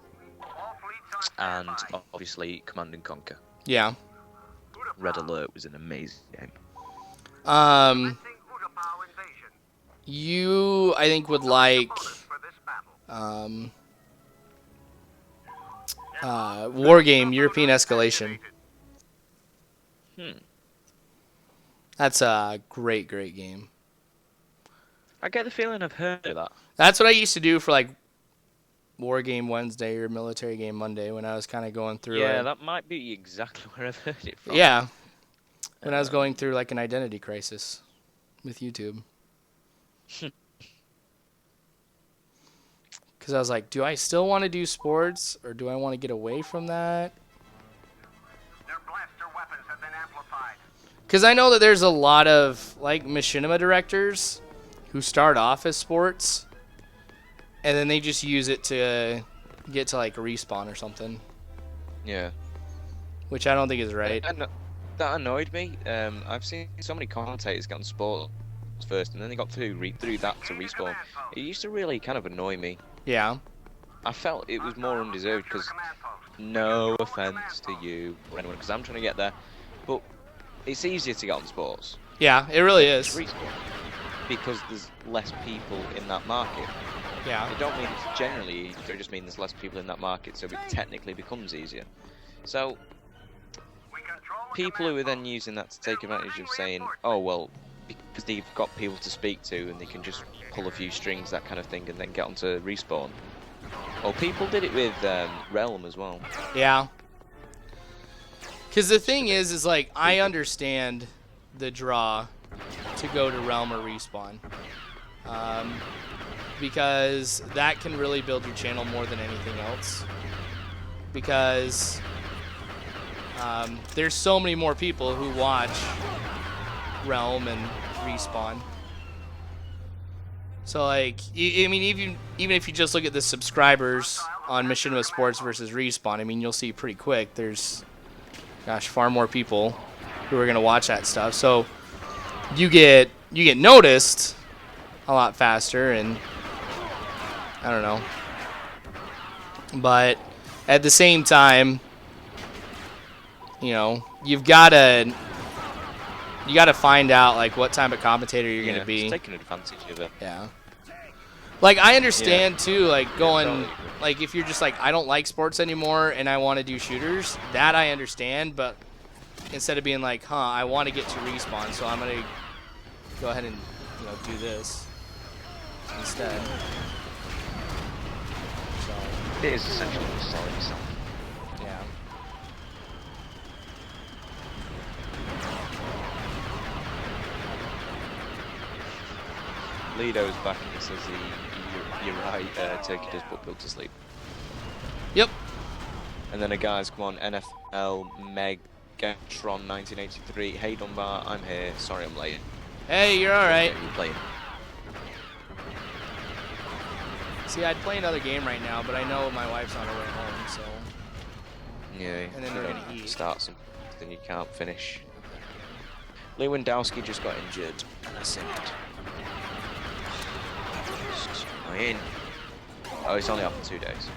S1: and obviously Command and Conquer.
S2: Yeah.
S1: Red Alert was an amazing game.
S2: You I think would like War Game European Escalation. That's a great game.
S1: I get the feeling I've heard of that.
S2: That's what I used to do for like War Game Wednesday or Military Game Monday when I was kind of going through.
S1: Yeah, that might be exactly where I've heard it from.
S2: Yeah, when I was going through like an identity crisis with YouTube. Because I was like, do I still want to do sports or do I want to get away from that? Because I know that there's a lot of like machinima directors who start off as sports and then they just use it to get to like a respawn or something.
S1: Yeah.
S2: Which I don't think is right.
S1: That annoyed me. I've seen so many commentators get on sports first, and then they got through that to respawn. It used to really kind of annoy me.
S2: Yeah.
S1: I felt it was more undeserved because, no offense to you or anyone, because I'm trying to get there, but it's easier to get on sports.
S2: Yeah, it really is.
S1: Respawn, because there's less people in that market.
S2: Yeah.
S1: I don't mean it's generally easier, I just mean there's less people in that market, so it technically becomes easier. So, people who are then using that to take advantage of saying, oh, well, because they've got people to speak to and they can just pull a few strings, that kind of thing, and then get onto respawn. Well, people did it with Realm as well.
S2: Yeah. Because the thing is like, I understand the draw to go to Realm or Respawn. Because that can really build your channel more than anything else. Because there's so many more people who watch Realm and Respawn. So like, I mean, even if you just look at the subscribers on Machinima Sports versus Respawn, I mean, you'll see pretty quick there's, gosh, far more people who are gonna watch that stuff. So you get noticed a lot faster, and I don't know. But at the same time, you know, you gotta find out like what type of commentator you're gonna be.
S1: Just taking advantage of it.
S2: Yeah. Like I understand too, like going, like if you're just like I don't like sports anymore and I want to do shooters, that I understand. But instead of being like, I want to get to Respawn, so I'm gonna go ahead and do this instead. So
S1: it is essentially just selling yourself.
S2: Yeah.
S1: Lido's back and he says you're right, Turkey does put Bill to sleep.
S2: Yep.
S1: And then a guy's come on, NFL Megatron 1983. Hey Dunbar, I'm here. Sorry I'm late.
S2: Hey, you're alright.
S1: You're playing.
S2: See, I'd play another game right now, but I know my wife's on her way home, so.
S1: Yeah,
S2: And then
S1: you
S2: we're
S1: don't
S2: gonna eat.
S1: start something you can't finish. Lewandowski just got injured, and I said, in. Oh, it's only after 2 days.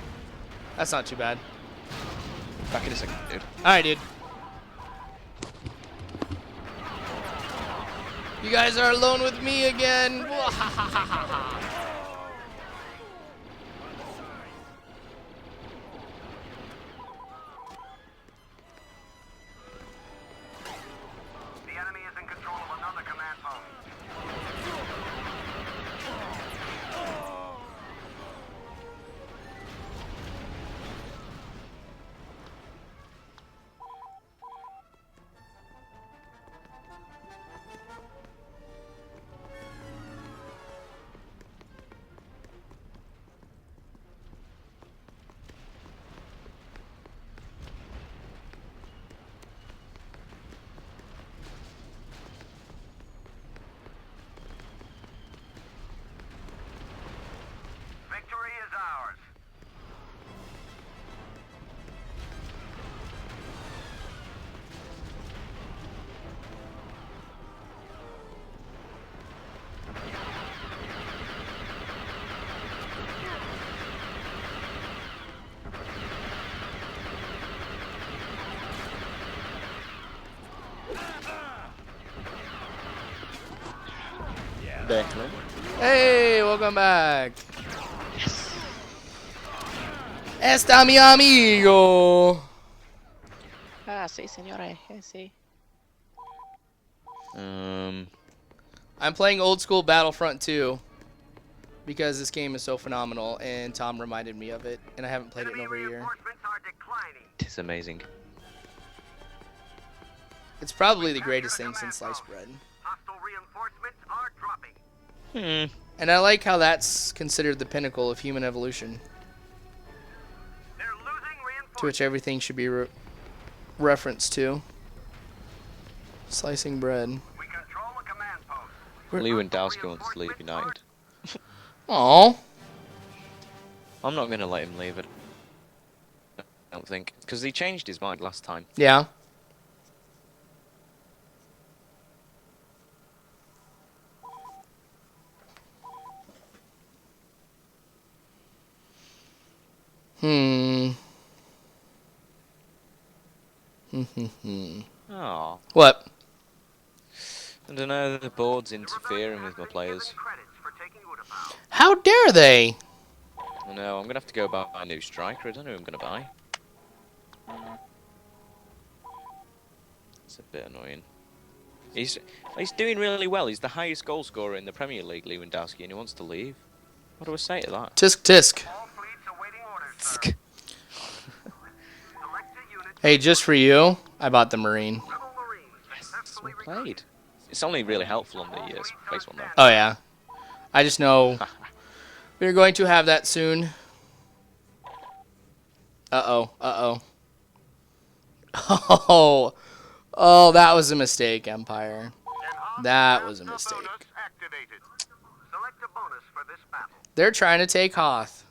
S2: That's not too bad.
S1: Back in a second, dude.
S2: Alright, dude. You guys are alone with me again.
S7: The enemy is in control of another command post.
S1: Declan.
S2: Hey, welcome back. Está mi amigo.
S4: Ah, sí, señores. Sí.
S2: I'm playing old school Battlefront 2 because this game is so phenomenal, and Tom reminded me of it, and I haven't played it in over a year.
S7: Reinforcements are declining.
S1: It's amazing.
S2: It's probably the greatest thing since sliced bread.
S7: Hostile reinforcements are dropping.
S2: And I like how that's considered the pinnacle of human evolution,
S7: They're losing
S2: to
S7: reinforcements.
S2: which everything should be referenced to. Slicing bread.
S7: We control a command post.
S1: Lewandowski wants to leave United.
S2: Aww.
S1: I'm not going to let him leave it. I don't think. Because he changed his mind last time.
S2: Yeah.
S1: Oh.
S2: What?
S1: I don't know, the board's interfering with my players.
S7: Credits for taking Utapau.
S2: How dare they?
S1: I know, I'm going to have to go buy a new striker. I don't know who I'm going to buy. It's a bit annoying. He's doing really well. He's the highest goal scorer in the Premier League, Lewandowski, and he wants to leave. What do I say to that?
S2: Tisk tisk.
S7: All fleets awaiting orders, sir. Select a unit.
S2: Hey, just for you, I bought the Marine.
S7: Rebel Marines successfully
S1: Well played. It's only really helpful on the space one, though.
S2: Oh, yeah. I just know we're going to have that soon. Uh-oh. Uh-oh. Oh. Oh, that was a mistake, Empire. That was a mistake.
S7: Bonus activated. Select a bonus for this battle.
S2: They're trying to take Hoth.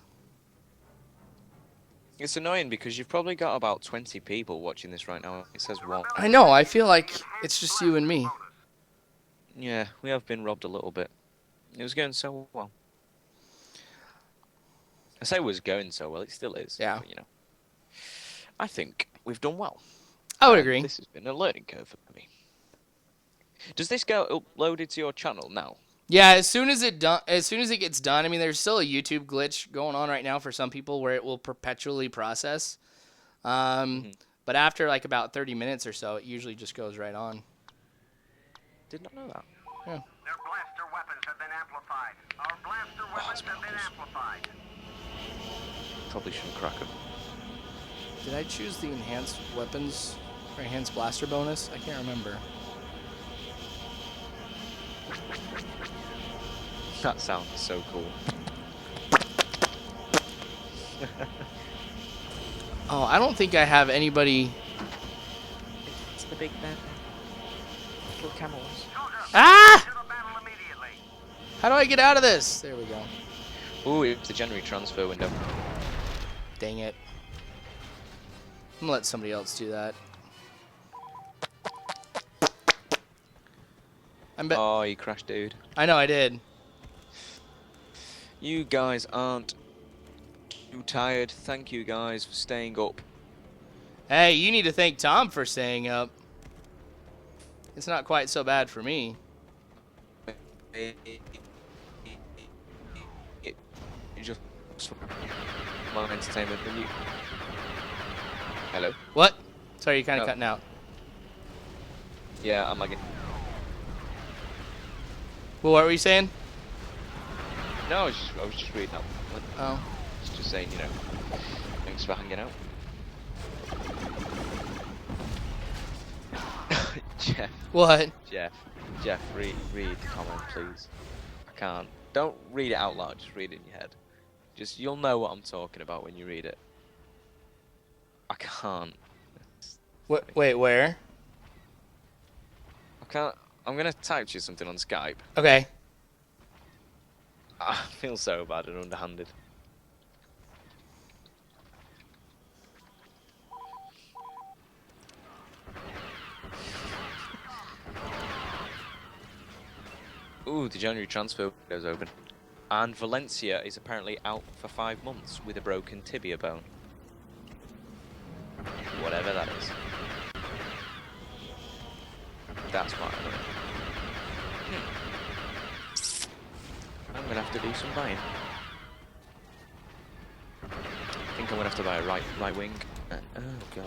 S1: It's annoying because you've probably got about 20 people watching this right now. It says one.
S2: I know. I feel like it's just you and me.
S1: Yeah, we have been robbed a little bit. It was going so well. I say it was going so well, it still is.
S2: Yeah.
S1: But, you know, I think we've done well.
S2: I would agree.
S1: This has been a learning curve for me. Does this go uploaded to your channel now?
S2: Yeah, as soon as it gets done, I mean, there's still a YouTube glitch going on right now for some people where it will perpetually process. But after like about 30 minutes or so, it usually just goes right on.
S1: Did not know that.
S2: Yeah.
S7: Their blaster weapons have been amplified. Our blaster weapons have been amplified.
S1: Probably shouldn't crack them.
S2: Did I choose the enhanced weapons or enhanced blaster bonus? I can't remember.
S1: That sounds so cool.
S2: Oh, I don't think I have anybody.
S4: It's the big man. Kill camels.
S2: Ah!
S7: To the battle immediately.
S2: How do I get out of this? There we go.
S1: Ooh, it's the January transfer window.
S2: Dang it. I'm gonna let somebody else do that.
S1: Oh, you crashed, dude.
S2: I know I did.
S1: You guys aren't too tired. Thank you guys for staying up.
S2: Hey, you need to thank Tom for staying up. It's not quite so bad for me.
S1: Just my entertainment. Hello?
S2: What? Sorry, you're kind of
S1: Oh.
S2: cutting out.
S1: Yeah, I'm lagging.
S2: Well, what were you saying?
S1: No, I was just reading that.
S2: Oh.
S1: Just saying, you know, thanks for hanging out. Jeff,
S2: What?
S1: Jeff, read the comment, please. I can't. Don't read it out loud. Just read it in your head. Just you'll know what I'm talking about when you read it. I can't.
S2: Wait, where?
S1: I can't. I'm gonna type to you something on Skype.
S2: Okay.
S1: I feel so bad and underhanded. Ooh, the January transfer window's open. And Valencia is apparently out for 5 months with a broken tibia bone. Whatever that is. That's what I know. I'm gonna have to do some buying. I think I'm gonna have to buy a right wing. Oh god.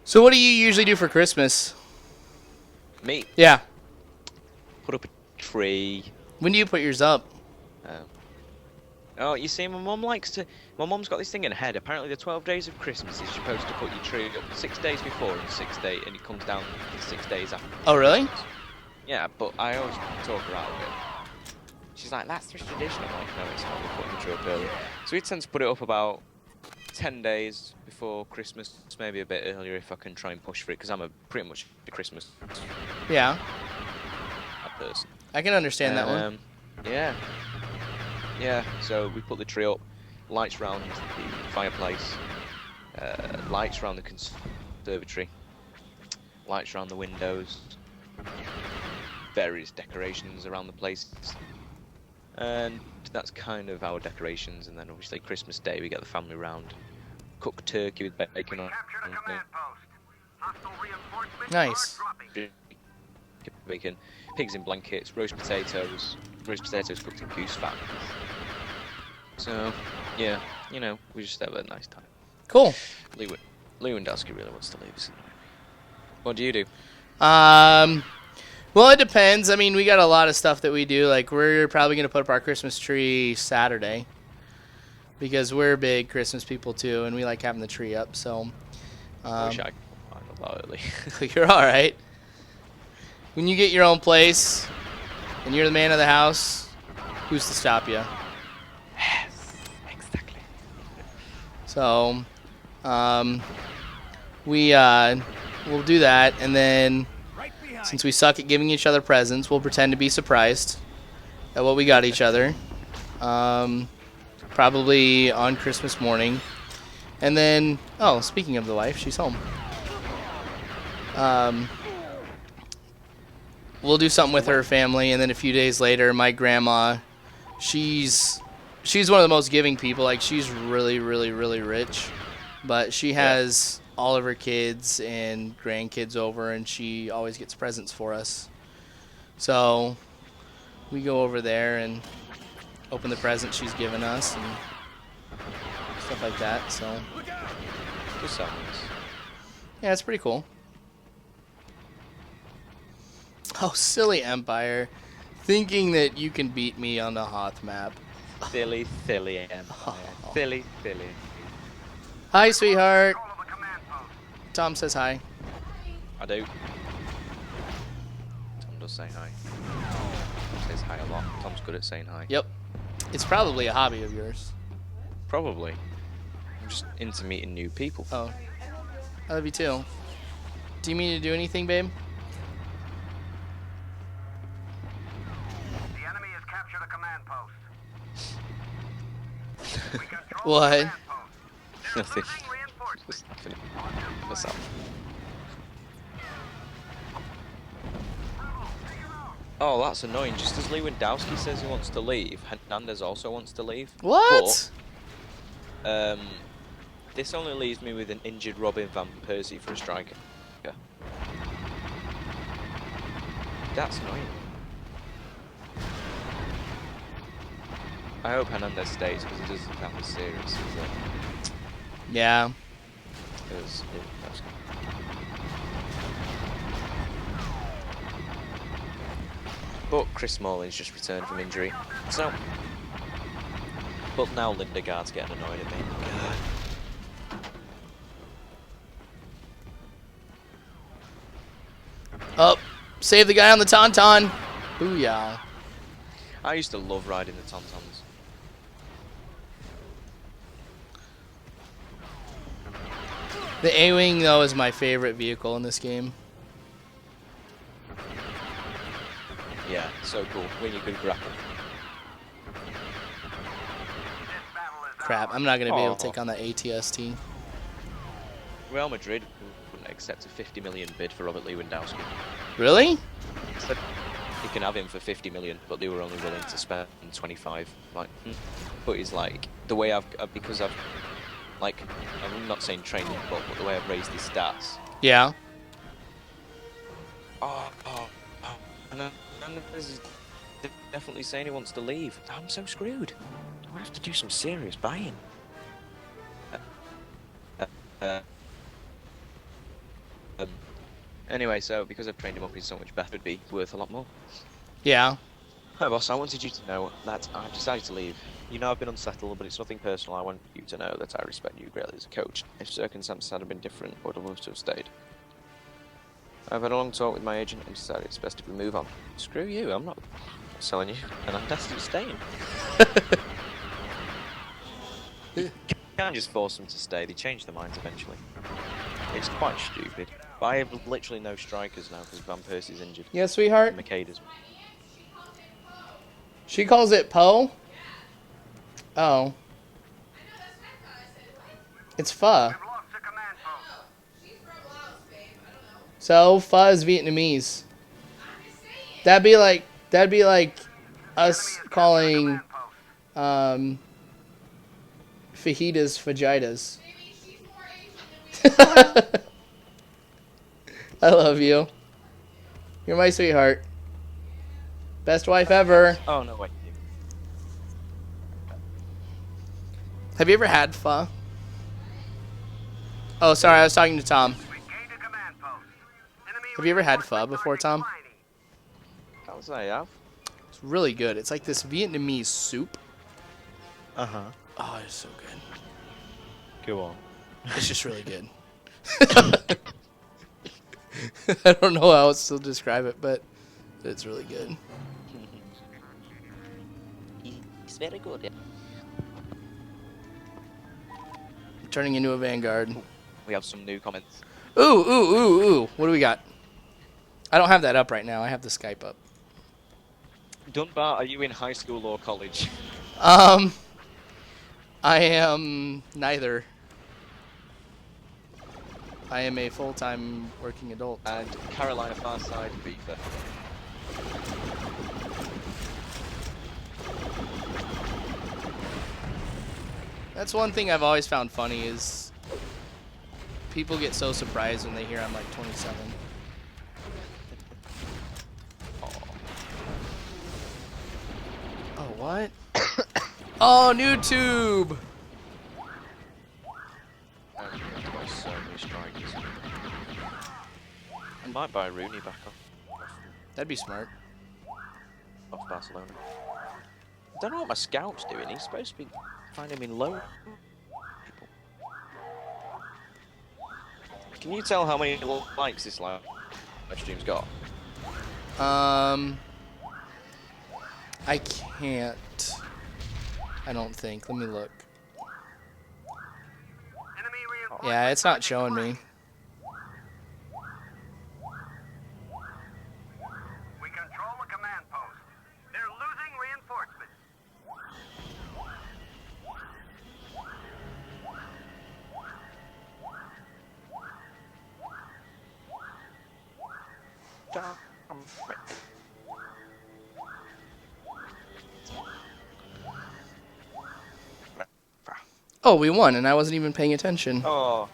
S2: So what do you usually do for Christmas?
S1: Me,
S2: Yeah.
S1: put up a tree.
S2: When do you put yours up?
S1: Oh, you see, my mum's got this thing in her head. Apparently, the 12 days of Christmas is supposed to put your tree up 6 days before and and it comes down the 6 days after.
S2: Oh, really?
S1: Yeah, but I always talk her out of it. She's like, that's just tradition. I'm like, no, it's not. We're putting the tree up early. So we tend to put it up about 10 days before Christmas, maybe a bit earlier if I can try and push for it, because I'm pretty much a Christmas
S2: Yeah.
S1: person.
S2: I can understand that one.
S1: Yeah. Yeah, so we put the tree up, lights round the fireplace, lights round the conservatory, lights around the windows, various decorations around the place. And that's kind of our decorations, and then obviously Christmas Day we get the family round, cook turkey with bacon on
S7: Captured a command post. Hostile reinforcements
S2: Nice.
S7: are dropping.
S1: bacon, pigs in blankets, roast potatoes cooked in goose fat. So, yeah, you know, we just have a nice time.
S2: Cool.
S1: Lewandowski really wants to leave us. What do you do?
S2: Well, it depends. I mean, we got a lot of stuff that we do. Like, we're probably going to put up our Christmas tree Saturday because we're big Christmas people, too, and we like having the tree up. So,
S1: I wish I could find a lot early.
S2: you're all right. When you get your own place and you're the man of the house, who's to stop you?
S1: Yes, exactly.
S2: So, we'll do that, and then since we suck at giving each other presents, we'll pretend to be surprised at what we got each other. Probably on Christmas morning, and then speaking of the wife, she's home. We'll do something with her family, and then a few days later, my grandma, she's one of the most giving people. Like, she's really, really, really rich, but she has all of her kids and grandkids over, and she always gets presents for us. So we go over there and open the presents she's given us and stuff like that. So
S1: Just sounds nice.
S2: yeah, it's pretty cool. Oh, silly Empire, thinking that you can beat me on the Hoth map.
S1: Silly Empire. Silly.
S2: Hi, sweetheart.
S7: Control of the command post.
S2: Tom says hi.
S1: I do. Tom does say hi. Tom says hi a lot. Tom's good at saying hi.
S2: Yep. It's probably a hobby of yours.
S1: Probably. I'm just into meeting new people.
S2: Oh. I love you too. Do you mean to do anything, babe?
S7: The enemy has captured a command post. We control the
S2: What?
S7: command post. They're
S1: Nothing.
S7: losing reinforcements.
S1: Just nothing. What's up? Oh, that's annoying. Just as Lewandowski says he wants to leave, Hernandez also wants to leave.
S2: What?
S1: But, this only leaves me with an injured Robin van Persie for a striker. Yeah. That's annoying. I hope Hernandez stays because he doesn't sound as serious as
S2: Yeah.
S1: Lewandowski. But Chris Smalling's just returned from injury, so. But now Lindegaard's getting annoyed at me. God.
S2: Oh, save the guy on the Tauntaun. Booyah.
S1: I used to love riding the Tauntauns.
S2: The A-Wing, though, is my favorite vehicle in this game.
S1: Yeah, so cool. When you could grapple.
S2: Crap, I'm not going to be able to
S1: Aw.
S2: take on that ATST.
S1: Real Madrid wouldn't accept a 50 million bid for Robert Lewandowski.
S2: Really?
S1: Said you can have him for 50 million, but they were only willing to spend 25. Like, But he's like, the way because I've Like, I'm not saying training, but the way I've raised his stats.
S2: Yeah.
S1: And then there's definitely saying he wants to leave. I'm so screwed. I'm gonna have to do some serious buying. Anyway, so because I've trained him up, he's so much better. It'd be worth a lot more.
S2: Yeah.
S1: Hi, boss. I wanted you to know that I've decided to leave. You know I've been unsettled, but it's nothing personal. I want you to know that I respect you greatly as a coach. If circumstances had been different, I would have loved to have stayed. I've had a long talk with my agent and decided it's best if we move on. Screw you, I'm not selling you, and I'm destined to staying. You can't just force them to stay, they change their minds eventually. It's quite stupid. But I have literally no strikers now because Van Persie's injured.
S2: Yeah, sweetheart.
S1: And McCade's.
S2: She calls it Poe? Oh. It's pho.
S7: We've lost the command post.
S2: So, pho is Vietnamese. That'd be like us calling fajitas fajitas. I love you. You're my sweetheart. Best wife ever.
S1: Oh, no, wait.
S2: Have you ever had pho? Oh, sorry, I was talking to Tom.
S7: We gained a command post. Enemy
S2: Have you ever had pho
S7: reinforcements are
S2: before, Tom?
S7: declining.
S1: Can't say I have.
S2: It's really good. It's like this Vietnamese soup.
S1: Uh-huh.
S2: Oh, it's so good.
S1: Go on.
S2: It's just really good. I don't know how else to describe it, but it's really good.
S1: It's very good.
S2: I'm turning into a vanguard.
S1: We have some new comments.
S2: Ooh, ooh, ooh, ooh. What do we got? I don't have that up right now. I have the Skype up.
S1: Dunbar, are you in high school or college?
S2: I am neither. I am a full-time working adult.
S1: And Carolina Farside FIFA.
S2: That's one thing I've always found funny is people get so surprised when they hear I'm like 27. Oh, what? Oh, new tube!
S1: So many strikers. I might buy Rooney back
S2: That'd be smart.
S1: off Barcelona. I don't know what my scout's doing. He's supposed to be finding me low. People. Can you tell how many likes this live stream's got?
S2: I can't. I don't think. Let me look.
S7: Enemy reinforcements
S2: Yeah, it's not showing me.
S7: We control the command post. They're losing reinforcements.
S2: Oh, we won, and I wasn't even paying attention.
S1: Oh,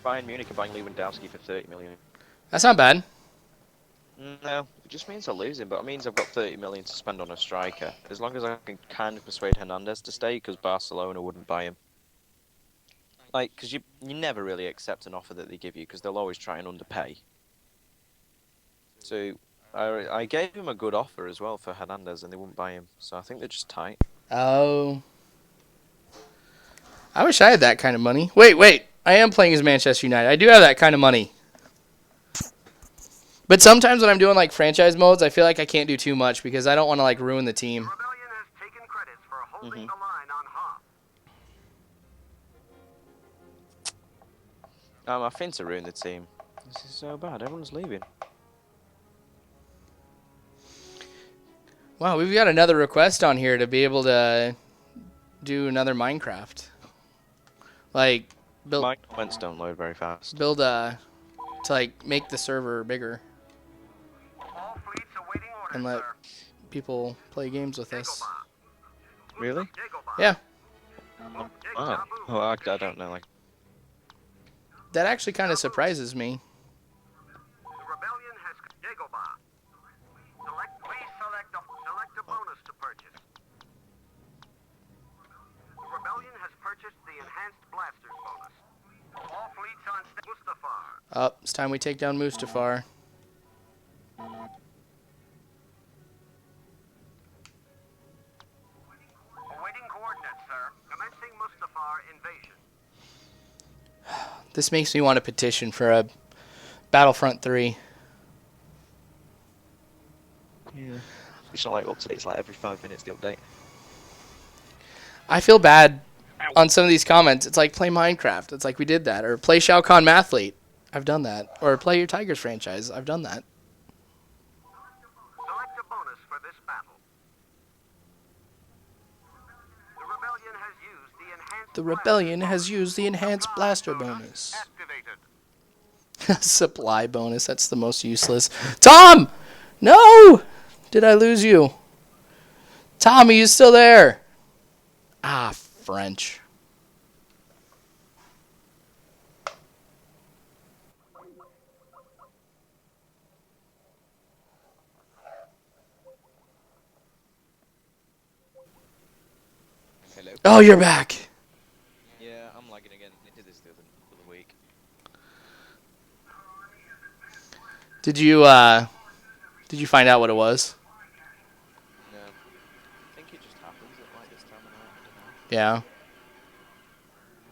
S1: Bayern Munich are buying Lewandowski for 30 million.
S2: That's not bad.
S1: No, it just means I'm losing, but it means I've got 30 million to spend on a striker. As long as I can kind of persuade Hernandez to stay, because Barcelona wouldn't buy him. Like, because you never really accept an offer that they give you, because they'll always try and underpay. So, I gave him a good offer as well for Hernandez, and they wouldn't buy him. So I think they're just tight.
S2: Oh. I wish I had that kind of money. Wait. I am playing as Manchester United. I do have that kind of money. But sometimes when I'm doing like franchise modes, I feel like I can't do too much because I don't want to like ruin the team.
S7: Rebellion has taken credits for holding the line on Ha.
S1: I think to ruin the team. This is so bad. Everyone's leaving.
S2: Wow, we've got another request on here to be able to do another Minecraft. Like build
S1: My comments don't load very fast.
S2: to like make the server bigger
S7: All fleets awaiting orders,
S2: and let
S7: sir.
S2: people play games with us.
S7: Dagobah.
S1: Really?
S7: Dagobah.
S2: Yeah.
S1: Oh, oh, I don't know. Like,
S2: That actually kind of surprises me.
S7: The rebellion has Dagobah. Please select a bonus to purchase. The rebellion has purchased the enhanced blasters bonus. All fleets on Mustafar.
S2: Oh, it's time we take down Mustafar.
S7: Awaiting coordinates, sir. Commencing Mustafar invasion.
S2: This makes me want to petition for a Battlefront 3.
S1: yeah. It's not like updates like every 5 minutes the update.
S2: I feel bad on some of these comments. It's like, play Minecraft. It's like, we did that. Or play Shao Kahn Mathlete. I've done that. Or play your Tigers franchise. I've done that.
S7: Select a bonus for this battle. The rebellion has used the enhanced
S2: The Rebellion has used the enhanced blaster bonus.
S7: activated.
S2: Supply bonus. That's the most useless. Tom! No! Did I lose you? Tom, are you still there? Ah, French.
S1: Hello.
S2: Oh, you're back.
S1: Yeah, I'm lagging again. I did this the other week.
S2: Did you find out what it was?
S1: No, I think it just happens at like this time of night. I don't know.
S2: Yeah.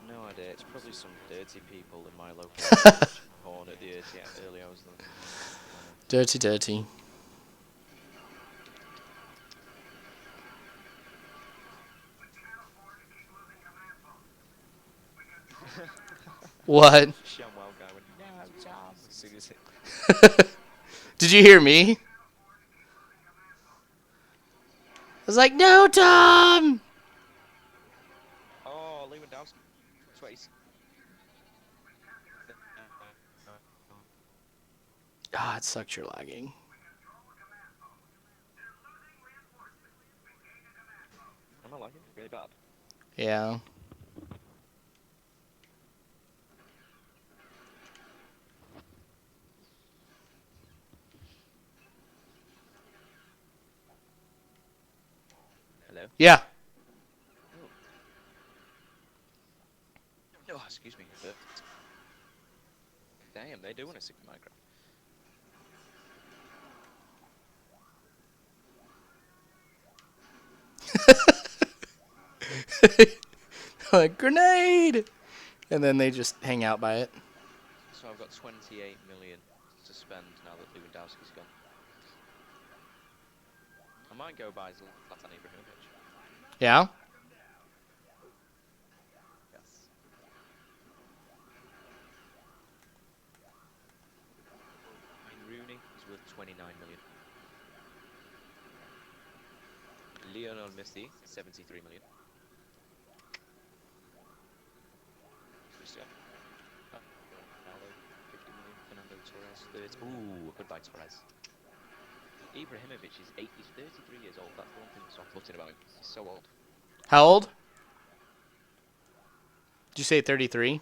S1: No idea. It's probably some dirty people in my local area watching porn at the early hours of the
S2: Dirty, dirty. What?
S1: ShamWow guy went, no, Tom. As soon as it...
S2: Did you hear me? I was like, no, Tom!
S1: Oh, Lewandowski. Twice.
S2: Ah, it sucks you're lagging.
S1: Am I lagging? Really bad.
S2: Yeah.
S1: Hello?
S2: Yeah.
S1: Oh, excuse me. Damn, they do want to stick to Minecraft.
S2: Like, grenade! And then they just hang out by it.
S1: So I've got 28 million to spend now that Lewandowski's gone. I might go buy Zlatan Ibrahimovic.
S2: Yeah?
S1: Yes. Wayne Rooney is worth 29 million. Lionel Messi, 73 million. Cristiano Ronaldo, 50 million. Fernando Torres, 30. Ooh, goodbye Torres. Ibrahimovic is 33 years old. That's the one thing that's not floating about him. He's so old.
S2: How old? Did you say 33?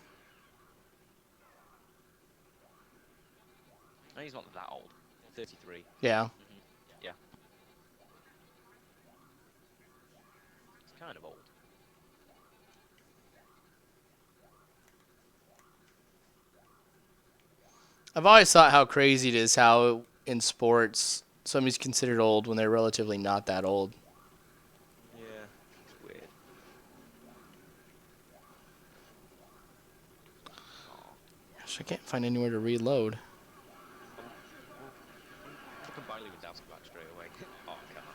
S1: No, he's not that old. 33.
S2: Yeah.
S1: Yeah. He's kind of old.
S2: I've always thought how crazy it is how in sports somebody's considered old when they're relatively not that old.
S1: Yeah, it's weird.
S2: Gosh, I can't find anywhere to reload.
S1: I can buy Lewandowski back straight away. Oh, I can't.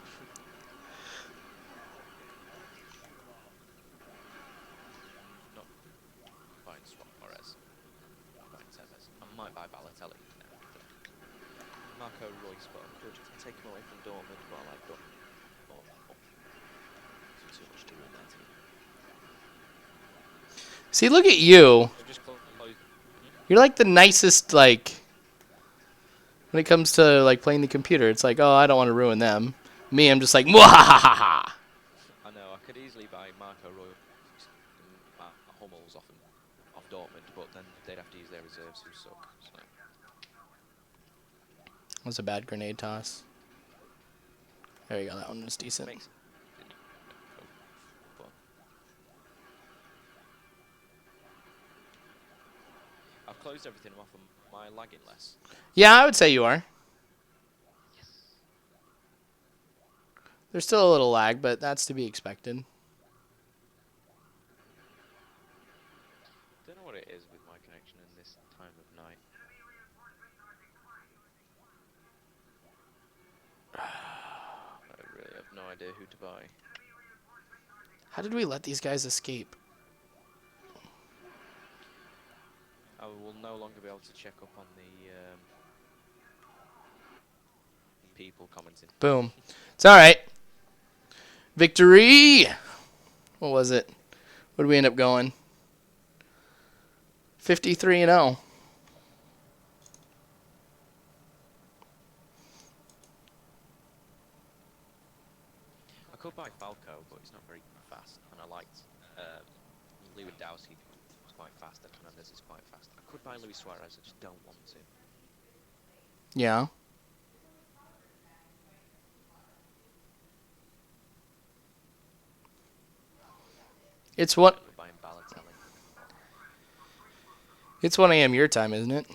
S1: Not buying Suarez. Buying Tevez. I might buy Balotelli now. Marco Reus, but I could take him away from Dortmund, but I like Dortmund. Too much to do with that team.
S2: See, look at you.
S1: They've just closed.
S2: You're like the nicest, like, when it comes to, like, playing the computer. It's like, oh, I don't want to ruin them. Me, I'm just like, mwahahaha.
S1: I know, I could easily buy Marco Reus. off Dortmund, but then they'd have to use their reserves who suck. So.
S2: That was a bad grenade toss. There you go. That one was decent.
S1: Makes but I've closed everything off. Am I lagging less?
S2: Yeah, I would say you are. There's still a little lag, but that's to be expected.
S1: Don't know what it is with my connection in this time of night. I really have no idea who to buy.
S2: How did we let these guys escape?
S1: I will no longer be able to check up on the people commenting.
S2: Boom. It's all right. Victory! What was it? What did we end up going? 53-0.
S1: I could buy Falco, but he's not very fast, and I liked Lewandowski was quite fast, and Hernandez is quite fast. I could buy Luis Suarez, I just don't want to.
S2: Yeah. It's what?
S1: We're buying Balotelli.
S2: It's 1 a.m. your time, isn't it?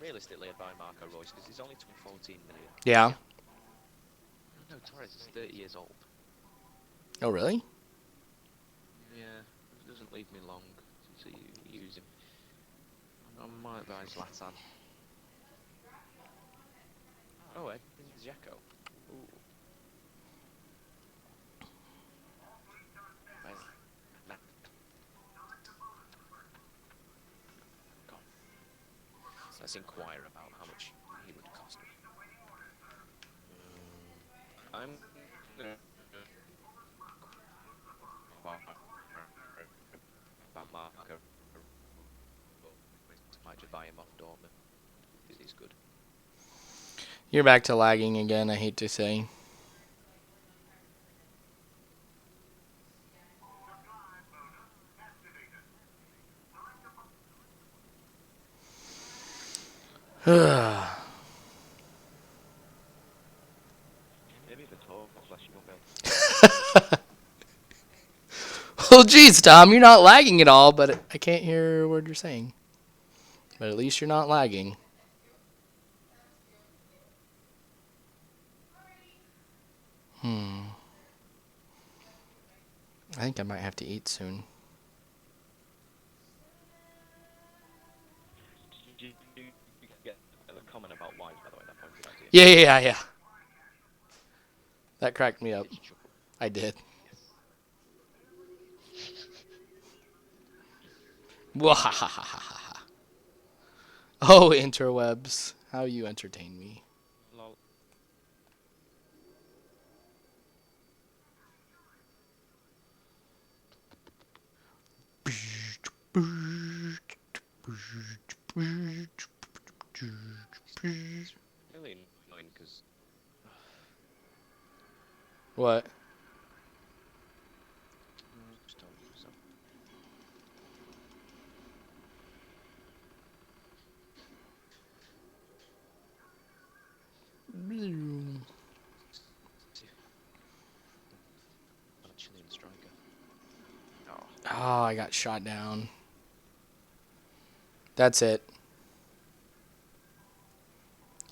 S1: Realistically, I'd buy Marco Reus because he's only 14 million.
S2: Yeah.
S1: No, Torres is 30 years old.
S2: Oh, really?
S1: Yeah, it doesn't leave me long to use him. I might buy Zlatan. Oh, Edin Dzeko. Ooh. Go on. Let's inquire about how much he would cost me. I'm gonna about Marco. Might just buy him off Dortmund. He's good.
S2: You're back to lagging again, I hate to say.
S1: Maybe if I talk less, you won't be able to.
S2: Well, geez, Tom, you're not lagging at all, but I can't hear a word you're saying. But at least you're not lagging. I think I might have to eat soon.
S1: Did you get a comment about why, by the way, that pointed out to you?
S2: Yeah. That cracked me up.
S1: Did you chuckle?
S2: I did. Wahahaha. Oh, interwebs. How you entertain me.
S1: Lol. Really annoying because
S2: What?
S1: just told you so. Chilean striker. Oh.
S2: Oh, I got shot down. That's it.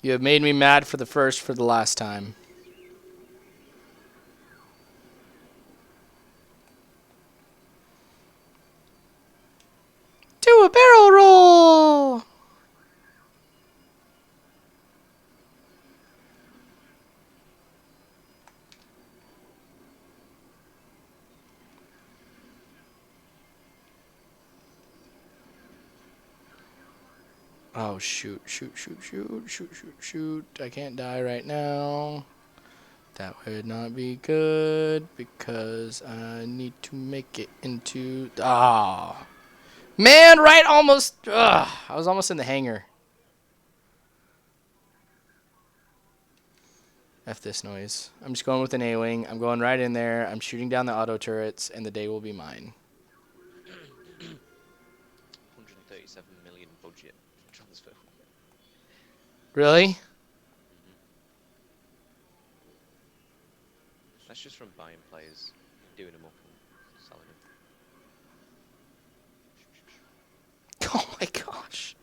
S2: You have made me mad for the last time. Do a barrel roll! Oh, shoot. I can't die right now. That would not be good because I need to make it into... Ah. Man, right almost... Ugh, I was almost in the hangar. F this noise. I'm just going with an A-wing. I'm going right in there. I'm shooting down the auto turrets, and the day will be mine.
S1: 37 million budget transfer.
S2: Really?
S1: That's just from buying players, doing them up and selling them.
S2: Oh my gosh.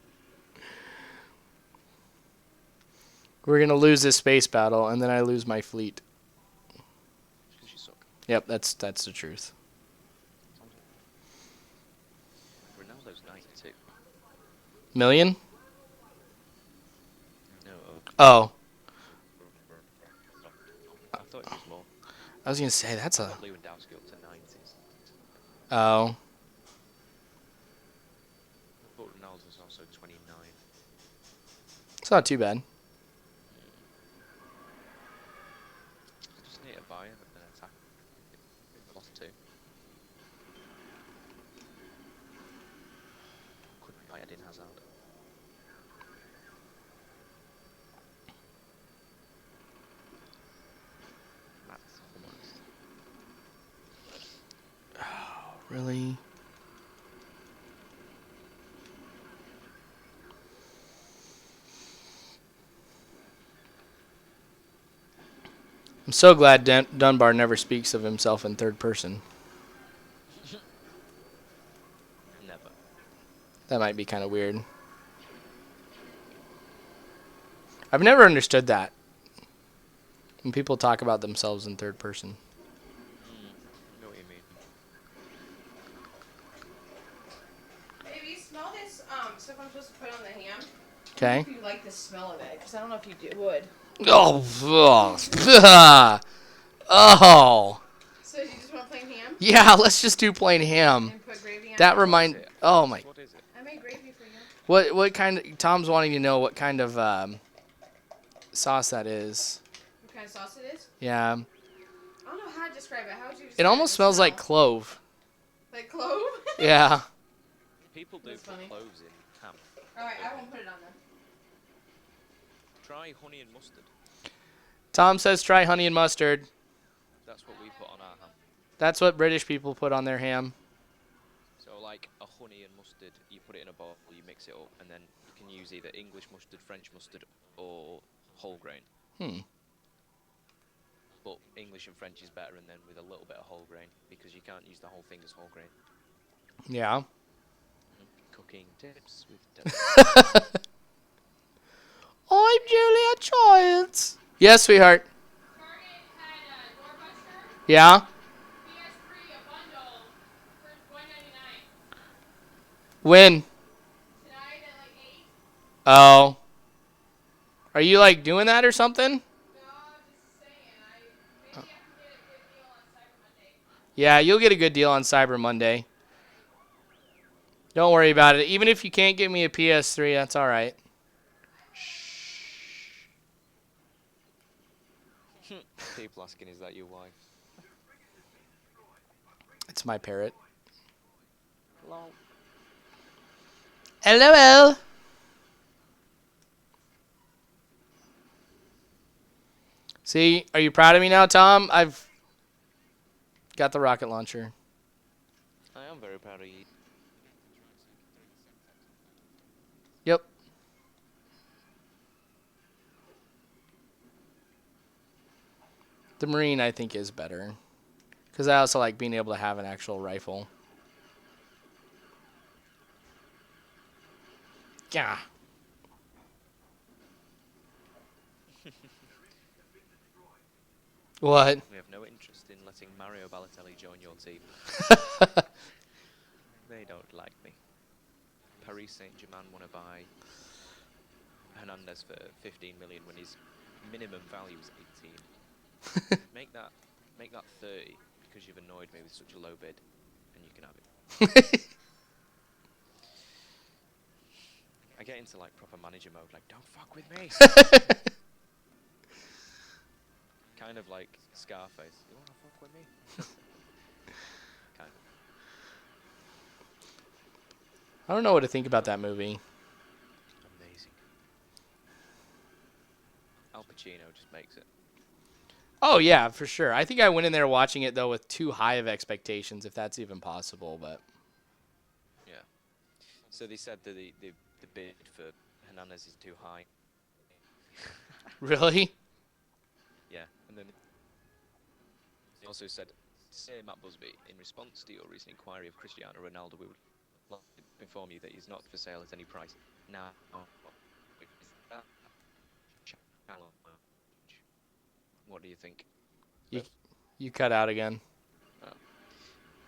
S2: We're gonna lose this space battle, and then I lose my fleet.
S1: Because you suck.
S2: Yep, that's the truth.
S1: Ronaldo's 92.
S2: Million?
S1: No,
S2: Oh,
S1: I thought it was more.
S2: I was gonna say that's a.
S1: Lewandowski up to 90s.
S2: Oh,
S1: I thought Ronaldo was also 29.
S2: it's not too bad.
S1: I just need a buyer and an attack. Lost 2. Couldn't buy Eden Hazard. That's almost.
S2: Really? I'm so glad Dunbar never speaks of himself in third person.
S1: Never.
S2: That might be kind of weird. I've never understood that. When people talk about themselves in third person.
S1: I know what you mean.
S4: Baby, smell this stuff I'm supposed to put on the ham.
S2: Okay.
S4: If you like the smell of it, because I don't know if you would.
S2: Oh. Oh.
S4: So you just want plain ham
S2: Yeah, let's just do plain ham.
S4: and put gravy on
S2: That
S4: it?
S2: remind. Oh my.
S1: What is it?
S4: I made gravy for you.
S2: What kind of? Tom's wanting to know what kind of sauce that is.
S4: What kind of sauce it is?
S2: Yeah.
S4: I don't know how to describe it. How would you describe
S2: It almost
S4: the
S2: smells
S4: smell?
S2: like clove.
S4: Like clove?
S2: Yeah.
S1: People do
S4: That's
S1: put
S4: funny.
S1: cloves in ham.
S4: Alright, I won't put it on there.
S1: Try honey and mustard.
S2: Tom says try honey and mustard.
S1: That's what we put on our ham.
S2: That's what British people put on their ham.
S1: So like a honey and mustard, you put it in a bowl, you mix it up, and then you can use either English mustard, French mustard, or whole grain. But English and French is better, and then with a little bit of whole grain, because you can't use the whole thing as whole grain.
S2: Yeah.
S1: Cooking tips with Deb.
S2: I'm Julia Childs. Yes, sweetheart.
S3: Target had a doorbuster,
S2: Yeah.
S3: PS3, a bundle for $1.99.
S2: When?
S3: Tonight at like 8.
S2: Oh. Are you like doing that or something?
S3: No, just saying. Maybe I can get a good deal on Cyber Monday.
S2: Yeah, you'll get a good deal on Cyber Monday. Don't worry about it. Even if you can't get me a PS3, that's all right.
S1: People asking, is that your wife?
S2: It's my parrot.
S1: Hello.
S2: LOL. See, are you proud of me now, Tom? I've got the rocket launcher.
S1: I am very proud of you.
S2: Yep. The Marine, I think, is better. Because I also like being able to have an actual rifle. Yeah. What?
S1: We have no interest in letting Mario Balotelli join your team. They don't like me. Paris Saint-Germain want to buy Hernandez for 15 million when his minimum value is 18. make that 30 because you've annoyed me with such a low bid, and you can have it. I get into like proper manager mode, like don't fuck with me. Kind of like Scarface. You wanna fuck with me? Kind of.
S2: I don't know what to think about that movie.
S1: Amazing. Al Pacino just makes it.
S2: Oh, yeah, for sure. I think I went in there watching it, though, with too high of expectations, if that's even possible. But
S1: Yeah. So they said that the bid for Hernandez is too high.
S2: Really?
S1: Yeah, and then they also said, "Say Matt Busby, in response to your recent inquiry of Cristiano Ronaldo, we would like to inform you that he's not for sale at any price." Now, is that challenge? What do you think?
S2: You cut out again.
S1: Oh.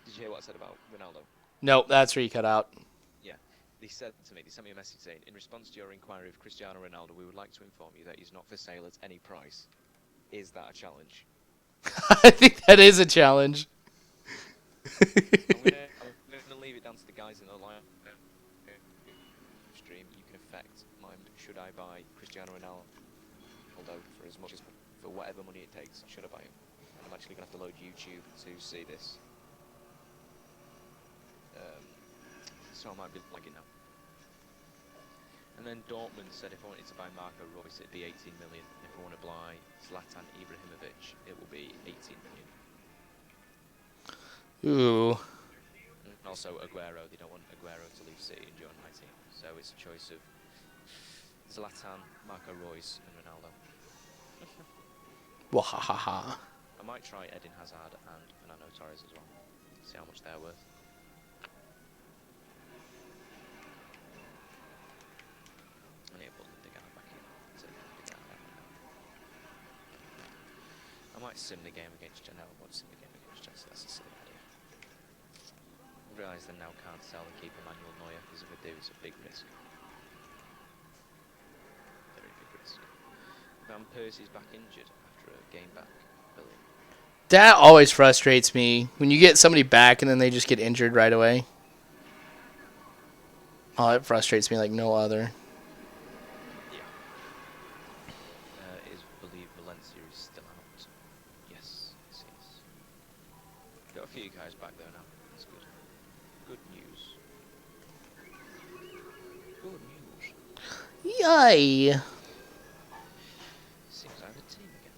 S1: Did you hear what I said about Ronaldo?
S2: Nope, that's where you cut out.
S1: Yeah. They said to me, they sent me a message saying, "In response to your inquiry of Cristiano Ronaldo, we would like to inform you that he's not for sale at any price." Is that a challenge?
S2: I think that is a challenge.
S1: I'm gonna leave it down to the guys in the live stream. You can affect mine. Should I buy Cristiano Ronaldo for as much as for whatever money it takes? Should I buy him? And I'm actually gonna have to load YouTube to see this. So I might be lagging now. And then Dortmund said if I wanted to buy Marco Reus, it'd be 18 million. If I want to buy Zlatan Ibrahimovic, it will be 18 million.
S2: Ooh.
S1: And also Aguero, they don't want Aguero to leave City and join my team. So it's a choice of Zlatan, Marco Reus and Ronaldo.
S2: Wahahaha.
S1: I might try Eden Hazard and Fernando Torres as well. See how much they're worth. I need to put the guy back in. I might sim the game against Janelle. I won't sim the game against Chelsea. That's a silly idea. I realise they now can't sell and keep Emmanuel Neuer because if I do, it's a big risk. Very big risk. Van Persie's back injured after a game back. Brilliant.
S2: That always frustrates me when you get somebody back and then they just get injured right away. Oh, it frustrates me like no other.
S1: Yeah. Is believe Valencia is still out. Yes, it is. Got a few guys back there now. That's good. Good news. Good news.
S2: Yay!
S1: Seems I have a team again.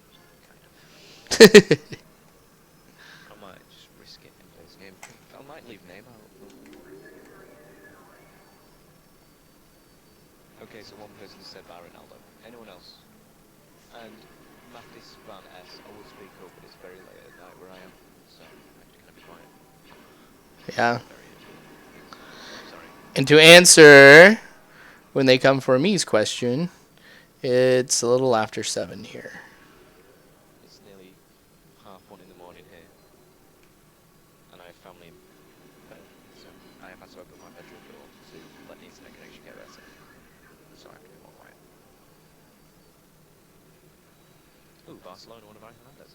S1: Kind of. I might just risk it and play this game. I might leave Neymar up. Okay, so one person said by Ronaldo. Anyone else? And Mathis Van S. I will speak up, but it's very late at night where I am, so I'm just gonna be quiet.
S2: Yeah.
S1: Very sorry.
S2: And to answer when they come for me's question, it's a little after 7 here.
S1: It's nearly 1:30 in the morning here, and I have family in bed, so I have had to open my bedroom door to let the internet connection get better, so I can be more quiet. Ooh, Barcelona want to buy Hernandez.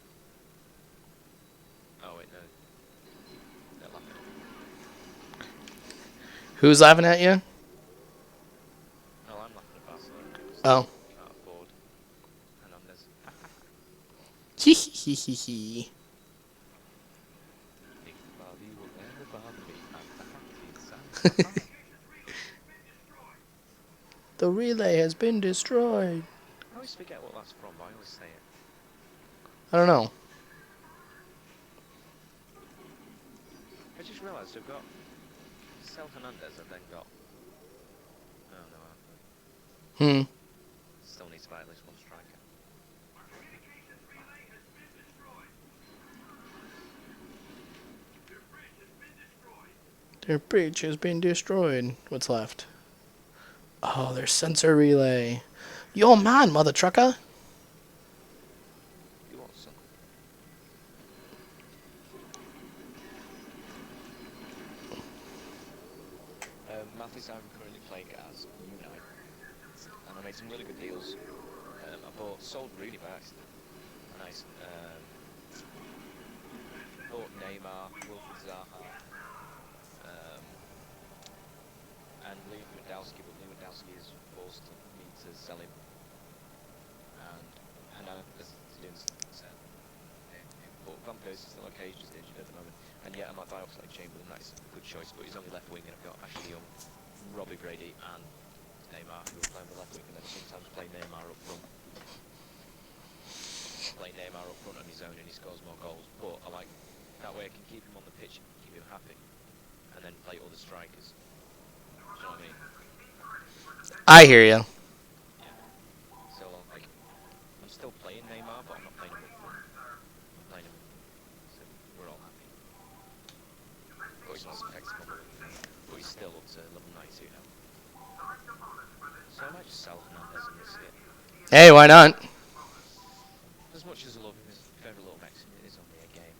S1: Oh wait, no. They're laughing at me.
S2: Who's laughing at you?
S1: No, I'm laughing at Barcelona.
S2: Oh.
S1: Can't afford Hernandez.
S2: Hee hee hee hee.
S1: Think Bali will never bother me. I'm back inside.
S2: The relay has been destroyed.
S1: I always forget what that's from, but I always say it.
S2: I don't know.
S1: I just realised I've got Sel Hernandez and then got... Oh no, I still need to buy at least one striker.
S2: Their bridge has been destroyed. What's left? Oh, there's sensor relay. Yo, man, mother trucker.
S1: You want some? Mathis, I'm currently playing as Unite, and I made some really good deals. Sold really by accident, and I bought Neymar, Wilfried Zaha, and Lewandowski, but Lewandowski has forced me to sell him, and Hernandez is doing set. But Van Persie's still okay, he's just injured at the moment, and yet I might buy Oxlade-Chamberlain. That's a good choice, but he's only left wing, and I've got Ashley Young, Robbie Brady, and Neymar, who will play on the left wing, and then sometimes play Neymar up front. Play Neymar up front on his own, and he scores more goals. But I like that way. I can keep him on the pitch, keep him happy, and then play other strikers. Do you know what I mean?
S2: I hear you.
S1: Yeah. So like, I'm still playing Neymar, but I'm not playing him up front. I'm playing him, so we're all happy. But he's not spectacular, but he's still up to level 92 now. So I might just sell Hernandez and risk it.
S2: Hey, why not?
S1: As much as I love him, his favourite little Mexican, it is only a game.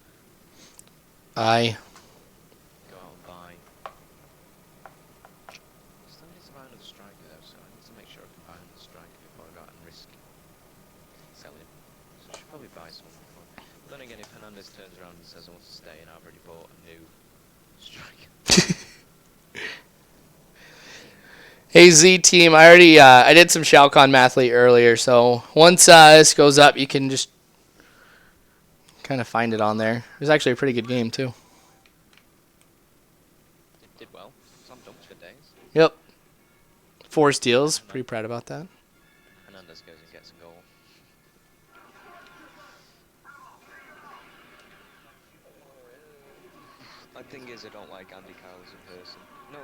S2: I.
S1: Go out and buy. Still need to buy another striker though, so I need to make sure I can buy another striker before I go out and risk selling him. So I should probably buy someone before. But then again, if Hernandez turns around and says I want to stay and I've already bought a new striker.
S2: Hey Z team, I did some Shalcon Mathlete earlier, so once this goes up, you can just kind of find it on there. It was actually a pretty good game too.
S1: Did well. Slam dunks for days.
S2: Yep. 4 steals. Pretty proud about that.
S1: Hernandez goes and gets a goal. The thing is, I don't like Andy Kyle as a person. No.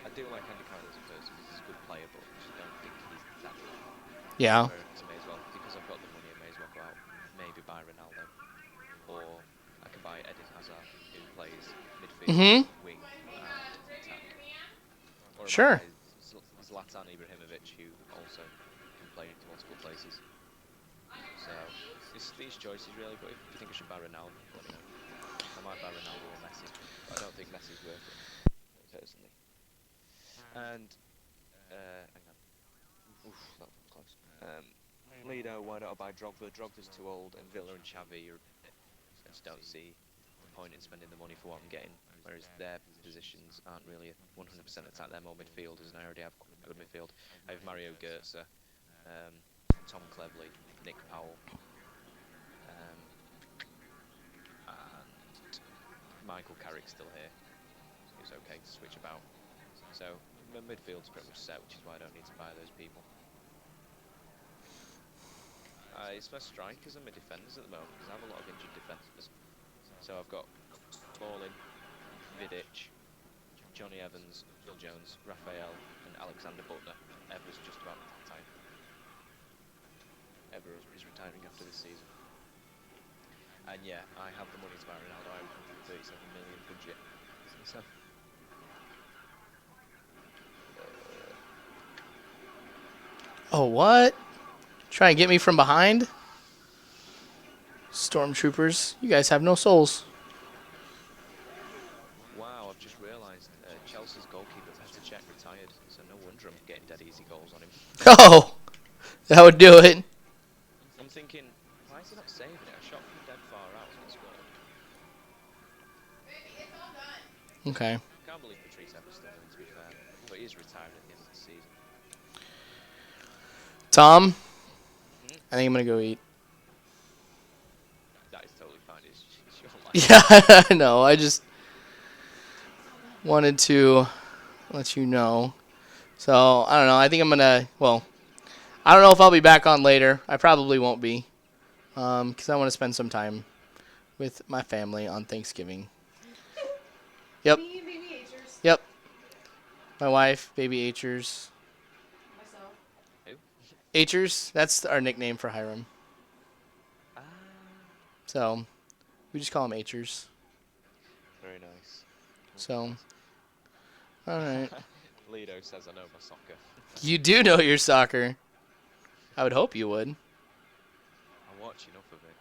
S1: I do like Andy Kyle as a person because he's a good player, but I just don't think he's that good.
S2: Yeah.
S1: Whereas I may as well, because I've got the money, I may as well go out, maybe buy Ronaldo, or I can buy Eden Hazard, who plays midfield, wing, and attack. Or I
S2: Sure.
S1: might buy Zlatan Ibrahimovic, who also can play into multiple places. So it's these choices really, but if you think I should buy Ronaldo, let me know. I might buy Ronaldo or Messi, but I don't think Messi's worth it, personally. And, hang on. Oof, that was close. Lido, why don't I buy Drogba? Drogba's too old, and Villa and Xavi, I just don't see the point in spending the money for what I'm getting, whereas their positions aren't really 100% attack, they're more midfielders, and I already have a good midfield. I have Mario Götze, Tom Cleverley, Nick Powell, and Michael Carrick's still here. It's okay to switch about. So my midfield's pretty much set, which is why I don't need to buy those people. It's my strikers and my defenders at the moment, because I have a lot of injured defenders. So I've got Smalling, Vidic, Johnny Evans, Phil Jones, Raphael, and Alexander Butler. Evra's just about retired. Evra is retiring after this season. And yeah, I have the money to buy Ronaldo. I have 137 million budget. So.
S2: Oh, what? Try and get me from behind? Stormtroopers, you guys have no souls.
S1: Wow, I've just realised Chelsea's goalkeeper, Petr Cech, retired. So no wonder I'm getting dead easy goals on him.
S2: Oh, that would do it.
S1: I'm thinking, why is he not saving it? I shot from dead far out and it scored.
S4: Baby, it's all done.
S2: Okay.
S1: Can't believe Patrice Evra's still in, to be fair. But he is retired at the end of the season.
S2: Tom, I think I'm going to go eat.
S1: That is totally fine. It's your life.
S2: Yeah, I know. I just wanted to let you know. So, I don't know. I think I'm going to, well, I don't know if I'll be back on later. I probably won't be. Because I want to spend some time with my family on Thanksgiving. Yep.
S4: Me and baby H'ers.
S2: Yep. My wife, baby H'ers.
S4: Myself.
S1: Who?
S2: H'ers, that's our nickname for Hiram.
S1: Ah,
S2: So, we just call him H'ers.
S1: very nice.
S2: So, alright.
S1: Lido says I know my soccer.
S2: You do know your soccer. I would hope you would.
S1: I watch enough of it.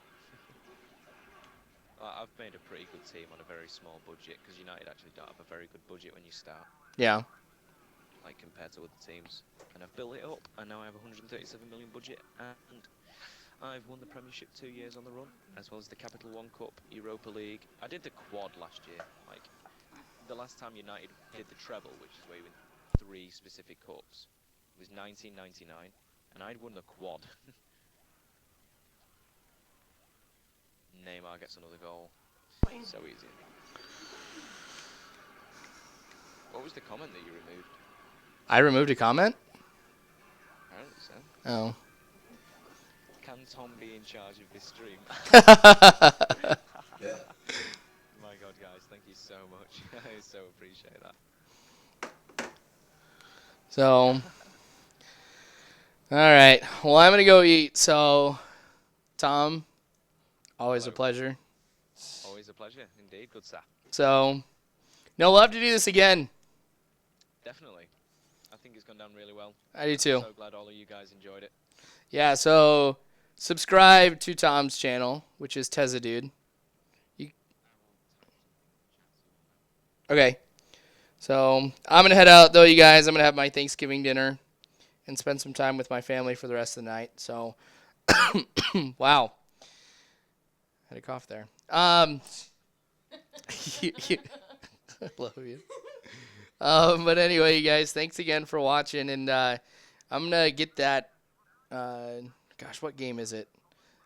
S1: I've made a pretty good team on a very small budget, because United actually don't have a very good budget when you start,
S2: Yeah.
S1: like compared to other teams. And I've built it up, and now I have a 137 million budget, and I've won the Premiership 2 years on the run, as well as the Capital One Cup, Europa League. I did the quad last year, like the last time United did the treble, which is where you win 3 specific cups, was 1999, and I'd won the quad. Neymar gets another goal. So easy. What was the comment that you removed?
S2: I removed a comment?
S1: Apparently so.
S2: Oh.
S1: Can Tom be in charge of this stream? My god, guys, thank you so much. I so appreciate that.
S2: So, all right. Well, I'm gonna go eat. So, Tom, always a pleasure.
S1: Always a pleasure, indeed. Good stuff.
S2: So, no, we'll have to do this again.
S1: Definitely. I think it's gone down really well.
S2: I do
S1: I'm
S2: too.
S1: so glad all of you guys enjoyed it.
S2: Yeah. So, subscribe to Tom's channel, which is Tezza Dude. Okay. So I'm gonna head out though, you guys. I'm gonna have my Thanksgiving dinner and spend some time with my family for the rest of the night. So, wow, had a cough there. I love you. But anyway, you guys, thanks again for watching, and I'm gonna get that. Gosh, what game is it?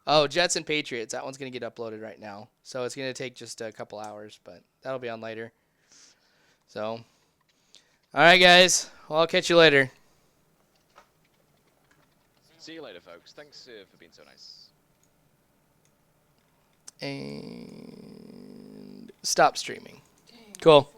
S2: Oh, Jets and Patriots. That one's gonna get uploaded right now, so it's gonna take just a couple hours, but that'll be on later. So, all right, guys. Well, I'll catch you later.
S1: See you later, folks. Thanks for being so nice.
S2: And stop streaming. Cool.